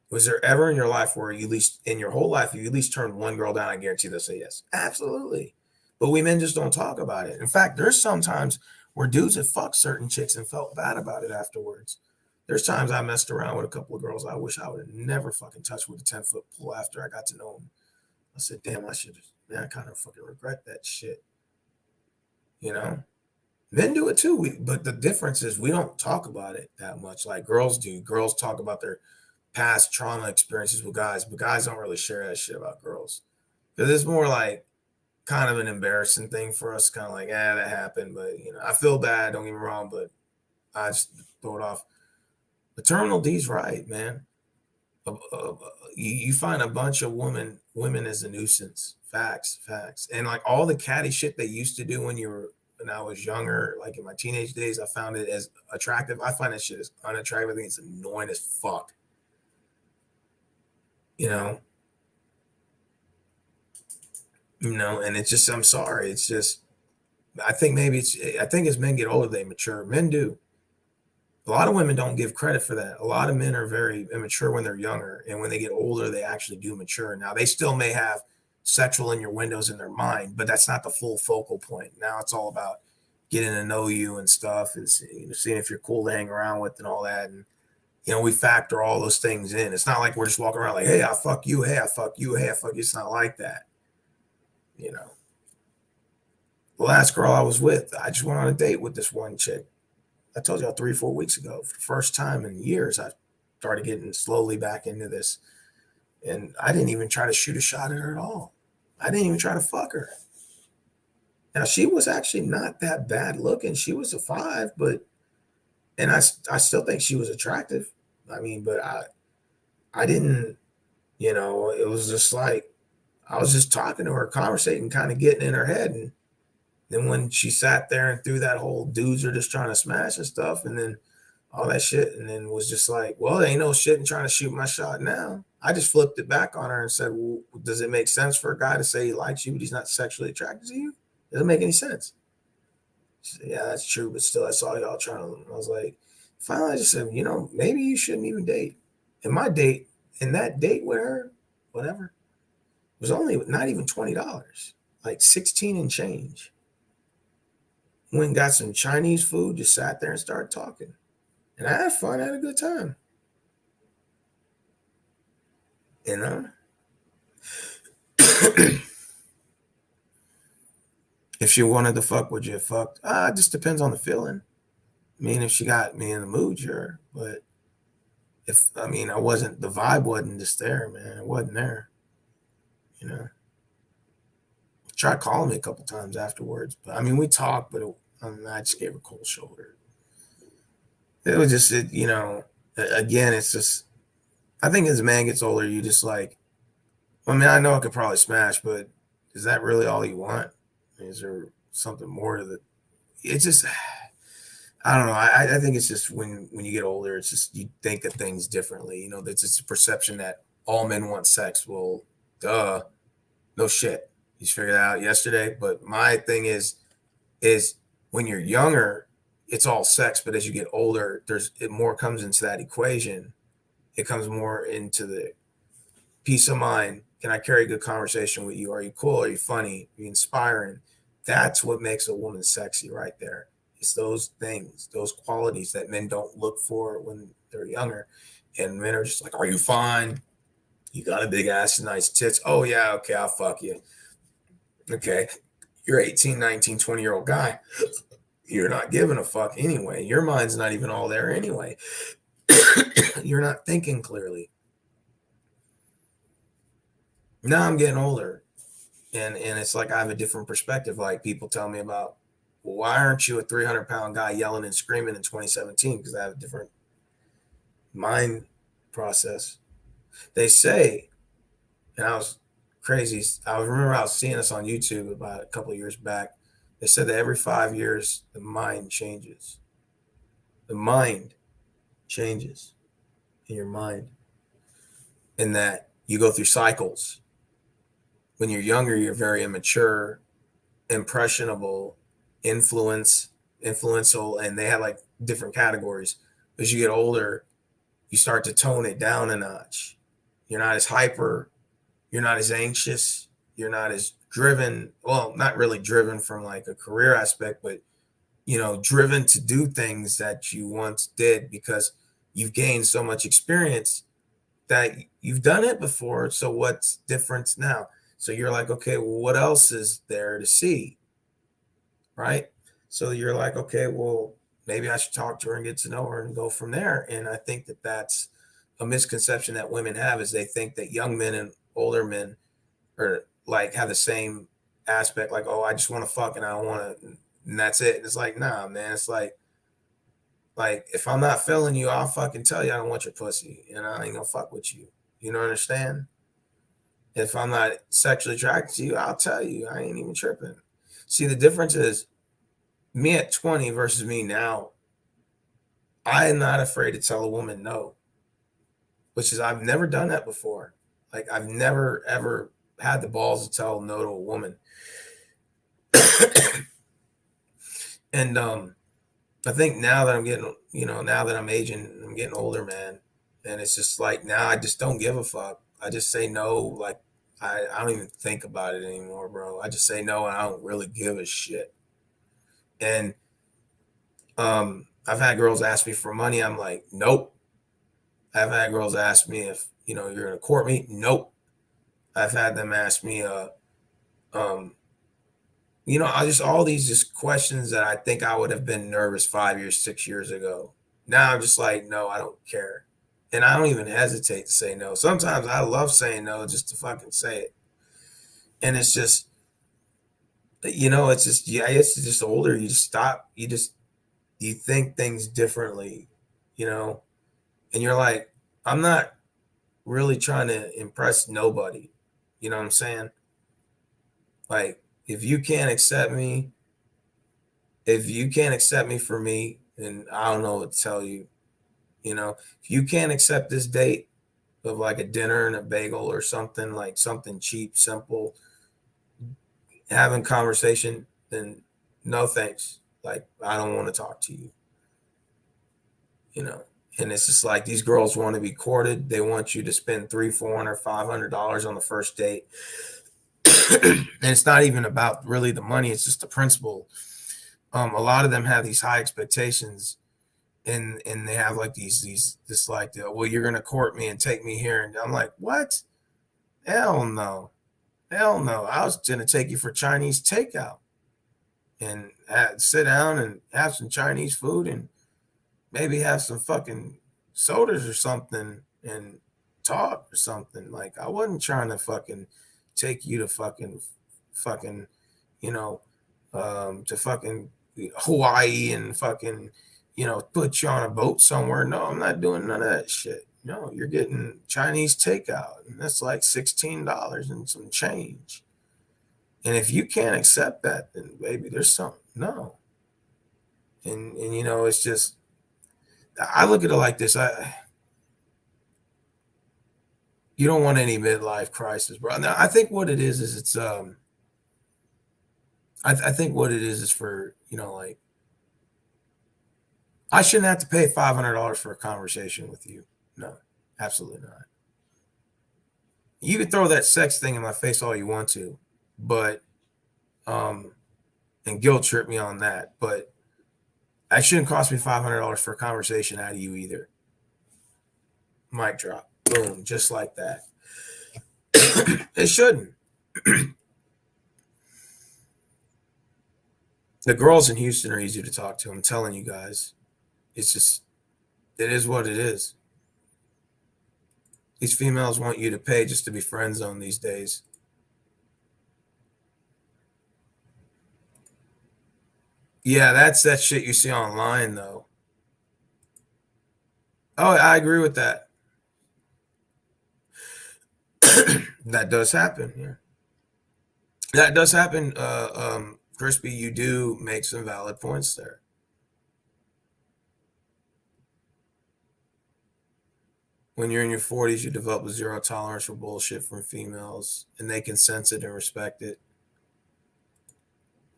A: Was there ever in your life where you at least in your whole life you at least turned one girl down? I guarantee they'll say yes. Absolutely. But we men just don't talk about it. In fact, there's sometimes where dudes have fucked certain chicks and felt bad about it afterwards. There's times I messed around with a couple of girls I wish I would have never fucking touched with a 10-foot pole after I got to know them. I said, damn, I should have, man, I kind of fucking regret that shit. You know? Men do it too. But the difference is we don't talk about it that much like girls do. Girls talk about their past trauma experiences with guys, but guys don't really share that shit about girls. Because it's more like kind of an embarrassing thing for us, kind of like, that happened, but I feel bad, don't get me wrong, but I just throw it off. The Terminal D's right, man. You find a bunch of women as a nuisance. Facts. And like all the catty shit they used to do when I was younger, like in my teenage days, I found it as attractive. I find that shit as unattractive. I think it's annoying as fuck. You know, and it's just, I'm sorry. It's just,
B: I think as men get older, they mature. Men do. A lot of women don't give credit for that. A lot of men are very immature when they're younger, and when they get older, they actually do mature. Now, they still may have sexual innuendos in their mind, but that's not the full focal point. Now it's all about getting to know you and stuff, and seeing if you're cool to hang around with and all that. And we factor all those things in. It's not like we're just walking around like, hey, I fuck you, hey, I fuck you, hey, I fuck you. It's not like that. You know, the last girl I was with, I just went on a date with this one chick. I told y'all 3 or 4 weeks ago, for the first time in years, I started getting slowly back into this. And I didn't even try to shoot a shot at her at all. I didn't even try to fuck her. Now, she was actually not that bad looking. She was a 5, and I still think she was attractive. I mean, but I didn't, it was just like, I was just talking to her, conversating, kind of getting in her head. And then when she sat there and threw that whole dudes are just trying to smash and stuff, and then all that shit, and then was just like, well, there ain't no shit in trying to shoot my shot now. I just flipped it back on her and said, well, does it make sense for a guy to say he likes you, but he's not sexually attracted to you? Doesn't make any sense. She said, yeah, that's true, but still, I saw y'all trying to. I was like, finally, I just said, maybe you shouldn't even date. And that date with her, whatever, was only not even $20, like 16 and change. Went and got some Chinese food, just sat there and started talking. And I had fun, I had a good time. You know? If she wanted to fuck, would you have fucked? It just depends on the feeling. I mean, if she got me in the mood, sure. But I wasn't, the vibe wasn't just there, man. It wasn't there. You know? Tried calling me a couple times afterwards. But we talked, but I just gave her a cold shoulder. It was just, again, it's just, I think as a man gets older, you just like, I know I could probably smash, but is that really all you want? Is there something more to the? It's just, I don't know. I think it's just when you get older, it's just you think of things differently. There's just a perception that all men want sex. Well, duh, no shit. You figured that out yesterday. But my thing is when you're younger, it's all sex. But as you get older, it more comes into that equation. It comes more into the peace of mind. Can I carry a good conversation with you? Are you cool? Are you funny? Are you inspiring? That's what makes a woman sexy right there. It's those things, those qualities that men don't look for when they're younger. And men are just like, are you fine? You got a big ass and nice tits. Oh, yeah, okay, I'll fuck you. Okay. You're 18, 19, 20-year-old guy. You're not giving a fuck anyway. Your mind's not even all there anyway. You're not thinking clearly. Now I'm getting older, and it's like I have a different perspective. Like people tell me about, well, why aren't you a 300-pound guy yelling and screaming in 2017? Because I have a different mind process. They say, and I was crazy. I remember I was seeing this on YouTube about a couple of years back. They said that every 5 years the mind changes. The mind changes in your mind, and that you go through cycles. When you're younger, you're very immature, impressionable, influential, and they have like different categories. As you get older, you start to tone it down a notch. You're not as hyper, you're not as anxious, you're not as driven. Well, not really driven from like a career aspect, but driven to do things that you once did because you've gained so much experience that you've done it before. So what's different now? So you're like, okay, well, what else is there to see? Right? So you're like, okay, well, maybe I should talk to her and get to know her and go from there. And I think that that's a misconception that women have is they think that young men and older men are like have the same aspect, like, oh, I just want to fuck and I don't want to, and that's it. And it's like, nah, man. It's like if I'm not feeling you, I'll fucking tell you I don't want your pussy, and I ain't gonna fuck with you. You know, understand? If I'm not sexually attracted to you, I'll tell you. I ain't even tripping. See, the difference is me at 20 versus me now. I am not afraid to tell a woman no, which is I've never done that before. Like I've never ever had the balls to tell no to a woman. And I think now that I'm getting, now that I'm aging, I'm getting older, man. And it's just like now I just don't give a fuck. I just say no. Like I don't even think about it anymore, bro. I just say no and I don't really give a shit. And I've had girls ask me for money. I'm like, nope. I've had girls ask me if, you're gonna court me. Nope. I've had them ask me, um, I just all these just questions that I think I would have been nervous 5 years, 6 years ago. Now I'm just like, no, I don't care. And I don't even hesitate to say no. Sometimes I love saying no just to fucking say it. And it's just, it's just, yeah, it's just older. You just stop. You think things differently, you know, and you're like, I'm not really trying to impress nobody. You know what I'm saying? Like, if you can't accept me, if you can't accept me for me, then I don't know what to tell you. If you can't accept this date of like a dinner and a bagel or something, like something cheap, simple, having conversation, then no thanks. Like, I don't want to talk to you, you know. And it's just like these girls want to be courted. They want you to spend $300, $400, $500 on the first date. And it's not even about really the money, it's just the principle. A lot of them have these high expectations, and they have like these this like, well, you're gonna court me and take me here, and I'm like, what? Hell no, hell no. I was gonna take you for Chinese takeout and sit down and have some Chinese food and maybe have some fucking sodas or something and talk or something. Like, I wasn't trying to fucking take you to fucking, you know, to fucking Hawaii and fucking, put you on a boat somewhere. No, I'm not doing none of that shit. No, you're getting Chinese takeout, and that's like $16 and some change. And if you can't accept that, then baby, there's something. No. And it's just, I look at it like this. You don't want any midlife crisis, bro. Now, I think what it is it's I think what it is for, like, I shouldn't have to pay $500 for a conversation with you. No, absolutely not. You can throw that sex thing in my face all you want to, but and guilt trip me on that, but that shouldn't cost me $500 for a conversation out of you either. Mic drop. Boom, just like that. It shouldn't. The girls in Houston are easy to talk to. I'm telling you guys. It's just, it is what it is. These females want you to pay just to be friend zone these days. Yeah, that's that shit you see online, though. Oh, I agree with that. That does happen. Yeah, that does happen. Crispy, you do make some valid points there. When you're in your 40s, you develop a zero tolerance for bullshit from females, and they can sense it and respect it.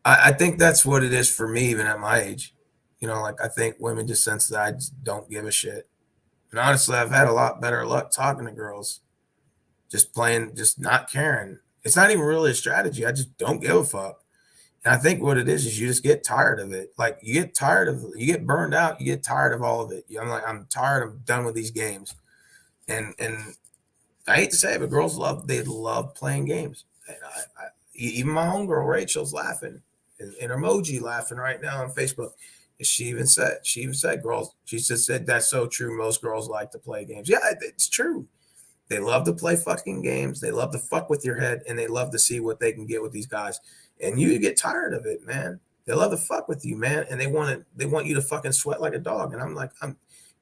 B: I think that's what it is for me, even at my age. Like, I think women just sense that I just don't give a shit. And honestly, I've had a lot better luck talking to girls, just playing, just not caring. It's not even really a strategy. I just don't give a fuck. And I think what it is you just get tired of it. Like, you get burned out, you get tired of all of it. I'm like, I'm tired, I'm done with these games. And I hate to say it, but they love playing games. And even my homegirl Rachel's laughing, and emoji laughing right now on Facebook. And she even said, girls, she just said, that's so true. Most girls like to play games. Yeah, it's true. They love to play fucking games. They love to fuck with your head, and they love to see what they can get with these guys. And you get tired of it, man. They love to fuck with you, man, and they want you to fucking sweat like a dog. And I'm like,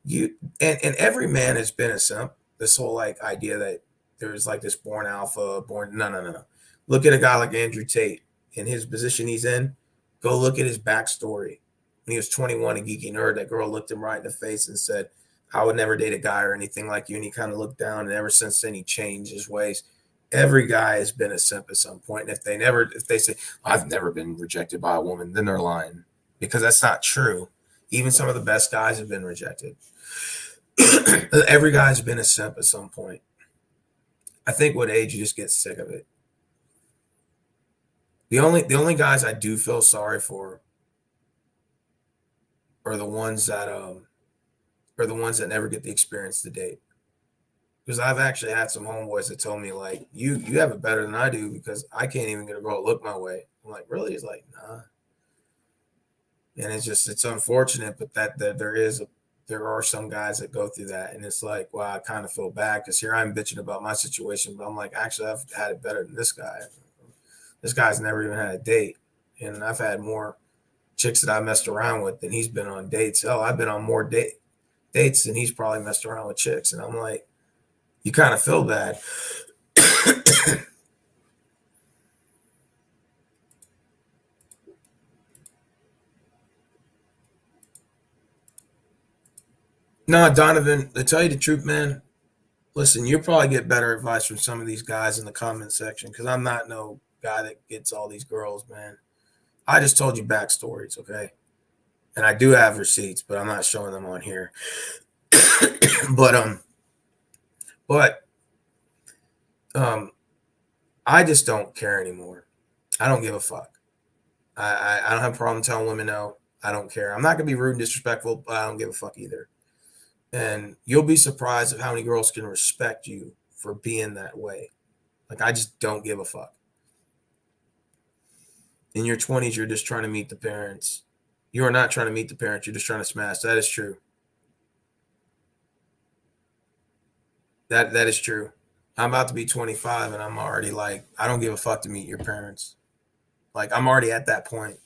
B: you, and every man has been a simp. This whole like idea that there's like this born alpha, born no. Look at a guy like Andrew Tate in his position he's in. Go look at his backstory. When he was 21, a geeky nerd, that girl looked him right in the face and said, I would never date a guy or anything like you. And he kind of looked down, and ever since then, he changed his ways. Every guy has been a simp at some point. And if they say, I've never been rejected by a woman, then they're lying. because that's not true. Even some of the best guys have been rejected. Every guy's been a simp at some point. I think with age you just get sick of it. The only guys I do feel sorry for are the ones that never get the experience to date. Because I've actually had some homeboys that told me like, you have it better than I do because I can't even get a girl to look my way. I'm like, really? He's like, nah. And it's unfortunate, but that there are some guys that go through that, and it's like, wow, I kind of feel bad because here I'm bitching about my situation, but I'm like, actually, I've had it better than this guy. This guy's never even had a date, and I've had more chicks that I messed around with than he's been on dates. Hell, I've been on more dates than he's probably messed around with chicks, and I'm like, you kind of feel bad. No, Donovan, to tell you the truth, man, listen, you'll probably get better advice from some of these guys in the comment section because I'm not no guy that gets all these girls, man. I just told you backstories, okay? And I do have receipts, but I'm not showing them on here. but but um I just don't care anymore. I don't give a fuck. I don't have a problem telling women no. I don't care. I'm not gonna be rude and disrespectful, but I don't give a fuck either. And you'll be surprised at how many girls can respect you for being that way. Like I just don't give a fuck. In your 20s, you're just trying to meet the parents. You are not trying to meet the parents. You're just trying to smash. That is true. That is true. I'm about to be 25 and I'm already like, I don't give a fuck to meet your parents. Like I'm already at that point.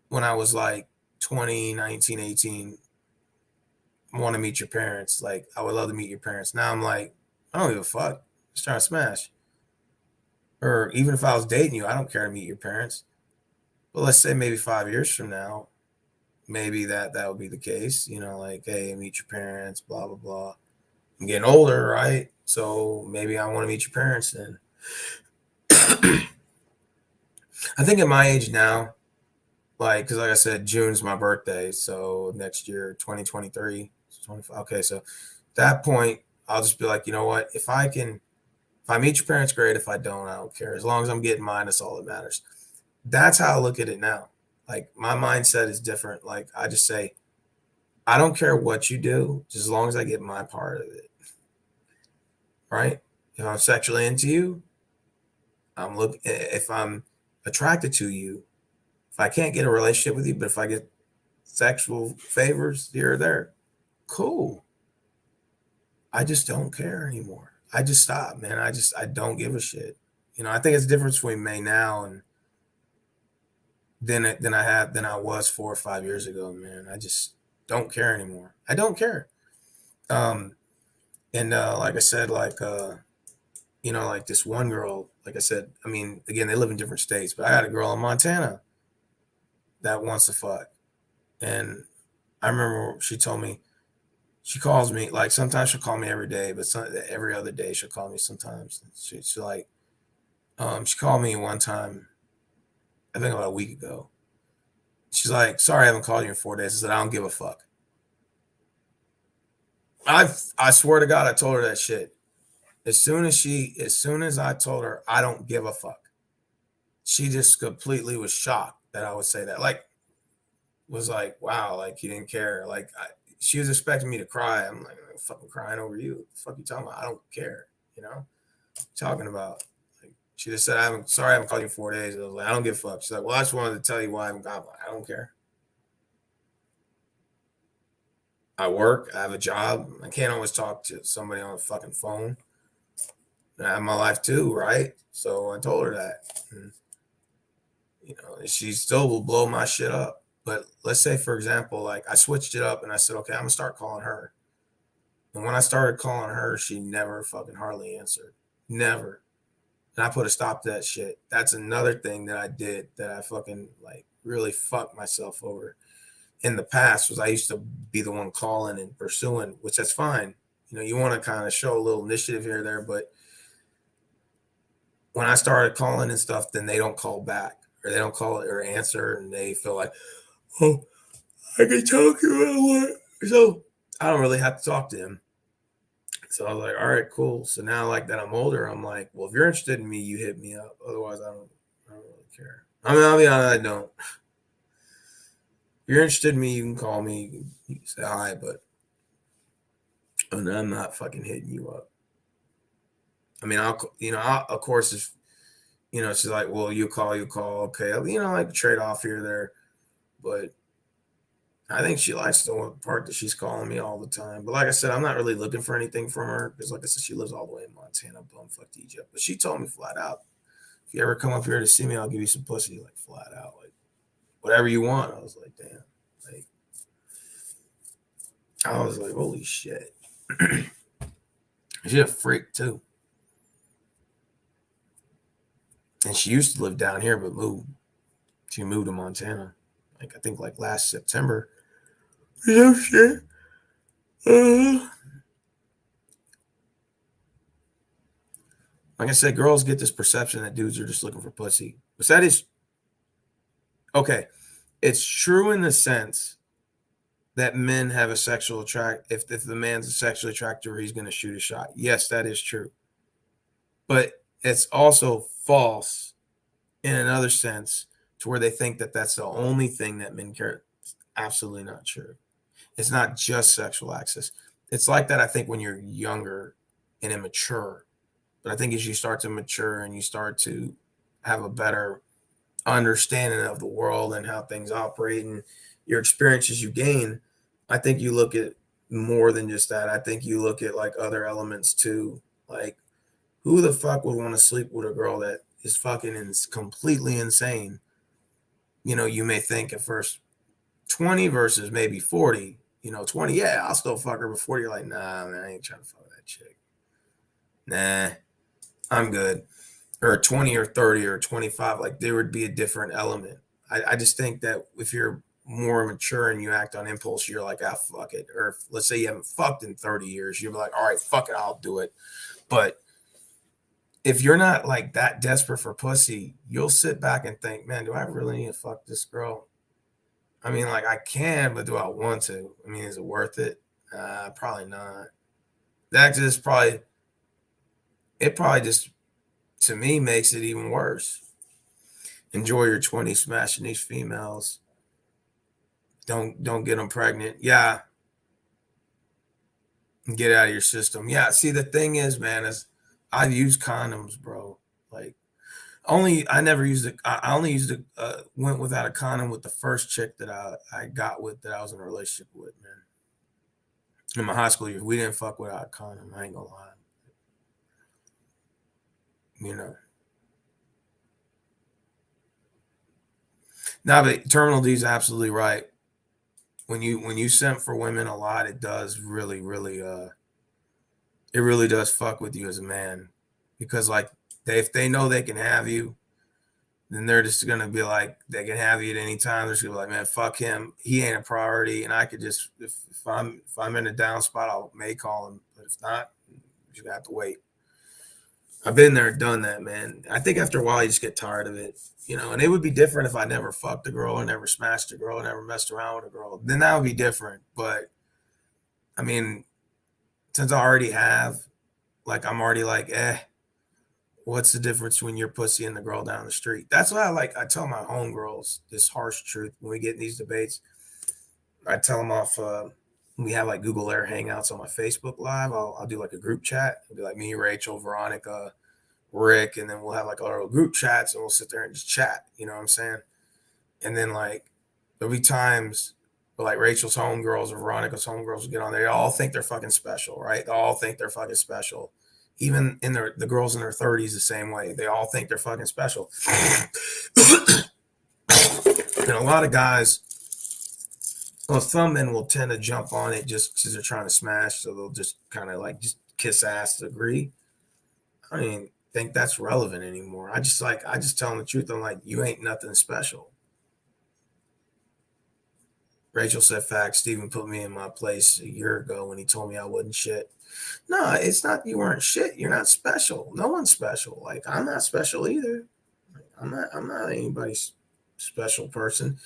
B: When I was like 20, 19, 18, I want to meet your parents. Like I would love to meet your parents. Now I'm like, I don't give a fuck. Just trying to smash. Or even if I was dating you, I don't care to meet your parents. But let's say maybe 5 years from now, maybe that would be the case. You know, like, hey, meet your parents, blah blah blah. I'm getting older, right? So maybe I want to meet your parents then. I think at my age now, like, because like I said, June's my birthday, so next year, 2023, 25. Okay, so at that point, I'll just be like, you know what? If I meet your parents, great. If I don't, I don't care. As long as I'm getting mine, that's all that matters. That's how I look at it now. Like my mindset is different. Like I just say, I don't care what you do, just as long as I get my part of it. Right? If I'm sexually into you, I'm look. If I'm attracted to you, if I can't get a relationship with you, but if I get sexual favors here or there, cool. I just don't care anymore. I just stop, man. I don't give a shit. You know, I think it's a difference between May now and than I was 4 or 5 years ago, man. I just don't care anymore. I don't care. Um, and like I said, like this one girl, like I said, I mean, again, they live in different states, but I had a girl in Montana that wants to fuck. And I remember she told me, she calls me, like sometimes she'll call me every day, but every other day she'll call me sometimes. She like, she called me one time, I think about a week ago. She's like, sorry, I haven't called you in 4 days. I said, I don't give a fuck. I swear to God, I told her that shit. As soon as I told her I don't give a fuck, she just completely was shocked that I would say that. Like, was like, wow, like you didn't care. Like, she was expecting me to cry. I'm like, I'm fucking crying over you. What the fuck you talking about? I don't care. You know, talking about. Like, she just said, sorry, I haven't called you in 4 days. I was like, I don't give a fuck. She's like, well, I just wanted to tell you why I haven't got one. I don't care. I work. I have a job. I can't always talk to somebody on the fucking phone. I have my life too, right? So I told her that. And, you know, she still will blow my shit up. But let's say, for example, like I switched it up and I said, okay, I'm gonna start calling her. And when I started calling her, she never fucking hardly answered. Never. And I put a stop to that shit. That's another thing that I did that I fucking like really fucked myself over in the past was I used to be the one calling and pursuing, which that's fine. You know, you want to kind of show a little initiative here or there, but when I started calling and stuff, then they don't call back or they don't call or answer and they feel like, Oh, I can talk to him. So I don't really have to talk to him. So I was like, all right, cool. So now, like that, I'm older. I'm like, well, if you're interested in me, you hit me up. Otherwise, I don't really care. I mean, I'll be honest, I don't. If you're interested in me, you can call me, you can say hi, but I'm not fucking hitting you up. I mean, of course, if she's like, well, you call, okay, like trade off here, there, but I think she likes the part that she's calling me all the time. But like I said, I'm not really looking for anything from her because, like I said, she lives all the way in Montana, bumfuck Egypt. But she told me flat out, if you ever come up here to see me, I'll give you some pussy, like flat out, like whatever you want. I was like, damn, like I was like, holy shit. She's a freak too, and she used to live down here, but moved. She moved to Montana, like I think like last September. Yeah, shit. Like I said, girls get this perception that dudes are just looking for pussy, but that is okay. It's true in the sense that men have a sexual attract. If the man's a sexually attracted, he's going to shoot a shot. Yes, that is true, but it's also false in another sense to where they think that that's the only thing that men care. It's absolutely not true. It's not just sexual access. It's like that, I think, when you're younger and immature. But I think as you start to mature and you start to have a better understanding of the world and how things operate and your experiences you gain, I think you look at more than just that. I think you look at like other elements too. Like, who the fuck would want to sleep with a girl that is fucking completely insane? You may think at first 20 versus maybe 40. 20, yeah, I'll still fuck her, but 40, you're like, nah, man, I ain't trying to fuck that chick. Nah, I'm good. Or 20 or 30 or 25, like there would be a different element. I just think that if you're more mature and you act on impulse, you're like, ah, fuck it. Or if, let's say you haven't fucked in 30 years, you're like, all right, fuck it, I'll do it. But if you're not like that desperate for pussy, you'll sit back and think, man, do I really need to fuck this girl? I mean, like I can, but do I want to? I mean, is it worth it? Probably not. That just probably, it probably just, to me, makes it even worse. Enjoy your 20s smashing these females. Don't get them pregnant. Yeah. Get out of your system. Yeah. See, the thing is, man, is I've used condoms, bro. Like, I never used it. I only used it, went without a condom with the first chick that I got with, that I was in a relationship with, man. In my high school years, we didn't fuck without a condom. I ain't gonna lie. You know. Now, but Terminal D is absolutely right. When you simp for women a lot, it does really, really it really does fuck with you as a man. Because like if they know they can have you, then they're just gonna be like, they can have you at any time. They're just gonna be like, man, fuck him. He ain't a priority. And I could just, if I'm in a down spot, I may call him. But if not, you have to wait. I've been there, done that, man. I think after a while you just get tired of it. And it would be different if I never fucked a girl or never smashed a girl or never messed around with a girl. Then that would be different. But I mean, since I already have, like, I'm already like, what's the difference between your pussy and the girl down the street? That's why I tell my homegirls this harsh truth when we get in these debates. I tell them off, we have like Google Air Hangouts on my Facebook Live. I'll do like a group chat. It'll be like me, Rachel, Veronica, Rick, and then we'll have like our little group chats and we'll sit there and just chat. You know what I'm saying? And then like there'll be times where like Rachel's homegirls or Veronica's homegirls will get on there. They all think they're fucking special, right? They all think they're fucking special. Even in the girls in their 30s the same way. They all think they're fucking special. And a lot of guys, well, some men will tend to jump on it just because they're trying to smash, so they'll just kind of like just kiss ass to agree. I don't even think that's relevant anymore. I just tell them the truth. I'm like, you ain't nothing special. Rachel said facts. Steven put me in my place a year ago when he told me I wasn't shit. No, it's not you weren't shit. You're not special. No one's special. Like, I'm not special either. I'm not anybody's special person.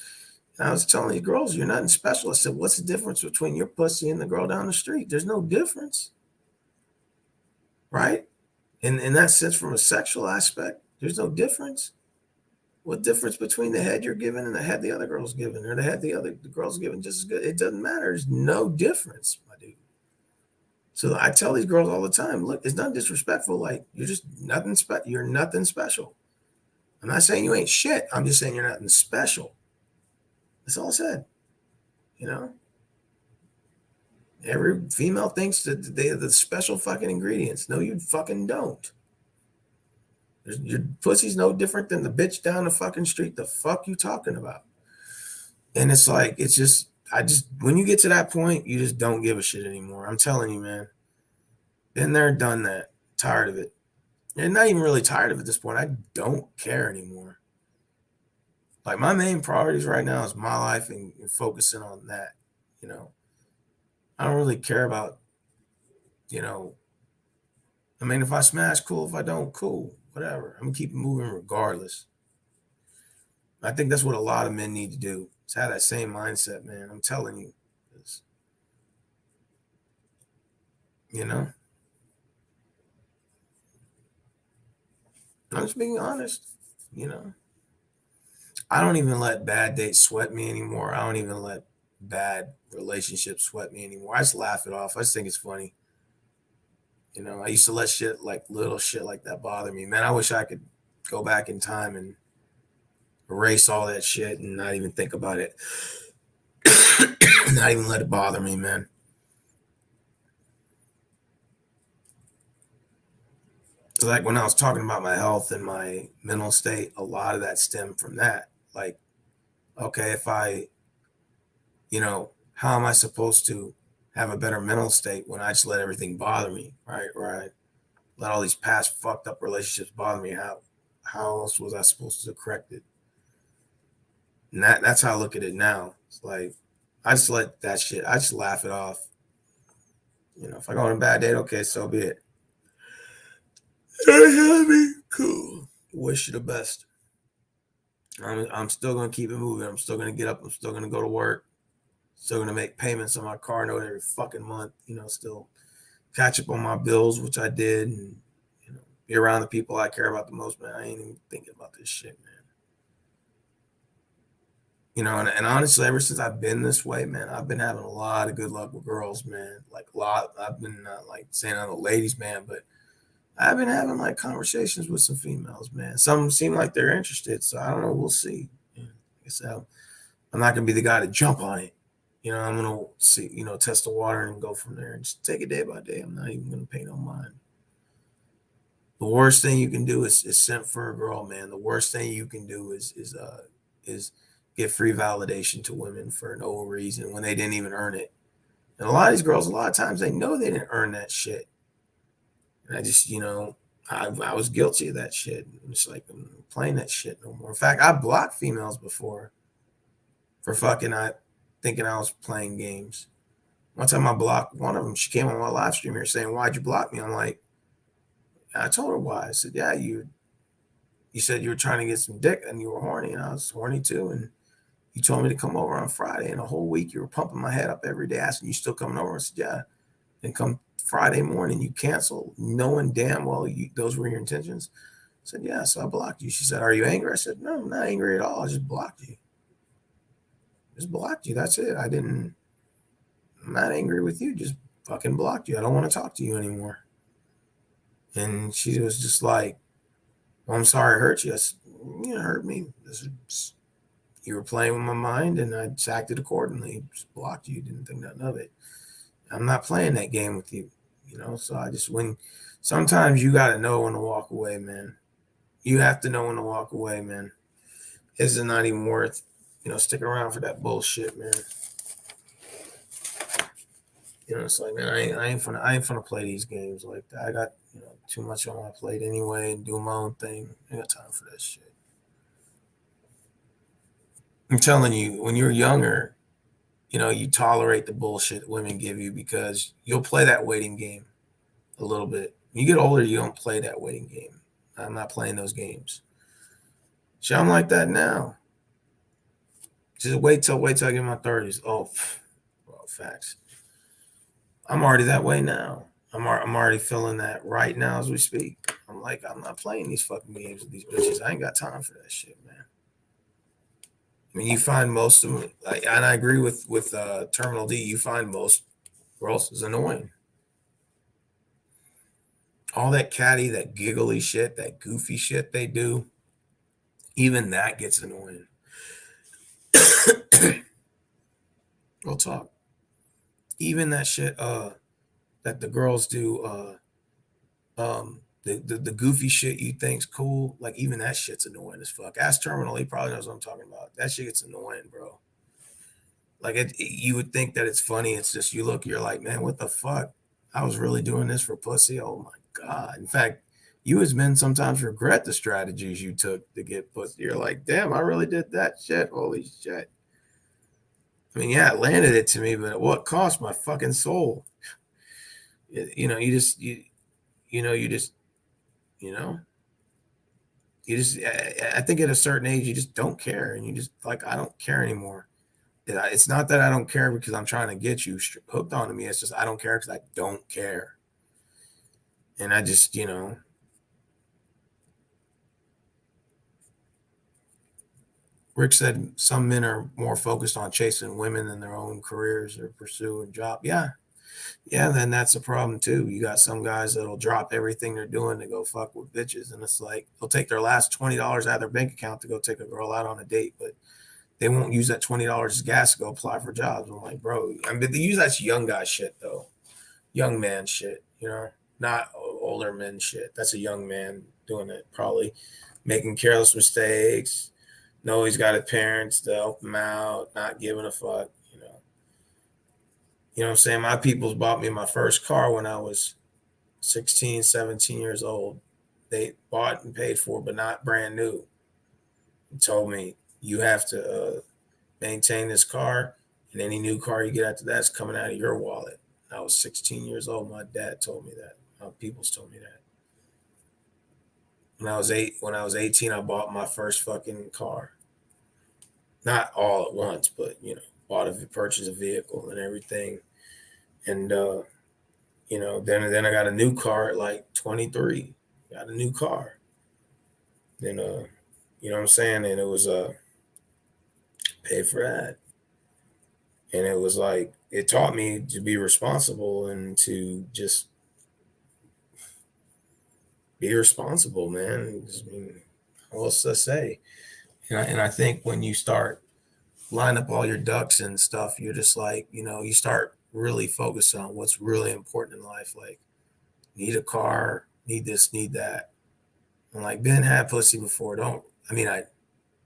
B: And I was telling these girls, you're nothing special. I said, what's the difference between your pussy and the girl down the street? There's no difference, right? In that sense, from a sexual aspect, there's no difference. What difference between the head you're giving and the head the other girl's giving, or the head the girl's giving just as good? It doesn't matter. There's no difference, my dude. So I tell these girls all the time, look, it's not disrespectful. Like, you're just nothing special. You're nothing special. I'm not saying you ain't shit. I'm just saying you're nothing special. That's all I said. You know, every female thinks that they have the special fucking ingredients. No, you fucking don't. Your pussy's no different than the bitch down the fucking street. The fuck you talking about? And it's like, when you get to that point, you just don't give a shit anymore. I'm telling you, man. Been there, done that. Tired of it. And not even really tired of it at this point. I don't care anymore. Like, my main priorities right now is my life and focusing on that. You know, I don't really care about, you know, I mean, if I smash, cool. If I don't, cool. Whatever. I'm going to keep moving regardless. I think that's what a lot of men need to do. Is have that same mindset, man. I'm telling you. You know? I'm just being honest. You know? I don't even let bad dates sweat me anymore. I don't even let bad relationships sweat me anymore. I just laugh it off. I just think it's funny. You know, I used to let little shit like that bother me. Man, I wish I could go back in time and erase all that shit and not even think about it. Not even let it bother me, man. It's like when I was talking about my health and my mental state, a lot of that stemmed from that. Like, okay, if how am I supposed to have a better mental state when I just let everything bother me, right? Right. Let all these past fucked up relationships bother me. How else was I supposed to correct it? And that's how I look at it now. It's like, I just let that shit, I just laugh it off. You know, if I go on a bad date, okay, so be it. Cool. Wish you the best. I'm still gonna keep it moving. I'm still gonna get up. I'm still gonna go to work. Still gonna make payments on my car note every fucking month. You know, still catch up on my bills, which I did, and be around the people I care about the most. Man, I ain't even thinking about this shit, man. You know, and honestly, ever since I've been this way, man, I've been having a lot of good luck with girls, man. Like a lot. I've been like saying other ladies, man, but I've been having like conversations with some females, man. Some seem like they're interested, so I don't know. We'll see. Yeah. Like I said, I'm not gonna be the guy to jump on it. You know, I'm gonna see, test the water and go from there and just take it day by day. I'm not even gonna pay no mind. The worst thing you can do is simp for a girl, man. The worst thing you can do is give free validation to women for no reason when they didn't even earn it. And a lot of these girls, a lot of times they know they didn't earn that shit. And I just, I was guilty of that shit. It's like, I'm playing that shit no more. In fact, I blocked females before for fucking thinking I was playing games. One time I blocked one of them. She came on my live stream here saying, "Why'd you block me?" I'm like, I told her why. I said, "Yeah, you said you were trying to get some dick and you were horny, and I was horny too. And you told me to come over on Friday, and a whole week you were pumping my head up every day, asking you still coming over." I said, "Yeah." And come Friday morning, you canceled, knowing damn well those were your intentions. I said, "Yeah." So I blocked you. She said, "Are you angry?" I said, "No, I'm not angry at all. I just blocked you. Just blocked you. That's it. I'm not angry with you. Just fucking blocked you. I don't want to talk to you anymore." And she was just like, "Well, I'm sorry I hurt you." I said, "You hurt me. You were playing with my mind, and I just acted accordingly. Just blocked you. Didn't think nothing of it. I'm not playing that game with you, So sometimes you got to know when to walk away, man. You have to know when to walk away, man. It's not even worth, sticking around for that bullshit, man. It's like, man, I ain't finna play these games like that. I got, too much on my plate anyway, and doing my own thing. I ain't got time for that shit. I'm telling you, when you're younger, you tolerate the bullshit women give you because you'll play that waiting game a little bit. When you get older, you don't play that waiting game. I'm not playing those games. So I'm like that now. Just wait till I get my 30s. Oh, well, facts. I'm already that way now. I'm already feeling that right now as we speak. I'm like, I'm not playing these fucking games with these bitches. I ain't got time for that shit, man. I mean, you find most of them, and I agree with Terminal D. You find most girls is annoying. All that catty, that giggly shit, that goofy shit they do, even that gets annoying. We'll talk. Even that shit that the girls do, the goofy shit you think's cool, like even that shit's annoying as fuck. Ask Terminal, he probably knows what I'm talking about. That shit gets annoying, bro. Like you would think that it's funny. It's just you look, you're like, man, what the fuck? I was really doing this for pussy. Oh my god. In fact, you as men sometimes regret the strategies you took to get pussy. You're like, damn, I really did that shit. Holy shit. I mean, yeah, it landed it to me, but at what cost? My fucking soul. You know, you know, you just, you know, you just. I think at a certain age, you just don't care, and you just like, I don't care anymore. It's not that I don't care because I'm trying to get you hooked onto me. It's just I don't care because I don't care, and I just, you know. Rick said some men are more focused on chasing women than their own careers or pursuing job. Yeah, yeah, then that's a problem too. You got some guys that'll drop everything they're doing to go fuck with bitches, and it's like they'll take their last $20 out of their bank account to go take a girl out on a date, but they won't use that $20 as gas to go apply for jobs. I'm like, bro, I mean, they use that's young guy shit though, young man shit, you know, not older men shit. That's a young man doing it, probably making careless mistakes. Know he's got his parents to help him out, not giving a fuck, you know. You know what I'm saying? My people's bought me my first car when I was 16, 17 years old. They bought and paid for, but not brand new. And told me, you have to maintain this car, and any new car you get after that's coming out of your wallet. I was 16 years old. My dad told me that. My people's told me that. When I was 18, I bought my first fucking car. Not all at once, but you know, purchased a vehicle and everything. And you know, then I got a new car at like 23. Got a new car. Then you know what I'm saying? And it was paid for that. And it was like it taught me to be responsible and to just be responsible, man. I mean, what else to say? And I think when you start line up all your ducks and stuff, you're just like, you know, you start really focusing on what's really important in life. Like, need a car, need this, need that. And like Ben had pussy before. I mean,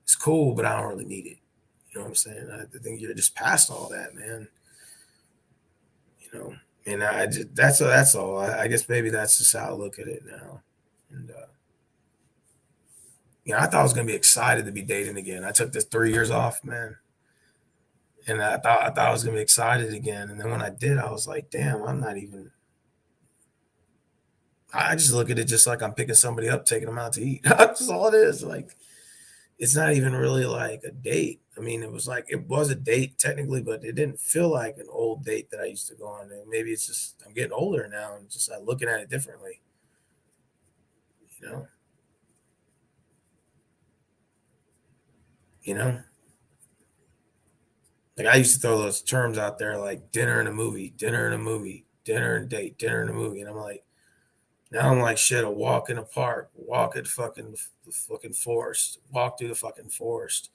B: it's cool, but I don't really need it. You know what I'm saying? I think you're just past all that, man. You know, and I just, that's all. I guess maybe that's just how I look at it now. And you know, I thought I was gonna be excited to be dating again. I took this 3 years off, man, and I thought I was gonna be excited again. And then when I did, I was like, damn, I'm not even. I just look at it just like I'm picking somebody up, taking them out to eat. That's all it is. Like it's not even really like a date. I mean, it was a date technically, but it didn't feel like an old date that I used to go on. And maybe it's just I'm getting older now and just I'm looking at it differently. You know, you know. Like I used to throw those terms out there like dinner and a movie, dinner and a movie, dinner and date, dinner and a movie, and I'm like, now I'm like shit. A walk in a park, walk at the fucking forest, walk through the fucking forest,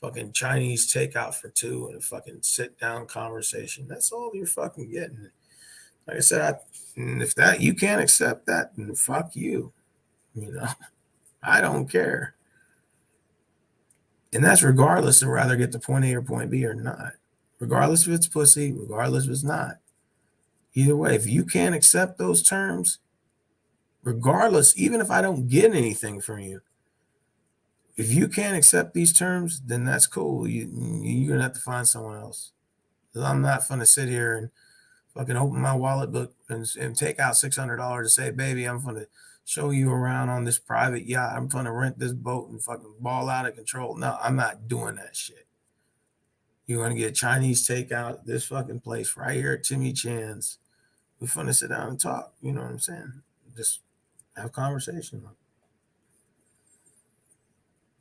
B: fucking Chinese takeout for two, and a fucking sit down conversation. That's all you're fucking getting. Like I said, if that you can't accept that, then fuck you. You know, I don't care. And that's regardless of rather get to point A or point B or not. Regardless if it's pussy, regardless if it's not. Either way, if you can't accept those terms, regardless, even if I don't get anything from you, if you can't accept these terms, then that's cool. You're gonna have to find someone else. 'Cause I'm not gonna sit here and fucking open my wallet book and take out $600 to say, baby, I'm gonna show you around on this private yacht. I'm gonna rent this boat and fucking ball out of control. No, I'm not doing that shit. You want to get Chinese takeout at this fucking place right here at Timmy Chan's. We're fun to sit down and talk. You know what I'm saying? Just have conversation.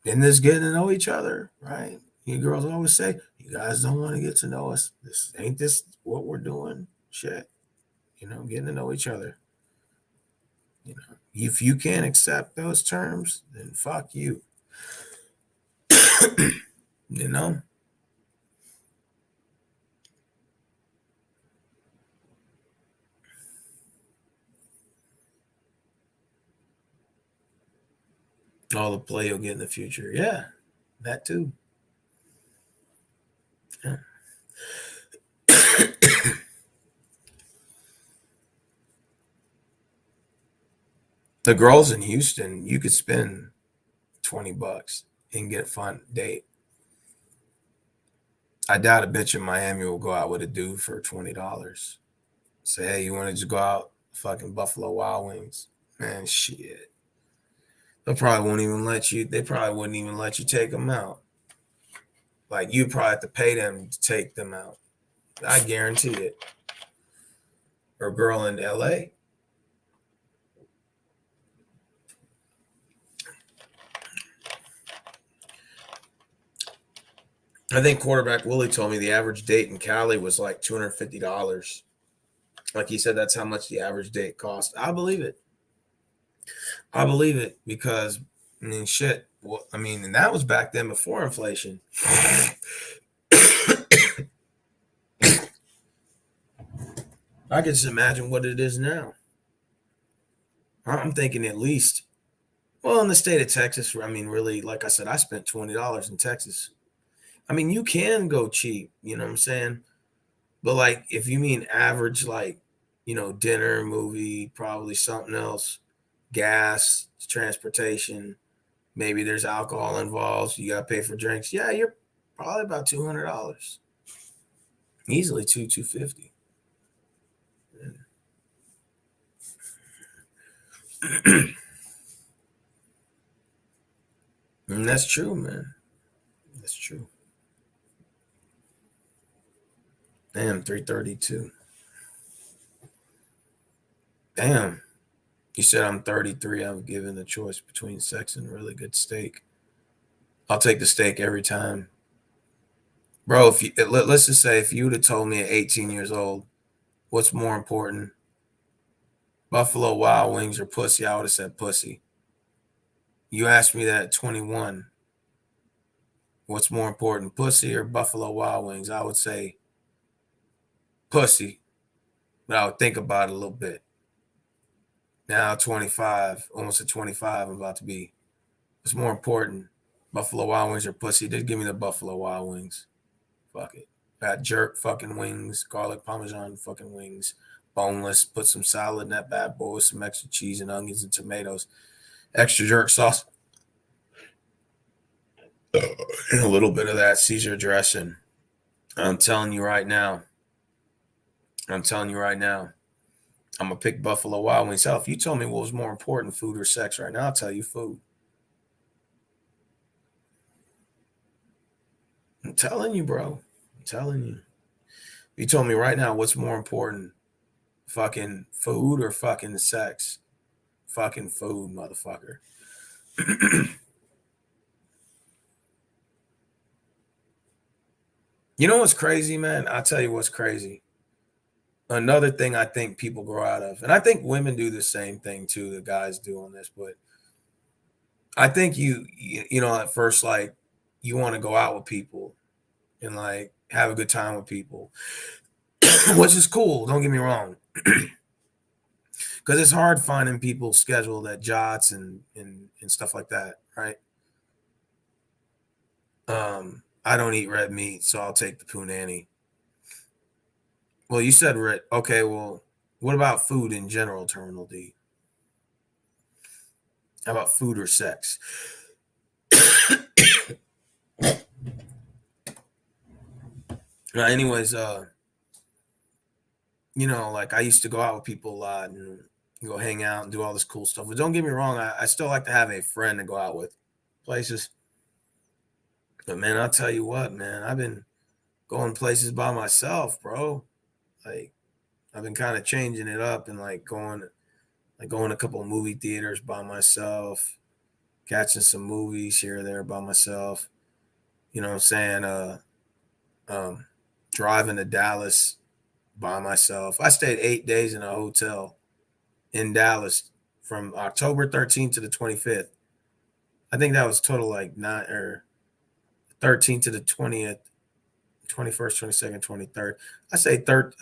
B: And just getting to know each other, right? You girls always say, you guys don't want to get to know us. This ain't this what we're doing. Shit. Getting to know each other. If you can't accept those terms, then fuck you. you know? All the play you'll get in the future. Yeah, that too. Yeah. The girls in Houston, you could spend $20 and get a fun date. I doubt a bitch in Miami will go out with a dude for $20. Say, hey, you want to just go out fucking Buffalo Wild Wings? Man, shit. They probably wouldn't even let you take them out. Like, you probably have to pay them to take them out. I guarantee it. Or a girl in LA. I think quarterback Willie told me the average date in Cali was like $250. Like he said, that's how much the average date cost. I believe it. Because, I mean, shit. Well, I mean, and that was back then before inflation. I can just imagine what it is now. I'm thinking at least, well, in the state of Texas, I mean, really, like I said, I spent $20 in Texas. I mean, you can go cheap, you know what I'm saying? But like, if you mean average, like, dinner, movie, probably something else, gas, transportation, maybe there's alcohol involved, so you got to pay for drinks. Yeah, you're probably about $200. Easily 250. And that's true, man. That's true. Damn, 332. Damn. You said I'm 33. I'm given the choice between sex and really good steak. I'll take the steak every time. Bro, if you let's just say if you would have told me at 18 years old, what's more important, Buffalo Wild Wings or pussy, I would have said pussy. You asked me that at 21, what's more important, pussy or Buffalo Wild Wings? I would say pussy, but I would think about it a little bit. Now 25, almost at 25, I'm about to be. What's more important, Buffalo Wild Wings or pussy? Just give me the Buffalo Wild Wings. Fuck it. Got jerk fucking wings, garlic parmesan fucking wings, boneless. Put some salad in that bad boy with some extra cheese and onions and tomatoes, extra jerk sauce, and a little bit of that Caesar dressing. I'm telling you right now. I'm telling you right now. I'm gonna pick Buffalo Wild Wings. Hell, if you told me what was more important, food or sex, right now, I'll tell you food. I'm telling you, bro. I'm telling you. If you told me right now what's more important, fucking food or fucking sex? Fucking food, motherfucker. You know what's crazy, man? I'll tell you what's crazy. Another thing I think people grow out of, and I think women do the same thing too, the guys do on this, but I think at first, like, you want to go out with people and like have a good time with people, which is cool. Don't get me wrong. Because it's hard finding people scheduled at Jots and stuff like that, right? I don't eat red meat, so I'll take the punani. Well, you said red. Okay, well, what about food in general, Terminal D? How about food or sex? Anyways, like I used to go out with people a lot and go hang out and do all this cool stuff. But don't get me wrong, I still like to have a friend to go out with places. But man, I'll tell you what, man, going places by myself, bro. Like I've been kind of changing it up and going a couple of movie theaters by myself, catching some movies here or there by myself. You know what I'm saying? Um, Driving to Dallas by myself. I stayed 8 days in a hotel in Dallas from October 13th to the 25th. I think that was total like 13th to the 20th, 21st, 22nd, 23rd.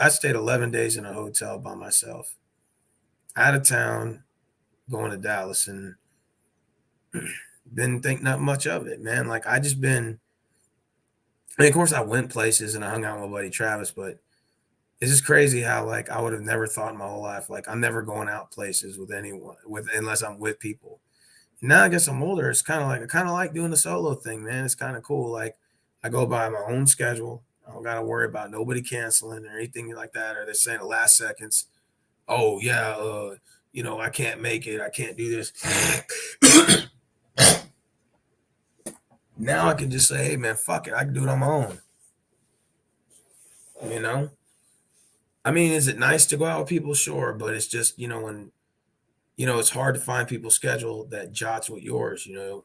B: I stayed 11 days in a hotel by myself, out of town, going to Dallas, and didn't think not much of it, man. Like I just been, I mean, of course I went places and I hung out with my buddy Travis, but it's just crazy how like I would have never thought in my whole life, like I'm never going out places with anyone with unless I'm with people. Now I guess I'm older. It's kind of like I kind of like doing the solo thing, man. It's kind of cool. Like I go by my own schedule. I don't gotta worry about nobody canceling or anything like that, or they're saying the last seconds, oh yeah, I can't make it, I can't do this. Now I can just say, hey man, fuck it, I can do it on my own. You know? I mean, is it nice to go out with people? Sure, but it's just, when it's hard to find people's schedule that jots with yours, you're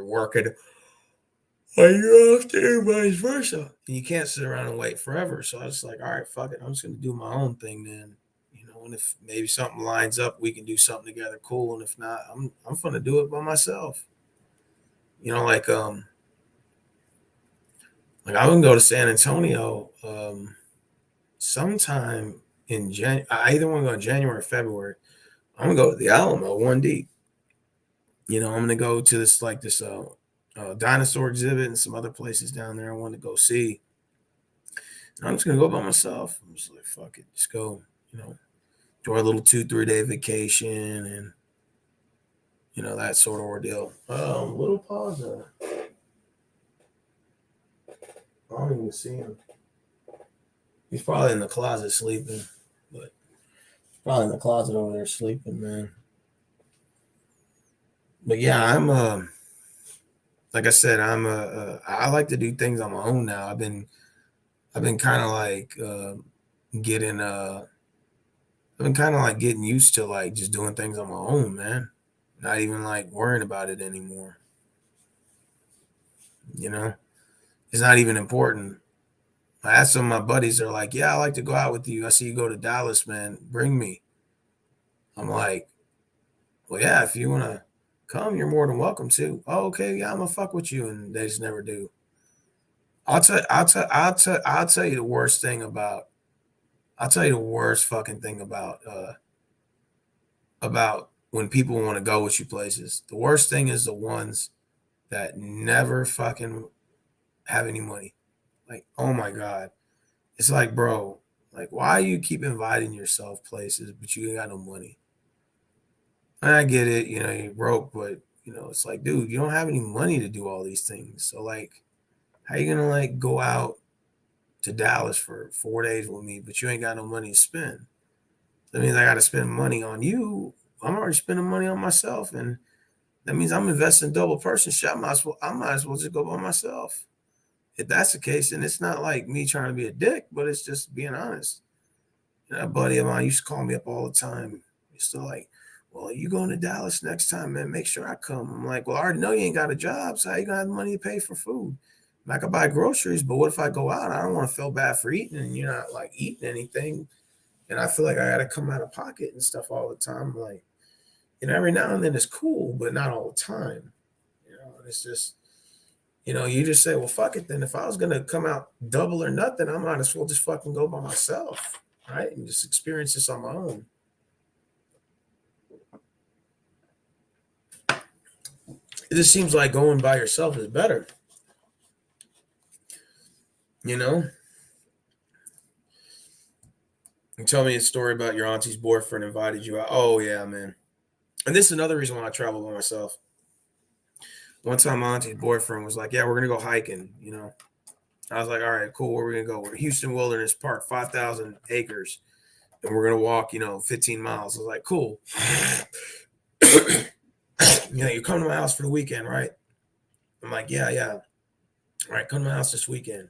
B: working while you're off there, vice versa. And you can't sit around and wait forever. So I was like, all right, fuck it. I'm just gonna do my own thing then. And if maybe something lines up, we can do something together, cool. And if not, I'm gonna do it by myself. Like I can go to San Antonio sometime in January. I either want to go in January or February. I'm gonna go to the Alamo 1D. I'm gonna go to this dinosaur exhibit and some other places down there I want to go see. And I'm just gonna go by myself. I'm just like, fuck it, just go. Enjoy a little 2-3 day vacation and that sort of ordeal. Little pause. I don't even see him. He's probably in the closet sleeping, but he's probably in the closet over there sleeping, man. But yeah, I'm like I said, I like to do things on my own now. I've been kind of like getting I've been kind of like getting used to like just doing things on my own, man. Not even like worrying about it anymore. It's not even important. I asked some of my buddies, they're like, yeah, I like to go out with you. I see you go to Dallas, man. Bring me. I'm like, well, yeah, if you want to come, you're more than welcome to. Oh, okay, yeah, I'm gonna fuck with you. And they just never do. I'll tell you the worst thing about, I'll tell you the worst fucking thing about when people want to go with you places. The worst thing is the ones that never fucking have any money. Like, oh my God. It's like, bro, like, why you keep inviting yourself places, but you ain't got no money? And I get it, you're broke, but it's like, dude, you don't have any money to do all these things. So like, how you gonna like go out to Dallas for 4 days with me, but you ain't got no money to spend? That means I gotta spend money on you. I'm already spending money on myself, and that means I'm investing double person shit. I might as well just go by myself. If that's the case, then it's not like me trying to be a dick, but it's just being honest. A buddy of mine used to call me up all the time. He's still like, well, you going to Dallas next time, man, make sure I come. I'm like, well, I already know you ain't got a job, so how you gonna have the money to pay for food? I could buy groceries, but what if I go out? I don't want to feel bad for eating and you're not like eating anything. And I feel like I got to come out of pocket and stuff all the time. Like, every now and then it's cool, but not all the time. It's just, you just say, well, fuck it. Then if I was going to come out double or nothing, I might as well just fucking go by myself. Right. And just experience this on my own. It just seems like going by yourself is better. You tell me a story about your auntie's boyfriend invited you out. Oh, yeah, man. And this is another reason why I travel by myself. One time, my auntie's boyfriend was like, yeah, we're going to go hiking, I was like, all right, cool. Where are we going to go? We're Houston Wilderness Park, 5,000 acres. And we're going to walk, 15 miles. I was like, cool. You come to my house for the weekend, right? I'm like, yeah. All right, come to my house this weekend.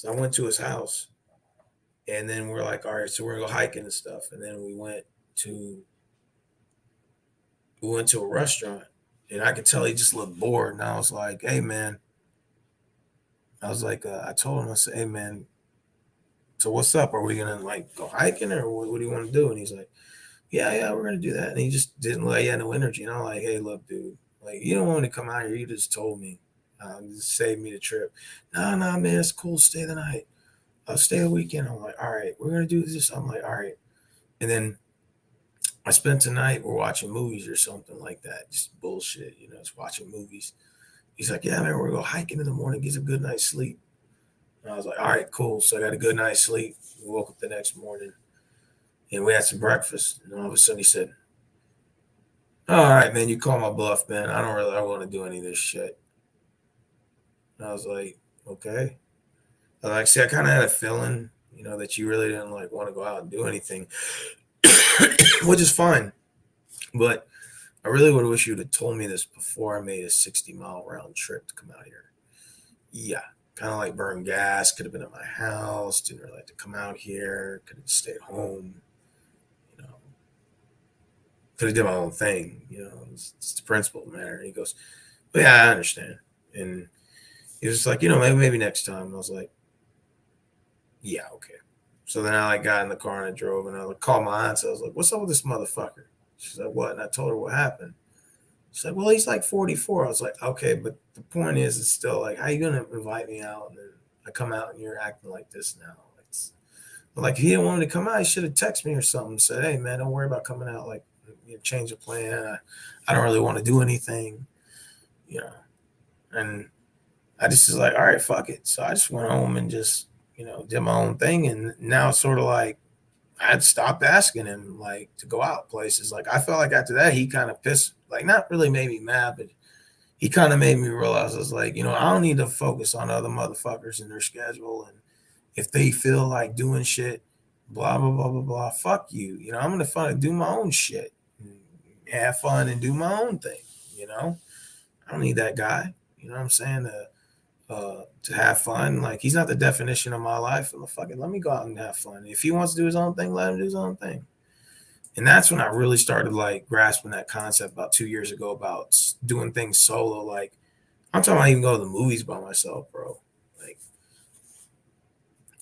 B: So I went to his house, and then we're like, all right, so we're gonna go hiking and stuff. And then we went to a restaurant, and I could tell he just looked bored. And I was like, hey man, I told him, I said, hey man, so what's up? Are we gonna like go hiking, or what do you want to do? And he's like, yeah, we're gonna do that. And he just didn't like, he had no energy. And I'm like, hey, look, dude, like you don't want me to come out here. You just told me, just save me the trip. No, man, it's cool. Stay the night. I'll stay the weekend. I'm like, all right, we're gonna do this. I'm like, all right. And then I spent the night. We're watching movies or something like that. Just bullshit, just watching movies. He's like, yeah, man, we're gonna go hiking in the morning. Get a good night's sleep. And I was like, all right, cool. So I got a good night's sleep. We woke up the next morning and we had some breakfast. And all of a sudden he said, all right, man, you call my bluff, man. I don't really want to do any of this shit. And I was like, okay. Like, see, I kind of had a feeling, that you really didn't like want to go out and do anything, which is fine. But I really would have wished you'd have told me this before I made a 60-mile round trip to come out here. Yeah, kind of like burn gas. Could have been at my house. Didn't really like to come out here. Could have stayed home. Could have did my own thing. It's the principle of the matter. And he goes, well, yeah, I understand. And he was just like, maybe next time. I was like, yeah, okay. So then I like got in the car and I drove and I like called my aunt. So I was like, what's up with this motherfucker? She's like, what? And I told her what happened. She's like, well, he's like 44. I was like, okay, but the point is, it's still like, how you gonna invite me out and then I come out and you're acting like this now? Like if he didn't want me to come out, he should have texted me or something. Said, hey man, don't worry about coming out. Like, change the plan. I don't really want to do anything, And I just was like, all right, fuck it. So I just went home and just, did my own thing. And now it's sort of like I'd stopped asking him like to go out places. Like I felt like after that, he kind of pissed, like not really made me mad, but he kind of made me realize I was like, I don't need to focus on other motherfuckers and their schedule. And if they feel like doing shit, blah, blah, blah, blah, blah, fuck you. I'm going to fucking do my own shit, and have fun and do my own thing. I don't need that guy. You know what I'm saying? To have fun. Like he's not the definition of my life. I'm fucking let me go out and have fun. If he wants to do his own thing, let him do his own thing. And that's when I really started like grasping that concept about 2 years ago about doing things solo. Like I'm talking about even go to the movies by myself, bro. Like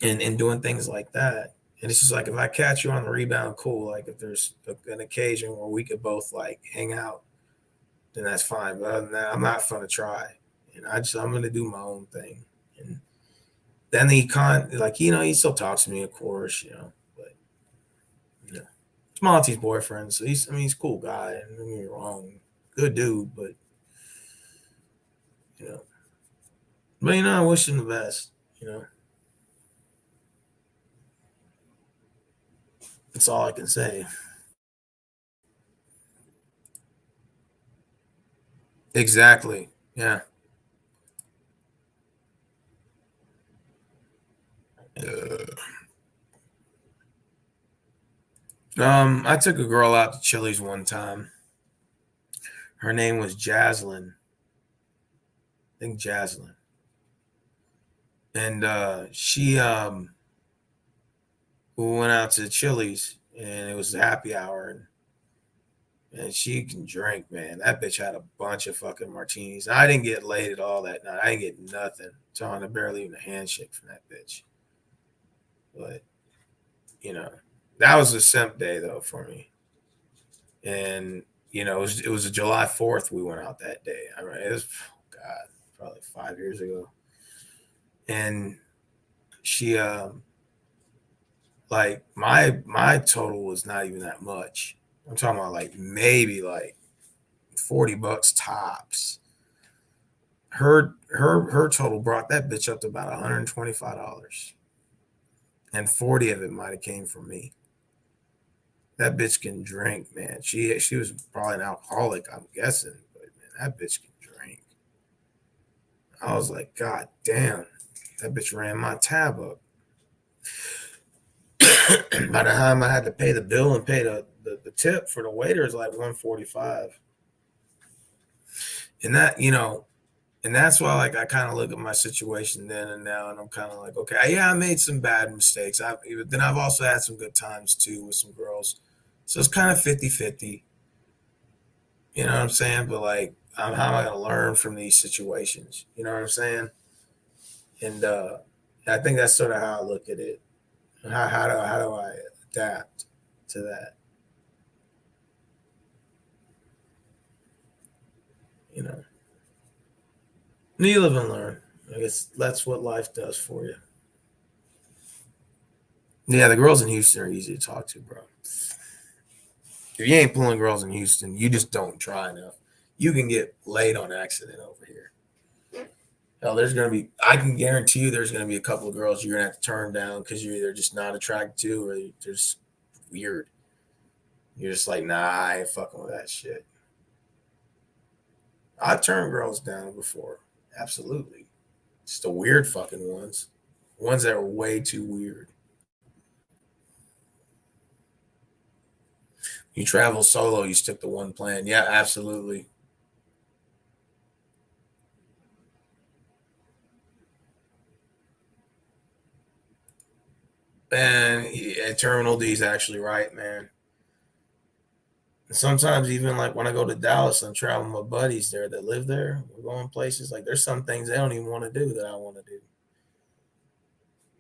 B: and doing things like that. And it's just like if I catch you on the rebound, cool. Like if there's an occasion where we could both like hang out, then that's fine. But other than that, I'm not gonna try. And I'm gonna do my own thing. And then he he still talks to me, of course, but it's Monty's boyfriend, so he's a cool guy. Don't get me wrong, good dude, but I wish him the best. That's all I can say. Exactly. Yeah. I took a girl out to Chili's one time. Her name was Jaslyn. I think Jaslyn. And we went out to Chili's and it was a happy hour and she can drink, man. That bitch had a bunch of fucking martinis. I didn't get laid at all that night. I didn't get nothing. John, I barely even a handshake from that bitch. But that was a simp day though for me. And it was a July 4th we went out that day. I mean, it was God, probably 5 years ago. And she like my total was not even that much. I'm talking about like maybe like $40 tops. Her total brought that bitch up to about $125. And 40 of it might have came from me. That bitch can drink, man. She was probably an alcoholic, I'm guessing, but man, that bitch can drink. I was like, God damn, that bitch ran my tab up. By the time I had to pay the bill and pay the tip for the waiter is like $145. And that, And that's why, like, I kind of look at my situation then and now, and I'm kind of like, okay, yeah, I made some bad mistakes. I've also had some good times too with some girls. So it's kind of 50-50. You know what I'm saying? But like, how am I going to learn from these situations? You know what I'm saying? And I think that's sort of how I look at it. How do I adapt to that? You know, you live and learn. I guess that's what life does for you. Yeah, the girls in Houston are easy to talk to, bro. If you ain't pulling girls in Houston, you just don't try enough. You can get laid on accident over here. Hell, I can guarantee you there's gonna be a couple of girls you're gonna have to turn down because you're either just not attracted to or you're just weird. You're just like, nah, I ain't fucking with that shit. I've turned girls down before. Absolutely. It's the weird fucking ones. Ones that are way too weird. You travel solo, you stick to one plan. Yeah, absolutely. Man, yeah, Terminal D is actually right, man. And sometimes even like when I go to Dallas and travel with my buddies there that live there, we're going places like there's some things they don't even want to do that I want to do.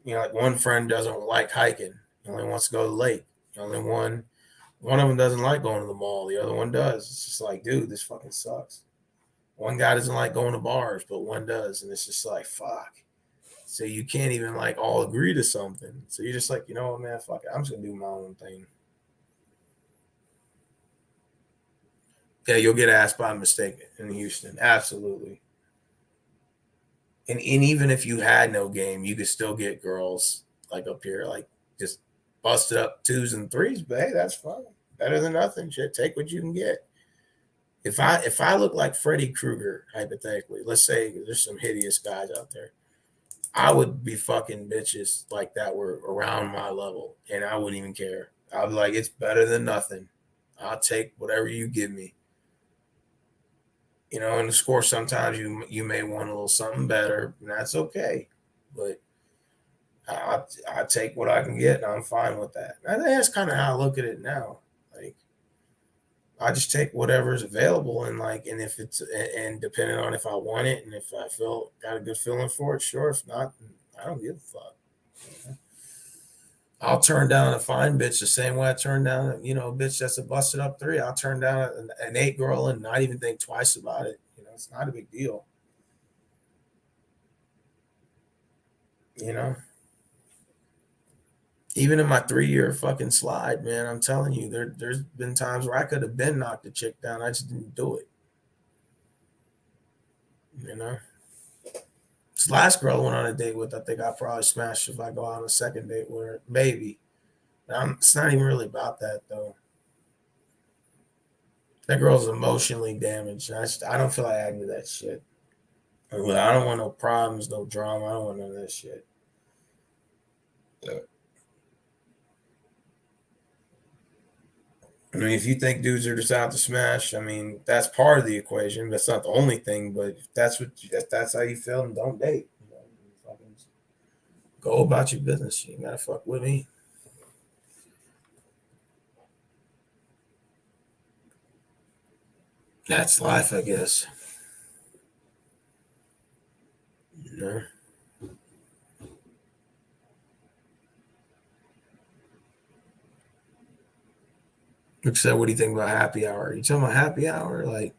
B: You know, like one friend doesn't like hiking. He only wants to go to the lake. The only one of them doesn't like going to the mall. The other one does. It's just like, dude, this fucking sucks. One guy doesn't like going to bars, but one does, and it's just like, fuck. So you can't even like all agree to something. So you're just like, you know what, man, fuck it. I'm just gonna do my own thing. Yeah, you'll get asked by mistake in Houston. Absolutely. And even if you had no game, you could still get girls like up here, like just busted up twos and threes. But hey, that's fine. Better than nothing. Shit, take what you can get. If I look like Freddy Krueger, hypothetically, let's say there's some hideous guys out there, I would be fucking bitches like that were around my level, and I wouldn't even care. I'd be like, it's better than nothing. I'll take whatever you give me. You know, and of course, sometimes you may want a little something better, and that's okay. But I take what I can get, and I'm fine with that. And I think that's kind of how I look at it now. Like I just take whatever's available, and like, and if it's and depending on if I want it, and if I feel got a good feeling for it, sure. If not, I don't give a fuck. I'll turn down a fine bitch the same way I turn down, a bitch that's a busted up three. I'll turn down an eight girl and not even think twice about it. It's not a big deal. You know, even in my 3 year fucking slide, man, I'm telling you, there's been times where I could have been knocked a chick down. I just didn't do it. You know, this last girl I went on a date with, I think I probably smashed if I go on a second date with her, maybe. It's not even really about that though. That girl's emotionally damaged. I don't feel like adding to that shit. I don't want no problems, no drama. I don't want none of that shit. I mean, if you think dudes are just out to smash, I mean, that's part of the equation. That's not the only thing, but if that's how you feel, and don't date. Fucking go about your business. You ain't gotta fuck with me. That's life, I guess. You know? Like I said, what do you think about happy hour? You talking about happy hour? Like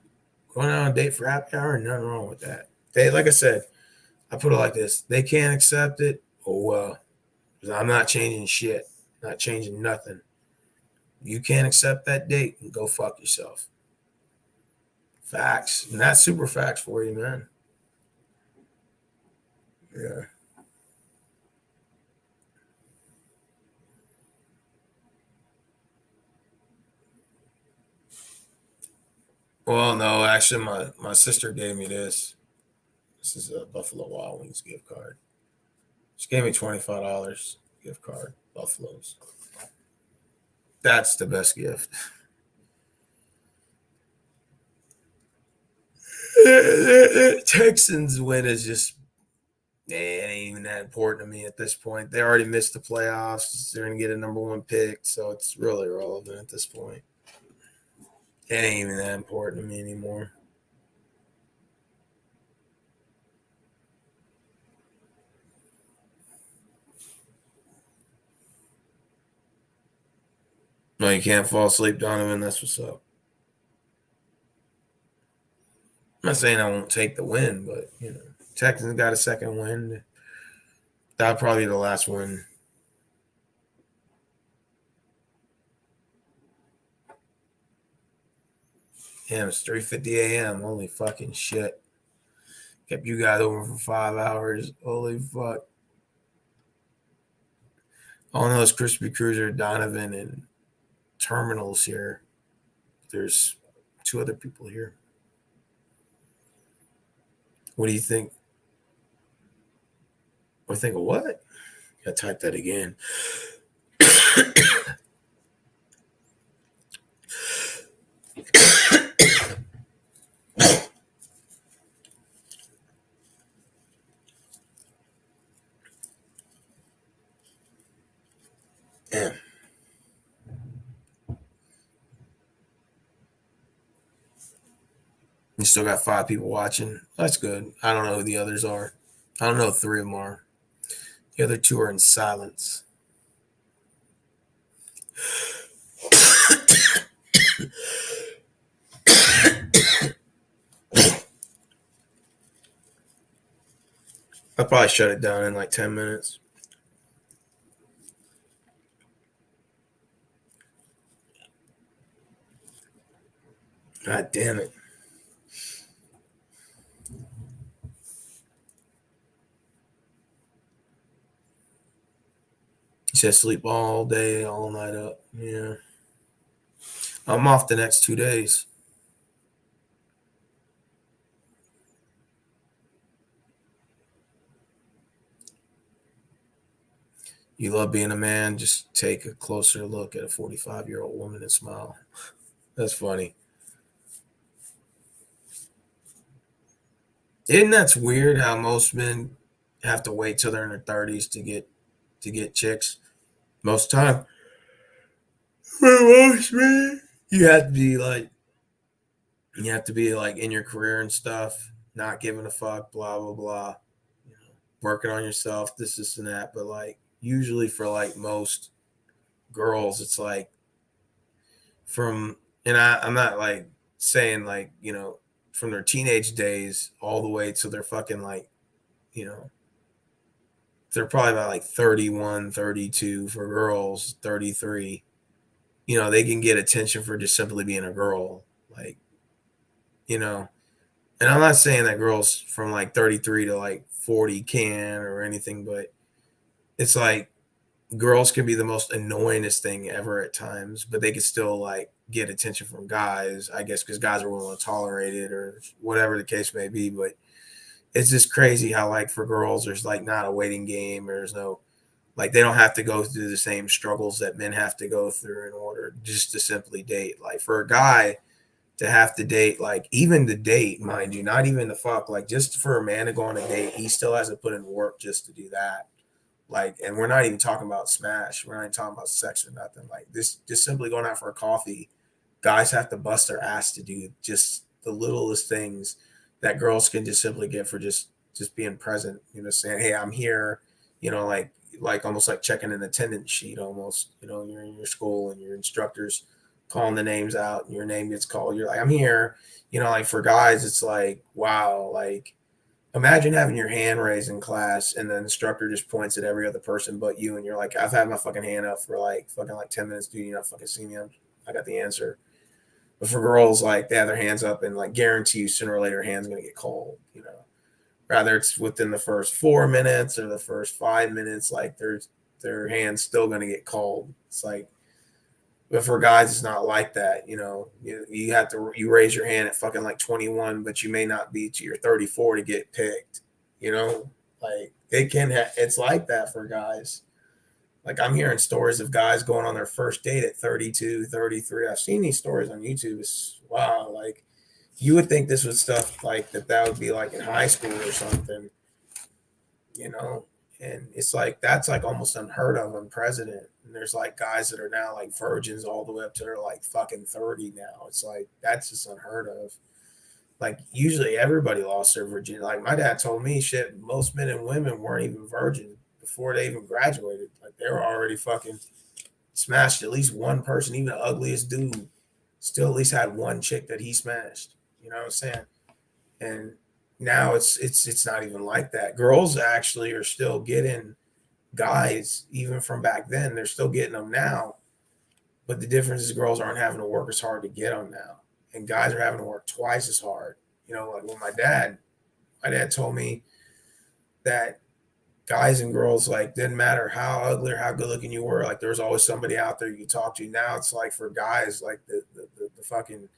B: going on a date for happy hour? Nothing wrong with that. Like I said, I put it like this: they can't accept it. Oh well, 'cause I'm not changing shit. Not changing nothing. You can't accept that date and go fuck yourself. Facts. And that's super facts for you, man. Yeah. Well, no, actually, my sister gave me this. This is a Buffalo Wild Wings gift card. She gave me $25 gift card. Buffaloes. That's the best gift. Texans win is just it ain't even that important to me at this point. They already missed the playoffs. They're gonna get a number one pick, so it's really irrelevant at this point. It ain't even that important to me anymore. No, you can't fall asleep, Donovan. That's what's up. I'm not saying I won't take the win, but Texans got a second win. That'll probably be the last win. Damn, it's 3:50 a.m. Holy fucking shit. Kept you guys over for 5 hours. Holy fuck. All I know is Crispy Cruiser, Donovan, and Terminals here. There's two other people here. What do you think? I think of what? Gotta type that again. Damn. You still got 5 people watching. That's good. I don't know who the others are. I don't know if 3 of them are. The other 2 are in silence. I'll probably shut it down in like 10 minutes. God damn it. He said sleep all day, all night up. Yeah. I'm off the next 2 days. You love being a man, just take a closer look at a 45-year-old woman and smile. That's funny. Isn't that weird how most men have to wait till they're in their 30s to get chicks? Most time. For most men, you have to be like in your career and stuff, not giving a fuck, blah blah blah. Working on yourself, this and that. But like usually for like most girls, it's like from and I'm not like saying like, from their teenage days all the way to their fucking like, you know, they're probably about like 31, 32 for girls, 33. They can get attention for just simply being a girl. Like, you know, and I'm not saying that girls from like 33 to like 40 can or anything, but it's like girls can be the most annoyingest thing ever at times, but they can still like get attention from guys, I guess, because guys are willing to tolerate it or whatever the case may be. But it's just crazy how like for girls, there's like not a waiting game. Or there's no like they don't have to go through the same struggles that men have to go through in order just to simply date. Like for a guy to have to date, like even to date, mind you, not even to fuck, like just for a man to go on a date, he still has to put in work just to do that. Like, and we're not even talking about smash. We're not even talking about sex or nothing. Like this, just simply going out for a coffee. Guys have to bust their ass to do just the littlest things that girls can just simply get for just being present. Saying, "Hey, I'm here." Like almost like checking an attendance sheet. Almost, you're in your school and your instructors calling the names out, and your name gets called. You're like, "I'm here." Like for guys, it's like, wow, like imagine having your hand raised in class and the instructor just points at every other person but you, and you're like, I've had my fucking hand up for like fucking like 10 minutes, dude. You not fucking see me. I got the answer. But for girls, like they have their hands up and like guarantee you sooner or later your hand's gonna get cold. Rather it's within the first 4 minutes or the first 5 minutes, like their hand's still gonna get cold. It's like, but for guys, it's not like that. You have to raise your hand at fucking like 21, but you may not be to your 34 to get picked. Like it's like that for guys. Like I'm hearing stories of guys going on their first date at 32, 33. I've seen these stories on YouTube. It's wow. Like You would think this was stuff like that would be like in high school or something, you know? And it's like, that's like almost unheard of in president. And there's like guys that are now like virgins all the way up to they're like fucking 30 now. It's like, that's just unheard of. Like usually everybody lost their virginity. Like my dad told me shit, most men and women weren't even virgins before they even graduated. Like they were already fucking smashed at least one person, even the ugliest dude still at least had one chick that he smashed. You know what I'm saying? And now it's not even like that. Girls actually are still getting guys, even from back then. They're still getting them now. But the difference is girls aren't having to work as hard to get them now. And guys are having to work twice as hard. You know, like with my dad told me that guys and girls, like, didn't matter how ugly or how good looking you were, like there was always somebody out there you could talk to. Now it's like for guys, like the fucking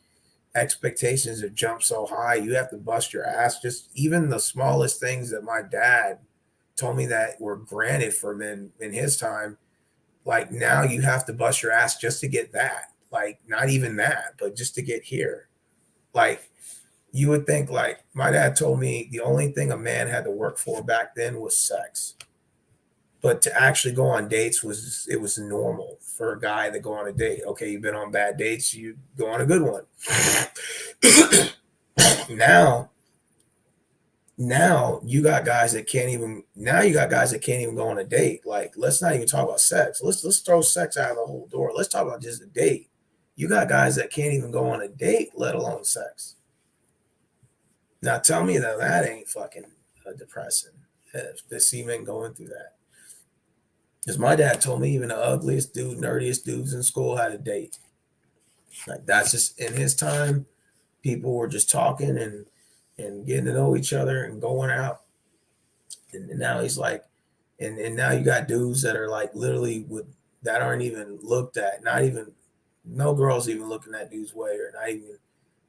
B: expectations have jumped so high, you have to bust your ass. Just even the smallest things that my dad told me that were granted for men in his time, like now you have to bust your ass just to get that. Like not even that, but just to get here. Like you would think, like my dad told me the only thing a man had to work for back then was sex. But to actually go on dates was normal for a guy to go on a date. Okay, you've been on bad dates, you go on a good one. now now you got guys that can't even go on a date. Like let's not even talk about sex. Let's throw sex out of the whole door. Let's talk about just a date. You got guys that can't even go on a date, let alone sex. Now tell me that ain't fucking depressing to see men going through that. Because my dad told me even the ugliest dude, nerdiest dudes in school had a date. Like that's just in his time, people were just talking and getting to know each other and going out. And now he's like, and now you got dudes that are like literally that aren't even looked at, not even no girls even looking that dude's way or not even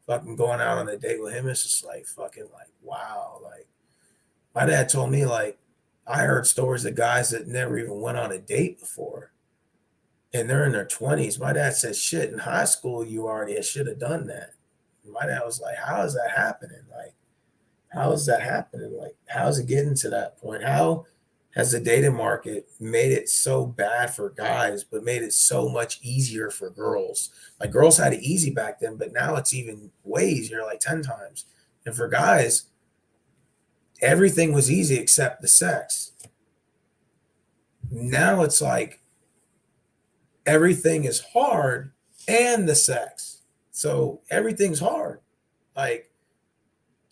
B: fucking going out on a date with him. It's just like fucking like wow. Like my dad told me, like I heard stories of guys that never even went on a date before and they're in their 20s. My dad said, shit, in high school, you already should have done that. And my dad was like, how is that happening? Like, how is that happening? Like, how is it getting to that point? How has the dating market made it so bad for guys, but made it so much easier for girls? Like, girls had it easy back then, but now it's even way easier, like 10 times. And for guys, everything was easy except the sex. Now it's like everything is hard and the sex. So everything's hard. Like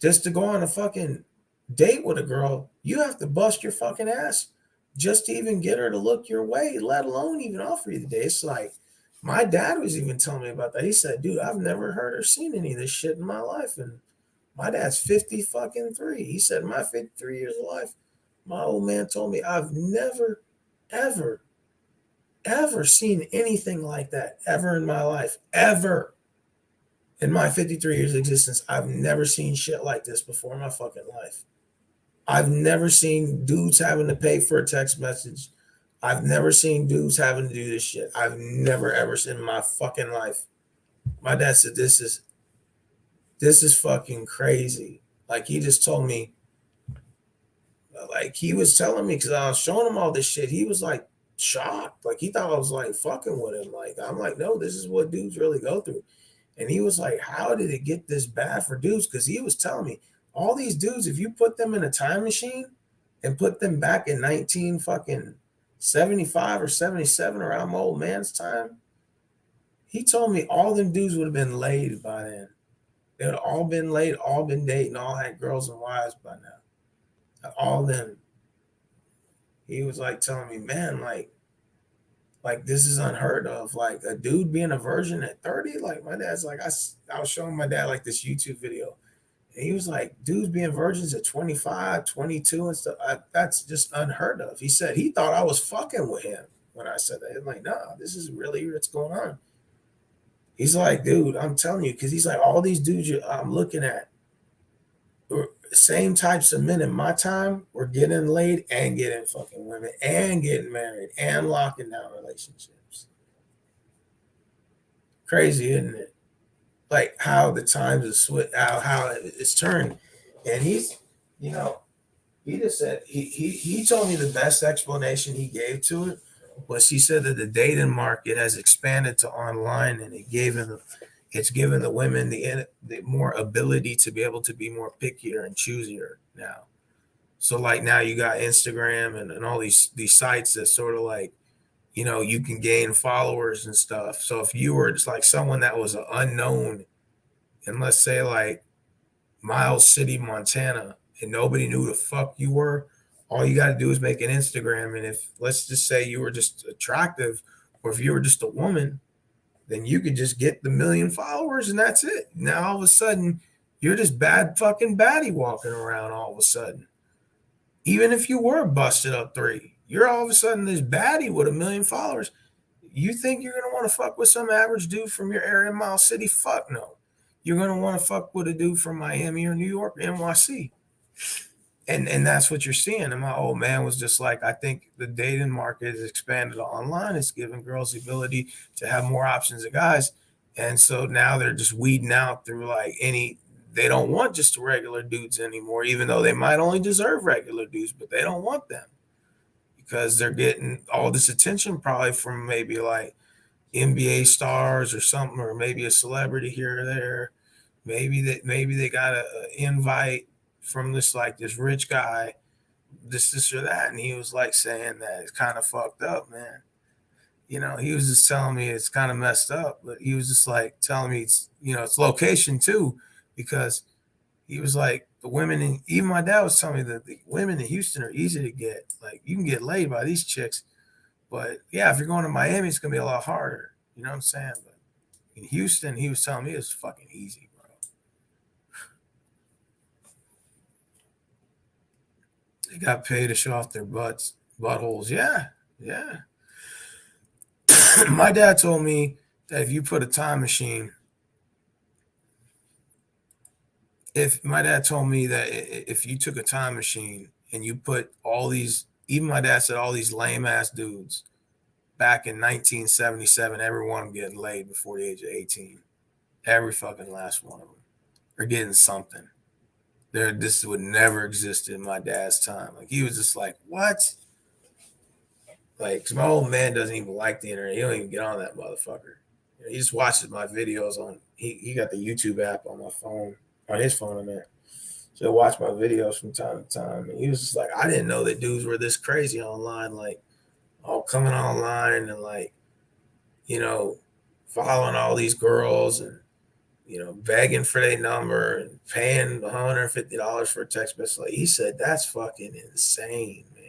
B: just to go on a fucking date with a girl, you have to bust your fucking ass just to even get her to look your way, let alone even offer you the date. It's like my dad was even telling me about that. He said, dude, I've never heard or seen any of this shit in my life. And my dad's 50 fucking 3. He said, my 53 years of life, my old man told me I've never, ever, ever seen anything like that ever in my life. Ever. In my 53 years of existence, I've never seen shit like this before in my fucking life. I've never seen dudes having to pay for a text message. I've never seen dudes having to do this shit. I've never ever seen in my fucking life. My dad said, this is fucking crazy. Like he just told me, like he was telling me, because I was showing him all this shit. He was like shocked. Like he thought I was like fucking with him. Like I'm like, no, this is what dudes really go through. And he was like, how did it get this bad for dudes? Because he was telling me all these dudes, if you put them in a time machine and put them back in 19 fucking 75 or 77 around my old man's time, he told me all them dudes would have been laid by then. They would have all been laid, all been dating, all had girls and wives by now. All them. He was like telling me, man, like this is unheard of. Like a dude being a virgin at 30. Like my dad's like, I was showing my dad like this YouTube video. And he was like, dudes being virgins at 25, 22 and stuff. That's just unheard of. He said he thought I was fucking with him when I said that. I'm like, nah, this is really what's going on. He's like, dude, I'm telling you, because he's like, all these dudes I'm looking at, same types of men in my time were getting laid and getting fucking women and getting married and locking down relationships. Crazy, isn't it? like how the times is how it's turned. And he's, you know, he just said he told me the best explanation he gave to it was he said that the dating market has expanded to online, and it's given the women the more ability to be able to be more pickier and choosier now. So like now you got Instagram and all these sites that sort of like, you can gain followers and stuff. So if you were just like someone that was an unknown in, let's say, like Miles City, Montana, and nobody knew who the fuck you were, all you got to do is make an Instagram. And if, let's just say, you were just attractive, or if you were just a woman, then you could just get the million followers and that's it. Now all of a sudden, you're just bad fucking baddie walking around all of a sudden. Even if you were busted up three, you're all of a sudden this baddie with a million followers. You think you're gonna want to fuck with some average dude from your area in Miles City? Fuck no. You're gonna want to fuck with a dude from Miami or New York, NYC. And that's what you're seeing. And my old man was just like, I think the dating market has expanded online. It's giving girls the ability to have more options of guys. And so now they're just weeding out through like they don't want just regular dudes anymore, even though they might only deserve regular dudes, but they don't want them because they're getting all this attention probably from maybe like NBA stars or something, or maybe a celebrity here or there. Maybe they got an invite from this rich guy, this or that, and he was like saying that it's kind of fucked up, man. He was just telling me it's kind of messed up, but he was just like telling me it's location too, because he was like the women even my dad was telling me that the women in Houston are easy to get. Like you can get laid by these chicks, but yeah, if you're going to Miami, it's gonna be a lot harder. You know what I'm saying? But in Houston, he was telling me it's fucking easy, bro. They got paid to show off their buttholes. Yeah, yeah. My dad told me that if you put a time machine, if my dad told me that if you took a time machine and you put all these, even my dad said all these lame ass dudes back in 1977, every one of them getting laid before the age of 18. Every fucking last one of them are getting something. This would never exist in my dad's time. Like he was just like, what? Like, cause my old man doesn't even like the internet. He don't even get on that motherfucker. He just watches my videos on. He got the YouTube app on my phone, on his phone. I mean, so he'll watch my videos from time to time. And he was just like, I didn't know that dudes were this crazy online, like all coming online and like, following all these girls and begging for their number and paying $150 for a text message. Like he said, that's fucking insane, man.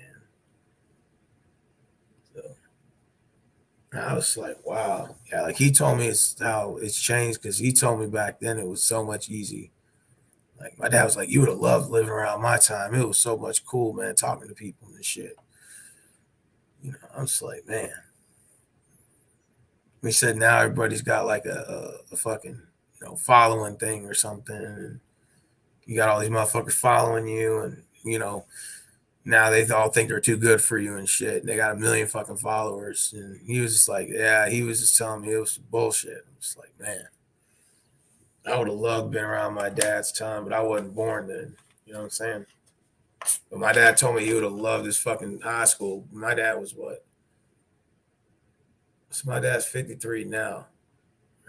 B: So I was like, wow. Yeah, like he told me how it's changed, because he told me back then it was so much easy. Like my dad was like, you would have loved living around my time. It was so much cool, man, talking to people and shit. I'm just like, man. He said now everybody's got like a fucking following thing or something, and you got all these motherfuckers following you, and now they all think they're too good for you and shit. And they got a million fucking followers, and he was just like, yeah, he was just telling me it was bullshit. I'm just like, man, I would have loved being around my dad's time, but I wasn't born then. You know what I'm saying? But my dad told me he would have loved his fucking high school. My dad was what? So my dad's 53 now,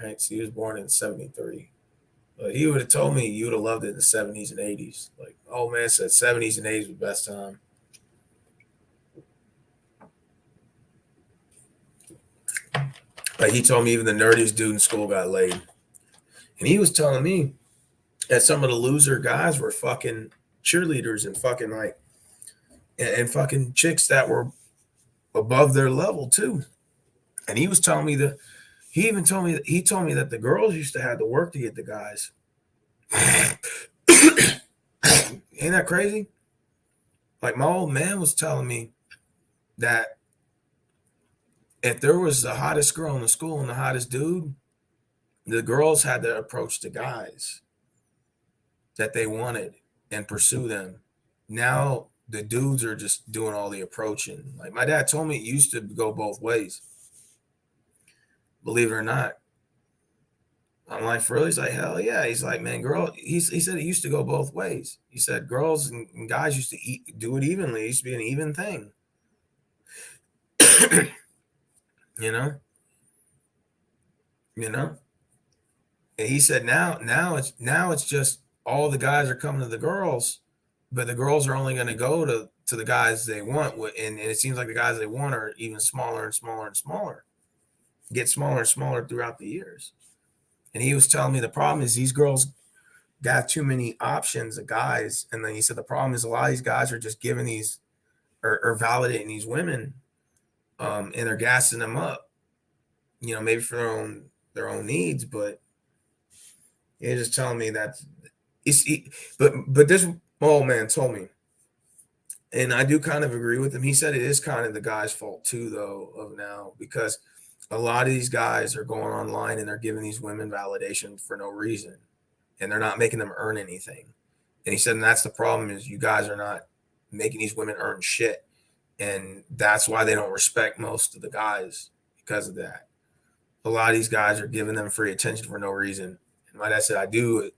B: right? So he was born in 73. But he would have told me you would have loved it in the 70s and 80s. Like, old man said 70s and 80s was the best time. Like, he told me even the nerdiest dude in school got laid. And he was telling me that some of the loser guys were fucking cheerleaders and fucking like, and fucking chicks that were above their level too. And he was telling me that he told me that the girls used to have to work to get the guys. Ain't that crazy? Like my old man was telling me that if there was the hottest girl in the school and the hottest dude, the girls had to approach the guys that they wanted and pursue them. Now the dudes are just doing all the approaching. Like my dad told me it used to go both ways. Believe it or not. I'm like, for real? He's like, hell yeah. He's like, man, he said it used to go both ways. He said girls and guys used to do it evenly. It used to be an even thing. you know, you know. And he said now it's just all the guys are coming to the girls, but the girls are only going to go to the guys they want. And it seems like the guys they want are even smaller and smaller and smaller, get smaller and smaller throughout the years. And he was telling me the problem is these girls got too many options of guys. And then he said the problem is a lot of these guys are just giving these or validating these women, and they're gassing them up, maybe for their own needs. But he's just telling me that but this old man told me, and I do kind of agree with him. He said it is kind of the guy's fault too, though, of now, because a lot of these guys are going online and they're giving these women validation for no reason, and they're not making them earn anything. And he said, and that's the problem, is you guys are not making these women earn shit. And that's why they don't respect most of the guys, because of that. A lot of these guys are giving them free attention for no reason. And like I said, I do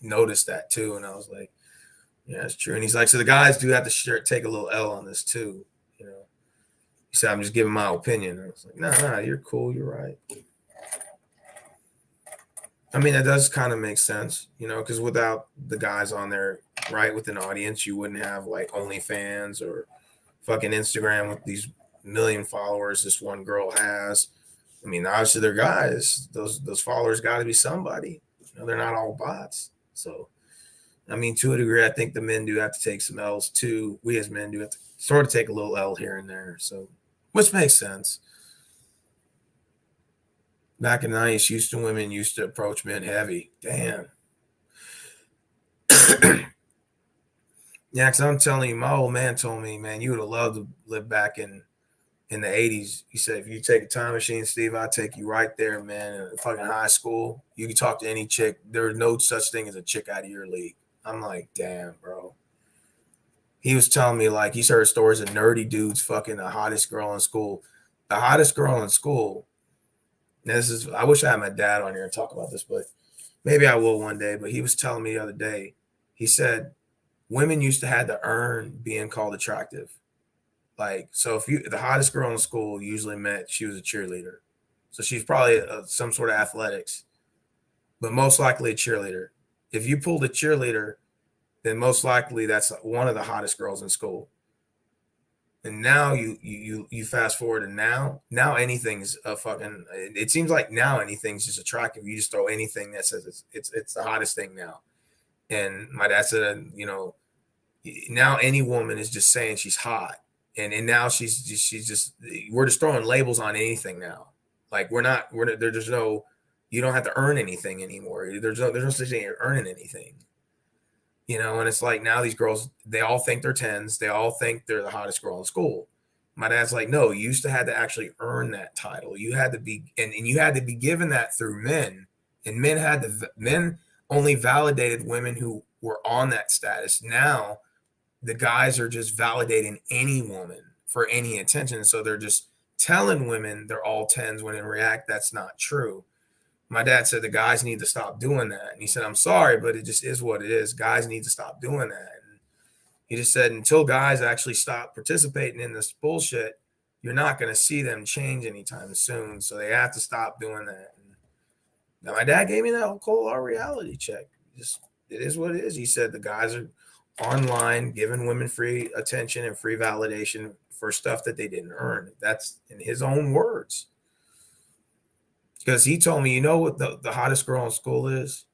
B: notice that too. And I was like, yeah, it's true. And he's like, so the guys do have to take a little L on this too. He said, I'm just giving my opinion. And I was like, nah, you're cool. You're right. I mean, that does kind of make sense, because without the guys on there, right, with an audience, you wouldn't have like OnlyFans or fucking Instagram with these million followers this one girl has. I mean, obviously they're guys. Those followers got to be somebody. They're not all bots. So, I mean, to a degree, I think the men do have to take some L's too. We as men do have to sort of take a little L here and there. So, which makes sense. Back in the 90s, Houston women used to approach men heavy. Damn. Yeah, because I'm telling you, my old man told me, man, you would have loved to live back in the 80s. He said, if you take a time machine, Steve, I'll take you right there, man. In fucking high school, you can talk to any chick. There's no such thing as a chick out of your league. I'm like, damn, bro. He was telling me, like, he's heard stories of nerdy dudes fucking the hottest girl in school. The hottest girl in school. I wish I had my dad on here and talk about this, but maybe I will one day. But he was telling me the other day, he said women used to have to earn being called attractive. Like, so if the hottest girl in school usually meant she was a cheerleader. So she's probably some sort of athletics, but most likely a cheerleader. If you pulled a cheerleader, then most likely that's one of the hottest girls in school. And now you fast forward, and now anything's a fucking. It seems like now anything's just attractive. You just throw anything that says it's the hottest thing now. And my dad said, now any woman is just saying she's hot, and now she's just we're just throwing labels on anything now. Like there's no, you don't have to earn anything anymore. There's no such thing as earning anything. And it's like now these girls, they all think they're 10s. They all think they're the hottest girl in school. My dad's like, no, you used to have to actually earn that title. You had to be, and you had to be given that through men. And men only validated women who were on that status. Now the guys are just validating any woman for any attention. So they're just telling women they're all 10s when in react, that's not true. My dad said the guys need to stop doing that. And he said, I'm sorry, but it just is what it is. Guys need to stop doing that. And he just said, until guys actually stop participating in this bullshit, you're not going to see them change anytime soon. So they have to stop doing that. And now my dad gave me that whole reality check. It is what it is. He said the guys are online giving women free attention and free validation for stuff that they didn't earn. That's in his own words. Because he told me, what the hottest girl in school is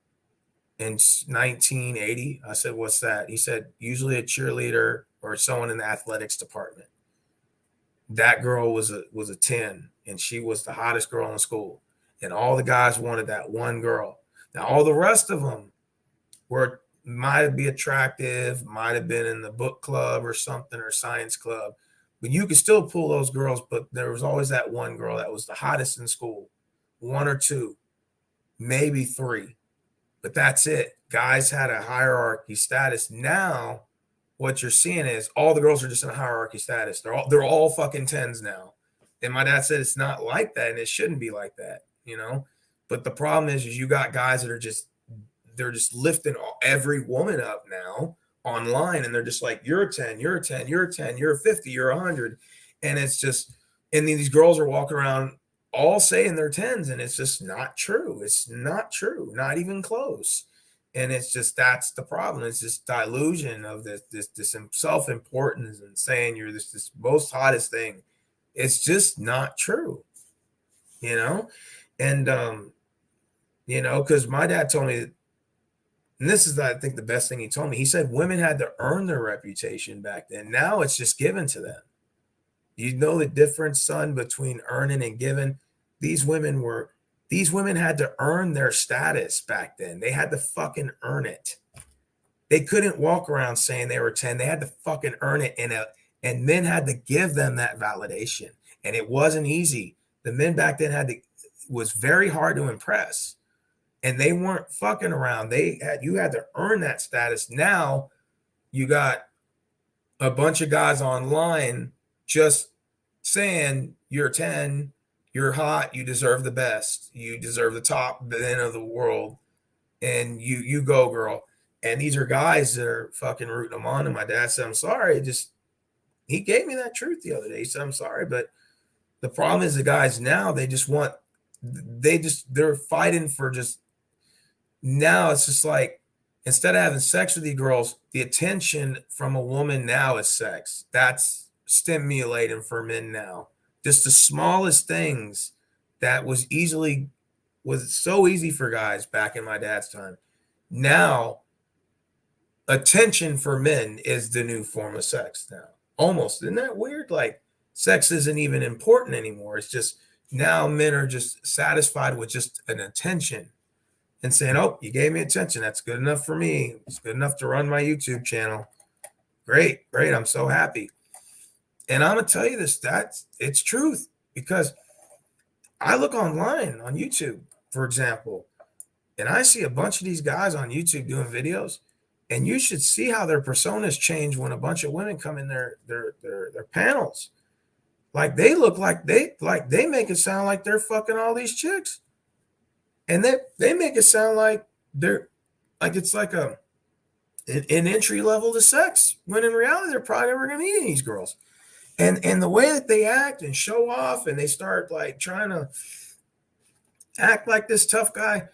B: in 1980? I said, what's that? He said, usually a cheerleader or someone in the athletics department. That girl was a 10, and she was the hottest girl in school. And all the guys wanted that one girl. Now, all the rest of them might be attractive, might have been in the book club or something, or science club. But you could still pull those girls, but there was always that one girl that was the hottest in school. One or two, maybe three, but that's it. Guys had a hierarchy status. Now, what you're seeing is all the girls are just in a hierarchy status. They're all fucking 10s now. And my dad said it's not like that, and it shouldn't be like that. But the problem is you got guys that are they're just lifting every woman up now online, and they're just like, you're a 10, you're a 10, you're a 10, you're a 50, you're 100. And it's just, and these girls are walking around all saying they're 10s, and it's just not true. It's not true, not even close. And it's just, that's the problem. It's this delusion of this self-importance and saying you're this most hottest thing. It's just not true, you know? And because my dad told me, and this is, I think, the best thing he told me. He said women had to earn their reputation back then. Now it's just given to them. You know the difference, son, between earning and giving? These women had to earn their status back then. They had to fucking earn it. They couldn't walk around saying they were 10. They had to fucking earn it. And men had to give them that validation. And it wasn't easy. The men back then was very hard to impress. And they weren't fucking around. You had to earn that status. Now you got a bunch of guys online just saying you're 10, you're hot, you deserve the best, you deserve the top men of the world, and you go, girl. And these are guys that are fucking rooting them on. And my dad said, I'm sorry. He gave me that truth the other day. He said, I'm sorry. But the problem is the guys now, they're fighting for just, now it's just like, instead of having sex with these girls, the attention from a woman now is sex. That's stimulating for men now. Just the smallest things that was so easy for guys back in my dad's time. Now, attention for men is the new form of sex now. Almost. Isn't that weird? Like, sex isn't even important anymore. It's just, now men are just satisfied with just an attention. And saying, oh, you gave me attention. That's good enough for me. It's good enough to run my YouTube channel. Great. I'm so happy. And I'm going to tell you this, it's truth. Because I look online on YouTube, for example, and I see a bunch of these guys on YouTube doing videos, and you should see how their personas change when a bunch of women come in their panels. Like, they look like they make it sound like they're fucking all these chicks. And they make it sound like they're like, it's like an entry level to sex, when in reality they're probably never going to meet any of these girls. And the way that they act and show off, and they start like trying to act like this tough guy,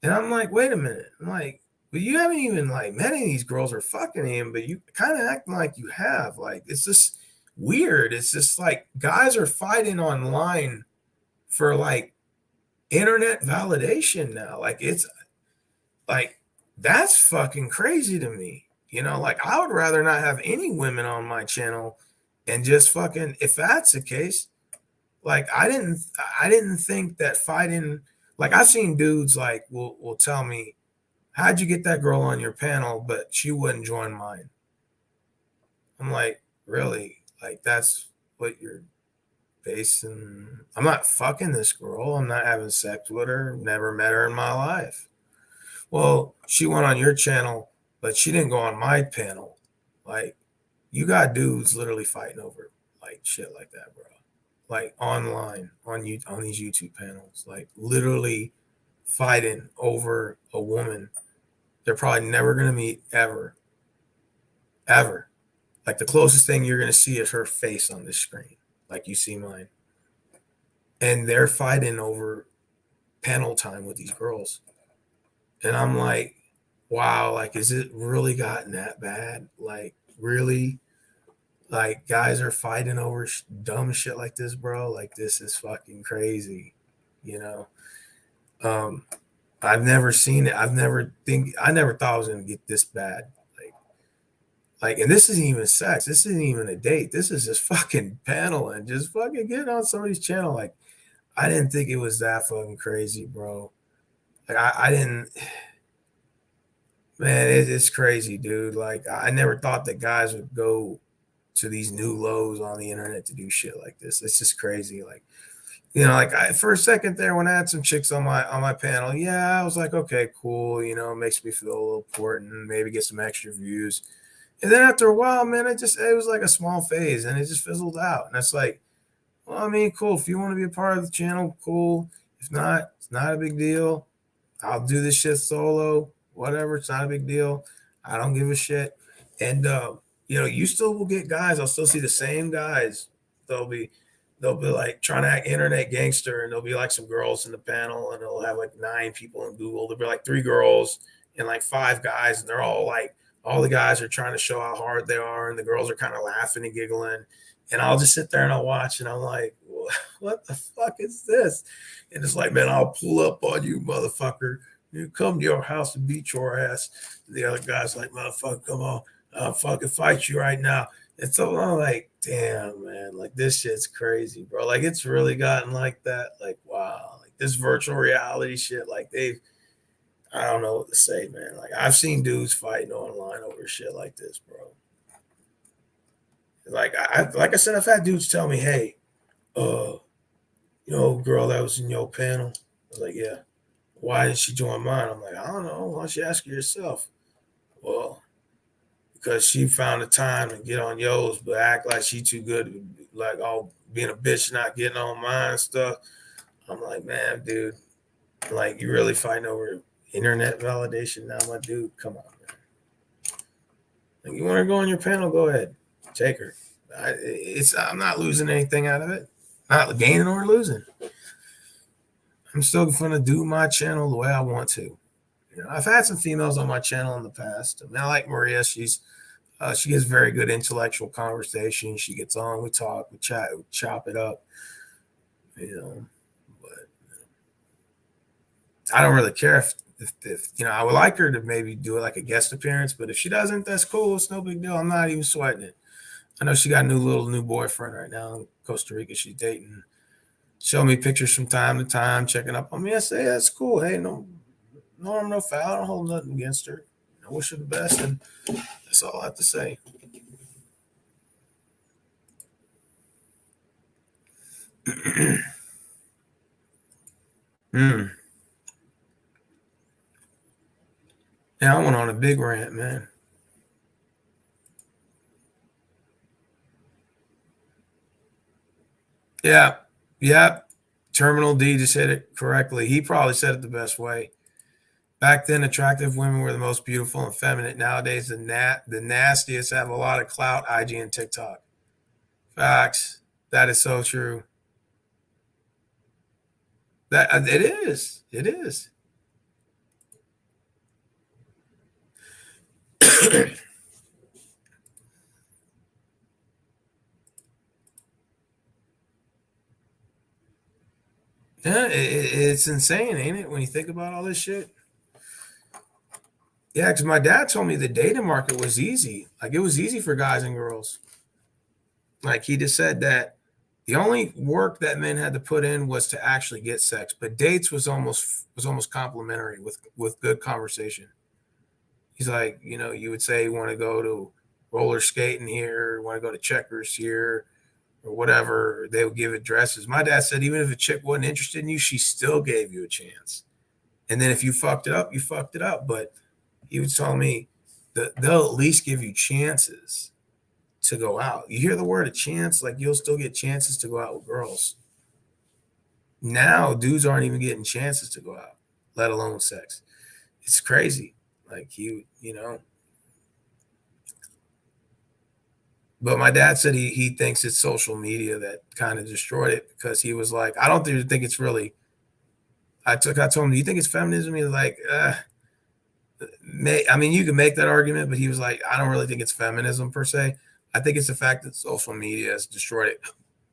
B: and I'm like, wait a minute, I'm like, but you haven't even like met any of these girls or fucking him, but you kind of acting like you have. Like, it's just weird. It's just like guys are fighting online for like internet validation now. Like, it's like, that's fucking crazy to me. Like, I would rather not have any women on my channel, and just fucking, if that's the case, like, I didn't think that fighting, like, I've seen dudes like will tell me, how'd you get that girl on your panel, but she wouldn't join mine? I'm like, really? Like, that's what you're basing? I'm not fucking this girl. I'm not having sex with her. Never met her in my life. Well, she went on your channel, but she didn't go on my panel. Like, you got dudes literally fighting over like shit like that, bro. Like, online on these YouTube panels, like literally fighting over a woman they're probably never gonna meet ever. Like, the closest thing you're gonna see is her face on this screen, like you see mine. And they're fighting over panel time with these girls. And I'm like, wow, like, is it really gotten that bad? Like, really? Like, guys are fighting over dumb shit like this, bro? Like, this is fucking crazy, I've never seen it. I never thought I was gonna get this bad. And this isn't even sex. This isn't even a date. This is just fucking paneling. Just fucking get on somebody's channel. Like, I didn't think it was that fucking crazy, bro. Like, I didn't. Man, it's crazy, dude. Like, I never thought that guys would go to these new lows on the internet to do shit like this. It's just crazy. Like, for a second there, when I had some chicks on my panel, yeah, I was like, okay, cool. It makes me feel a little important, maybe get some extra views. And then after a while, man, it was like a small phase, and it just fizzled out. And it's like, well, I mean, cool. If you want to be a part of the channel, cool. If not, it's not a big deal. I'll do this shit solo, whatever. It's not a big deal. I don't give a shit. And you still will get guys. I'll still see the same guys. They'll be they'll be like trying to act internet gangster, and there'll be like some girls in the panel, and it'll have like 9 people in Google. There'll be like 3 girls and like 5 guys, and they're all like all the guys are trying to show how hard they are, and the girls are kind of laughing and giggling. And I'll just sit there and I'll watch, and I'm like, what the fuck is this? And it's like, man, I'll pull up on you, motherfucker. You come to your house and beat your ass. And the other guy's like, motherfucker, come on. I'll fucking fight you right now. And so I'm like, damn, man, like this shit's crazy, bro. Like it's really gotten like that. Like, wow, like this virtual reality shit, like I don't know what to say, man. Like I've seen dudes fighting online over shit like this, bro. Like I said, I've had dudes tell me, hey, uh, girl that was in your panel. I was like, yeah. Why didn't she join mine? I'm like, I don't know. Why don't you ask her yourself? Well, because she found the time to get on yours, but act like she too good, like all being a bitch, not getting on mine and stuff. I'm like, man, dude, like you really fighting over internet validation now, my dude? Come on, man. Like, you want to go on your panel? Go ahead, take her. I'm not losing anything out of it, not gaining or losing. I'm still going to do my channel the way I want to. I've had some females on my channel in the past. I mean, I like Maria. She gives very good intellectual conversation. She gets on, we talk, we chat, we chop it up. But I don't really care if I would like her to maybe do like a guest appearance, but if she doesn't, that's cool. It's no big deal. I'm not even sweating it. I know she got a new boyfriend right now in Costa Rica. She's dating. Show me pictures from time to time, checking up on me. I say, that's cool. Hey, no harm, no foul. I don't hold nothing against her. I wish her the best, and that's all I have to say. Yeah, I went on a big rant, man. Yeah. Terminal D just hit it correctly. He probably said it the best way. Back then, attractive women were the most beautiful and feminine. Nowadays, the nastiest have a lot of clout, IG and TikTok. Facts. That is so true. That it is. It is. Yeah, it's insane, ain't it? When you think about all this shit. Yeah, because my dad told me the dating market was easy. Like it was easy for guys and girls. Like he just said that the only work that men had to put in was to actually get sex, but dates was almost complimentary with good conversation. He's like, you would say you want to go to roller skating here, want to go to Checkers here, or whatever. They would give addresses. My dad said even if a chick wasn't interested in you, she still gave you a chance. And then if you fucked it up, you fucked it up. But he would tell me that they'll at least give you chances to go out. You hear the word a chance, like you'll still get chances to go out with girls. Now dudes aren't even getting chances to go out, let alone sex. It's crazy. Like but my dad said he thinks it's social media that kind of destroyed it because he was like, I don't think it's really. I told him, do you think it's feminism? He was like, I mean, you can make that argument, but he was like, I don't really think it's feminism per se. I think it's the fact that social media has destroyed it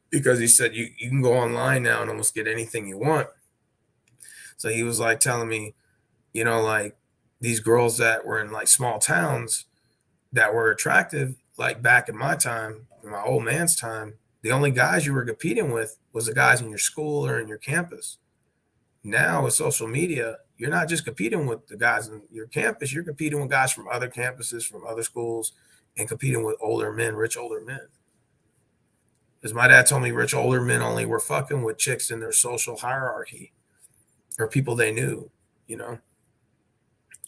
B: because he said you can go online now and almost get anything you want. So he was like telling me, like these girls that were in like small towns that were attractive, like back in my time, in my old man's time, the only guys you were competing with was the guys in your school or in your campus. Now with social media, you're not just competing with the guys in your campus, you're competing with guys from other campuses, from other schools, and competing with older men, rich older men. Because my dad told me rich older men only were fucking with chicks in their social hierarchy or people they knew.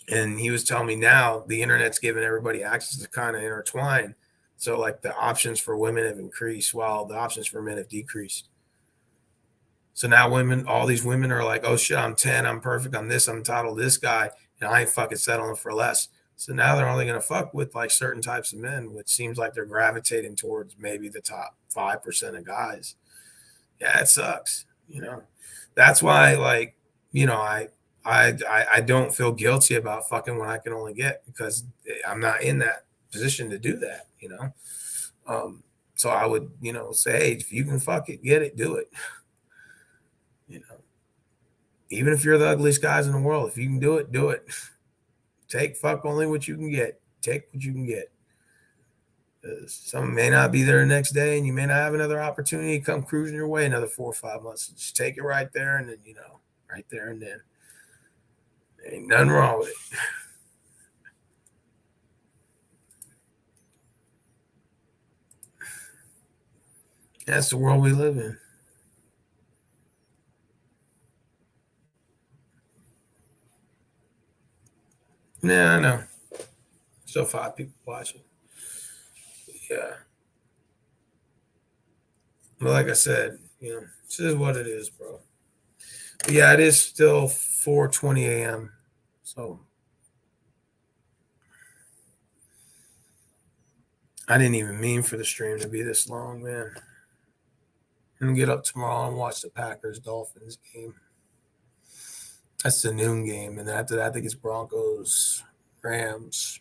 B: And he was telling me now the internet's giving everybody access to kind of intertwine. So like the options for women have increased while the options for men have decreased. So now all these women are like, oh shit, I'm 10, I'm perfect, I'm this, I'm entitled to this guy, and I ain't fucking settling for less. So now they're only gonna fuck with like certain types of men, which seems like they're gravitating towards maybe the top 5% of guys. Yeah, it sucks. That's why, like, I don't feel guilty about fucking when I can only get, because I'm not in that position to do that. So I would, say, hey, if you can fuck it, get it, do it. You know, even if you're the ugliest guys in the world, if you can do it, do it. Take fuck only what you can get. Take what you can get. Some may not be there the next day, and you may not have another opportunity to come cruising your way another 4 or 5 months. So just take it right there, and then, right there and then. There ain't nothing wrong with it. That's the world we live in. Yeah, I know. Still 5 people watching. Yeah. But like I said, this is what it is, bro. But yeah, it is still 4:20 a.m. So I didn't even mean for the stream to be this long, man. I'm gonna get up tomorrow and watch the Packers-Dolphins game. That's the noon game, and then after that, I think it's Broncos-Rams.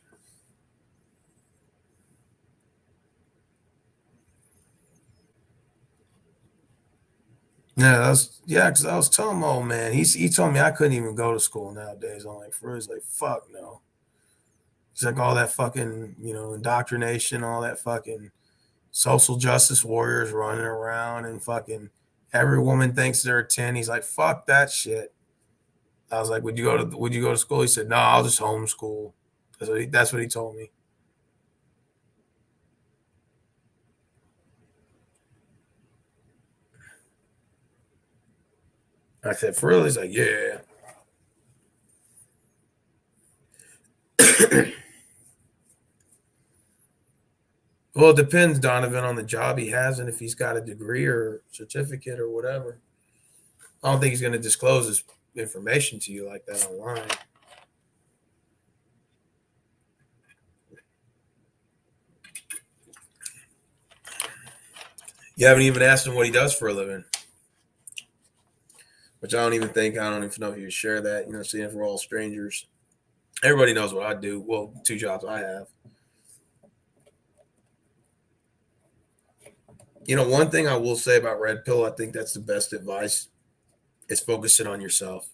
B: Yeah, because I was telling my old man, he told me I couldn't even go to school nowadays. I'm like, for he's like, fuck no. He's like, all that fucking, indoctrination, all that fucking social justice warriors running around, and fucking every woman thinks they're a 10. He's like, fuck that shit. I was like, would you go to school? He said, no, I'll just homeschool. That's what he told me. I said, for real? He's like, yeah. Well, it depends, Donovan, on the job he has and if he's got a degree or certificate or whatever. I don't think he's going to disclose his information to you like that online. You haven't even asked him what he does for a living, which I don't even know if you share that, seeing if we're all strangers. Everybody knows what I do. Well, 2 jobs I have. One thing I will say about Red Pill, I think that's the best advice, is focusing on yourself.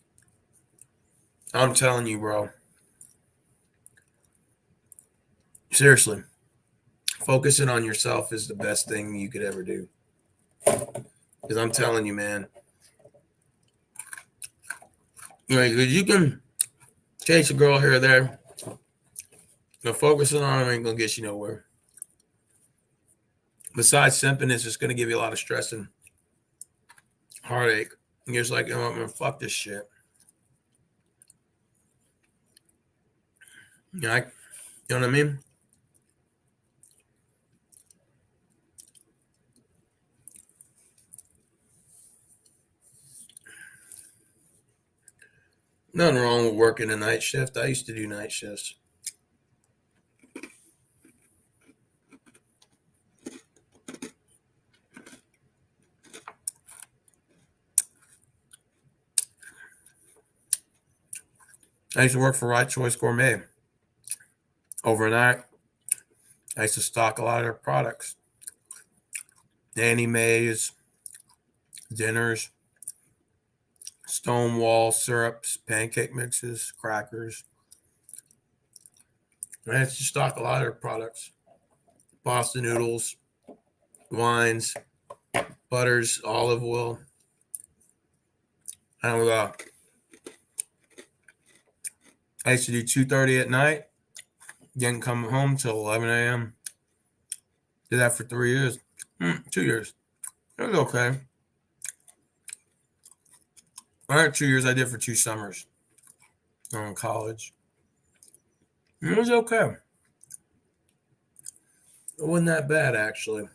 B: I'm telling you, bro. Seriously. Focusing on yourself is the best thing you could ever do. Because I'm telling you, man. Because you can chase a girl here or there. Focusing on her ain't going to get you nowhere. Besides simping, it's just going to give you a lot of stress and heartache. And you're just like, I'm going to fuck this shit. You know what I mean? Nothing wrong with working a night shift. I used to do night shifts. I used to work for Right Choice Gourmet. Overnight, I used to stock a lot of their products. Annie Mae's, dinners, Stonewall syrups, pancake mixes, crackers. I used to stock a lot of their products. Pasta noodles, wines, butters, olive oil. And I used to do 2:30 at night. Didn't come home till 11 a.m. Did that for 3 years. 2 years. It was okay. All right, 2 years I did for 2 summers in college. It was okay. It wasn't that bad, actually.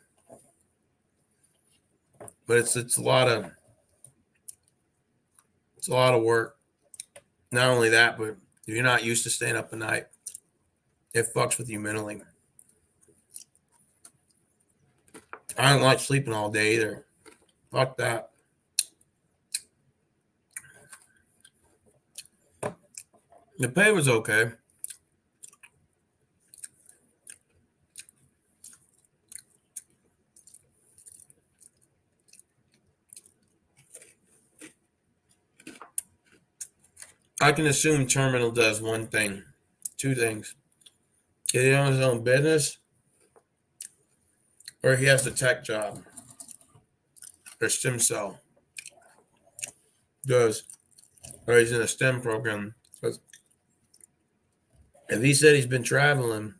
B: But it's a lot of It's a lot of work. Not only that, but if you're not used to staying up at night, it fucks with you mentally. I don't like sleeping all day either. Fuck that. The pay was okay. I can assume Terminal does one thing, two things. He owns his own business, or he has a tech job, or stem cell. Does, or he's in a STEM program. Because if he said he's been traveling,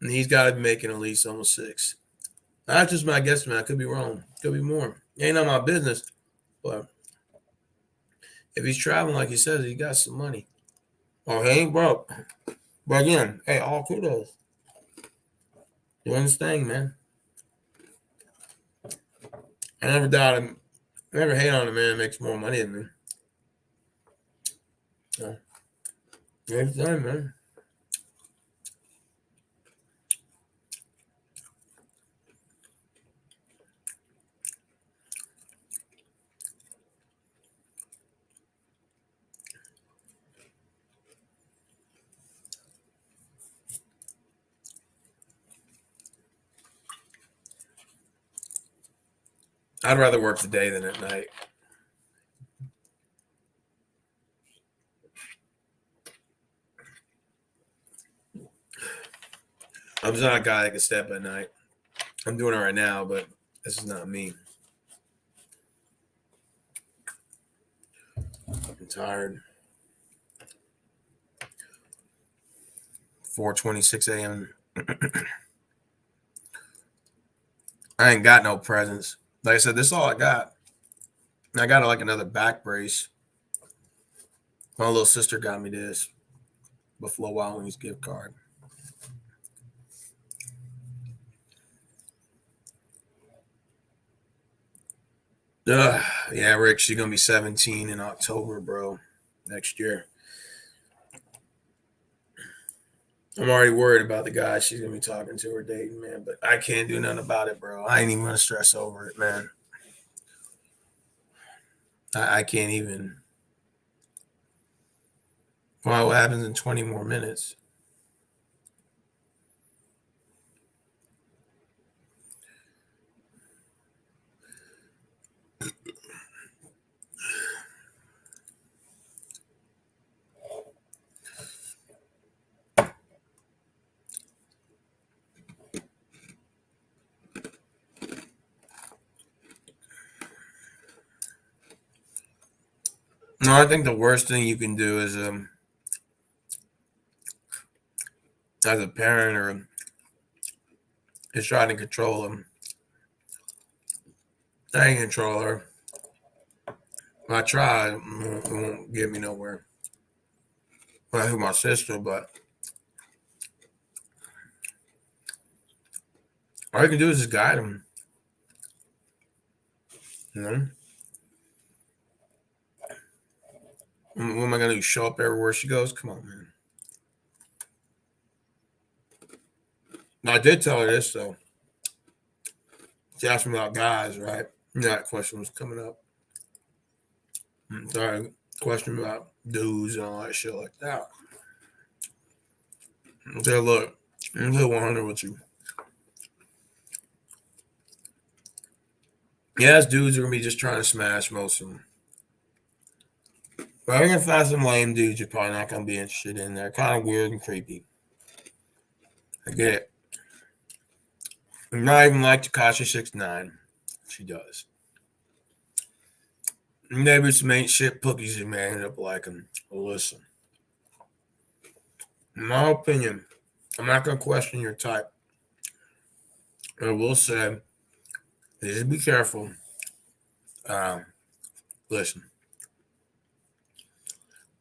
B: and he's got to be making at least almost 6. That's just my guess, man. I could be wrong. Could be more. Ain't none of my business. But if he's traveling like he says, he got some money. Oh, he ain't broke. But again, hey, all kudos. Doing his thing, man. I never doubt him. I never hate on a man that makes more money than me. So, good his thing, man. I'd rather work the day than at night. I'm just not a guy that can stay up at night. I'm doing it right now, but this is not me. I'm tired. 4:26 a.m. I ain't got no presents. Like I said, this is all I got. I got like another back brace. My little sister got me this Buffalo Wild Wings gift card. Yeah, Rick, she's gonna be 17 in October, bro. Next year. I'm already worried about the guy she's gonna be talking to or dating, man. But I can't do nothing about it, bro. I ain't even gonna stress over it, man. I can't even. Well, what happens in 20 more minutes? No, I think the worst thing you can do is, as a parent or is trying to control them. I ain't control her. If I try, it won't get me nowhere. Well, I my sister, but all you can do is just guide them. You know? What am I gonna do? Show up everywhere she goes? Come on, man. I did tell her this though. She asked me about guys, right? That question was coming up. Sorry, question about dudes and all that shit like that. I said, look, I'm still 100 with you. Yes, dudes are gonna be just trying to smash most of them. But I'm gonna find some lame dudes you're probably not gonna be interested in. They're kind of weird and creepy. I get it. I'm not even like Takashi 69. She does. Maybe some ain't shit pookies you may end up liking. Well, listen. In my opinion, I'm not gonna question your type. I will say, just be careful. Listen.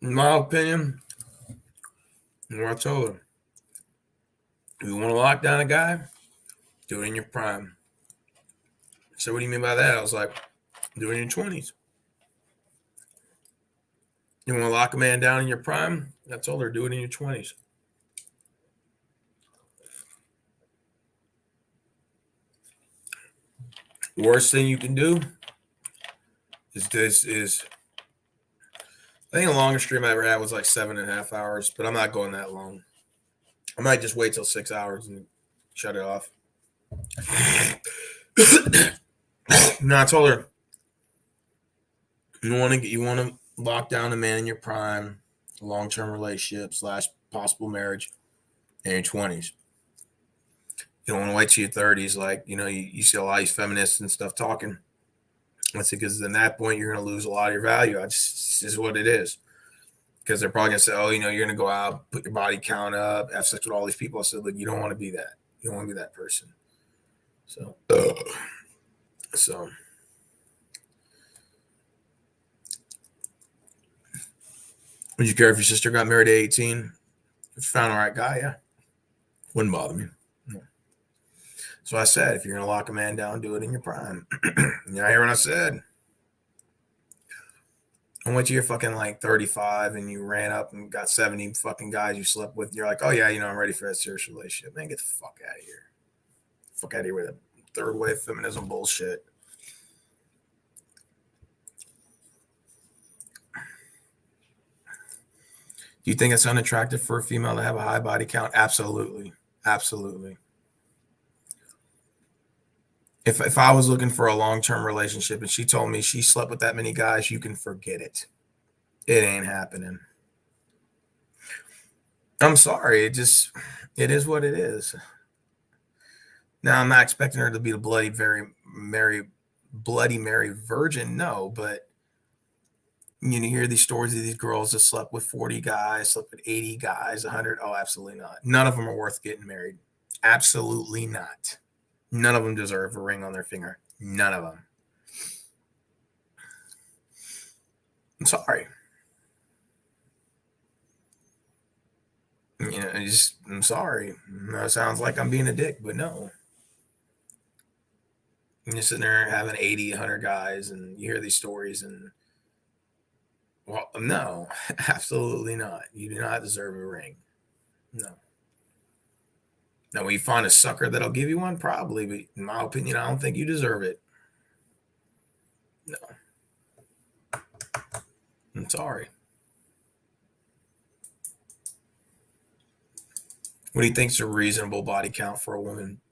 B: In my opinion, what I told her, if you want to lock down a guy, do it in your prime. So what do you mean by that? I was like, do it in your 20s. You want to lock a man down in your prime? I told her, do it in your 20s. Worst thing you can do is I think the longest stream I ever had was like 7.5 hours, but I'm not going that long. I might just wait till 6 hours and shut it off. No, I told her you want to lock down a man in your prime, long-term relationship / possible marriage in your 20s. You don't want to wait till your 30s, like you see a lot of these feminists and stuff talking. That's because at that point you're going to lose a lot of your value. This is what it is. Because they're probably going to say, oh, you're going to go out, put your body count up, have sex with all these people. I said, look, you don't want to be that. You don't want to be that person. So would you care if your sister got married at 18? If you found the right guy, yeah. Wouldn't bother me. No. So I said, if you're going to lock a man down, do it in your prime. You hear what I said? And wait till you're fucking like 35 and you ran up and got 70 fucking guys you slept with. You're like, oh yeah, I'm ready for that serious relationship. Man, get the fuck out of here. Fuck out of here with that third wave feminism bullshit. Do you think it's unattractive for a female to have a high body count? Absolutely. Absolutely. If I was looking for a long-term relationship and she told me she slept with that many guys, you can forget it. It ain't happening. I'm sorry. It is what it is. Now, I'm not expecting her to be the Bloody Mary virgin. No, but you hear these stories of these girls that slept with 40 guys, slept with 80 guys, 100. Oh, absolutely not. None of them are worth getting married. Absolutely not. None of them deserve a ring on their finger. None of them. I'm sorry. I'm sorry. It sounds like I'm being a dick, but no. You're sitting there having 80, 100 guys, and you hear these stories, and well, no, absolutely not. You do not deserve a ring. No. Now, will you find a sucker that'll give you one? Probably, but in my opinion, I don't think you deserve it. No. I'm sorry. What do you think is a reasonable body count for a woman?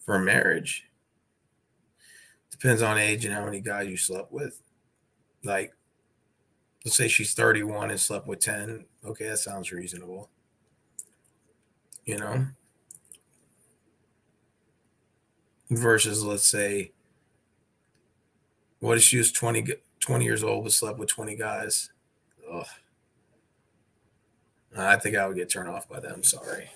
B: For a marriage? Depends on age and how many guys you slept with. Like, let's say she's 31 and slept with 10. Okay, that sounds reasonable. Versus, let's say, what if she was 20 years old but slept with 20 guys? Ugh. I think I would get turned off by them. Sorry.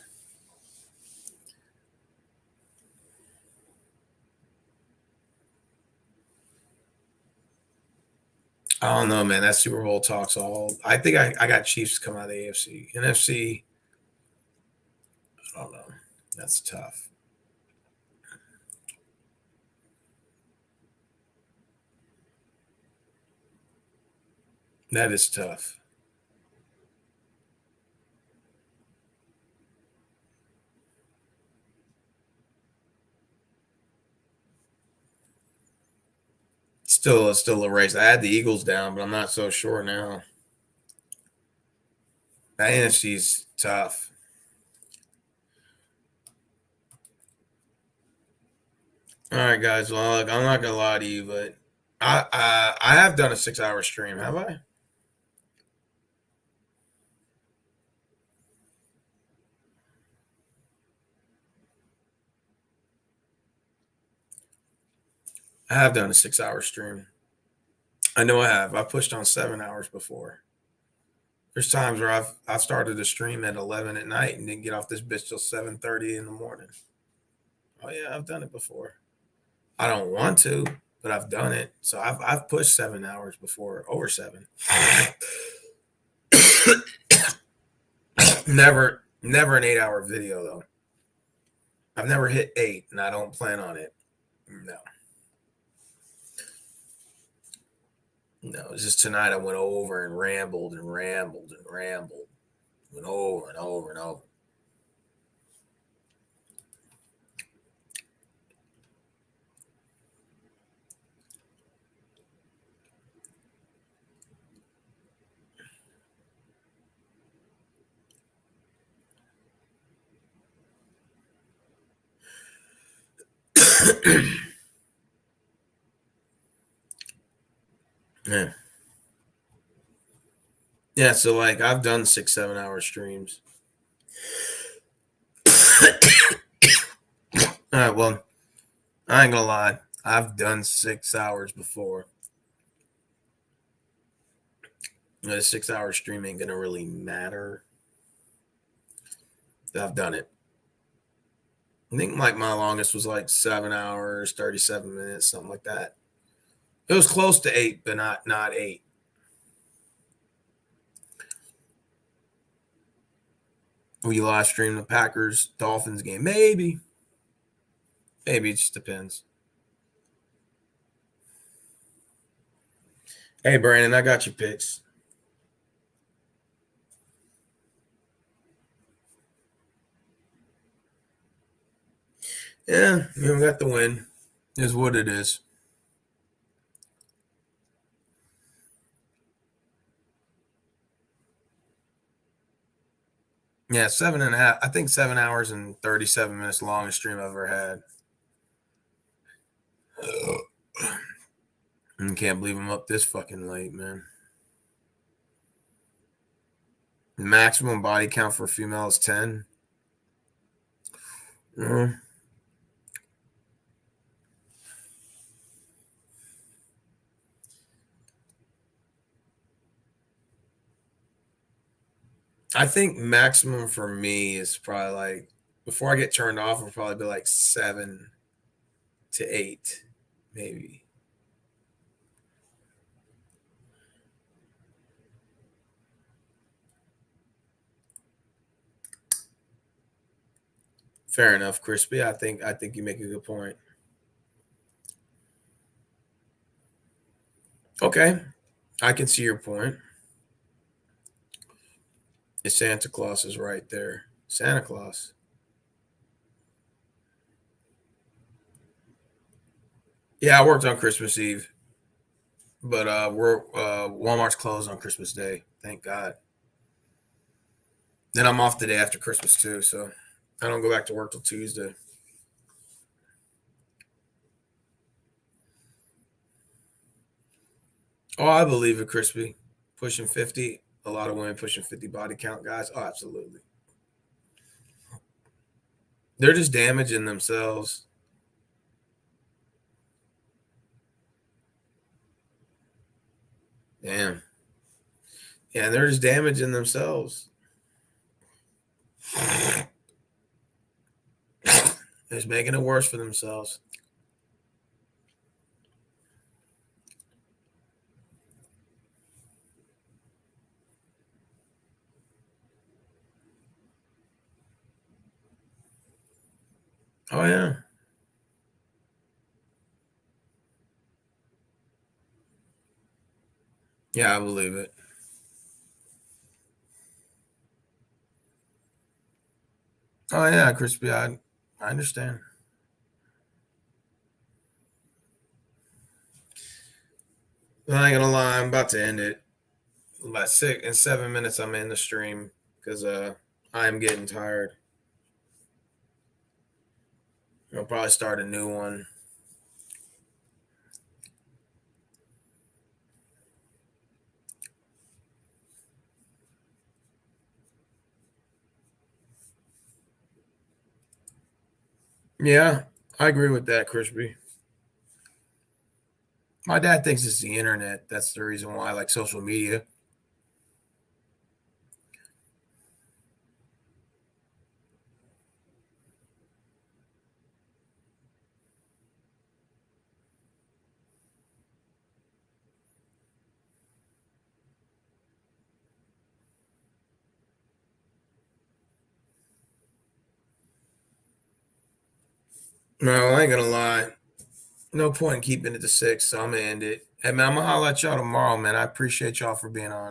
B: I don't know, man. That Super Bowl talks all. I think I got Chiefs come out of the AFC. NFC, I don't know. That's tough. That is tough. Still a race. I had the Eagles down, but I'm not so sure now. That NFC's tough. All right, guys. Well, look, I'm not gonna lie to you, but I have done a 6-hour stream, have I? I have done a 6-hour stream. I know I have. I've pushed on 7 hours before. There's times where I've started a stream at 11 at night and didn't get off this bitch till 7:30 in the morning. Oh yeah, I've done it before. I don't want to, but I've done it. So I've pushed 7 hours before, over 7. Never an 8-hour video though. I've never hit 8, and I don't plan on it. No. No, it's just tonight I went over and rambled and rambled and rambled. Went over and over and over. Yeah. Yeah, so like I've done 6-7 hour streams. All right, well, I ain't gonna lie. I've done 6 hours before. The 6 hour stream ain't gonna really matter. I've done it. I think like my longest was like 7 hours, 37 minutes, something like that. It was close to 8, but not 8. Will you live stream the Packers Dolphins game? Maybe. Maybe it just depends. Hey Brandon, I got your picks. Yeah, we got the win. Is what it is. Yeah, 7.5. I think 7 hours and 37 minutes longest stream I've ever had. I can't believe I'm up this fucking late, man. The maximum body count for a female is 10. I think maximum for me is probably like, before I get turned off, it'll probably be like 7 to 8, maybe. Fair enough, Crispy. I think you make a good point. Okay, I can see your point. Santa Claus is right there. Santa Claus. Yeah, I worked on Christmas Eve, but we're Walmart's closed on Christmas Day. Thank God. Then I'm off the day after Christmas too, so I don't go back to work till Tuesday. Oh, I believe it, Crispy. Pushing 50. A lot of women pushing 50 body count, guys. Oh, absolutely. They're just damaging themselves. Damn. Yeah, they're just damaging themselves. They're just making it worse for themselves. Oh, yeah. Yeah, I believe it. Oh, yeah, Crispy. I understand. I ain't gonna lie, I'm about to end it. About 7 minutes I'm in the stream because I'm getting tired. I'll probably start a new one. Yeah, I agree with that, Crispy. My dad thinks it's the internet. That's the reason why I like social media. No, I ain't gonna lie. No point in keeping it to 6, so I'm gonna end it. Hey man, I'm gonna holler at y'all tomorrow, man. I appreciate y'all for being on.